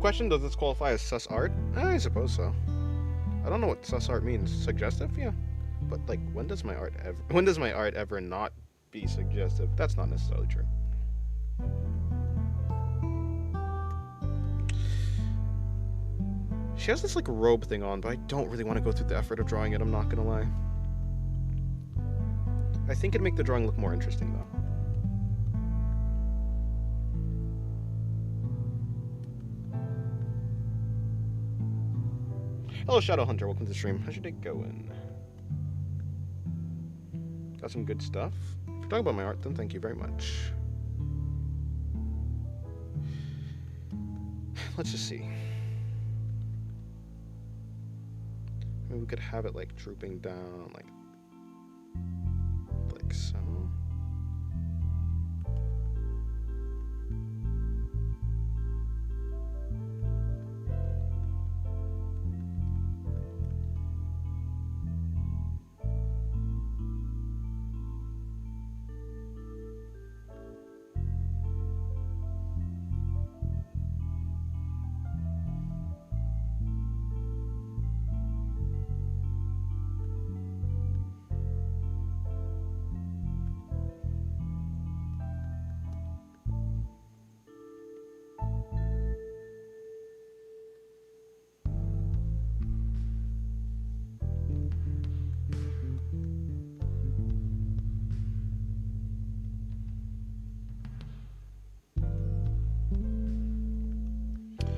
Question, does this qualify as sus art? I suppose so. I don't know what sus art means. Suggestive? Yeah. But like, when does my art ever not be suggestive? That's not necessarily true. She has this like robe thing on, but I don't really want to go through the effort of drawing it, I'm not gonna lie. I think it'd make the drawing look more interesting though. Hello Shadow Hunter, welcome to the stream. How's your day going? Got some good stuff. If you're talking about my art, then thank you very much. Let's just see. Maybe we could have it like drooping down, like so.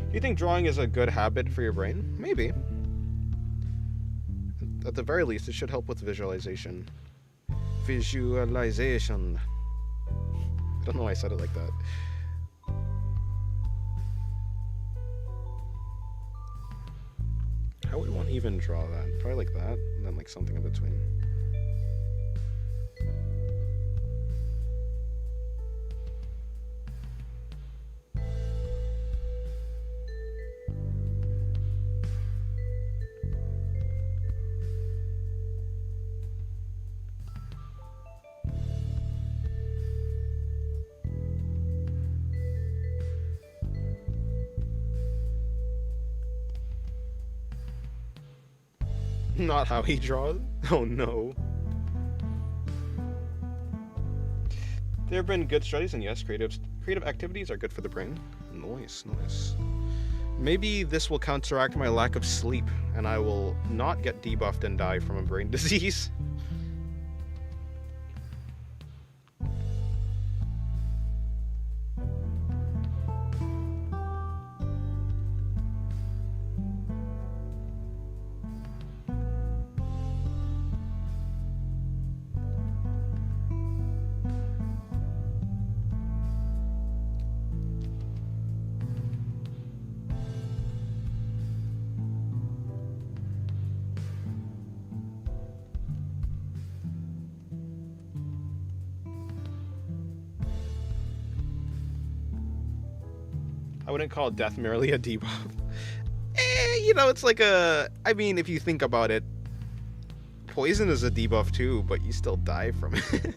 Do you think drawing is a good habit for your brain? Maybe. At the very least, it should help with visualization. Visualization. I don't know why I said it like that. How would one even draw that? Probably like that, and then like something in between. Not how he draws? Oh no. There have been good studies, and yes, creative activities are good for the brain. Nice. Maybe this will counteract my lack of sleep, and I will not get debuffed and die from a brain disease. I wouldn't call death merely a debuff. It's like I mean, if you think about it, poison is a debuff too, but you still die from it.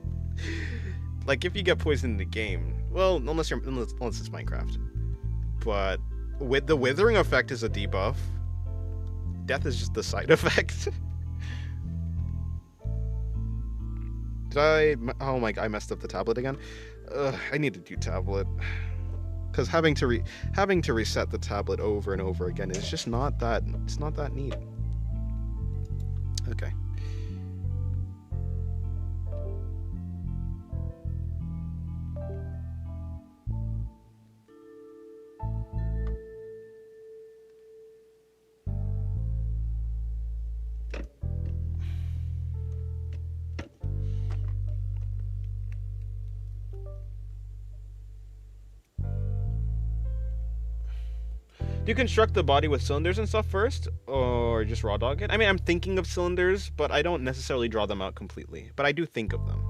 Like, if you get poisoned in the game, well, unless it's Minecraft. But with the withering effect is a debuff. Death is just the side effect. Oh my god, I messed up the tablet again. I need to do tablet. Because having to reset the tablet over and over again is just not that neat. Okay. Do you construct the body with cylinders and stuff first, or just raw dog it? I mean, I'm thinking of cylinders, but I don't necessarily draw them out completely. But I do think of them.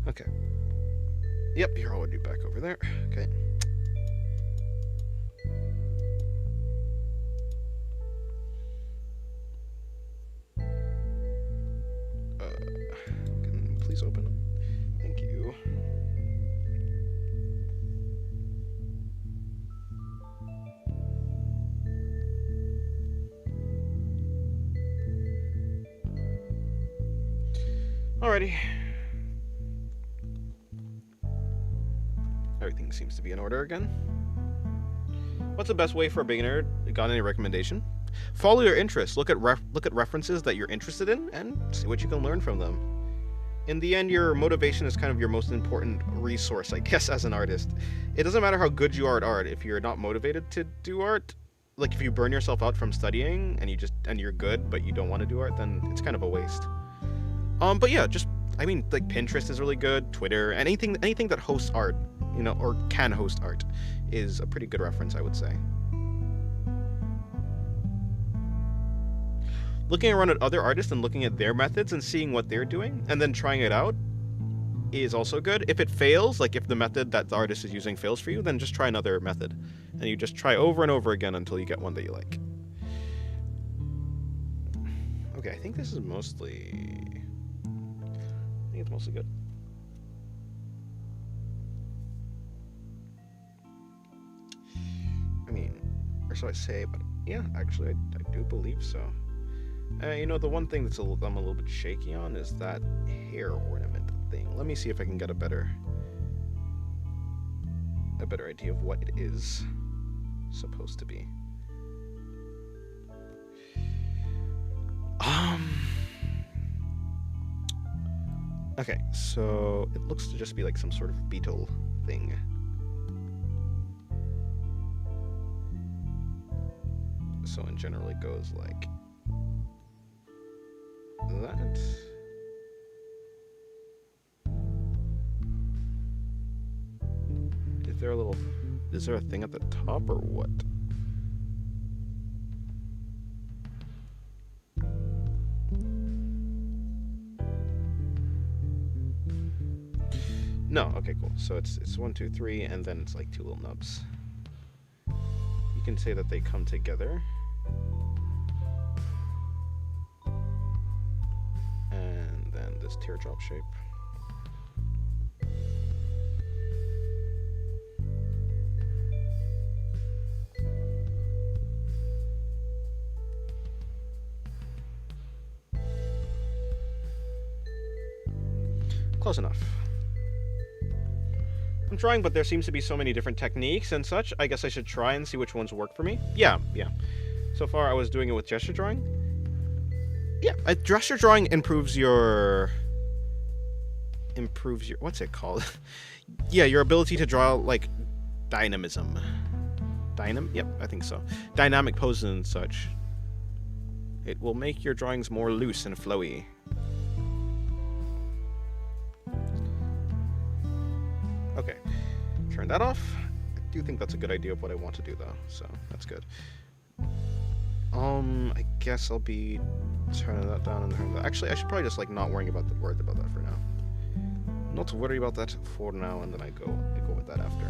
Okay. Yep, here I'll do back over there. Okay. please open? Thank you. Alrighty. Everything seems to be in order again. What's the best way for a beginner? Got any recommendation? Follow your interests. Look at references that you're interested in and see what you can learn from them. In the end, your motivation is kind of your most important resource, I guess, as an artist. It doesn't matter how good you are at art if you're not motivated to do art. Like if you burn yourself out from studying and you're good but you don't want to do art, then it's kind of a waste. But yeah, I mean, like Pinterest is really good, Twitter, anything that hosts art, you know, or can host art, is a pretty good reference, I would say. Looking around at other artists and looking at their methods and seeing what they're doing, and then trying it out, is also good. If it fails, like if the method that the artist is using fails for you, then just try another method. And you just try over and over again until you get one that you like. Okay, I think this is mostly... I think it's mostly good. I mean, or so I say, but yeah, actually, I do believe so. You know, the one thing I'm a little bit shaky on is that hair ornament thing. Let me see if I can get a better idea of what it is supposed to be. Okay, so it looks to just be like some sort of beetle thing. So in general, it goes like that. Is there a thing at the top or what? No, okay, cool. So it's 1, 2, 3, and then it's like 2 little nubs. You can say that they come together. And then this teardrop shape. Close enough. I'm trying, but there seems to be so many different techniques and such. I guess I should try and see which ones work for me. Yeah. So far, I was doing it with gesture drawing. Yeah, gesture drawing improves your... What's it called? Yeah, your ability to draw, like, dynamism. Yep, I think so. Dynamic poses and such. It will make your drawings more loose and flowy. Okay, turn that off. I do think that's a good idea of what I want to do, though, so that's good. I guess I'll be turning that down and turning that. Actually, I should probably just like not worry about that for now. Not to worry about that for now, and then I go with that after.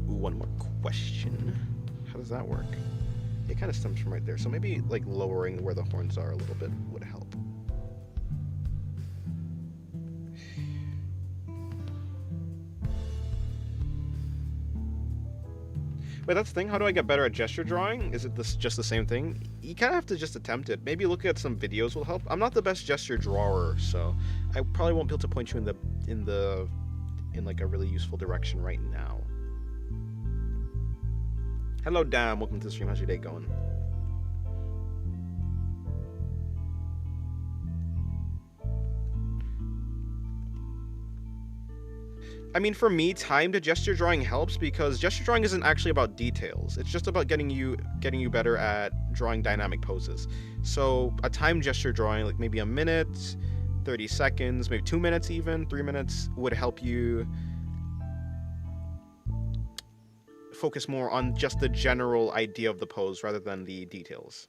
One more question. How does that work? It kind of stems from right there, so maybe like lowering where the horns are a little bit would help. Wait, that's the thing? How do I get better at gesture drawing? Is it just the same thing? You kind of have to just attempt it. Maybe looking at some videos will help. I'm not the best gesture drawer, so I probably won't be able to point you in like a really useful direction right now. Hello, Dan. Welcome to the stream. How's your day going? I mean, for me, timed gesture drawing helps because gesture drawing isn't actually about details. It's just about getting you better at drawing dynamic poses. So a timed gesture drawing, like maybe a minute, 30 seconds, maybe 2 minutes even, 3 minutes, would help you focus more on just the general idea of the pose rather than the details.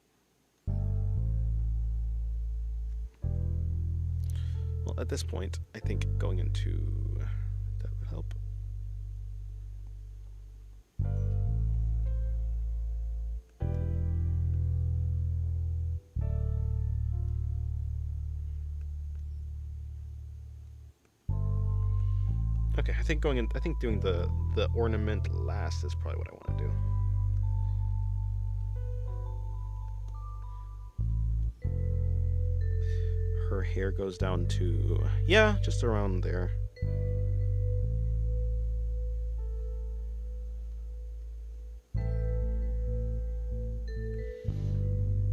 Well, at this point, I think going into that would help. Okay, I think doing the ornament last is probably what I want to do. Her hair goes down to, yeah, just around there.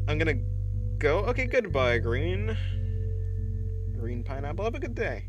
I'm gonna go. Okay, goodbye, green. Green pineapple. Have a good day.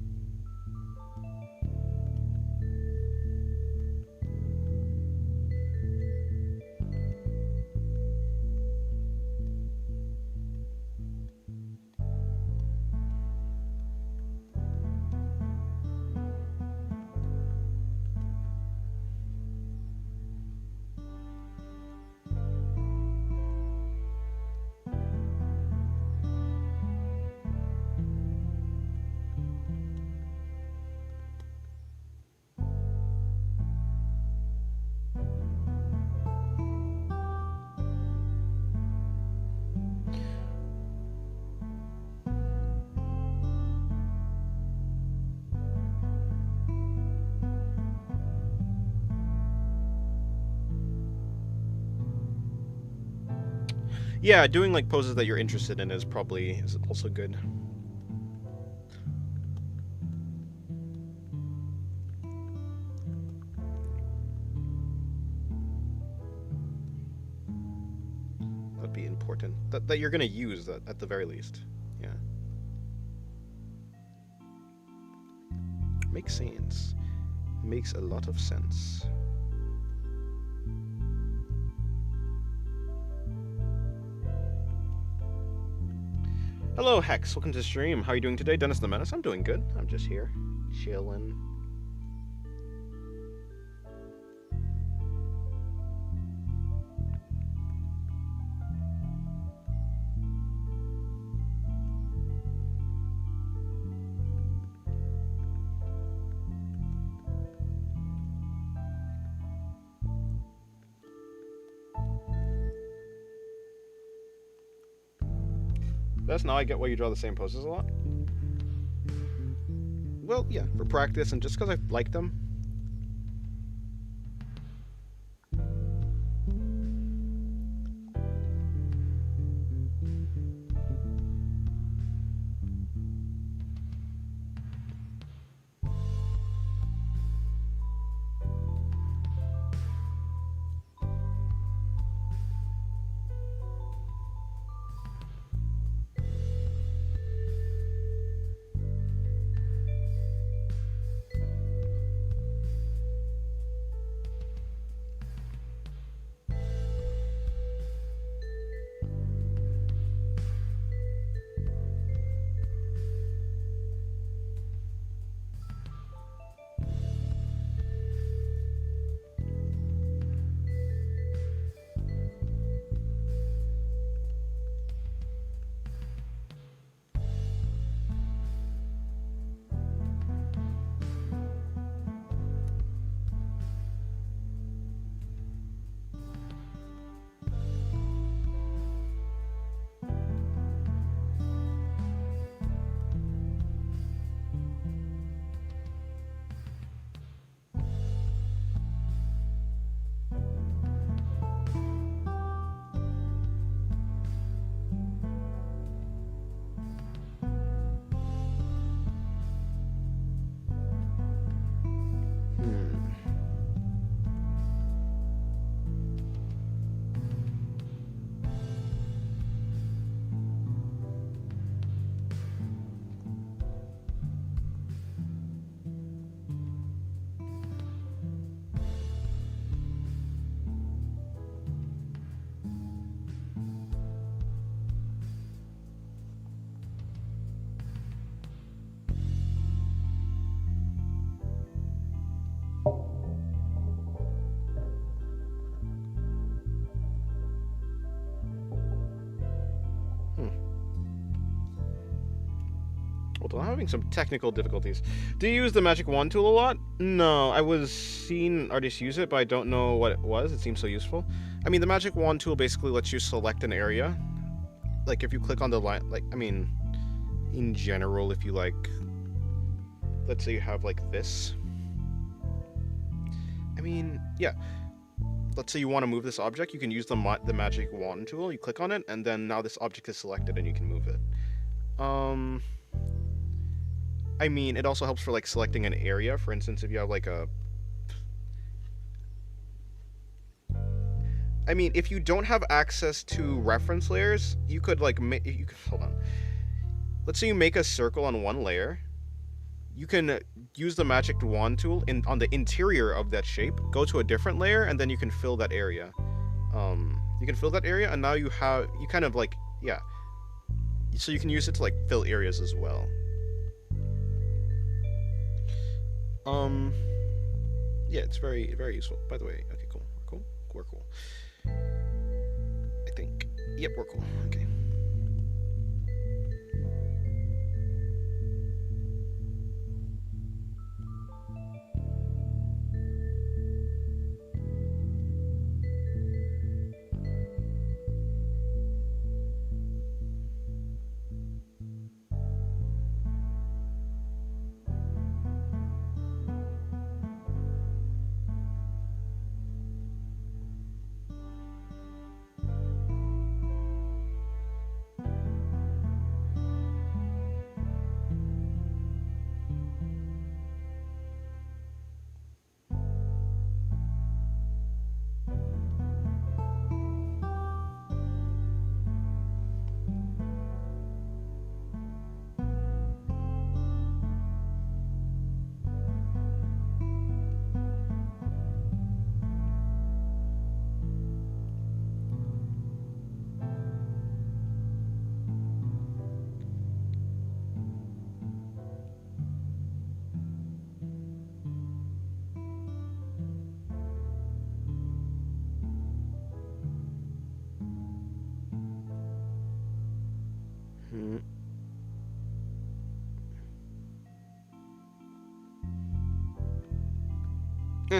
Yeah, doing like poses that you're interested in is also good. That'd be important. That you're gonna use that at the very least. Yeah. Makes sense. Makes a lot of sense. Hello, Hex. Welcome to the stream. How are you doing today? Dennis the Menace. I'm doing good. I'm just here. Chilling. Now I get why you draw the same poses a lot. Well, yeah, for practice and just because I like them. Hold on, I'm having some technical difficulties. Do you use the magic wand tool a lot? No, I was seeing artists use it, but I don't know what it was. It seems so useful. I mean, the magic wand tool basically lets you select an area. Like, if you click on the line, like, I mean, in general, if you, like, let's say you have, like, this. I mean, yeah. Let's say you want to move this object, you can use the magic wand tool. You click on it, and then now this object is selected, and you can move it. Um, I mean, it also helps for like selecting an area. For instance, if you have like a I mean, if you don't have access to reference layers, you could like you could hold on. Let's say you make a circle on one layer. You can use the magic wand tool on the interior of that shape. Go to a different layer, and then you can fill that area. You can fill that area, and now you kind of like yeah. So you can use it to like fill areas as well. Yeah, it's very useful. By the way, okay, cool, we're cool. I think. Yep, we're cool. Okay. Hmm.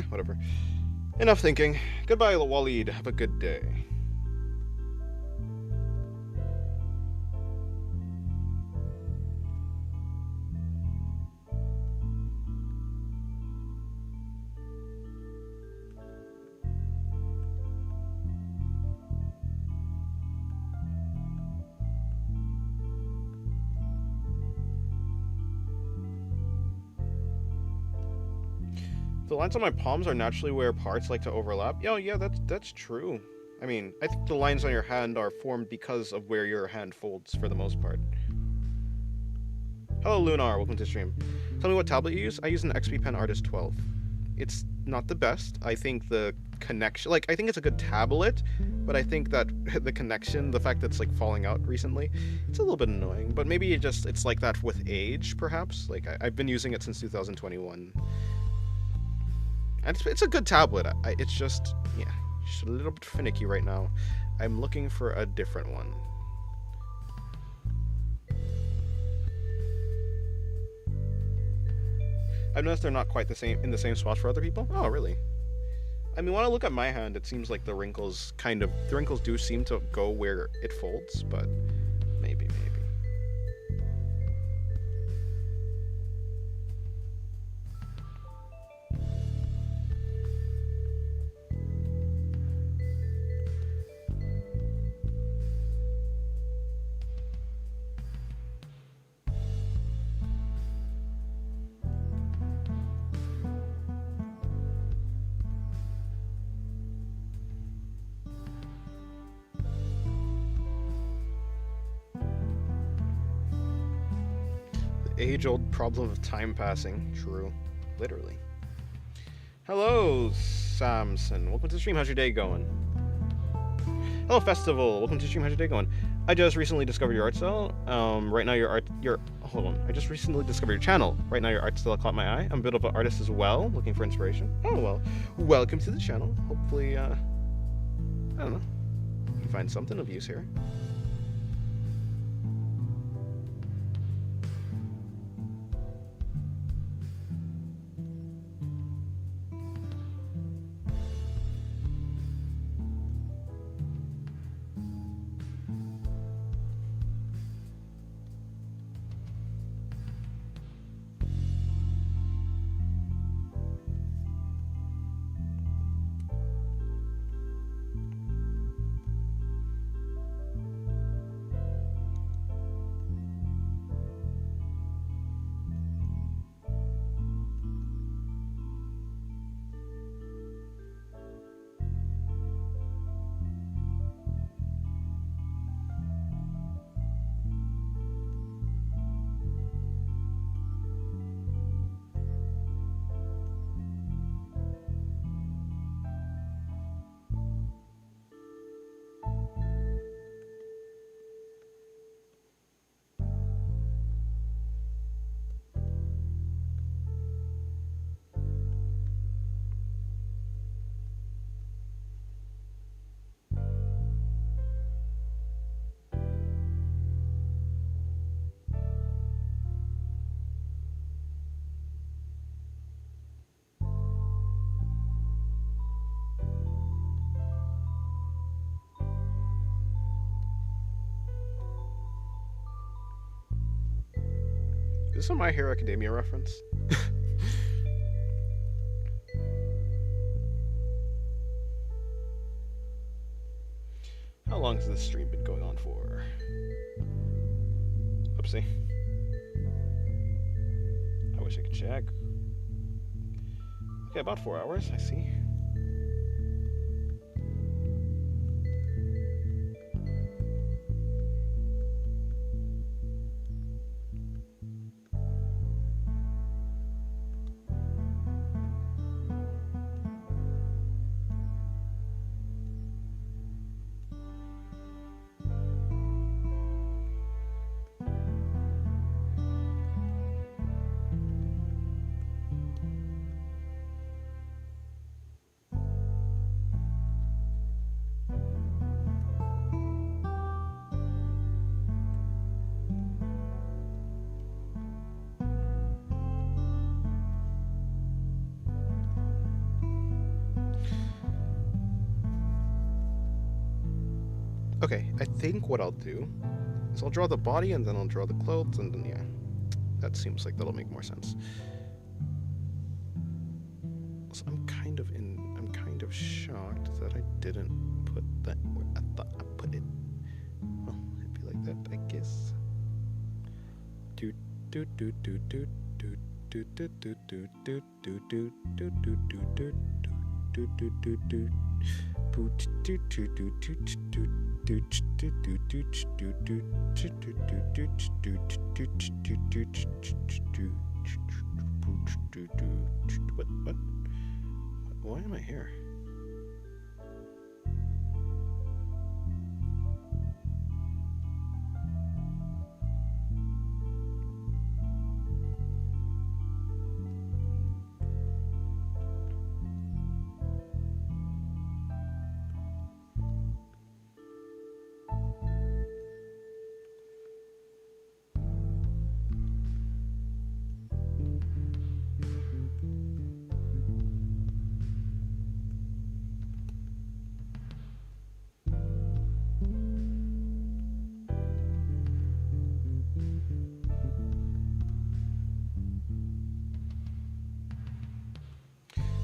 Whatever. Enough thinking. Goodbye, Waleed. Have a good day. The lines on my palms are naturally where parts like to overlap. Yeah, that's true. I mean, I think the lines on your hand are formed because of where your hand folds for the most part. Hello, Lunar. Welcome to the stream. Tell me what tablet you use. I use an XP Pen Artist 12. It's not the best. I think the connection, like, I think it's a good tablet, but I think that the connection, the fact that it's like falling out recently, it's a little bit annoying. But maybe it's like that with age, perhaps. Like, I've been using it since 2021. And it's a good tablet. It's just, yeah, just a little bit finicky right now. I'm looking for a different one. I've noticed they're not quite the same in the same spots for other people. Oh, really? I mean, when I look at my hand, it seems like the wrinkles do seem to go where it folds, but maybe. Age-old problem of time passing. True. Literally. Hello, Samson. Welcome to the stream. How's your day going? Hello, Festival. Welcome to the stream. How's your day going? I just recently discovered your art style. Right now hold on. I just recently discovered your channel. Right now your art style caught my eye. I'm a bit of an artist as well, looking for inspiration. Oh, well. Welcome to the channel. Hopefully, I don't know. You find something of use here. Is this a My Hero Academia reference? How long has this stream been going on for? Oopsie. I wish I could check. Okay, about 4 hours, I see. Okay, I think what I'll do is I'll draw the body and then I'll draw the clothes and then, yeah. That seems like that'll make more sense. So I'm kind of shocked that I didn't put that where I thought I put it. Well, it'd be like that, I guess. Do do do do do do do do do do do do do do do do do do do do. What? Why am I here?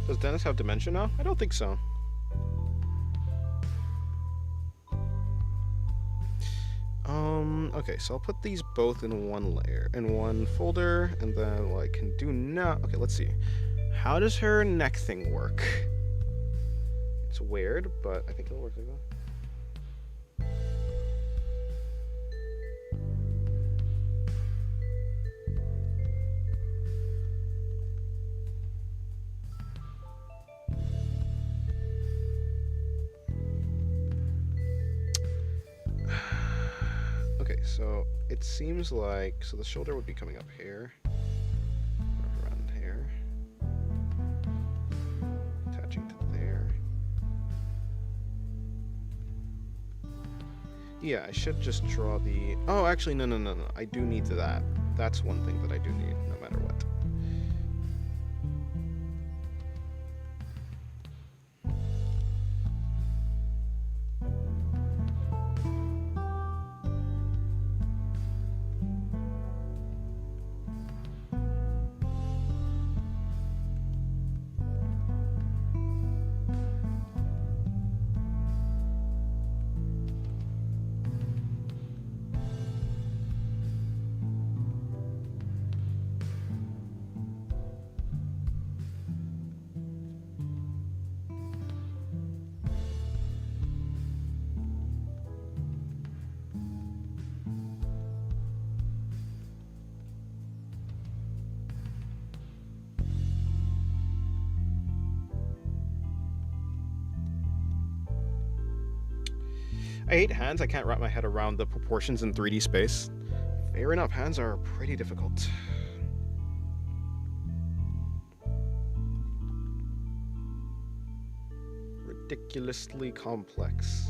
Does Dennis have dementia now? I don't think so. Okay, so I'll put these both in one layer, in one folder, and then what I can do now... Okay, let's see. How does her neck thing work? It's weird, but I think it'll work like that. So it seems like, so the shoulder would be coming up here, around here, attaching to there. Yeah, I should just draw the, oh, actually, no, I do need that. That's one thing that I do need, no matter what. I hate hands. I can't wrap my head around the proportions in 3D space. Fair enough, hands are pretty difficult. Ridiculously complex.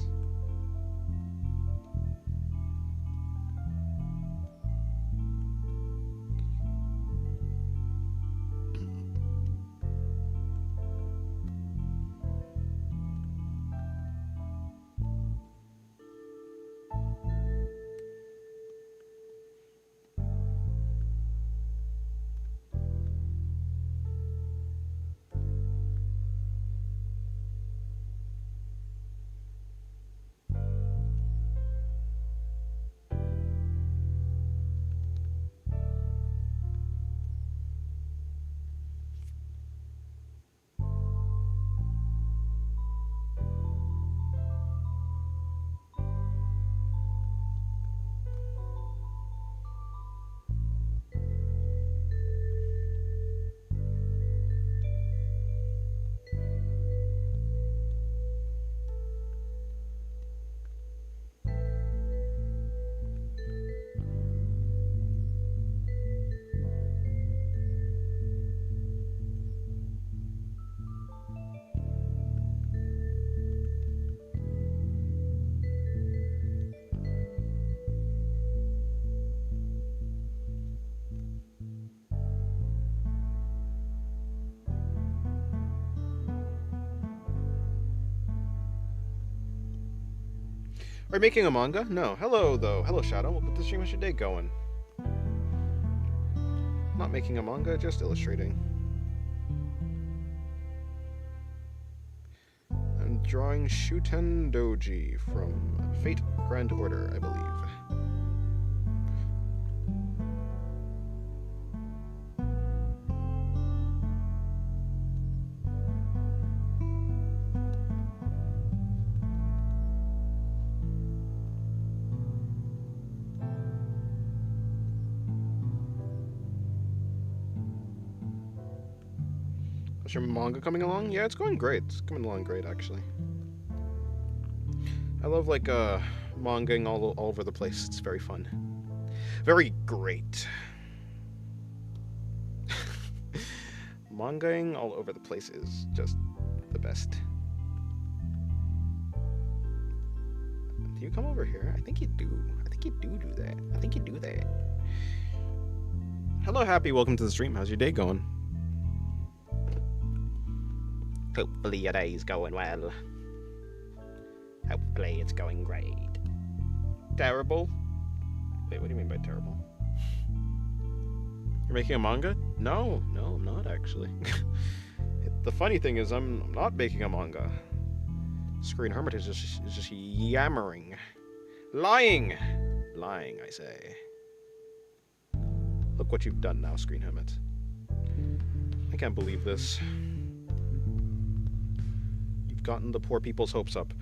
Are you making a manga? No. Hello, though. Hello, Shadow. Welcome to the stream. How's your day going? Not making a manga, just illustrating. I'm drawing Shuten Doji from Fate Grand Order, I believe. Is your manga coming along? Yeah, it's going great. It's coming along great, actually. I love, like, mangaing all over the place. It's very fun. Very great. Mangaing all over the place is just the best. Do you come over here? I think you do. I think you do that. I think you do that. Hello, Happy. Welcome to the stream. How's your day going? Hopefully your day's going well. Hopefully it's going great. Terrible? Wait, what do you mean by terrible? You're making a manga? No, I'm not actually. The funny thing is I'm not making a manga. Screen Hermit is just yammering. Lying! Lying, I say. Look what you've done now, Screen Hermit. I can't believe this. Gotten the poor people's hopes up.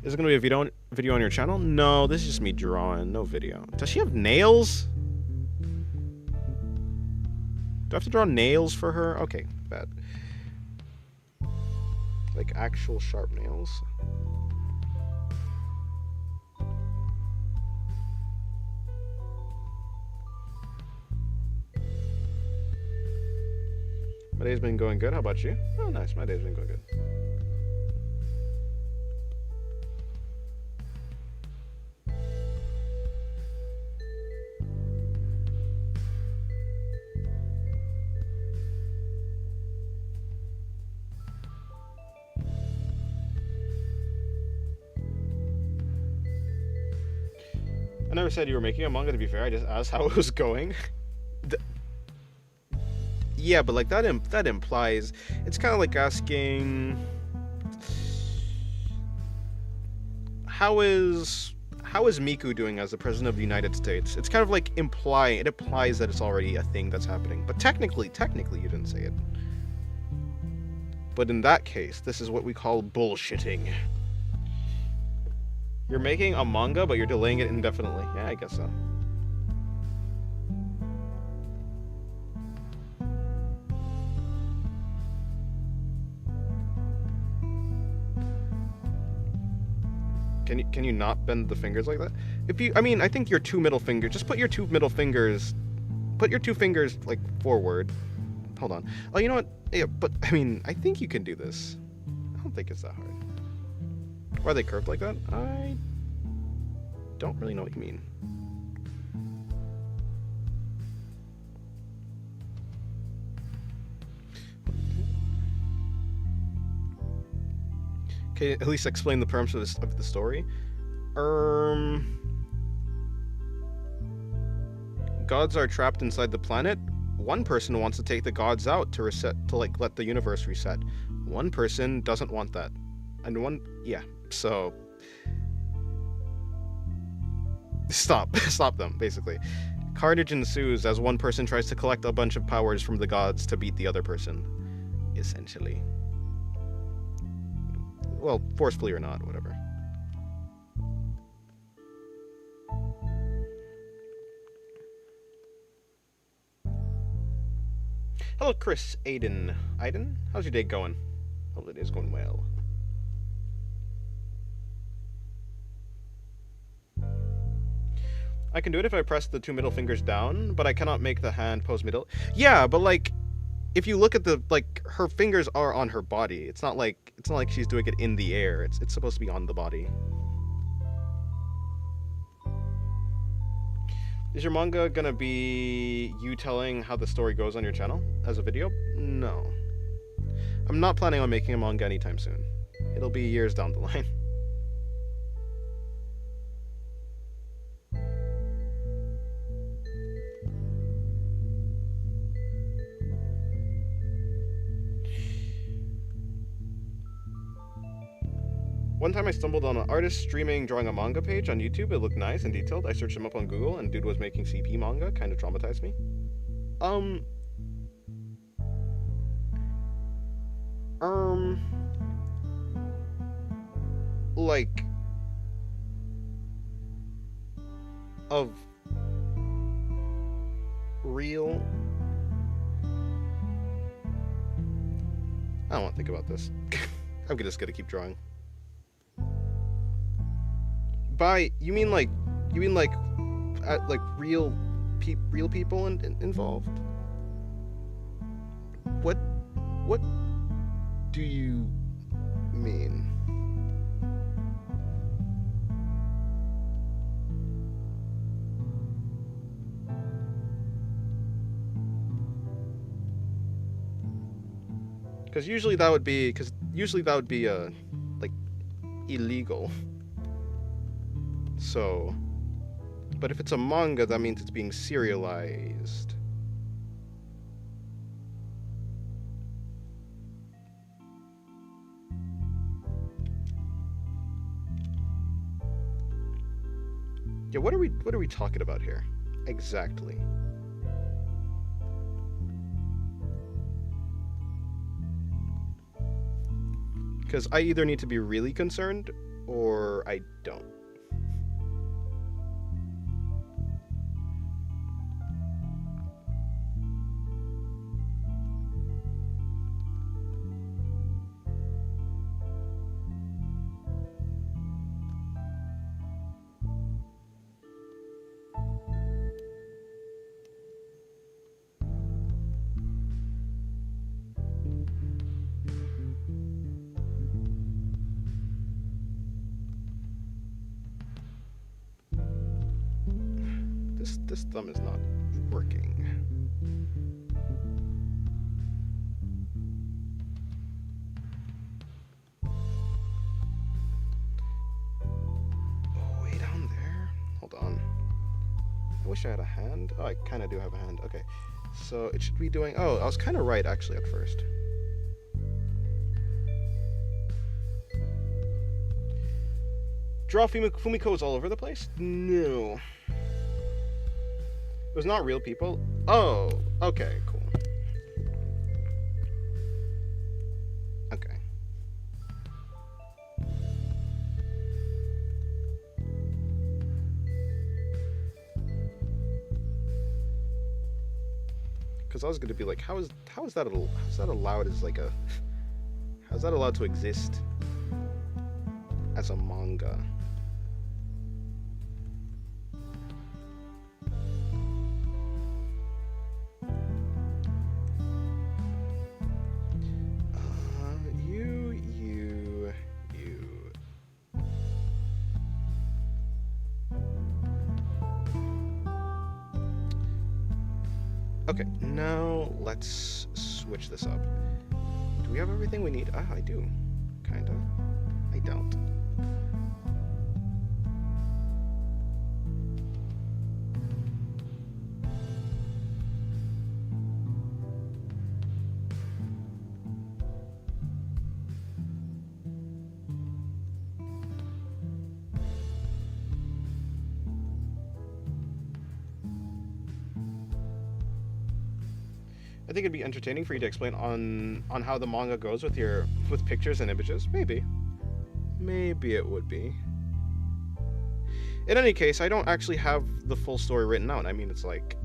Is it going to be a video on your channel? No, this is just me drawing. No video. Does she have nails? Do I have to draw nails for her? Okay, bad. Like actual sharp nails. My day's been going good. How about you? Oh, nice. My day's been going good. I never said you were making a manga, to be fair. I just asked how it was going. Yeah, but like that implies it's kind of like asking how is Miku doing as the president of the United States? It's kind of like it implies that it's already a thing that's happening. But technically you didn't say it. But in that case, this is what we call bullshitting. You're making a manga, but you're delaying it indefinitely. Yeah, I guess so. Can you not bend the fingers like that? I think your two middle fingers, just put your two fingers like forward. Hold on. Oh, you know what? Yeah, but I mean, I think you can do this. I don't think it's that hard. Why are they curved like that? I don't really know what you mean. Okay, at least explain the premise of the story. Gods are trapped inside the planet. One person wants to take the gods out to let the universe reset. One person doesn't want that. And so stop them, basically. Carnage ensues as one person tries to collect a bunch of powers from the gods to beat the other person, essentially. Well, forcefully or not, whatever. Hello, Chris Aiden. How's your day going? Hope the day's going well. I can do it if I press the two middle fingers down, but I cannot make the hand pose middle. Yeah, but like, if you look at her fingers are on her body. It's not like she's doing it in the air. It's supposed to be on the body. Is your manga gonna be you telling how the story goes on your channel as a video? No. I'm not planning on making a manga anytime soon. It'll be years down the line. One time I stumbled on an artist streaming drawing a manga page on YouTube. It looked nice and detailed. I searched him up on Google, and dude was making CP manga. Kind of traumatized me. Um, um, like, of real. I don't want to think about this. I'm just gonna keep drawing. By you mean like real people involved? What do you mean? Because usually that would be like illegal. So, but if it's a manga, that means it's being serialized. Yeah, what are we talking about here? Exactly. Because I either need to be really concerned or I don't. This thumb is not working. Oh, way down there? Hold on. I wish I had a hand. Oh, I kind of do have a hand. Okay. So it should be doing... Oh, I was kind of right, actually, at first. Draw Fumiko's all over the place? No. It was not real people? Oh, okay, cool. Okay. Because I was gonna be like, how is that allowed as like a... How's that allowed to exist as a manga? Okay, now let's switch this up. Do we have everything we need? Ah, I do. Kinda. I don't. I think it'd be entertaining for you to explain on how the manga goes with pictures and images. Maybe it would be. In any case, I don't actually have the full story written out. I mean, it's like,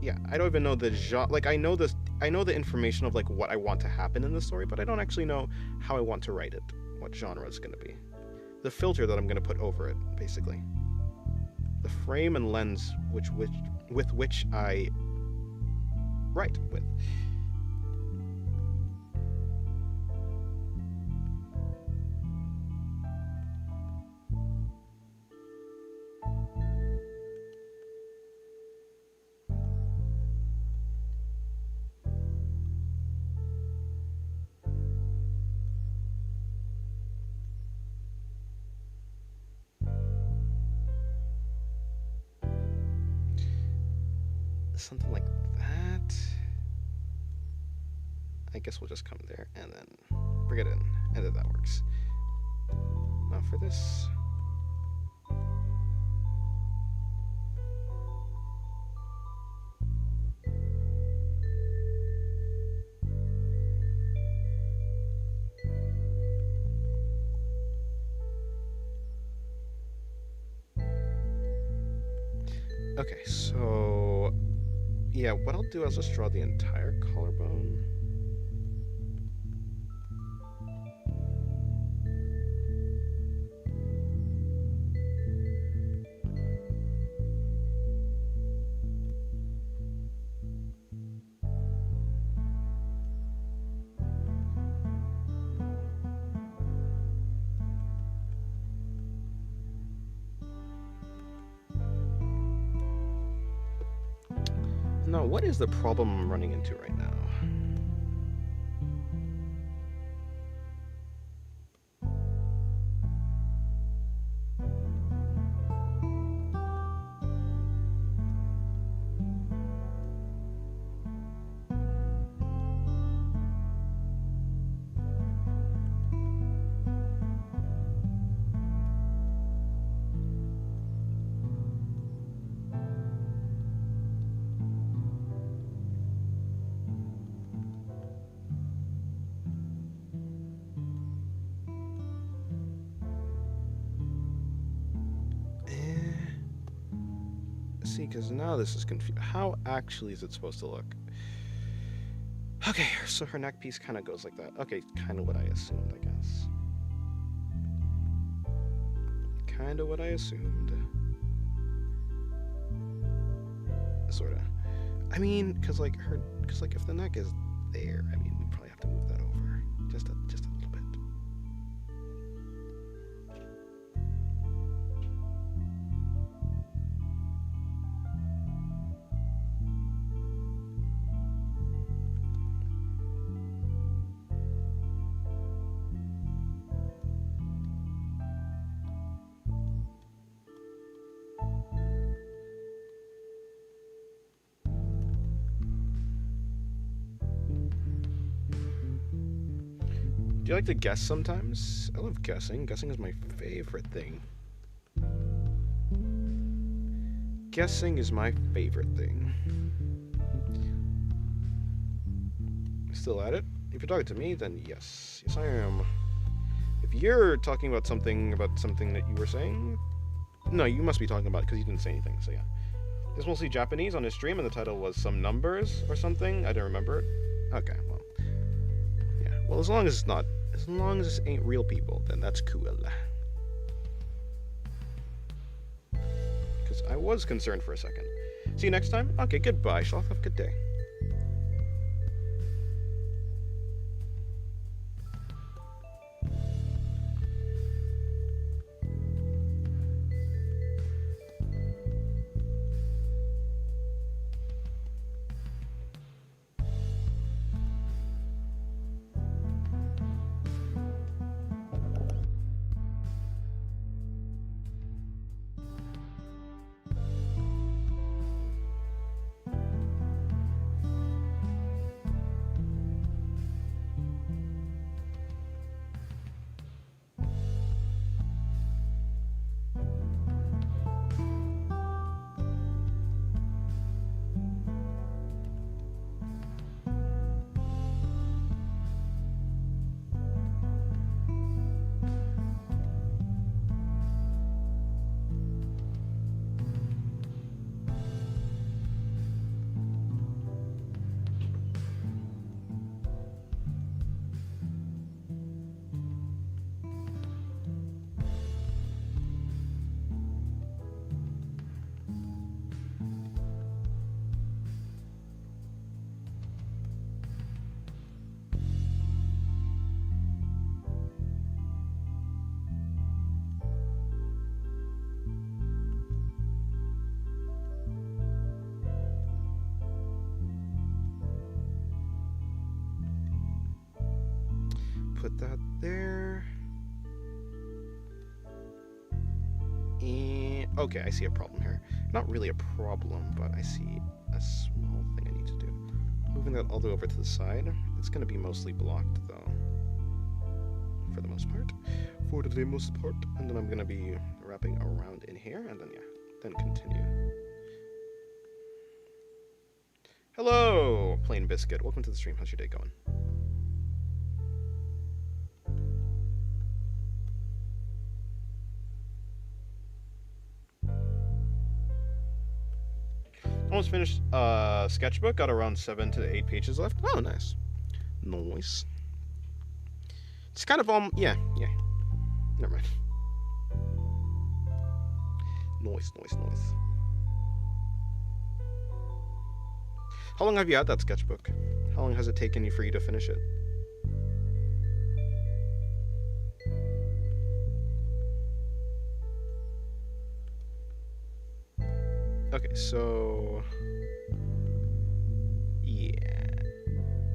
yeah, I don't even know the genre. Like, I know the information of like what I want to happen in the story, but I don't actually know how I want to write it. What genre it's gonna be. The filter that I'm gonna put over it, basically. The frame and lens with which I write with. Something like that. I guess we'll just come there and then bring it in, and then that works. Now for this. Okay, so yeah, what I'll do is just draw the entire collarbone. Now, what is the problem I'm running into right now? See, because now this is confused. How actually is it supposed to look? Okay, so her neck piece kind of goes like that. Okay, kind of what I assumed, I guess. Kind of what I assumed. Sorta. I mean, because like if the neck is there, I mean, we probably have to move that over just a little bit. Do you like to guess sometimes? I love guessing. Guessing is my favorite thing. Guessing is my favorite thing. Still at it? If you're talking to me, then yes. Yes, I am. If you're talking about something that you were saying, no, you must be talking about it because you didn't say anything, so yeah. It's mostly Japanese on his stream, and the title was some numbers or something. I don't remember it. Okay, well. Yeah, well, as long as this ain't real people, then that's cool. Because I was concerned for a second. See you next time? Okay, goodbye, Shalf. Have a good day. Put that there. And okay, I see a problem here. Not really a problem, but I see a small thing I need to do. Moving that all the way over to the side. It's gonna be mostly blocked though, for the most part. And then I'm gonna be wrapping around in here, and then then continue. Hello, Plain Biscuit. Welcome to the stream. How's your day going? Almost finished sketchbook. Got around 7 to 8 pages left. Oh, nice. Nice. It's kind of yeah. Never mind. Nice. How long have you had that sketchbook? How long has it taken you for you to finish it? Okay, so yeah,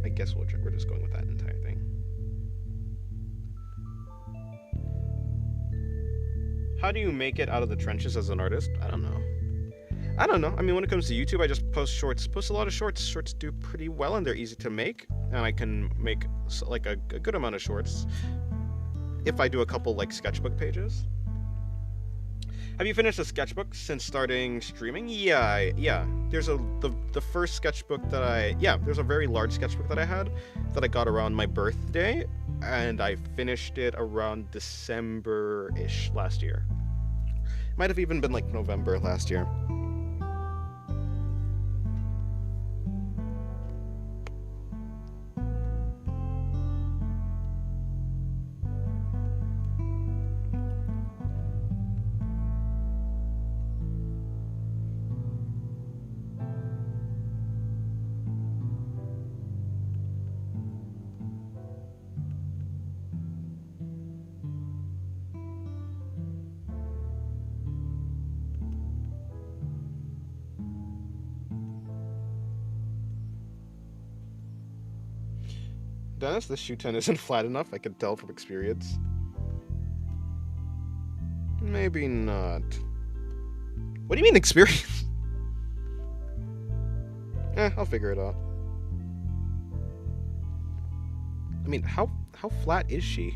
I guess we're just going with that entire thing. How do you make it out of the trenches as an artist? I don't know. I mean, when it comes to YouTube, I just post shorts. Post a lot of shorts. Shorts do pretty well, and they're easy to make. And I can make like a good amount of shorts if I do a couple like sketchbook pages. Have you finished a sketchbook since starting streaming? Yeah. There's the first sketchbook that there's a very large sketchbook that I had that I got around my birthday, and I finished it around December-ish last year. Might have even been like November last year. Dennis, this shuten isn't flat enough, I could tell from experience. Maybe not. What do you mean experience? I'll figure it out. I mean, how flat is she?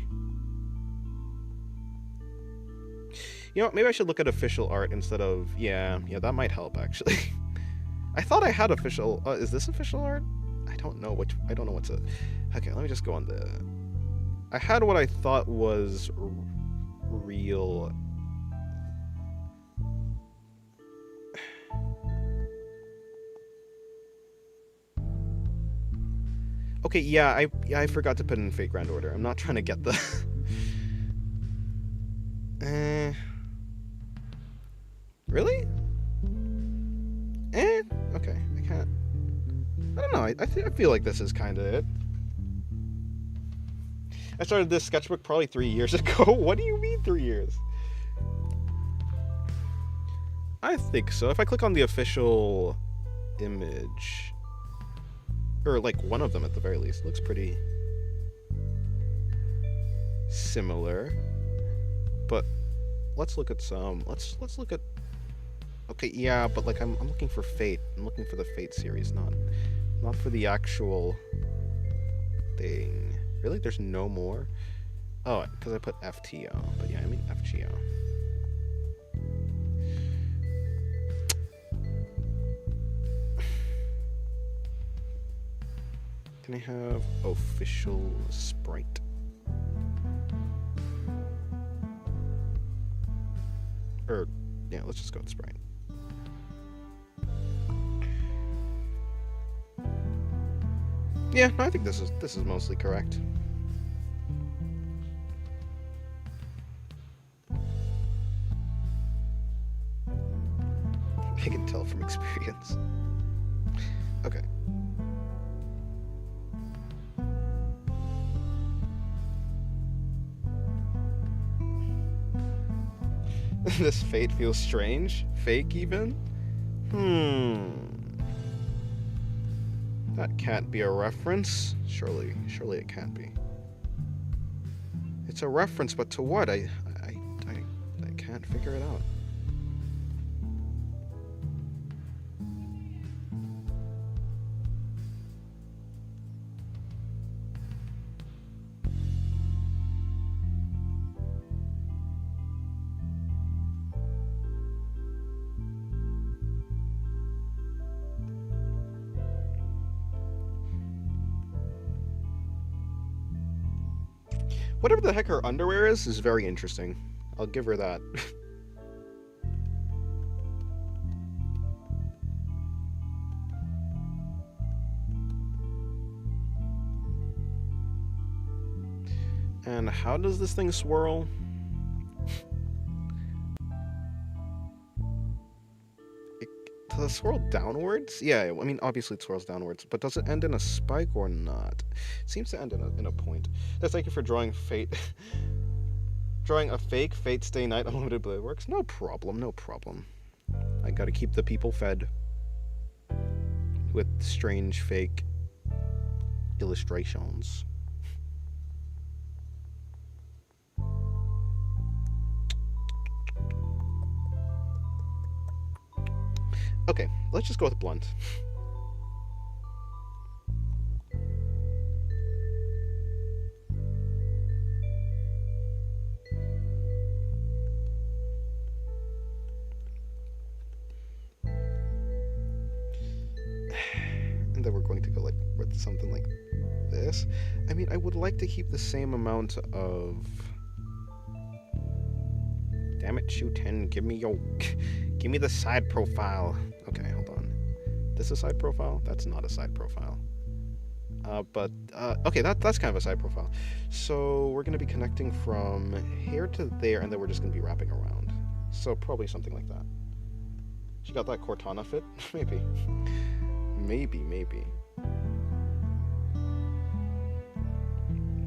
You know, maybe I should look at official art instead of... Yeah, that might help, actually. I thought I had official... is this official art? I don't know what's a... Okay, let me just go on the... I had what I thought was real... Okay, yeah, I forgot to put in Fate Grand Order. I'm not trying to get the... Really? Okay, I can't... I don't know, I feel like this is kind of it. I started this sketchbook probably 3 years ago. What do you mean 3 years? I think so. If I click on the official image, or like one of them at the very least, looks pretty similar. But let's look at some. Let's look at. Okay, yeah, but like I'm looking for Fate. I'm looking for the Fate series, not for the actual thing. Really? There's no more? Oh, because I put FTO. But yeah, I mean FGO. Can I have official sprite? Or, yeah, let's just go with sprite. Yeah, I think this is mostly correct. I can tell from experience. Okay. This Fate feels strange. Fake even? That can't be a reference. Surely it can't be. It's a reference, but to what? I can't figure it out. Whatever the heck her underwear is very interesting. I'll give her that. And how does this thing swirl? Does it swirl downwards? Yeah, I mean, obviously it swirls downwards, but does it end in a spike or not? It seems to end in a point. Thank you for drawing Fate. Drawing a fake Fate Stay Night Unlimited Blade Works. No problem, no problem. I gotta keep the people fed with strange fake illustrations. Okay, let's just go with blunt. And then we're going to go like with something like this. I mean, I would like to keep the same amount of... Damn it, Shu 10, give me the side profile. Okay, hold on. This is a side profile? That's not a side profile. Okay, that's kind of a side profile. So we're going to be connecting from here to there, and then we're just going to be wrapping around. So probably something like that. She got that Cortana fit? Maybe. Maybe.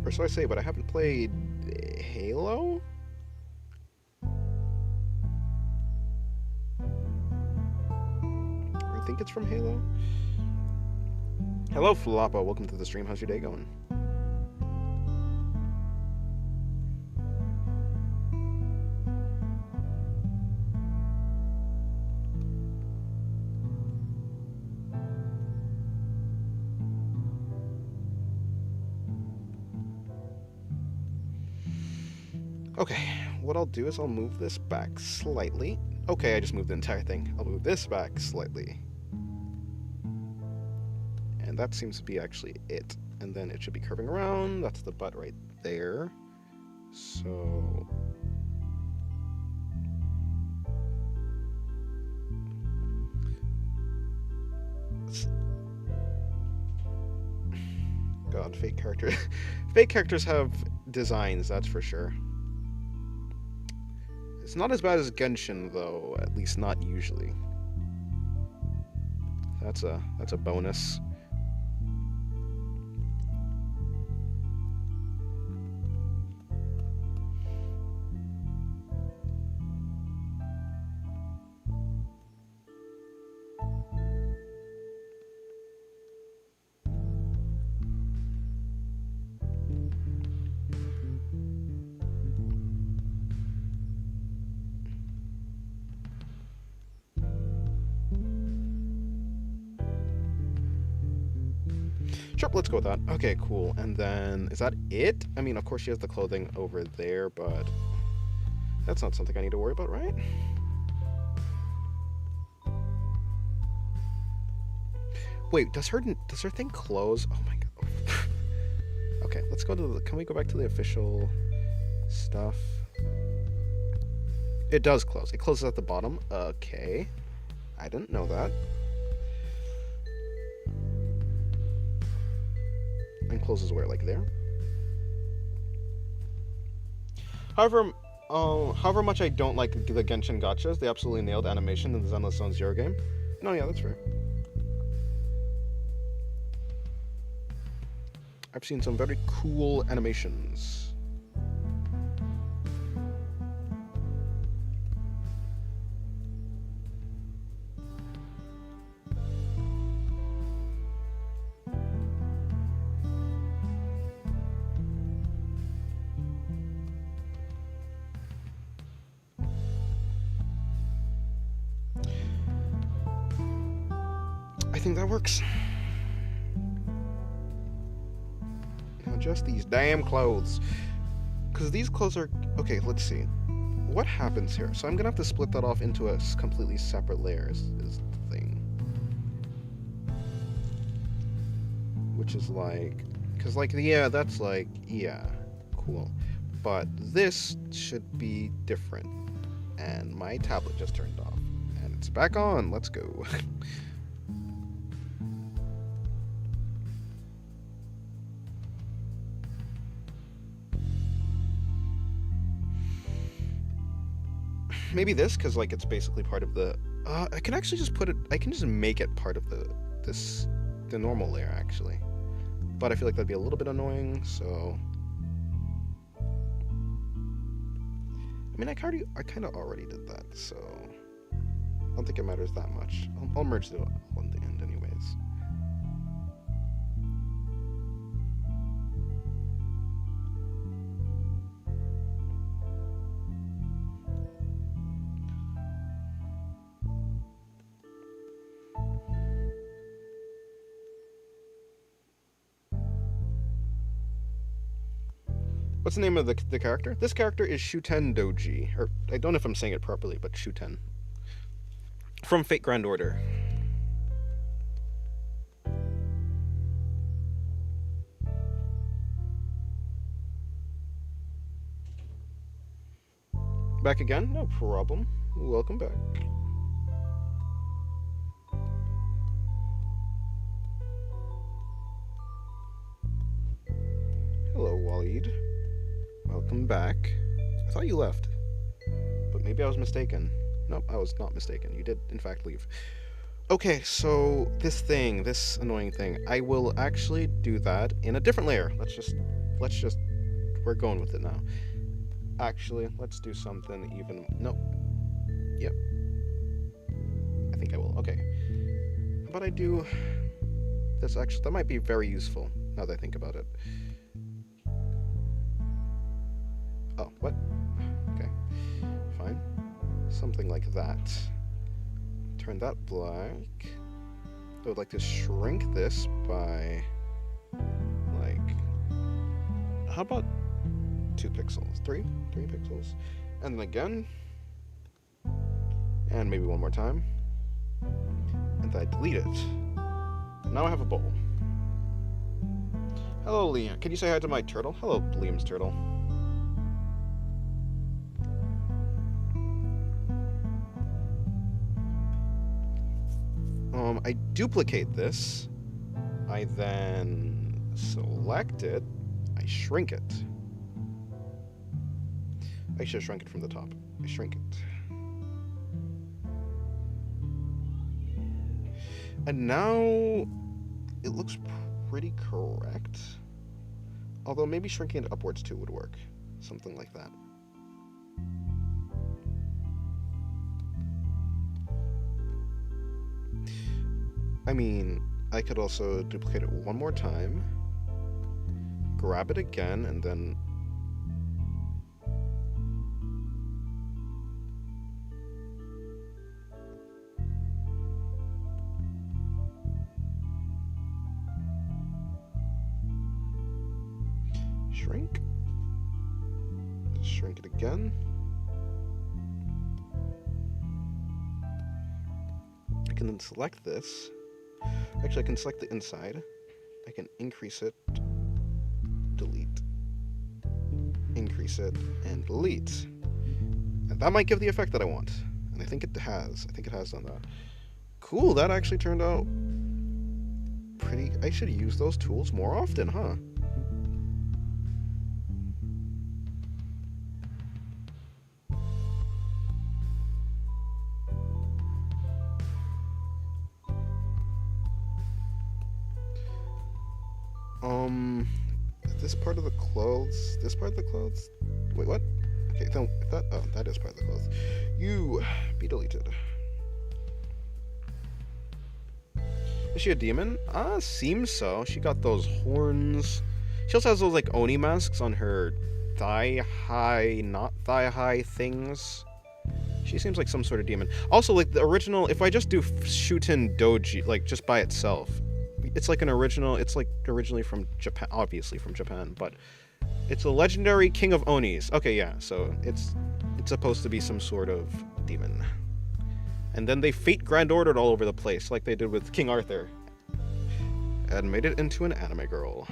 Or so I say, but I haven't played Halo? I think it's from Halo. Hello, Floppa. Welcome to the stream. How's your day going? Okay, what I'll do is I'll move this back slightly. Okay, I just moved the entire thing. I'll move this back slightly. And that seems to be actually it. And then it should be curving around. That's the butt right there. So... God, fake characters. Fake characters have designs, that's for sure. It's not as bad as Genshin, though, at least not usually. That's a bonus. Sure, let's go with that. Okay, cool. And then, is that it? I mean, of course she has the clothing over there, but that's not something I need to worry about, right? Wait, does her thing close? Oh my god. Okay, let's go to the... Can we go back to the official stuff? It does close. It closes at the bottom. Okay. I didn't know that. And closes where, like there? However much I don't like the Genshin gachas, they absolutely nailed animation in the Zenless Zone Zero game. No, yeah, that's fair. I've seen some very cool animations. I think that works. Now just these damn clothes. Because these clothes are... Okay, let's see. What happens here? So I'm going to have to split that off into a completely separate layer is the thing. Which is like... Because like, yeah, that's like... Yeah, cool. But this should be different. And my tablet just turned off. And it's back on. Let's go. Maybe this, because like it's basically part of the... I can actually just put it... I can just make it part of the normal layer, actually. But I feel like that'd be a little bit annoying, so... I mean, I kind of already did that, so... I don't think it matters that much. I'll merge it all in the end anyways. What's the name of the character? This character is Shuten Doji. Or, I don't know if I'm saying it properly, but Shuten. From Fate Grand Order. Back again? No problem. Welcome back. Hello, Waleed. Welcome back. I thought you left. But maybe I was mistaken. Nope, I was not mistaken. You did, in fact, leave. Okay, so this annoying thing, I will actually do that in a different layer. Let's just, we're going with it now. Actually, let's do something even, nope. Yep. I think I will, okay. How about I do this, actually, that might be very useful, now that I think about it. Oh, what? Okay, fine. Something like that. Turn that black. I would like to shrink this by, like, how about 2 pixels? 3 pixels. And then again. And maybe one more time. And then I delete it. Now I have a bowl. Hello, Liam. Can you say hi to my turtle? Hello, Liam's turtle. I duplicate this, I then select it, I shrink it. I should have shrunk it from the top. I shrink it. And now it looks pretty correct. Although maybe shrinking it upwards too would work. Something like that. I mean, I could also duplicate it one more time, grab it again, and then shrink, shrink it again. I can then select this. Actually, I can select the inside. I can increase it, delete, increase it, and delete. And that might give the effect that I want. And I think it has. I think it has done that. Cool, that actually turned out pretty... I should use those tools more often, huh? This part of the clothes, this part of the clothes, wait, what? Okay, that is part of the clothes. You be deleted. Is she a demon? Seems so. She got those horns. She also has those, like, Oni masks on her thigh-high, not thigh-high things. She seems like some sort of demon. Also, like, the original, if I just do Shuten Doji, like, just by itself, it's like an original, it's like originally from Japan, obviously from Japan, but it's a legendary king of Onis. Okay, yeah, so it's supposed to be some sort of demon. And then they Fate Grand Ordered all over the place, like they did with King Arthur. And made it into an anime girl.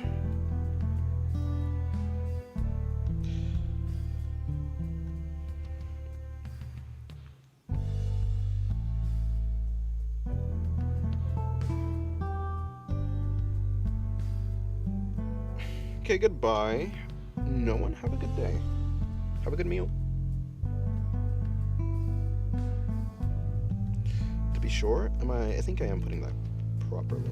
Okay, goodbye. No one, have a good day. Have a good meal. To be sure, I think I am putting that properly.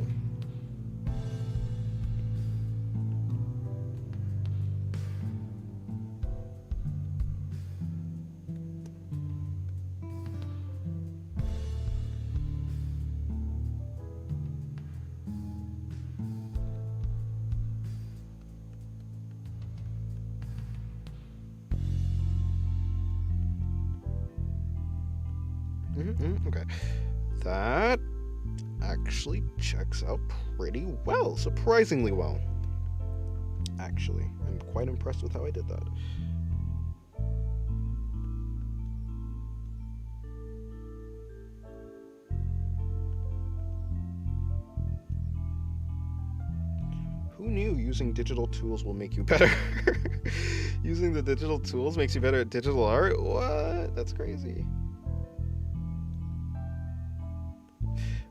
Okay. That actually checks out pretty well. Surprisingly well. Actually, I'm quite impressed with how I did that. Who knew using digital tools will make you better? Using the digital tools makes you better at digital art? What? That's crazy.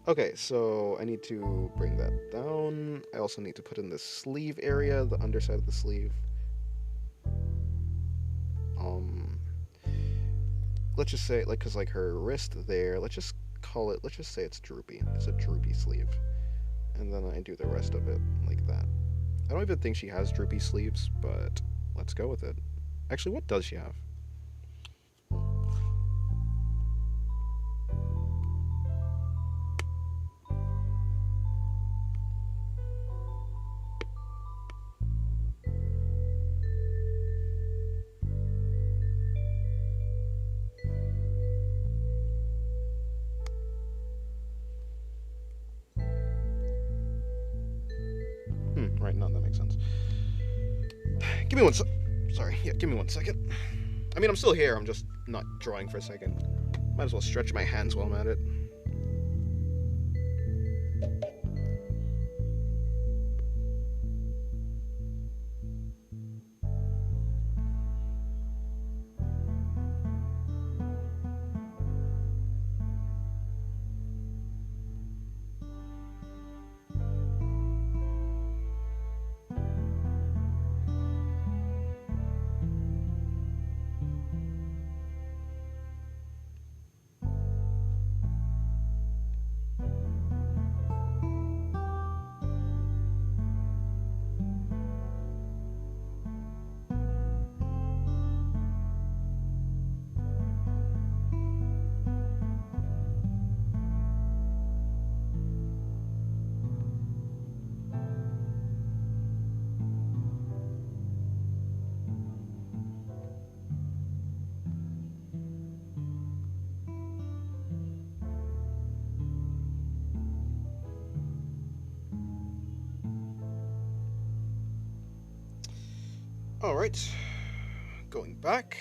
Okay, so I need to bring that down. I also need to put in the sleeve area, the underside of the sleeve. Let's just say, like, cause like her wrist there, let's just say it's droopy. It's a droopy sleeve. And then I do the rest of it like that. I don't even think she has droopy sleeves, but let's go with it. Actually, what does she have? Right, no, that makes sense. Give me one sorry, yeah, give me 1 second. I mean, I'm still here, I'm just not drawing for a second. Might as well stretch my hands while I'm at it. Alright, going back.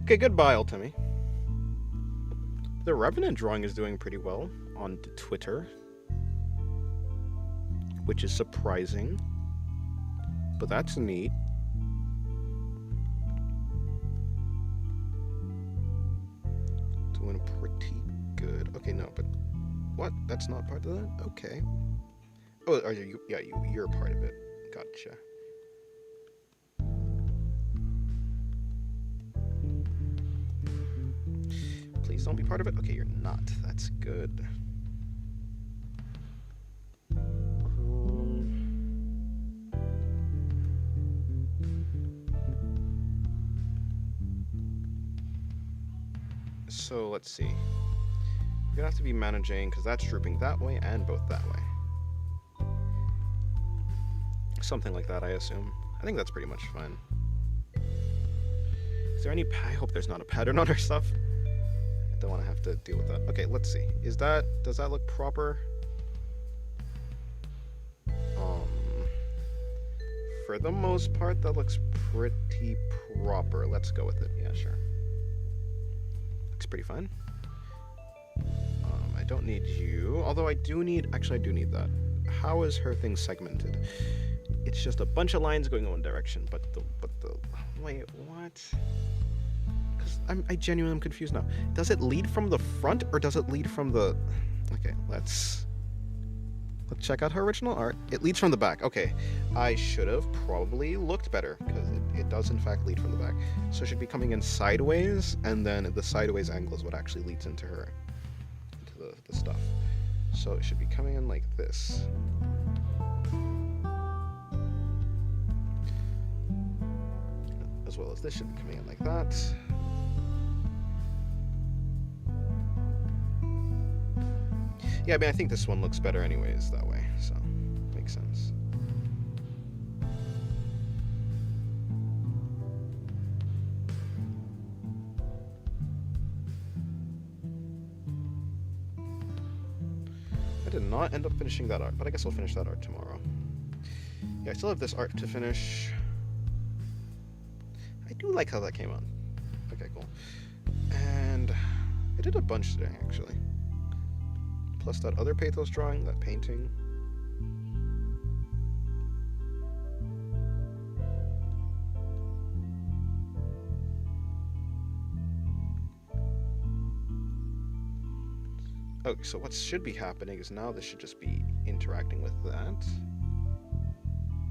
Okay, goodbye, Ultimi. The Revenant drawing is doing pretty well on Twitter, which is surprising, but that's neat. Doing pretty good. Okay, no, but what? That's not part of that? Okay. Oh, are you? Yeah, you're part of it. Gotcha. Please don't be part of it. Okay, you're not. That's good. So let's see. We're gonna have to be managing because that's drooping that way and both that way. Something like that, I assume. I think that's pretty much fine. Is there any? I hope there's not a pattern on her stuff. I don't want to have to deal with that. Okay, let's see. Does that look proper? For the most part, that looks pretty proper. Let's go with it. Yeah, sure. Looks pretty fine. I don't need you, although I do need, actually I do need that. How is her thing segmented? It's just a bunch of lines going in one direction, but the wait, what? Because I genuinely am confused now. Does it lead from the front or does it lead from the? Okay, let's check out her original art. It leads from the back. Okay, I should have probably looked better because it does in fact lead from the back. So it should be coming in sideways, and then the sideways angle is what actually leads into the stuff. So it should be coming in like this. As well as this should be coming in like that. Yeah, I mean, I think this one looks better anyways that way, so makes sense. I did not end up finishing that art, but I guess I'll finish that art tomorrow. Yeah, I still have this art to finish. I do like how that came on. Okay, cool. And I did a bunch today, actually. Plus that other pathos drawing, that painting. Okay, so what should be happening is now this should just be interacting with that.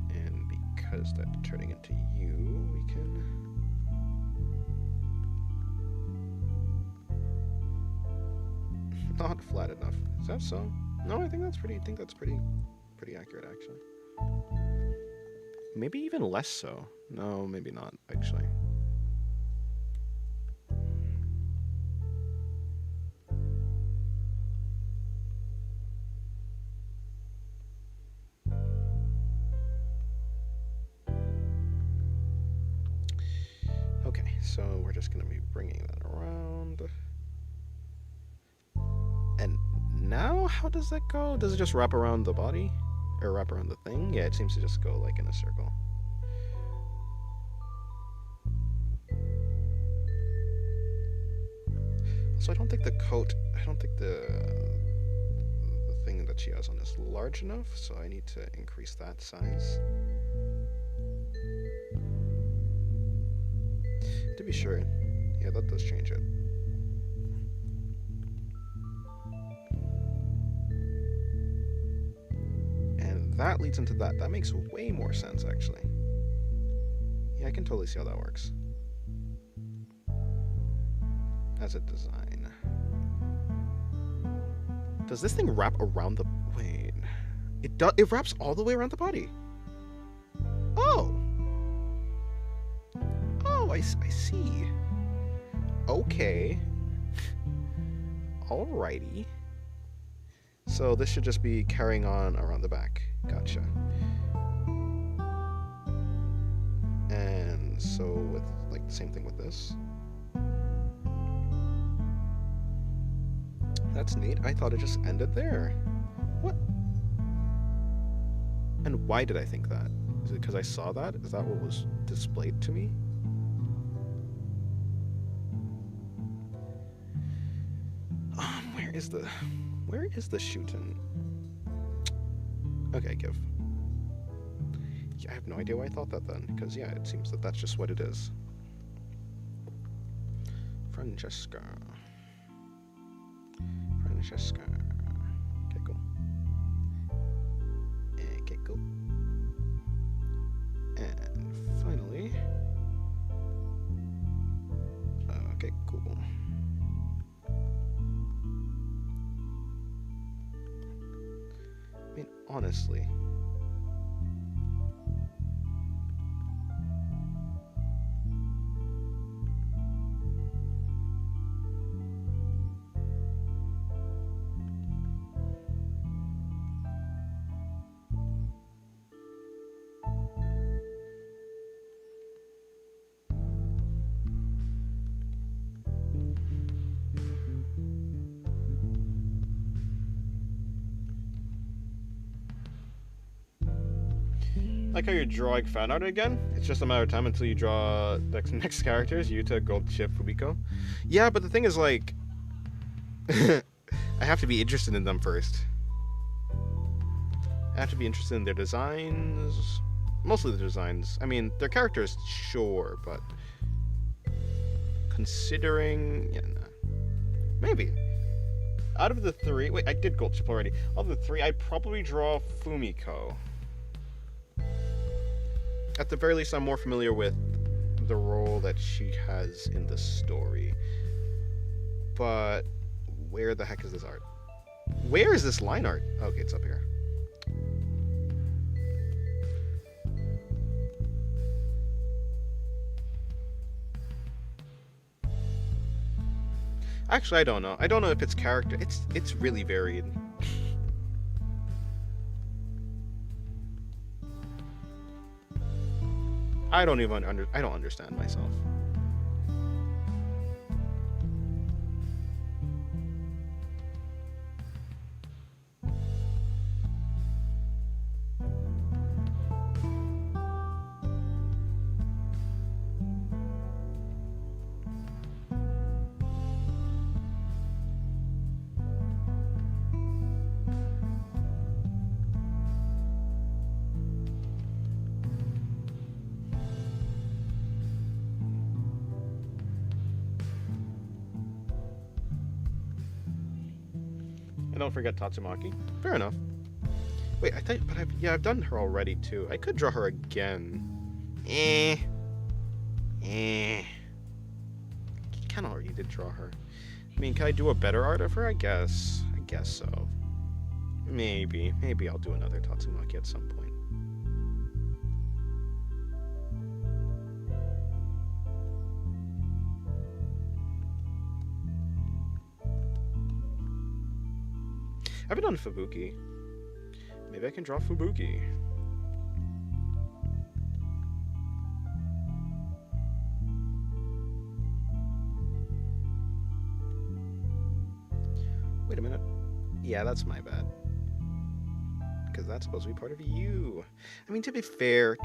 And because that's turning into you, we can... Not flat enough. Is that so? No, I think that's pretty accurate, actually. Maybe even less so. No, maybe not, actually. Okay, so we're just going to be bringing that around. And now, how does that go? Does it just wrap around the body? Or wrap around the thing? Yeah, it seems to just go like in a circle. So I don't think the thing that she has on is large enough, so I need to increase that size. To be sure. Yeah, that does change it. That leads into that. That makes way more sense, actually. Yeah, I can totally see how that works. As a design. Does this thing wrap around the... Wait. It wraps all the way around the body. Oh! Oh, I see. Okay. Alrighty. So this should just be carrying on around the back. Gotcha. And so with like the same thing with this. That's neat. I thought it just ended there. What? And why did I think that? Is it because I saw that? Is that what was displayed to me? Where is the shooting? Okay, give. Yeah, I have no idea why I thought that then, because yeah, it seems that that's just what it is. Francesca. Okay, cool. Okay, cool. And finally... okay, cool. I mean, honestly... Like how you're drawing fan art again? It's just a matter of time until you draw the next characters, Yuta, Gold Chip, Fumiko. Yeah, but the thing is, like... I have to be interested in them first. I have to be interested in their designs. Mostly the designs. I mean, their characters, sure, but considering, yeah, nah. Maybe. Out of the three, wait, I did gold chip already. Of the three, I'd probably draw Fumiko. At the very least, I'm more familiar with the role that she has in the story. But where the heck is this art? Where is this line art? Okay, it's up here. Actually, I don't know. I don't know if it's character. It's really varied. I don't even I don't understand myself. And don't forget Tatsumaki. Fair enough. Wait, I thought, but I've done her already too. I could draw her again. Kind of already did draw her. I mean, can I do a better art of her? I guess so. Maybe I'll do another Tatsumaki at some point. I haven't done Fubuki. Maybe I can draw Fubuki. Wait a minute. Yeah, that's my bad. Because that's supposed to be part of you. I mean, to be fair.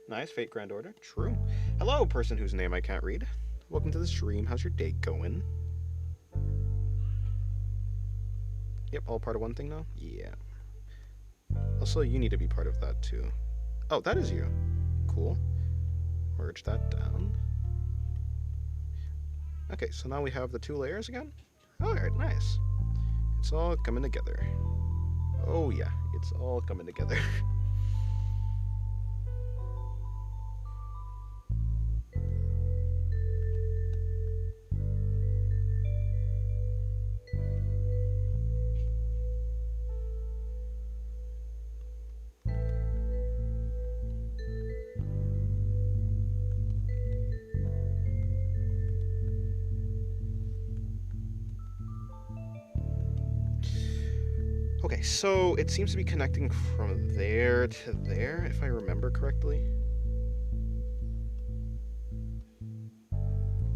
Nice, Fate Grand Order. True. Hello, person whose name I can't read. Welcome to the stream. How's your day going? Yep, all part of one thing now? Yeah. Also, you need to be part of that too. Oh, that is you. Cool. Merge that down. Okay, so now we have the 2 layers again? Alright, nice. It's all coming together. Oh yeah, it's all coming together. Okay, so it seems to be connecting from there to there, if I remember correctly.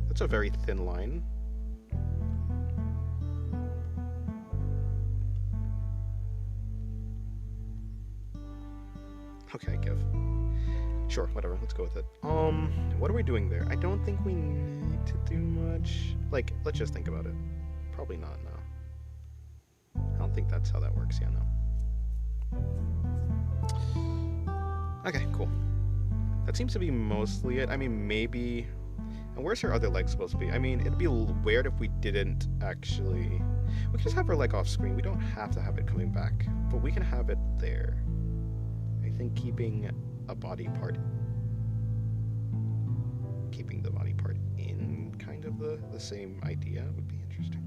That's a very thin line. Okay, give. Sure, whatever, let's go with it. What are we doing there? I don't think we need to do much. Like, let's just think about it. Probably not, no. I don't think that's how that works, yeah, no. Okay, cool. That seems to be mostly it. I mean, maybe... And where's her other leg supposed to be? I mean, it'd be weird if we didn't actually... We can just have her leg off screen. We don't have to have it coming back. But we can have it there. I think keeping a body part... Keeping the body part in kind of the same idea would be interesting.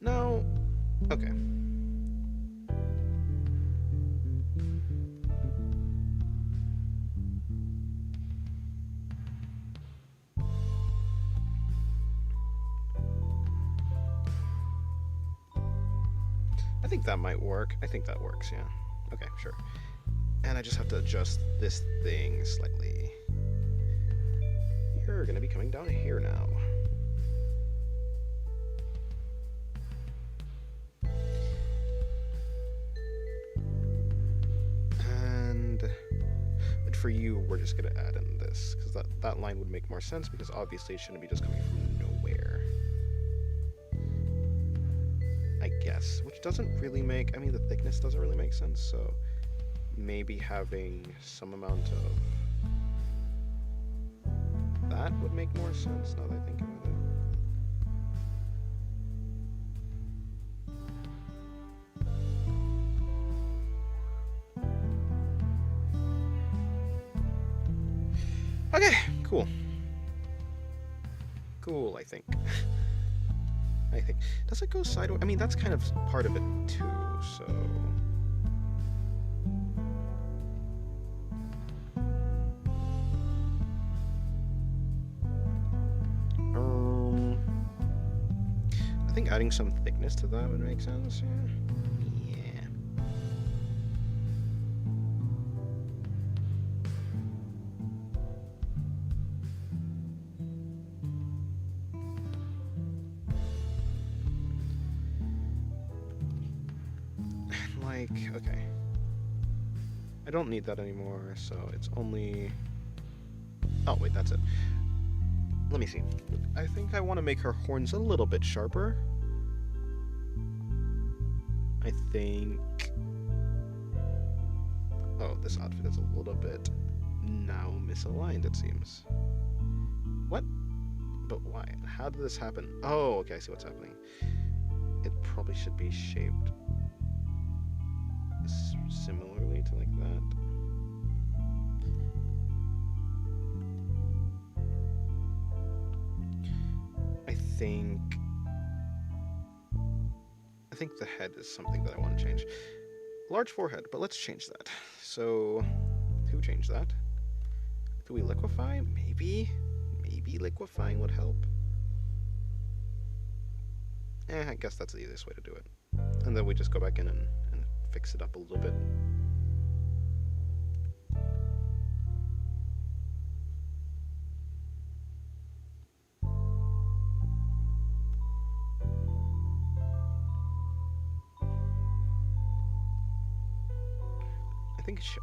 Now, okay. I think that might work. I think that works, yeah. Okay, sure. And I just have to adjust this thing slightly. You're gonna be coming down here now. But for you, we're just gonna add in this, because that line would make more sense, because obviously it shouldn't be just coming from nowhere. I guess, which doesn't really make, I mean, the thickness doesn't really make sense, so maybe having some amount of that would make more sense now that I think about it. Okay, cool. Cool, I think. I think. Does it go sideways? I mean, that's kind of part of it too, so... I think adding some thickness to that would make sense, yeah. Yeah. Like, okay. I don't need that anymore, so it's only... Oh, wait, that's it. Let me see. I think I want to make her horns a little bit sharper. I think... Oh, this outfit is a little bit now misaligned, it seems. What? But why? How did this happen? Oh, okay, I see what's happening. It probably should be shaped similarly to like that. I think the head is something that I want to change. Large forehead, but let's change that. So, who changed that? Do we liquefy? Maybe liquefying would help. I guess that's the easiest way to do it. And then we just go back in and fix it up a little bit.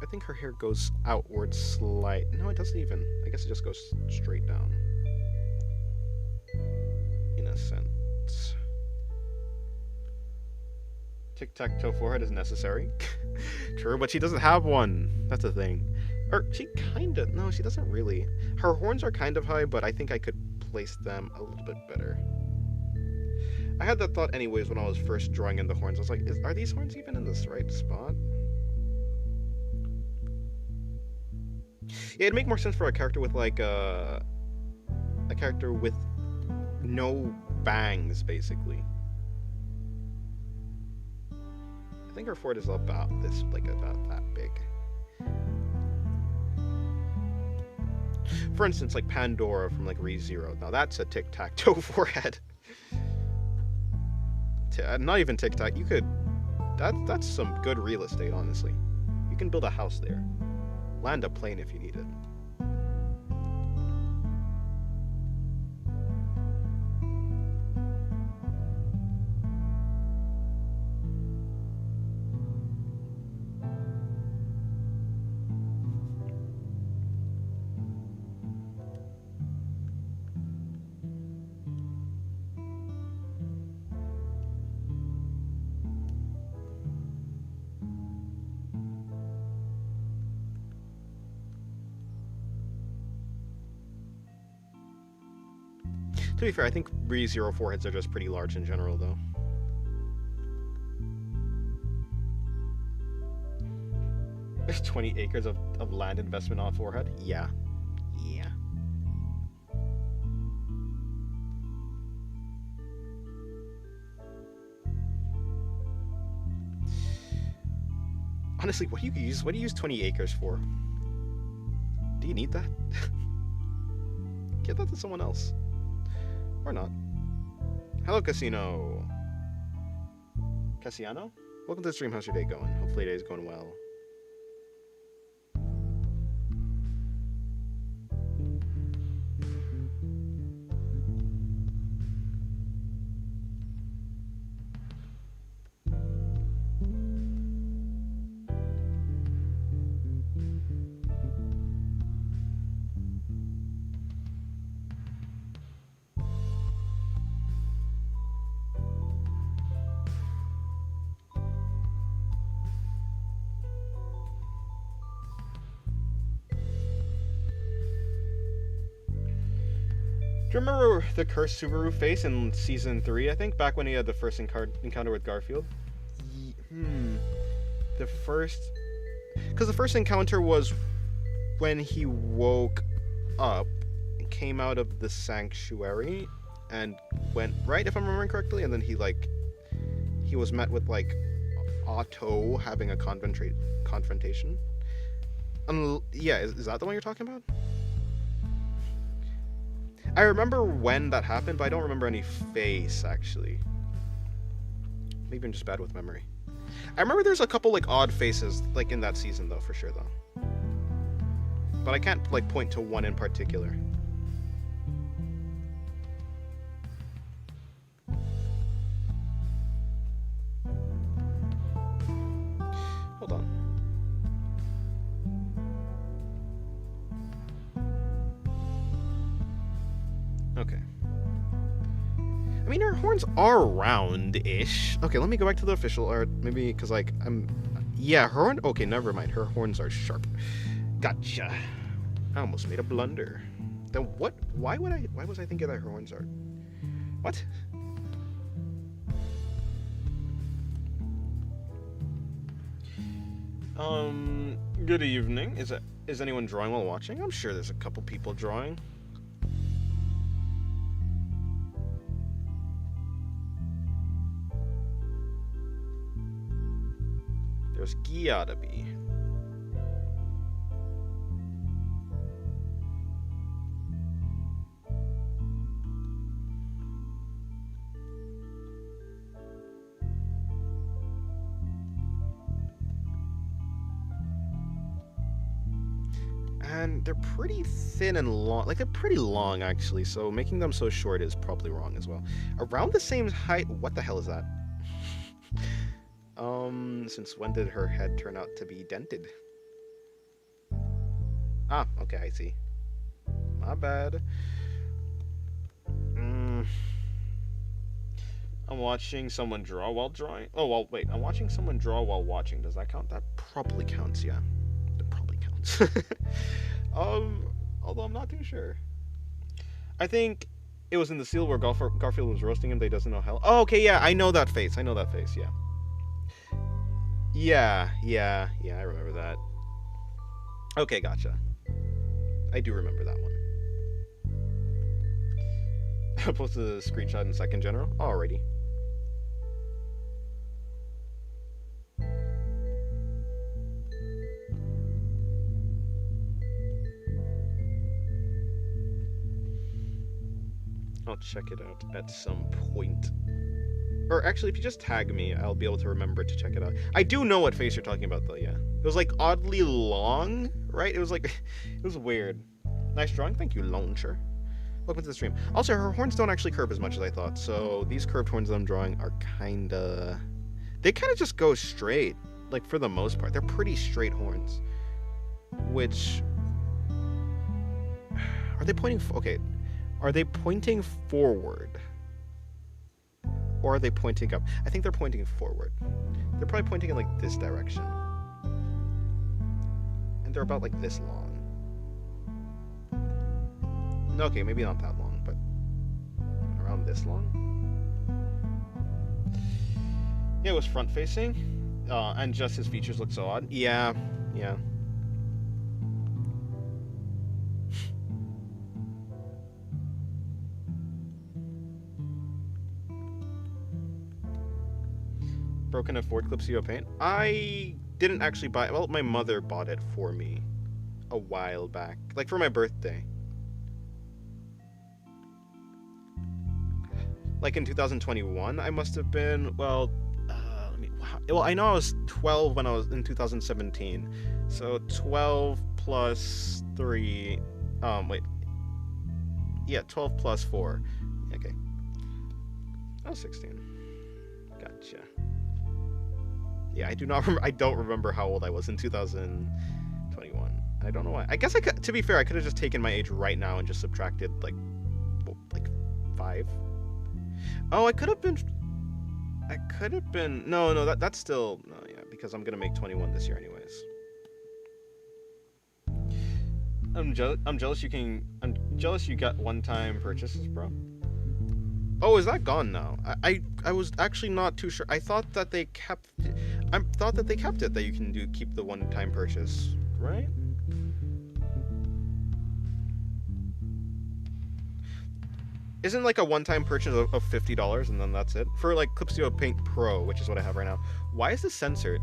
I think her hair goes outward slight. No, it doesn't even. I guess it just goes straight down. In a sense. Tic-tac-toe forehead is necessary. True, but she doesn't have one. That's the thing. Or she kinda. No, she doesn't really. Her horns are kind of high, but I think I could place them a little bit better. I had that thought anyways when I was first drawing in the horns. I was like, are these horns even in this right spot? Yeah, it'd make more sense for a character with like a character with no bangs, basically. I think her forehead is about this, like about that big. For instance, like Pandora from like ReZero. Now that's a tic-tac-toe forehead. Not even tic-tac. You could. That's some good real estate, honestly. You can build a house there. Land a plane if you need it. To be fair, I think ReZero foreheads are just pretty large in general, though. There's 20 acres of land investment on forehead? Yeah. Yeah. Honestly, what do you use? What do you use 20 acres for? Do you need that? Give that to someone else, or not. Hello, Casino. Cassiano? Welcome to the stream. How's your day going? Hopefully, your day's going well. Do you remember the cursed Subaru face in season 3? I think back when he had the first encounter with Garfield. The first, because the first encounter was when he woke up, came out of the sanctuary, and went right, if I'm remembering correctly, and then he was met with like Otto having a confrontation. Yeah, is that the one you're talking about? I remember when that happened, but I don't remember any face, actually. Maybe I'm just bad with memory. I remember there's a couple, like, odd faces, like, in that season, though, for sure, though. But I can't, like, point to one in particular. Hold on. Okay. I mean, her horns are round-ish. Okay, let me go back to the official art. Maybe, because, like, yeah, her horn... Okay, never mind. Her horns are sharp. Gotcha. I almost made a blunder. Then what? Why was I thinking that her horns are... What? Good evening. Is anyone drawing while watching? I'm sure there's a couple people drawing. There's gotta be. And they're pretty thin and long. Like, they're pretty long, actually, so making them so short is probably wrong as well. Around the same height... What the hell is that? Since when did her head turn out to be dented? Ah, okay, I see. My bad. I'm watching someone draw while drawing. Oh, well, wait. I'm watching someone draw while watching. Does that count? That probably counts, yeah. That probably counts. Although I'm not too sure. I think it was in the seal where Garfield was roasting him. They doesn't know hell. Oh, okay, yeah. I know that face. Yeah. Yeah, I remember that. Okay, gotcha. I do remember that one. I'll post a screenshot in a second, General. Alrighty. I'll check it out at some point. Or actually, if you just tag me, I'll be able to remember to check it out. I do know what face you're talking about, though, yeah. It was, like, oddly long, right? It was, like, it was weird. Nice drawing. Thank you, Launcher. Welcome to the stream. Also, her horns don't actually curve as much as I thought, so these curved horns that I'm drawing are kinda... They kinda just go straight, like, for the most part. They're pretty straight horns. Which... Are they pointing... Okay. Are they pointing forward? Or are they pointing up? I think they're pointing forward. They're probably pointing in, like, this direction. And they're about, like, this long. Okay, maybe not that long, but around this long? Yeah, it was front-facing. And just his features look so odd. Yeah. Broken at Ford Clip CO paint. I didn't actually buy. Well, my mother bought it for me a while back, like for my birthday. Like in 2021, I must have been. Well, let me. Well, I know I was 12 when I was in 2017. So 12 plus 3. Wait. Yeah, 12 plus 4. Okay. I was 16. Gotcha. Yeah, I do not. I don't remember how old I was in 2021. I don't know why. I guess I could. To be fair, I could have just taken my age right now and just subtracted like 5. Oh, I could have been. I could have been. No, no, that's still no. Yeah, because I'm gonna make 21 this year anyways. I'm jealous. I'm jealous you got one-time purchases, bro. Oh, is that gone now? I was actually not too sure. I thought that they kept. I thought that they kept it, that you can keep the one-time purchase, right? Isn't like a one-time purchase of $50 and then that's it? For like Clipsio Paint Pro, which is what I have right now. Why is this censored?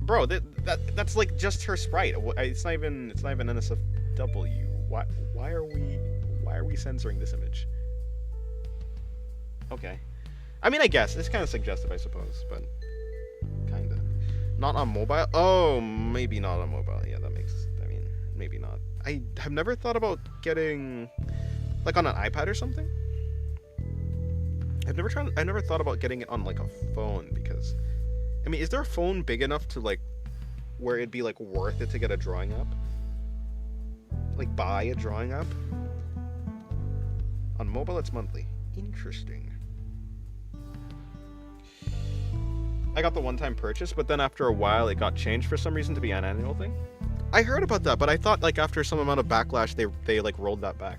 Bro, that's like just her sprite. It's not even NSFW. Why are we censoring this image? Okay. I mean, I guess it's kind of suggestive, I suppose, but kinda. Not on mobile? Oh, maybe not on mobile. Yeah, that makes. I mean, maybe not. I have never thought about getting, like, on an iPad or something. I never thought about getting it on like a phone because, I mean, is there a phone big enough to like, where it'd be like worth it to get a drawing app? Like buy a drawing app? On mobile, it's monthly. Interesting. I got the one-time purchase, but then after a while, it got changed for some reason to be an annual thing. I heard about that, but I thought like after some amount of backlash, they like rolled that back.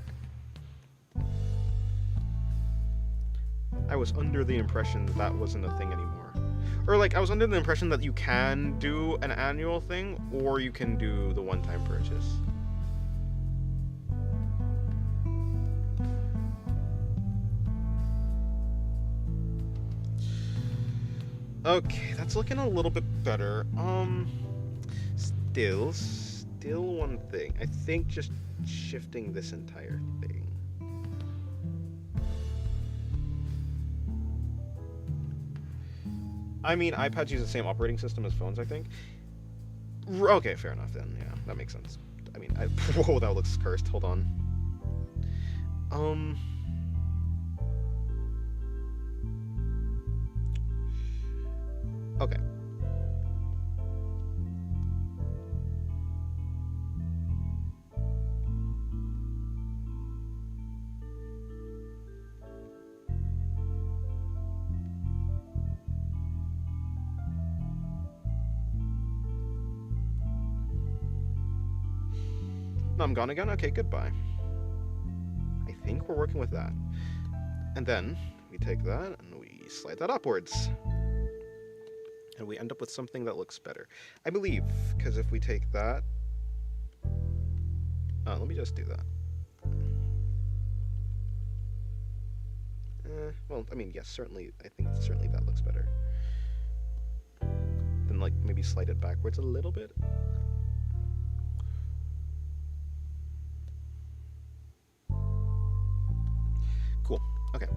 I was under the impression that wasn't a thing anymore. Or like I was under the impression that you can do an annual thing or you can do the one-time purchase. Okay, that's looking a little bit better. Still one thing. I think just shifting this entire thing. I mean, iPads use the same operating system as phones, I think. Okay, fair enough then. Yeah, that makes sense. I mean, whoa, that looks cursed. Hold on. Okay. No, I'm gone again? Okay, goodbye. I think we're working with that. And then we take that and we slide that upwards. And we end up with something that looks better. I believe, because if we take that... let me just do that. Well, I mean, yes, certainly, I think certainly that looks better. Then, like, maybe slide it backwards a little bit. Cool. Okay.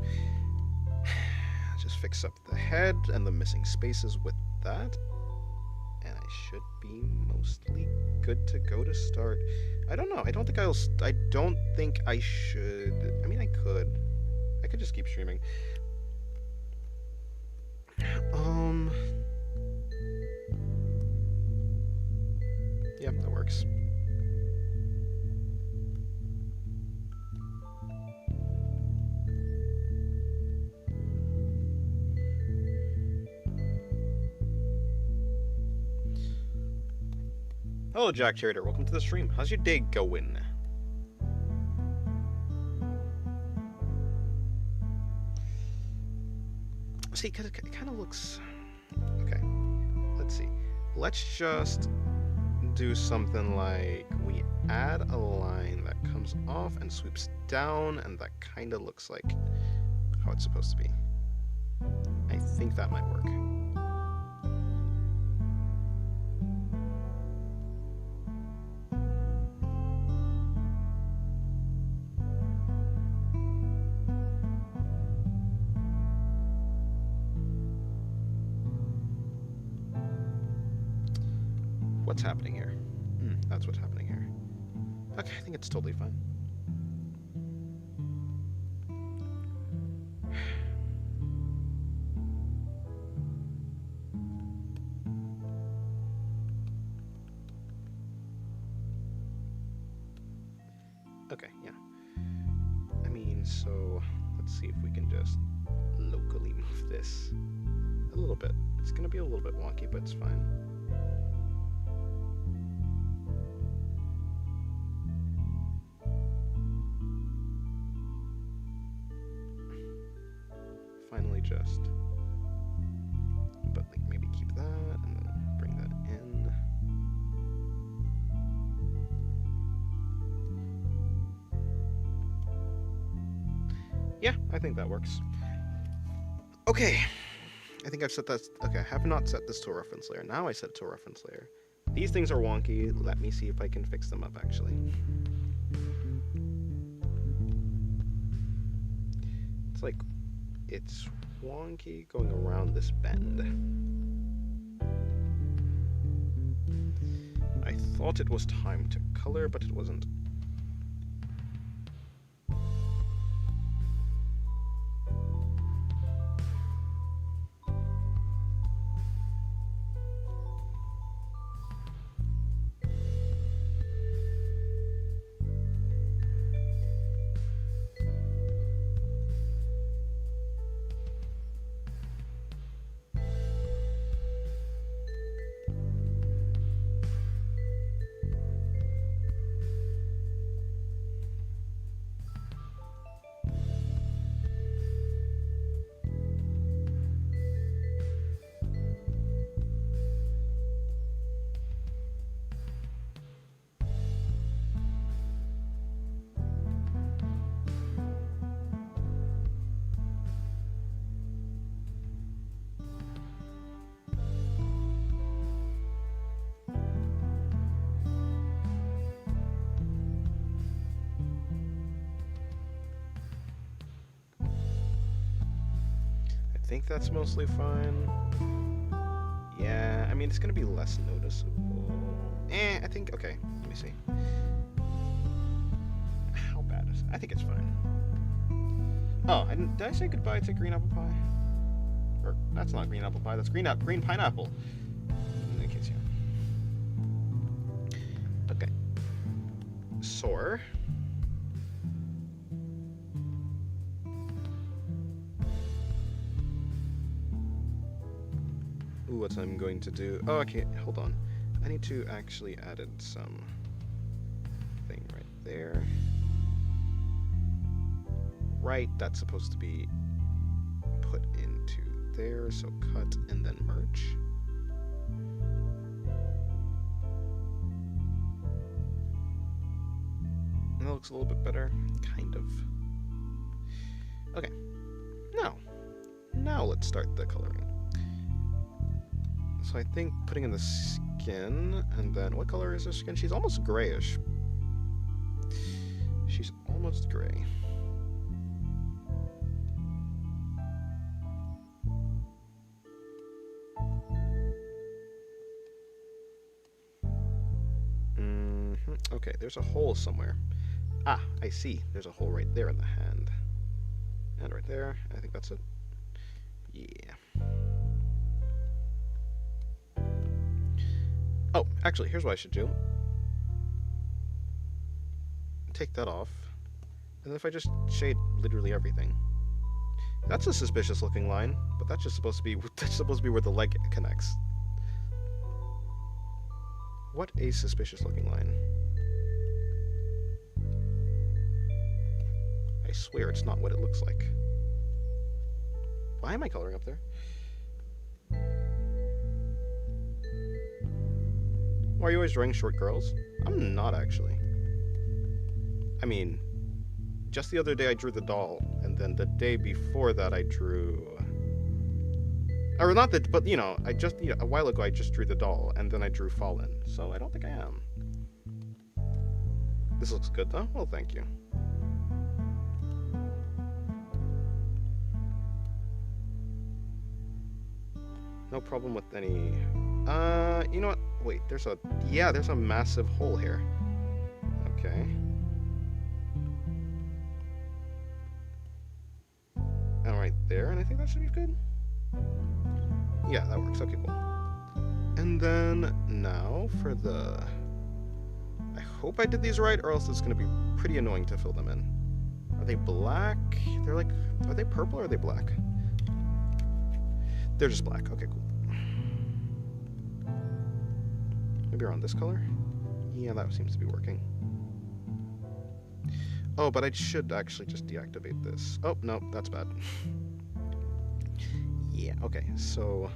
Just fix up the head and the missing spaces with that. And I should be mostly good to go to start. I don't know. I don't think I should. I mean, I could. I could just keep streaming. Yeah, that works. Hello, Jack Trader. Welcome to the stream. How's your day going? See, because it kind of looks... Okay, let's see. Let's just do something like we add a line that comes off and sweeps down, and that kind of looks like how it's supposed to be. I think that might work. What's happening here? That's what's happening here. Okay, I think it's totally fine. Okay, yeah. I mean, so let's see if we can just locally move this a little bit. It's gonna be a little bit wonky, but it's fine. Finally just, but like maybe keep that and then bring that in. Yeah, I think that works. Okay, I think I've set that. Okay, I have not set this to a reference layer. Now I set it to a reference layer. These things are wonky. Let me see if I can fix them up, actually. It's like, it's wonky going around this bend. I thought it was time to color, but it wasn't. I think that's mostly fine. Yeah, I mean, it's gonna be less noticeable. I think, okay, let me see. How bad is it? I think it's fine. Oh, did I say goodbye to green apple pie? Or, that's not green apple pie, that's green pineapple. In case you... Okay. Soar. What I'm going to do. Oh, okay, hold on. I need to actually add some thing right there. Right, that's supposed to be put into there, so cut and then merge. That looks a little bit better, kind of. Okay, now let's start the coloring. So I think putting in the skin, and then what color is her skin? She's almost grayish. She's almost gray. Okay, there's a hole somewhere. Ah, I see. There's a hole right there in the hand. And right there. I think that's it. Yeah. Oh, actually, here's what I should do. Take that off. And if I just shade literally everything. That's a suspicious looking line, but that's supposed to be where the leg connects. What a suspicious looking line. I swear it's not what it looks like. Why am I coloring up there? Why are you always drawing short girls? I'm not actually. I mean, just the other day I drew the doll, and then the day before that I drew Or not that, but you know, a while ago I just drew the doll, and then I drew Fallen, so I don't think I am. This looks good though. Well, thank you. No problem with any. You know what? Wait, there's a massive hole here. Okay. And right there, and I think that should be good. Yeah, that works. Okay, cool. And then now for the. I hope I did these right, or else it's going to be pretty annoying to fill them in. Are they black? They're like, are they purple or are they black? They're just black. Okay, cool. Maybe around this color? Yeah, that seems to be working. Oh, but I should actually just deactivate this. Oh, no, that's bad. Yeah, okay, so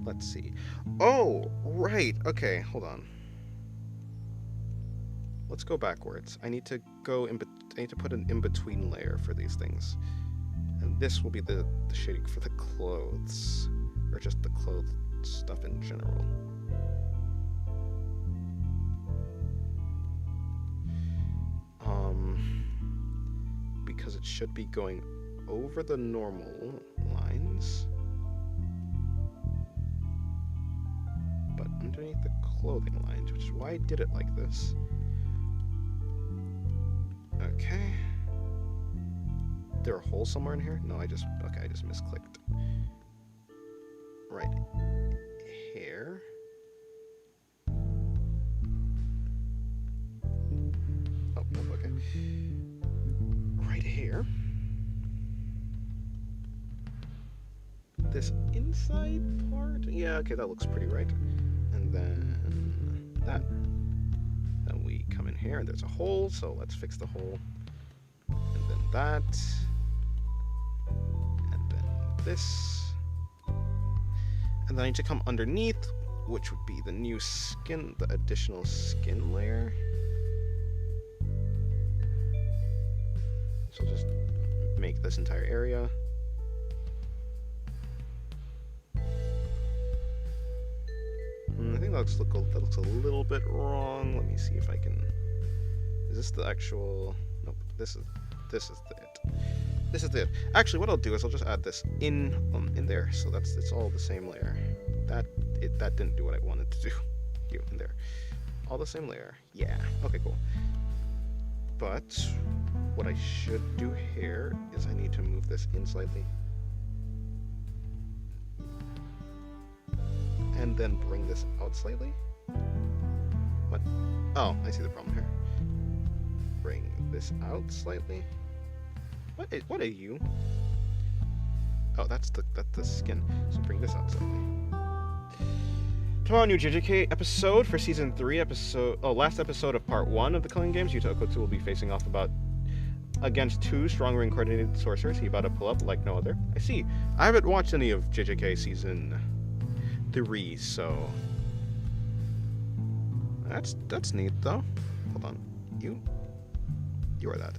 let's see. Oh, right. Okay, hold on. Let's go backwards. I need to go I need to put an in-between layer for these things. And this will be the shading for the clothes, or just the clothes stuff in general. Because it should be going over the normal lines, but underneath the clothing lines, which is why I did it like this. Okay. There a hole somewhere in here? No, I just misclicked. Right here. Oh, no, okay. Right here. This inside part? Yeah, okay, that looks pretty right. And then that. Then we come in here and there's a hole, so let's fix the hole. And then that. And then this. And then I need to come underneath, which would be the new skin, the additional skin layer. So just make this entire area. I think that looks a little bit wrong. Let me see if I can. Is this the actual? Nope. This is it. This is it. Actually, what I'll do is I'll just add this in there, so it's all the same layer. That didn't do what I wanted to do. In there, all the same layer. Yeah. Okay. Cool. But what I should do here is I need to move this in slightly. And then bring this out slightly. What? Oh, I see the problem here. Bring this out slightly. What are you? Oh, that's the skin. So bring this out slightly. Tomorrow, new JJK episode for season 3. Last episode of part 1 of the Killing Games. Yuta Okotsu will be facing off against 2 strong reincarnated sorcerers he about to pull up like no other. I see. I haven't watched any of JJK season 3, so that's neat though. Hold on, you are that,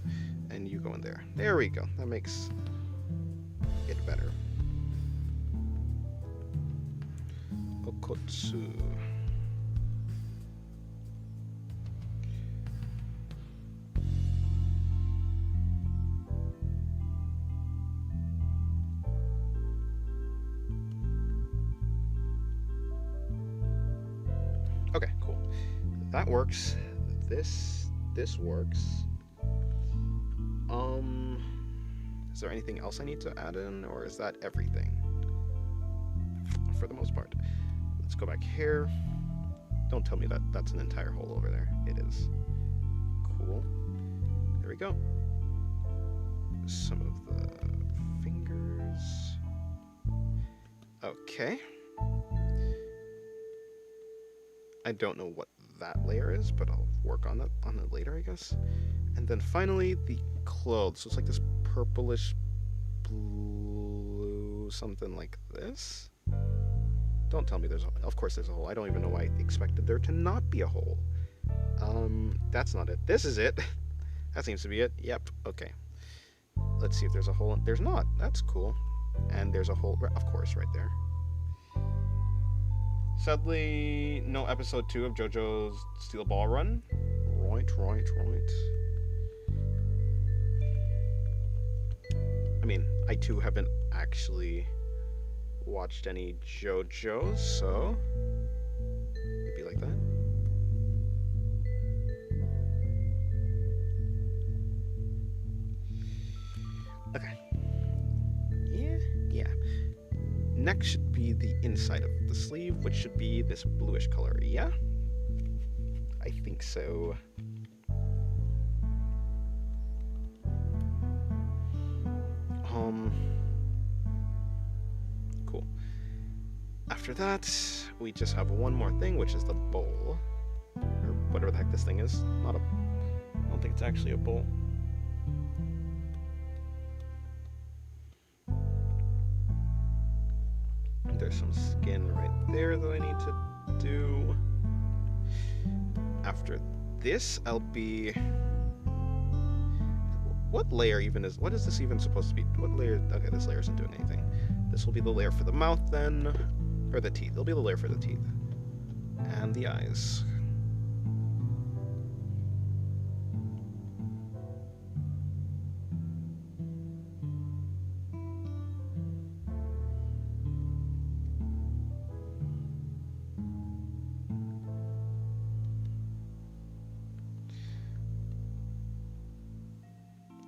and you go in there. There we go. That makes it better. Okotsu. Okay, cool. That works. This works. Is there anything else I need to add in, or is that everything? For the most part. Let's go back here. Don't tell me that that's an entire hole over there. It is. Cool. There we go. Some of the fingers. Okay. I don't know what that layer is, but I'll work on it later, I guess. And then finally, the clothes. So it's like this purplish blue, something like this. Don't tell me there's a... Of course there's a hole. I don't even know why I expected there to not be a hole. That's not it. This is it. That seems to be it. Yep. Okay. Let's see if there's a hole. There's not. That's cool. And there's a hole, of course, right there. Sadly, no episode 2 of JoJo's Steel Ball Run. Right. I mean, I too haven't actually watched any JoJo's, so it'd be like that. Okay. Yeah. Next should be the inside of the sleeve, which should be this bluish color, yeah? I think so. Cool. After that, we just have one more thing, which is the bowl. Or whatever the heck this thing is. I don't think it's actually a bowl. There's some skin right there that I need to do. After this, I'll be... What layer even is... What is this even supposed to be? What layer... Okay, this layer isn't doing anything. This will be the layer for the mouth then. Or the teeth. It'll be the layer for the teeth. And the eyes.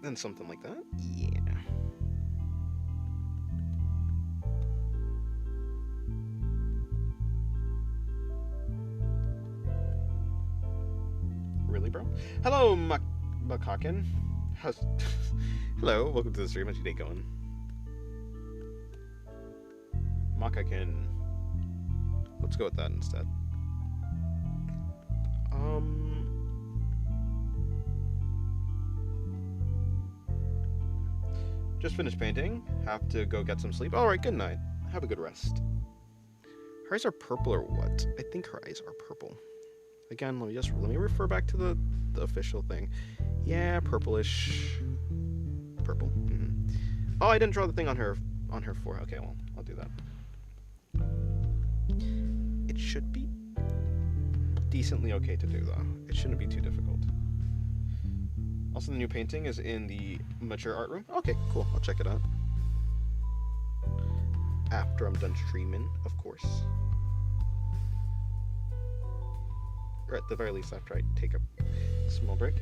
And something like that. Yeah. Really, bro? Hello, Makakin. How's... Hello, welcome to the stream. How's your day going? Makakin. Let's go with that instead. Just finished painting. Have to go get some sleep. Alright, good night. Have a good rest. Her eyes are purple or what? I think her eyes are purple. Again, let me refer back to the official thing. Yeah, purplish. Purple. Mm-hmm. Oh, I didn't draw the thing on her forehead. Okay, well, I'll do that. It should be decently okay to do though. It shouldn't be too difficult. Also, the new painting is in the mature art room. Okay, cool. I'll check it out. After I'm done streaming, of course. Or at the very least, after I take a small break.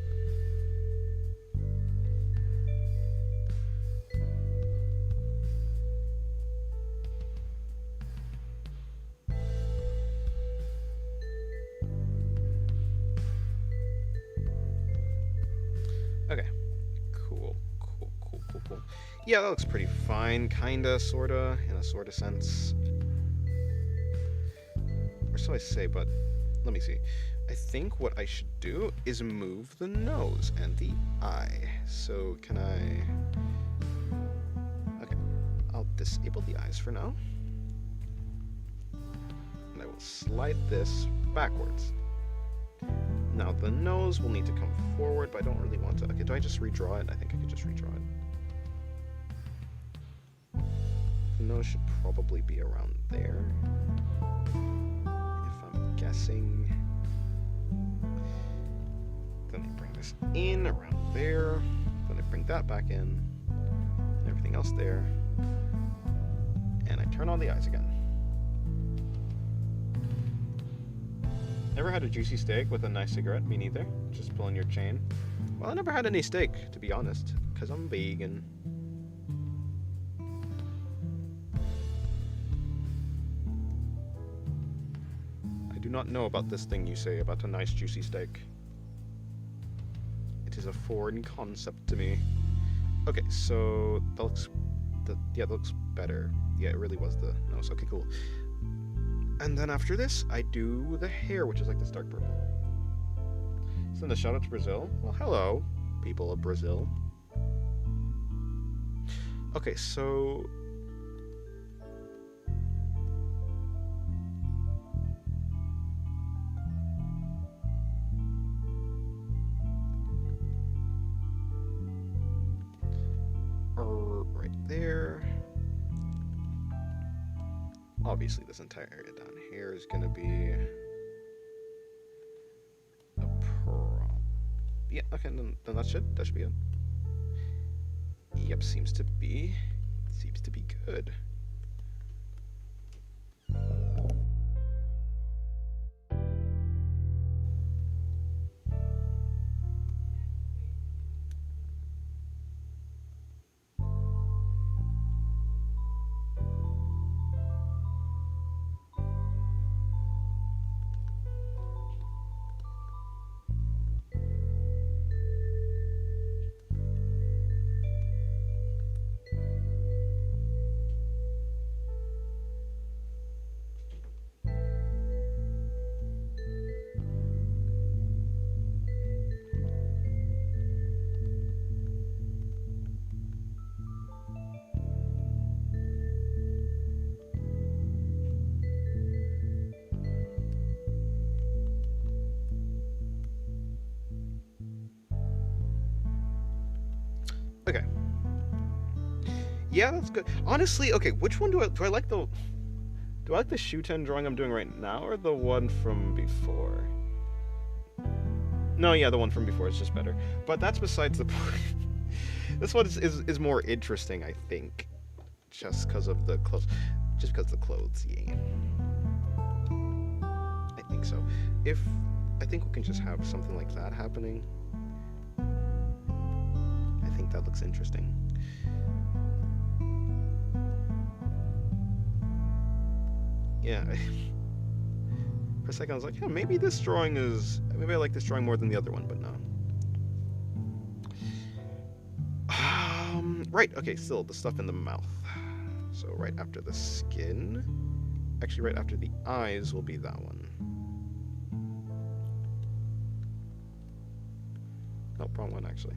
Okay. Cool. Yeah, that looks pretty fine, kinda, sorta, in a sorta sense. Or so I say, but let me see. I think what I should do is move the nose and the eye. So can I... Okay, I'll disable the eyes for now. And I will slide this backwards. Now the nose will need to come forward, but I don't really want to... Okay, do I just redraw it? I think I could just redraw it. The nose should probably be around there. If I'm guessing... Then I bring this in around there. Then I bring that back in. And everything else there. And I turn on the eyes again. Never had a juicy steak with a nice cigarette? Me neither. Just pulling your chain. Well, I never had any steak, to be honest, because I'm vegan. I do not know about this thing you say about a nice juicy steak. It is a foreign concept to me. Okay, so that looks... that looks better. Yeah, it really was the nose. Okay, cool. And then after this, I do the hair, which is like this dark purple. Send a shout out to Brazil. Well, hello, people of Brazil. Okay, so... right there. obviously this entire area down here is gonna be a problem. Yeah, okay, then that should be it. Yep, seems to be good. Okay. Yeah, that's good. Honestly, okay, which one do I like the Shuten drawing I'm doing right now or the one from before? No, yeah, the one from before is just better. But that's besides the point. This one is more interesting, I think. Just because of the clothes. Just because of the clothes, yeah. I think so. I think we can just have something like that happening. I think that looks interesting. Yeah. For a second I was like, yeah, maybe I like this drawing more than the other one, but no. Right, okay, still the stuff in the mouth. So right after the skin, actually right after the eyes will be that one. No, wrong one actually.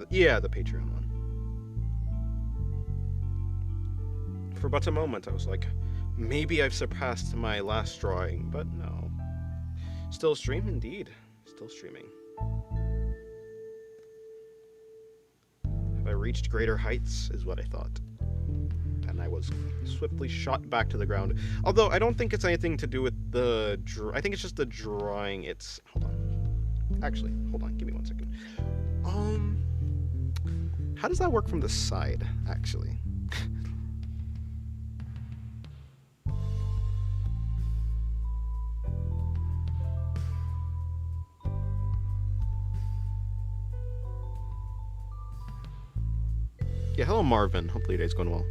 Yeah, the Patreon one. For but a moment, I was like, maybe I've surpassed my last drawing, but no. Still stream, indeed. Still streaming. Have I reached greater heights, is what I thought. And I was swiftly shot back to the ground. Although, I don't think it's anything to do with the... I think it's just the drawing. Hold on. Actually, hold on. Give me 1 second. How does that work from the side, actually? Yeah, hello Marvin. Hopefully your day's going well.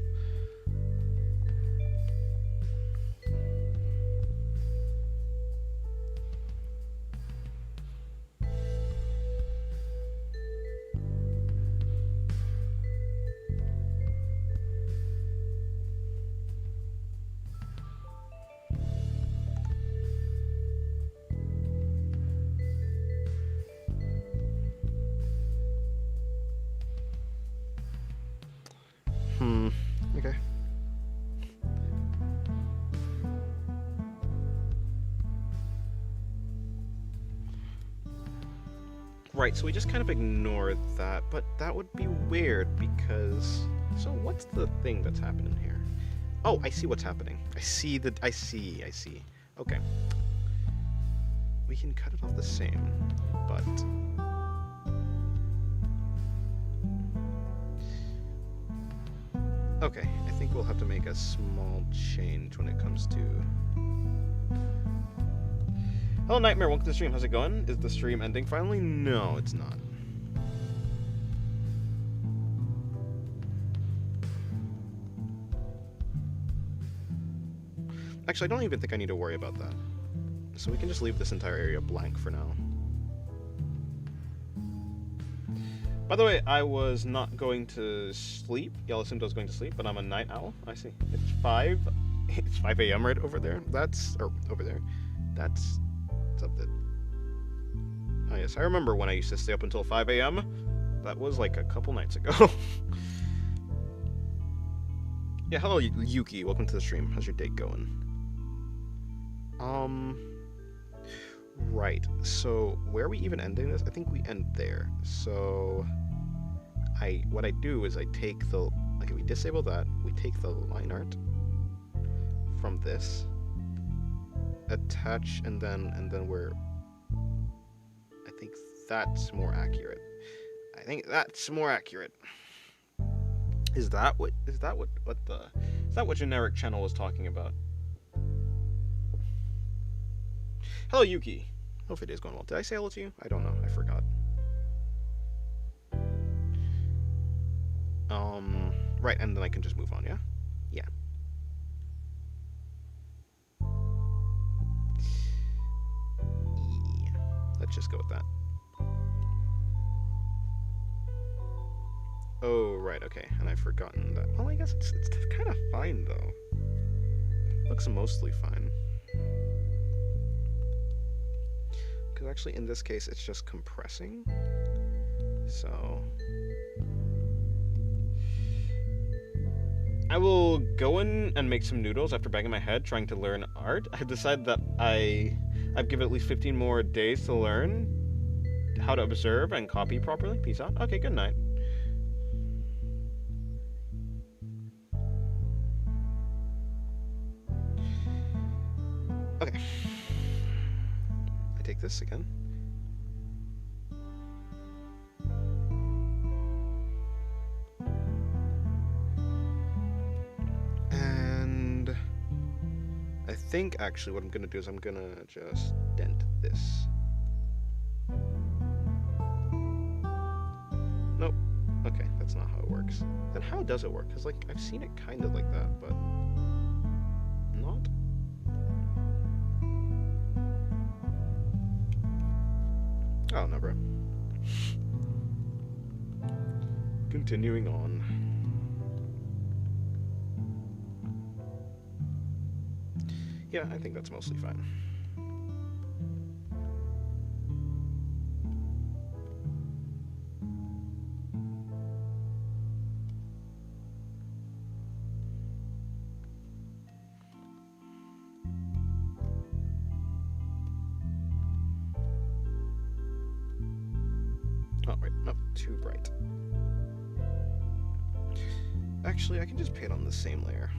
Okay. Right, so we just kind of ignore that, but that would be weird because... So what's the thing that's happening here? Oh, I see what's happening. I see. Okay. We can cut it off the same, but... Okay, I think we'll have to make a small change when it comes to... Hello Nightmare, welcome to the stream. How's it going? Is the stream ending finally? No, it's not. Actually, I don't even think I need to worry about that. So we can just leave this entire area blank for now. By the way, I was not going to sleep. Y'all assumed I was going to sleep, but I'm a night owl. I see. It's 5 a.m. right over there. Over there. That's something. Oh yes, I remember when I used to stay up until 5 a.m. That was like a couple nights ago. Yeah, hello Yuki, welcome to the stream. How's your date going? Right, so where are we even ending this? I think we end there. So what I do is I take the, okay, we disable that, we take the line art from this, attach, and then we're, I think that's more accurate. Is that what generic channel was talking about? Hello Yuki. Hope your day's going well. Did I say hello to you? I don't know. I forgot. Right, and then I can just move on, yeah? Yeah. Let's just go with that. Oh, right, okay. And I've forgotten that. Well, I guess it's kind of fine, though. Looks mostly fine. Because actually, in this case, it's just compressing. So I will go in and make some noodles after banging my head trying to learn art. I decided that I've given at least 15 more days to learn how to observe and copy properly. Peace out. Okay, good night. Okay. I take this again. And I think actually what I'm gonna do is I'm gonna just dent this. Nope. Okay, that's not how it works. Then how does it work? Because, like, I've seen it kind of like that, but not. Oh, no, bro. Continuing on. Yeah, I think that's mostly fine. Oh, right, not too bright. Actually, I can just paint on the same layer.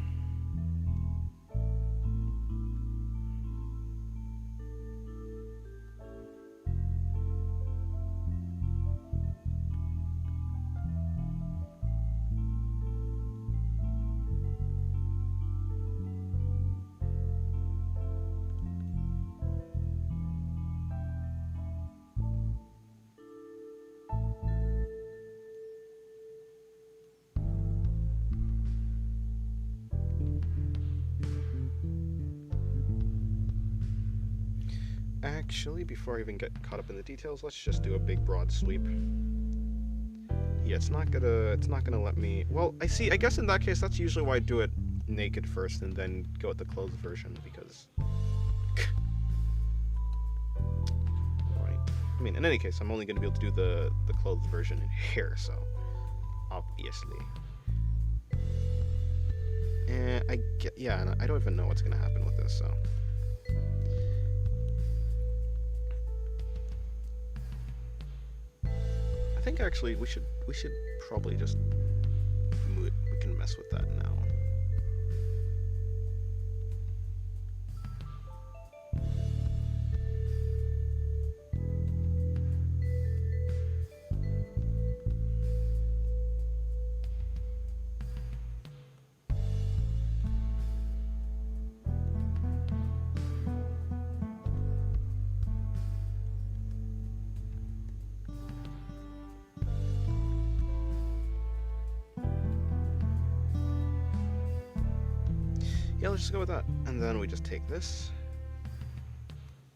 Actually, before I even get caught up in the details, let's just do a big broad sweep. Yeah, it's not gonna let me. Well, I see. I guess in that case, that's usually why I do it naked first and then go with the clothed version, because. Right. I mean, in any case, I'm only gonna be able to do the clothed version in here, so obviously. And and I don't even know what's gonna happen with this, so. I think actually we should probably just move it. We can mess with that now. Yeah, let's just go with that. And then we just take this.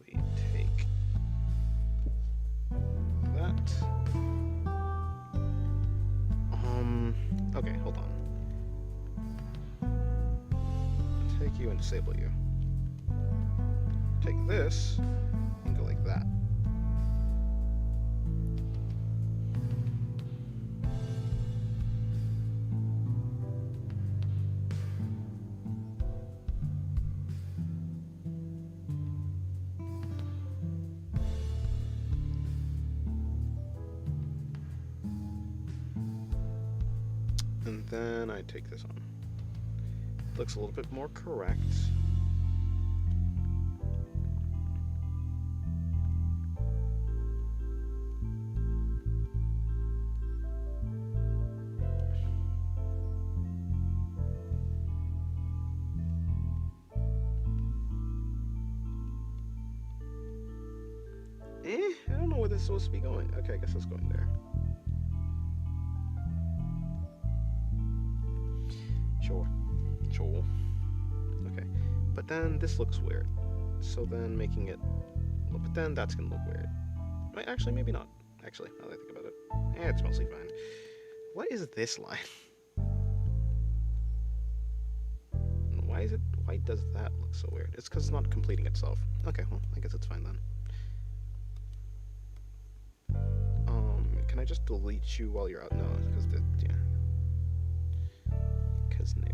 We take that. Okay, hold on. Take you and disable you. Take this and go like that. And then I take this on. Looks a little bit more correct. I don't know where this is supposed to be going. Okay, I guess it's going there. Sure. Okay, but then this looks weird. So then making it, well, but then that's gonna look weird. Right, actually, maybe not. Actually, now that I think about it, it's mostly fine. What is this line? Why does that look so weird? It's because it's not completing itself. Okay, well, I guess it's fine then. Can I just delete you while you're out? No, because because no.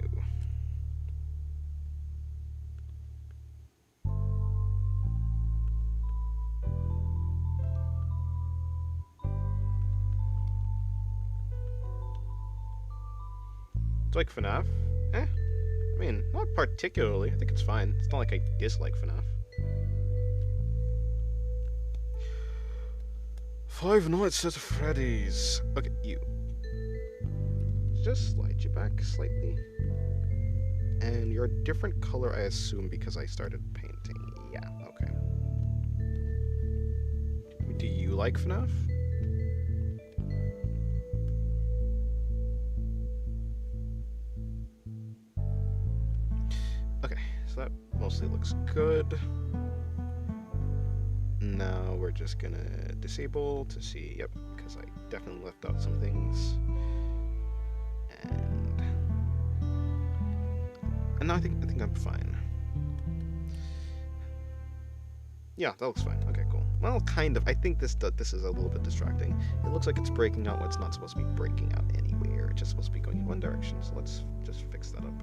It's like FNAF? I mean, not particularly. I think it's fine. It's not like I dislike FNAF. 5 Nights at Freddy's. Okay, you. Just slide you back slightly. And you're a different color, I assume, because I started painting. Yeah, okay. Do you like FNAF? Okay, so that mostly looks good. Now we're just gonna disable to see, yep, because I definitely left out some things. And now I think I'm fine. Yeah, that looks fine. Okay, cool. Well, kind of. I think this is a little bit distracting. It looks like it's breaking out when it's not supposed to be breaking out anywhere. It's just supposed to be going in one direction. So let's just fix that up.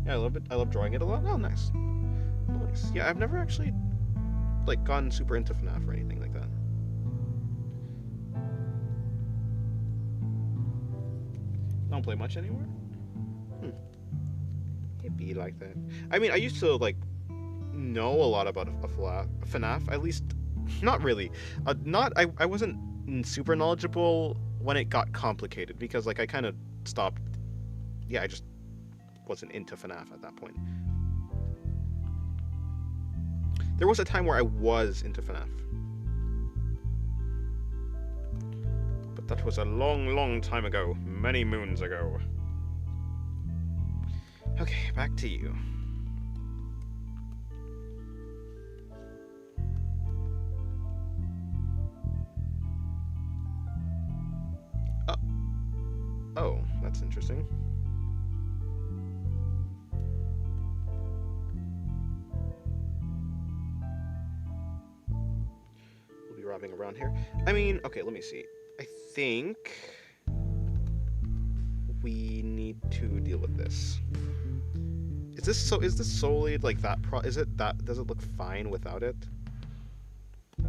Yeah, I love it. I love drawing it a lot. Oh, nice. Nice. Yeah, I've never actually like gone super into FNAF or anything like that. I don't play much anymore. It'd be like that. I mean, I used to like know a lot about FNAF. At least, not really. I wasn't super knowledgeable when it got complicated because like I kind of stopped. Yeah, I just wasn't into FNAF at that point. There was a time where I was into FNAF. But that was a long, long time ago. Many moons ago. Okay, back to you. Oh, that's interesting. Wrapping around here. I mean, okay, let me see. I think we need to deal with this. Is this solely like that does it look fine without it?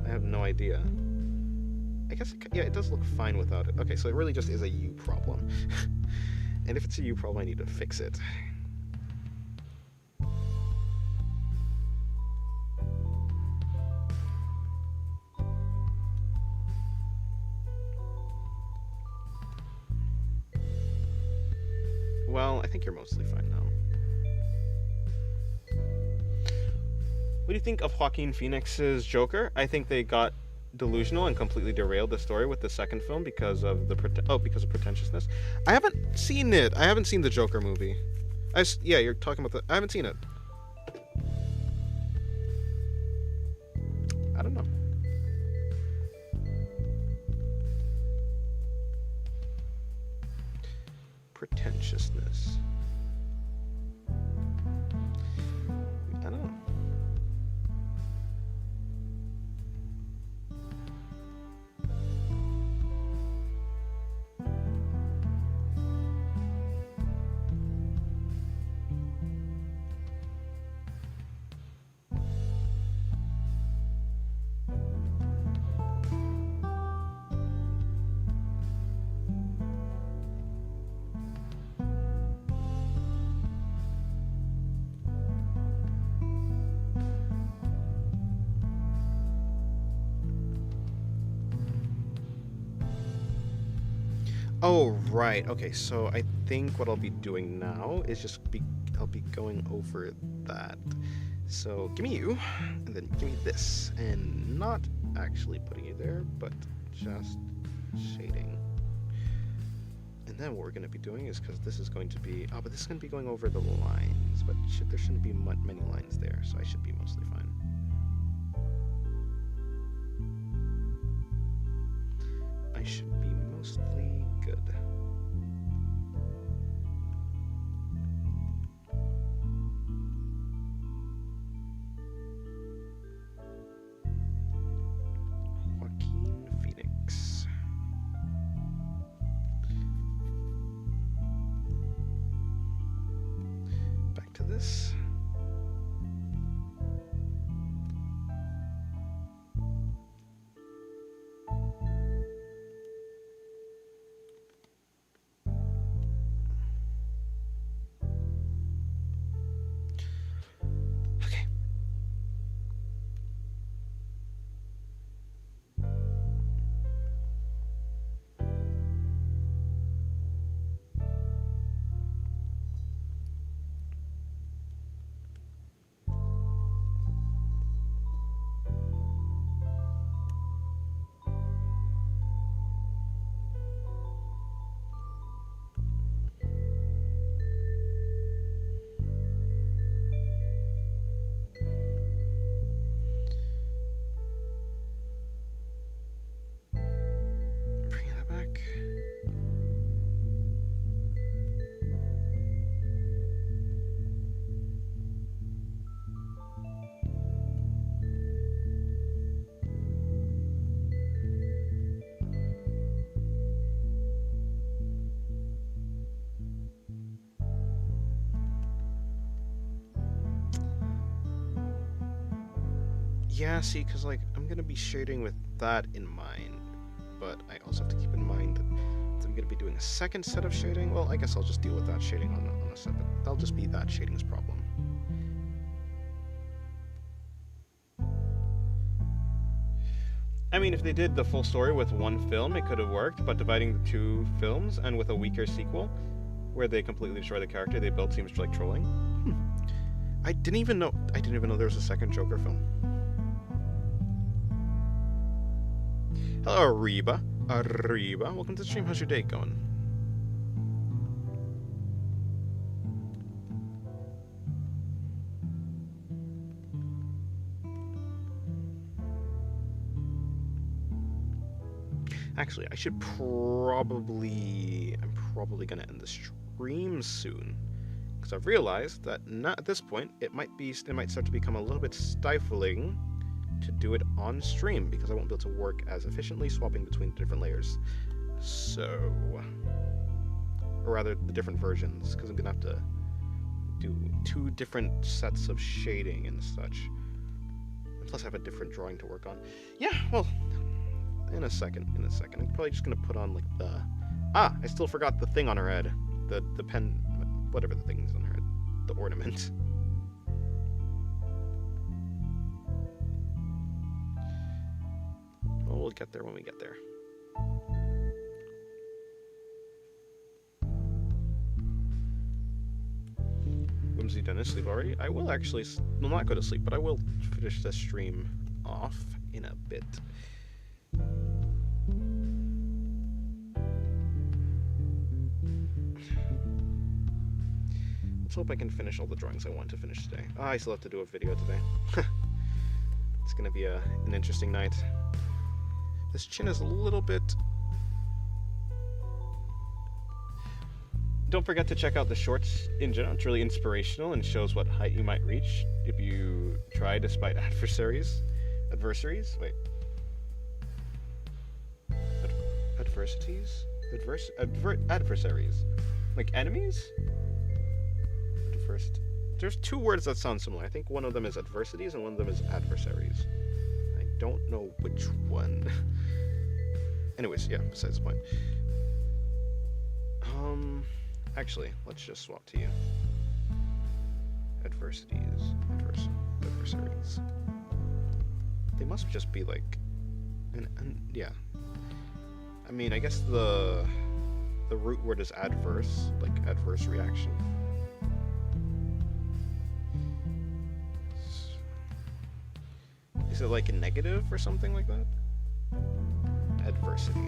I have no idea. I guess it does look fine without it. Okay, so it really just is a you problem. And if it's a you problem, I need to fix it. Well, I think you're mostly fine now. What do you think of Joaquin Phoenix's Joker? I think they got delusional and completely derailed the story with the second film because of pretentiousness. I haven't seen it. I haven't seen the Joker movie. Yeah, you're talking about I haven't seen it. I don't know. Pretentiousness. I don't know. Oh, right. Okay, so I think what I'll be doing now is I'll be going over that. So give me you, and then give me this, and not actually putting you there, but just shading. And then what we're going to be doing is, because this is going to be, but this is going to be going over the lines, but there shouldn't be many lines there, so I should be mostly fine. I should be mostly good. Joaquin Phoenix. Back to this. Yeah, see, because, like, I'm going to be shading with that in mind, but I also have to keep in mind that I'm going to be doing a second set of shading. Well, I guess I'll just deal with that shading on a set, but that'll just be that shading's problem. I mean, if they did the full story with one film, it could have worked, but dividing the two films and with a weaker sequel, where they completely destroy the character they built, seems like trolling. I didn't even know there was a second Joker film. Hello, Arriba. Welcome to the stream. How's your day going? Actually, I'm probably gonna end the stream soon, because I've realized that not at this point it might start to become a little bit stifling to do it on stream, because I won't be able to work as efficiently swapping between the different layers. So, or rather, the different versions, because I'm gonna have to do 2 different sets of shading and such. And plus, I have a different drawing to work on. Yeah, well, in a second. I'm probably just gonna put on like the I still forgot the thing on her head, the pen, whatever the thing is on her head, the ornament. Well, we'll get there when we get there. Whimsy Dennis, sleep already? I will actually, will not go to sleep, but I will finish the stream off in a bit. Let's hope I can finish all the drawings I want to finish today. I still have to do a video today. It's gonna be an interesting night. This chin is a little bit... Don't forget to check out the shorts in general. It's really inspirational and shows what height you might reach if you try despite adversaries. Adversaries? Wait. Adversities? Adversaries. Like enemies? There's 2 words that sound similar. I think one of them is adversities and one of them is adversaries. I don't know which one. Anyways, yeah, besides the point. Actually, let's just swap to you. Adversities. Adversaries. They must just be like... yeah. I mean, I guess the the root word is adverse, like adverse reaction. Is it like a negative or something like that? Adversity.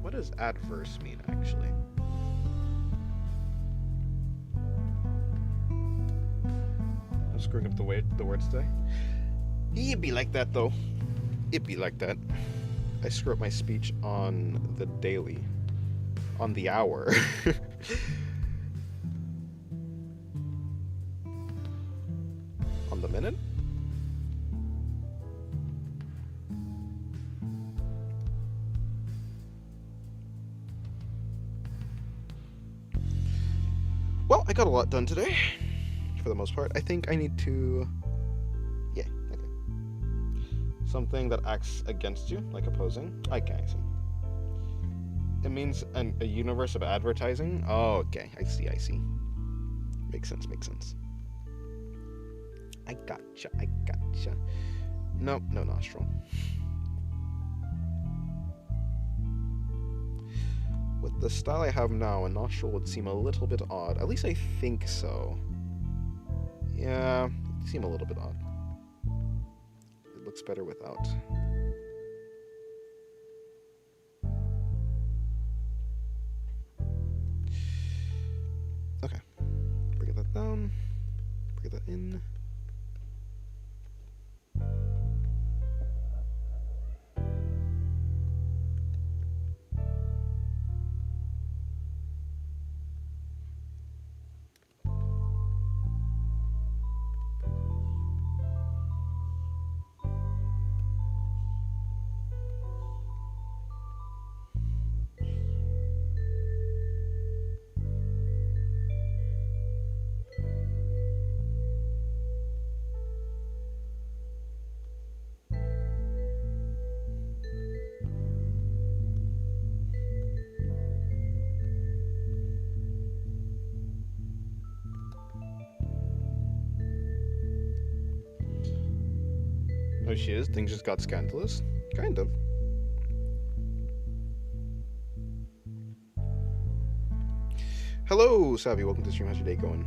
What does adverse mean, actually? I'm screwing up the words today. It'd be like that, though. It'd be like that. I screw up my speech on the daily. On the hour. On the minute? Well, I got a lot done today, for the most part. I think I need to... Yeah, okay. Something that acts against you, like opposing. I see. It means a universe of advertising? Oh, okay. I see. Makes sense. I gotcha. Nope, no nostril. With the style I have now, a nostril would seem a little bit odd. At least I think so. Yeah, it seems a little bit odd. It looks better without. Okay. Bring that down. Bring that in. Oh, she is? Things just got scandalous? Kind of. Hello, Savvy. Welcome to the stream. How's your day going?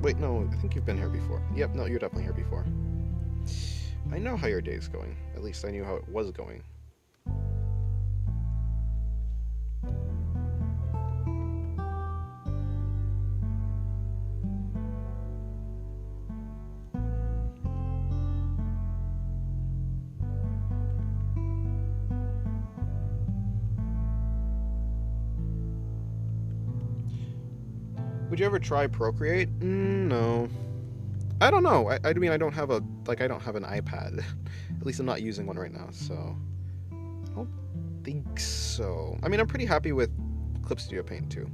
Wait, no. I think you've been here before. Yep, no, you're definitely here before. I know how your day's going. At least I knew how it was going. Would you ever try Procreate? No. I don't know. I mean, I don't have an iPad. At least I'm not using one right now, so I don't think so. I mean, I'm pretty happy with Clip Studio Paint too.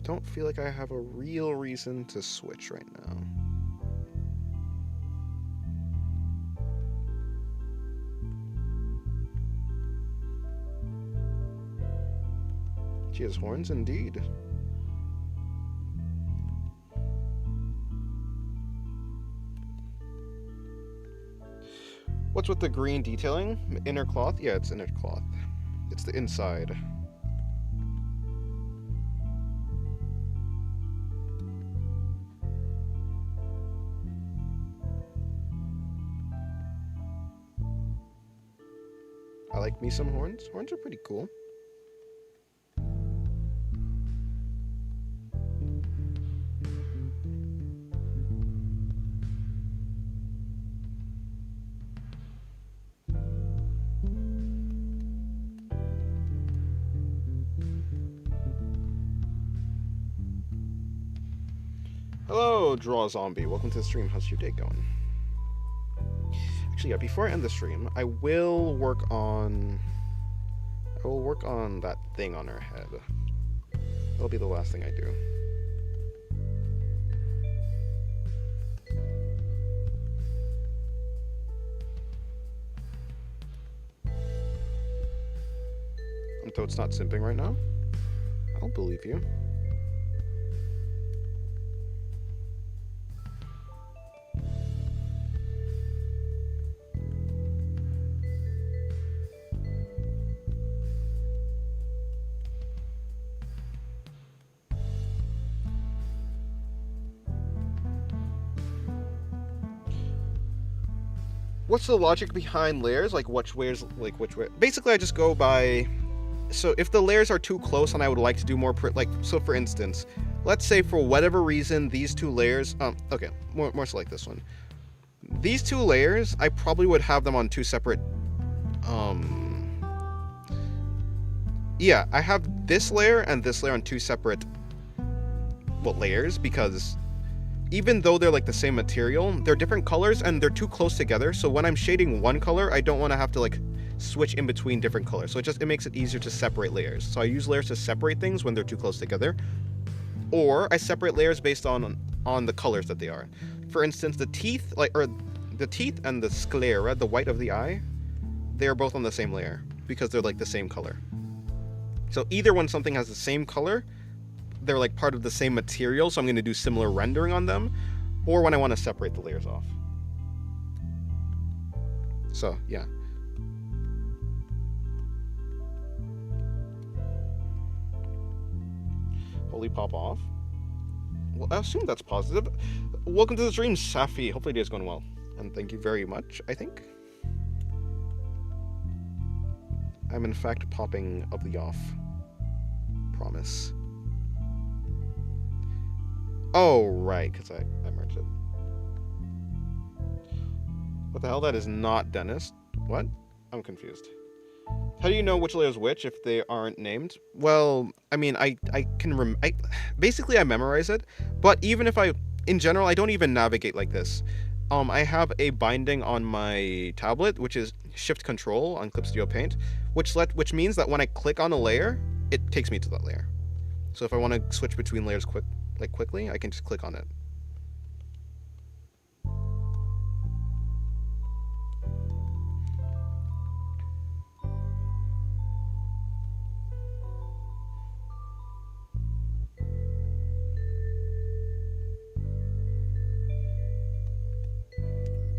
Don't feel like I have a real reason to switch right now. She has horns indeed. What's with the green detailing? Inner cloth? Yeah, it's inner cloth. It's the inside. I like me some horns. Horns are pretty cool. Hello, Draw Zombie. Welcome to the stream. How's your day going? Actually, yeah, before I end the stream, I will work on that thing on her head. That'll be the last thing I do. Though it's not simping right now. I'll believe you. What's the logic behind layers? Like which layers, which way? Basically, I just go by. So if the layers are too close, and I would like to do more, so for instance, let's say for whatever reason these two layers, okay, more so like this one. These two layers, I probably would have them on two separate, yeah, I have this layer and this layer on two separate, layers, because even though they're like the same material, they're different colors and they're too close together. So when I'm shading one color, I don't want to have to like switch in between different colors. So it makes it easier to separate layers. So I use layers to separate things when they're too close together, or I separate layers based on the colors that they are. For instance, the teeth, the teeth and the sclera, the white of the eye, they are both on the same layer because they're like the same color. So either when something has the same color, they're like part of the same material, so I'm going to do similar rendering on them, or when I want to separate the layers off. So yeah. Holy pop off. Well, I assume that's positive. Welcome to the stream, Safi. Hopefully the day's going well. And thank you very much, I think. I'm in fact popping of the off. Promise. Oh, right, because I merged it. What the hell? That is not Dennis. What? I'm confused. How do you know which layer is which if they aren't named? Well, I mean, I can basically I memorize it, but even if in general, I don't even navigate like this. I have a binding on my tablet, which is Shift Control on Clip Studio Paint, which means that when I click on a layer, it takes me to that layer. So if I want to switch between layers quickly, I can just click on it.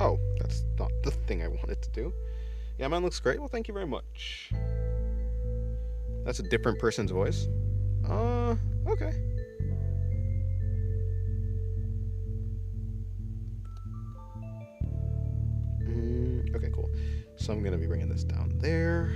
Oh, that's not the thing I wanted to do. Yeah, mine looks great. Well, thank you very much. That's a different person's voice. Okay. Okay, cool. So I'm gonna be bringing this down there.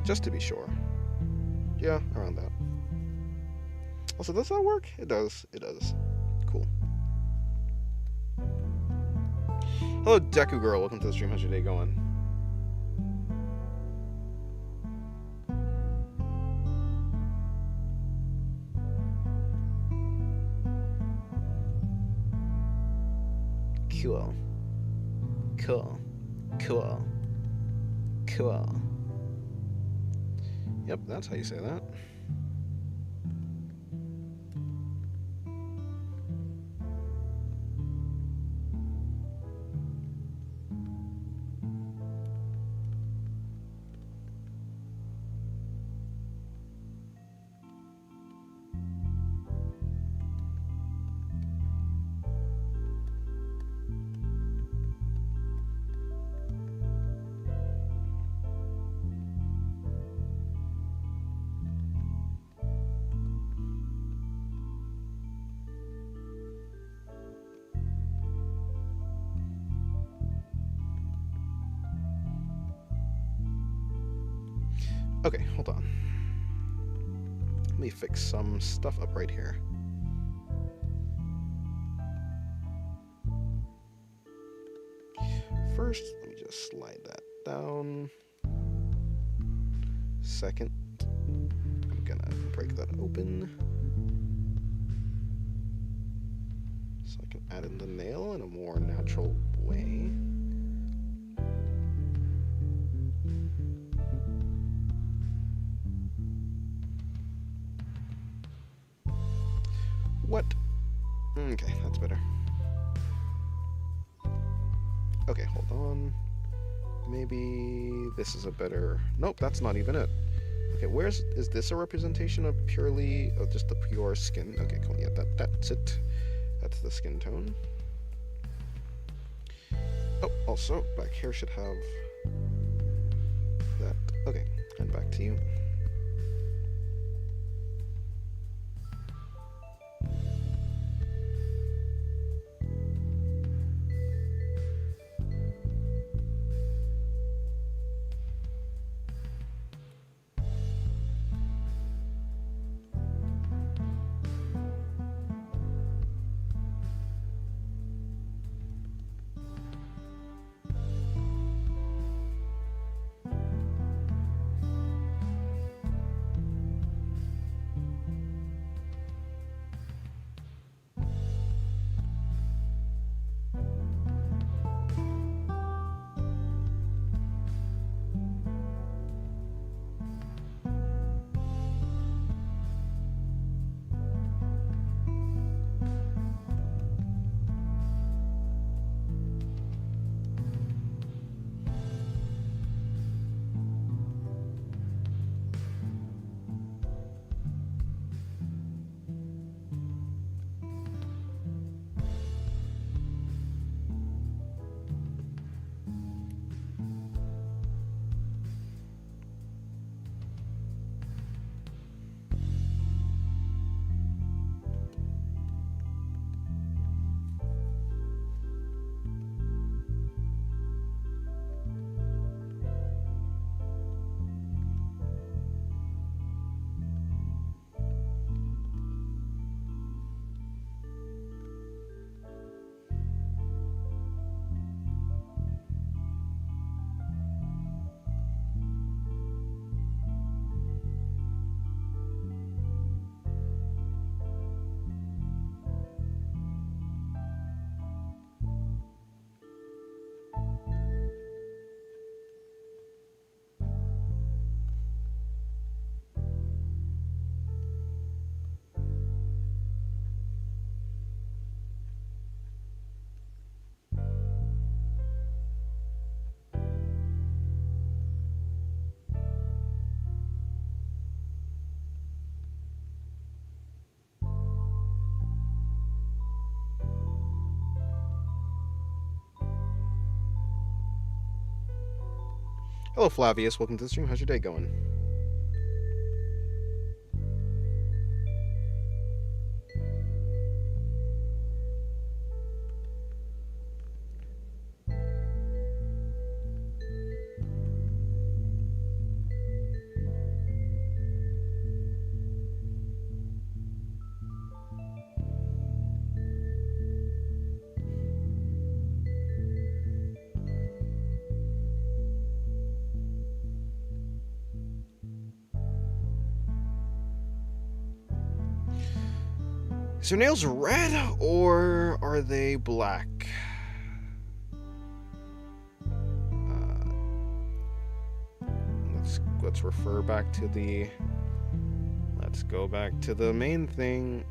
Just to be sure. Yeah, around that. Also, does that work? It does. It does. Cool. Hello, Deku Girl. Welcome to the stream. How's your day going? Cool. Cool. Cool. Cool. Yep, that's how you say that. Okay, hold on. Let me fix some stuff up right here. First, let me just slide that down. Second, I'm gonna break that open so I can add in the nail in a more natural way. Okay, that's better. Okay, hold on. Maybe this is a better... Nope, that's not even it. Okay, is this a representation of purely... Oh, just the pure skin? Okay, cool, yeah, that's it. That's the skin tone. Oh, also, back here should have that. Okay, and back to you. Hello, Flavius. Welcome to the stream. How's your day going? Is your nails red or are they black? Let's refer back to the... Let's go back to the main thing.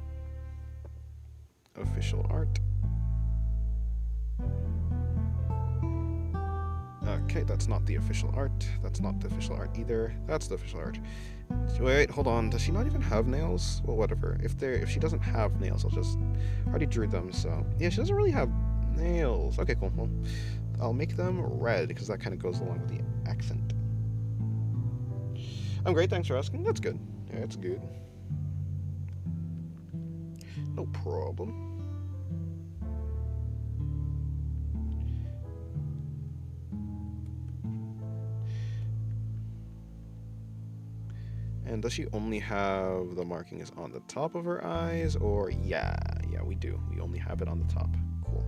Official art. Okay, that's not the official art. That's not the official art either. That's the official art. Wait, hold on. Does she not even have nails? Well, whatever. If she doesn't have nails, I already drew them, so... Yeah, she doesn't really have nails. Okay, cool. Well, I'll make them red, because that kind of goes along with the accent. I'm great, thanks for asking. That's good. Yeah, it's good. No problem. And does she only have the markings on the top of her eyes? Or, yeah, we do. We only have it on the top. Cool.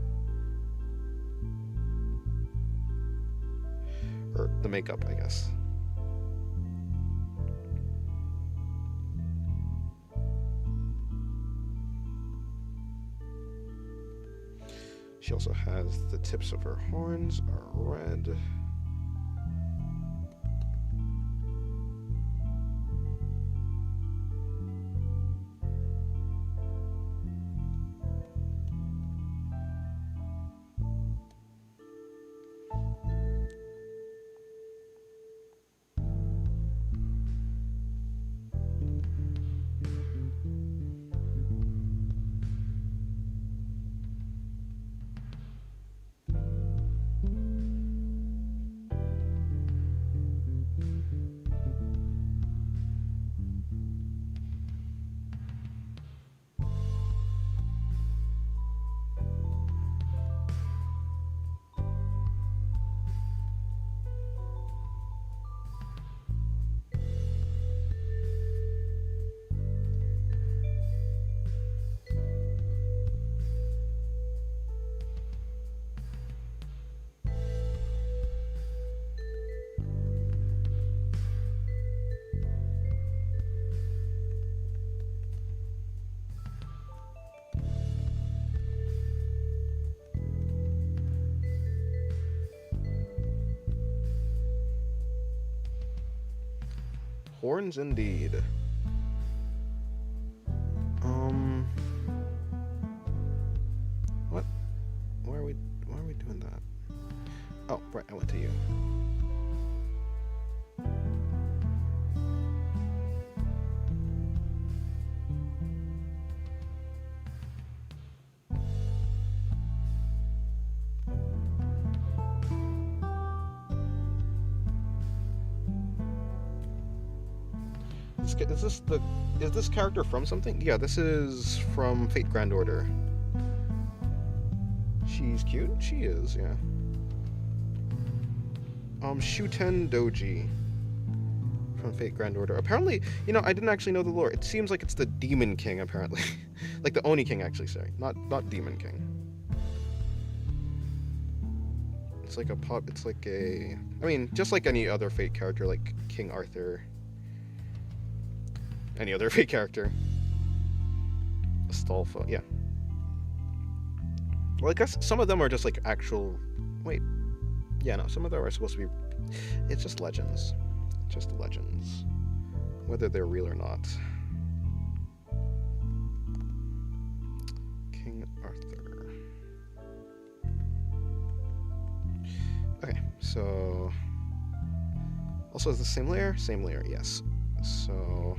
Or the makeup, I guess. She also has the tips of her horns are red. horns indeed. What? Why are we doing that? Oh, right, I went to you. Is this character from something? Yeah, this is from Fate Grand Order. She's cute? She is, yeah. Shuten Doji from Fate Grand Order. Apparently, I didn't actually know the lore. It seems like it's the Demon King, apparently. Like the Oni King, actually, sorry. Not Demon King. It's like just like any other Fate character, like King Arthur. Any other Fate character. Astolfo, yeah. Well, I guess some of them are just like actual... Wait. Yeah, no, some of them are supposed to be... It's just legends. Just legends. Whether they're real or not. King Arthur. Okay, so... Also, is the same layer? Same layer, yes. So...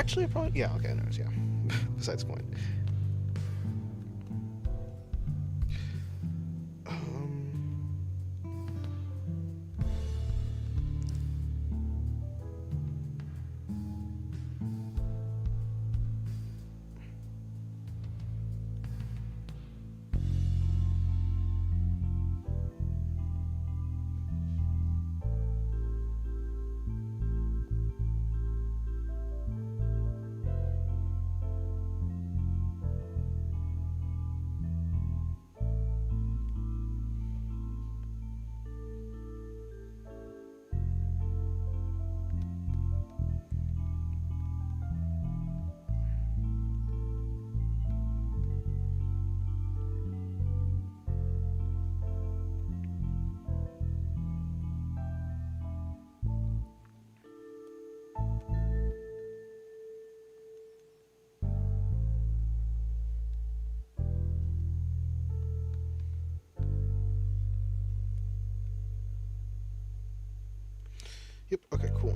Actually, probably... Yeah, okay, anyways, yeah. Besides the point. Yep, okay, cool.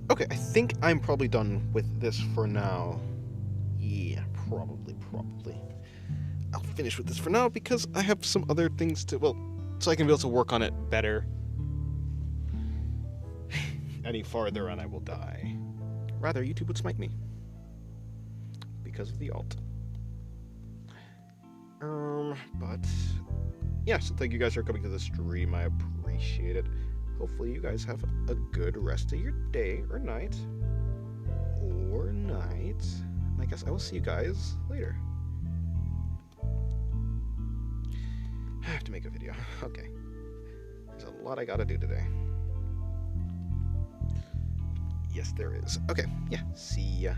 Okay, I think I'm probably done with this for now. Yeah, probably. I'll finish with this for now because I have some other things to, well, so I can be able to work on it better. Any farther and I will die. Rather, YouTube would smite me. Because of the alt. But yeah, so thank you guys for coming to the stream. I appreciate it. Hopefully you guys have a good rest of your day or night. And I guess I will see you guys later. I have to make a video. Okay. There's a lot I gotta do today. Yes, there is. Okay, yeah, see ya.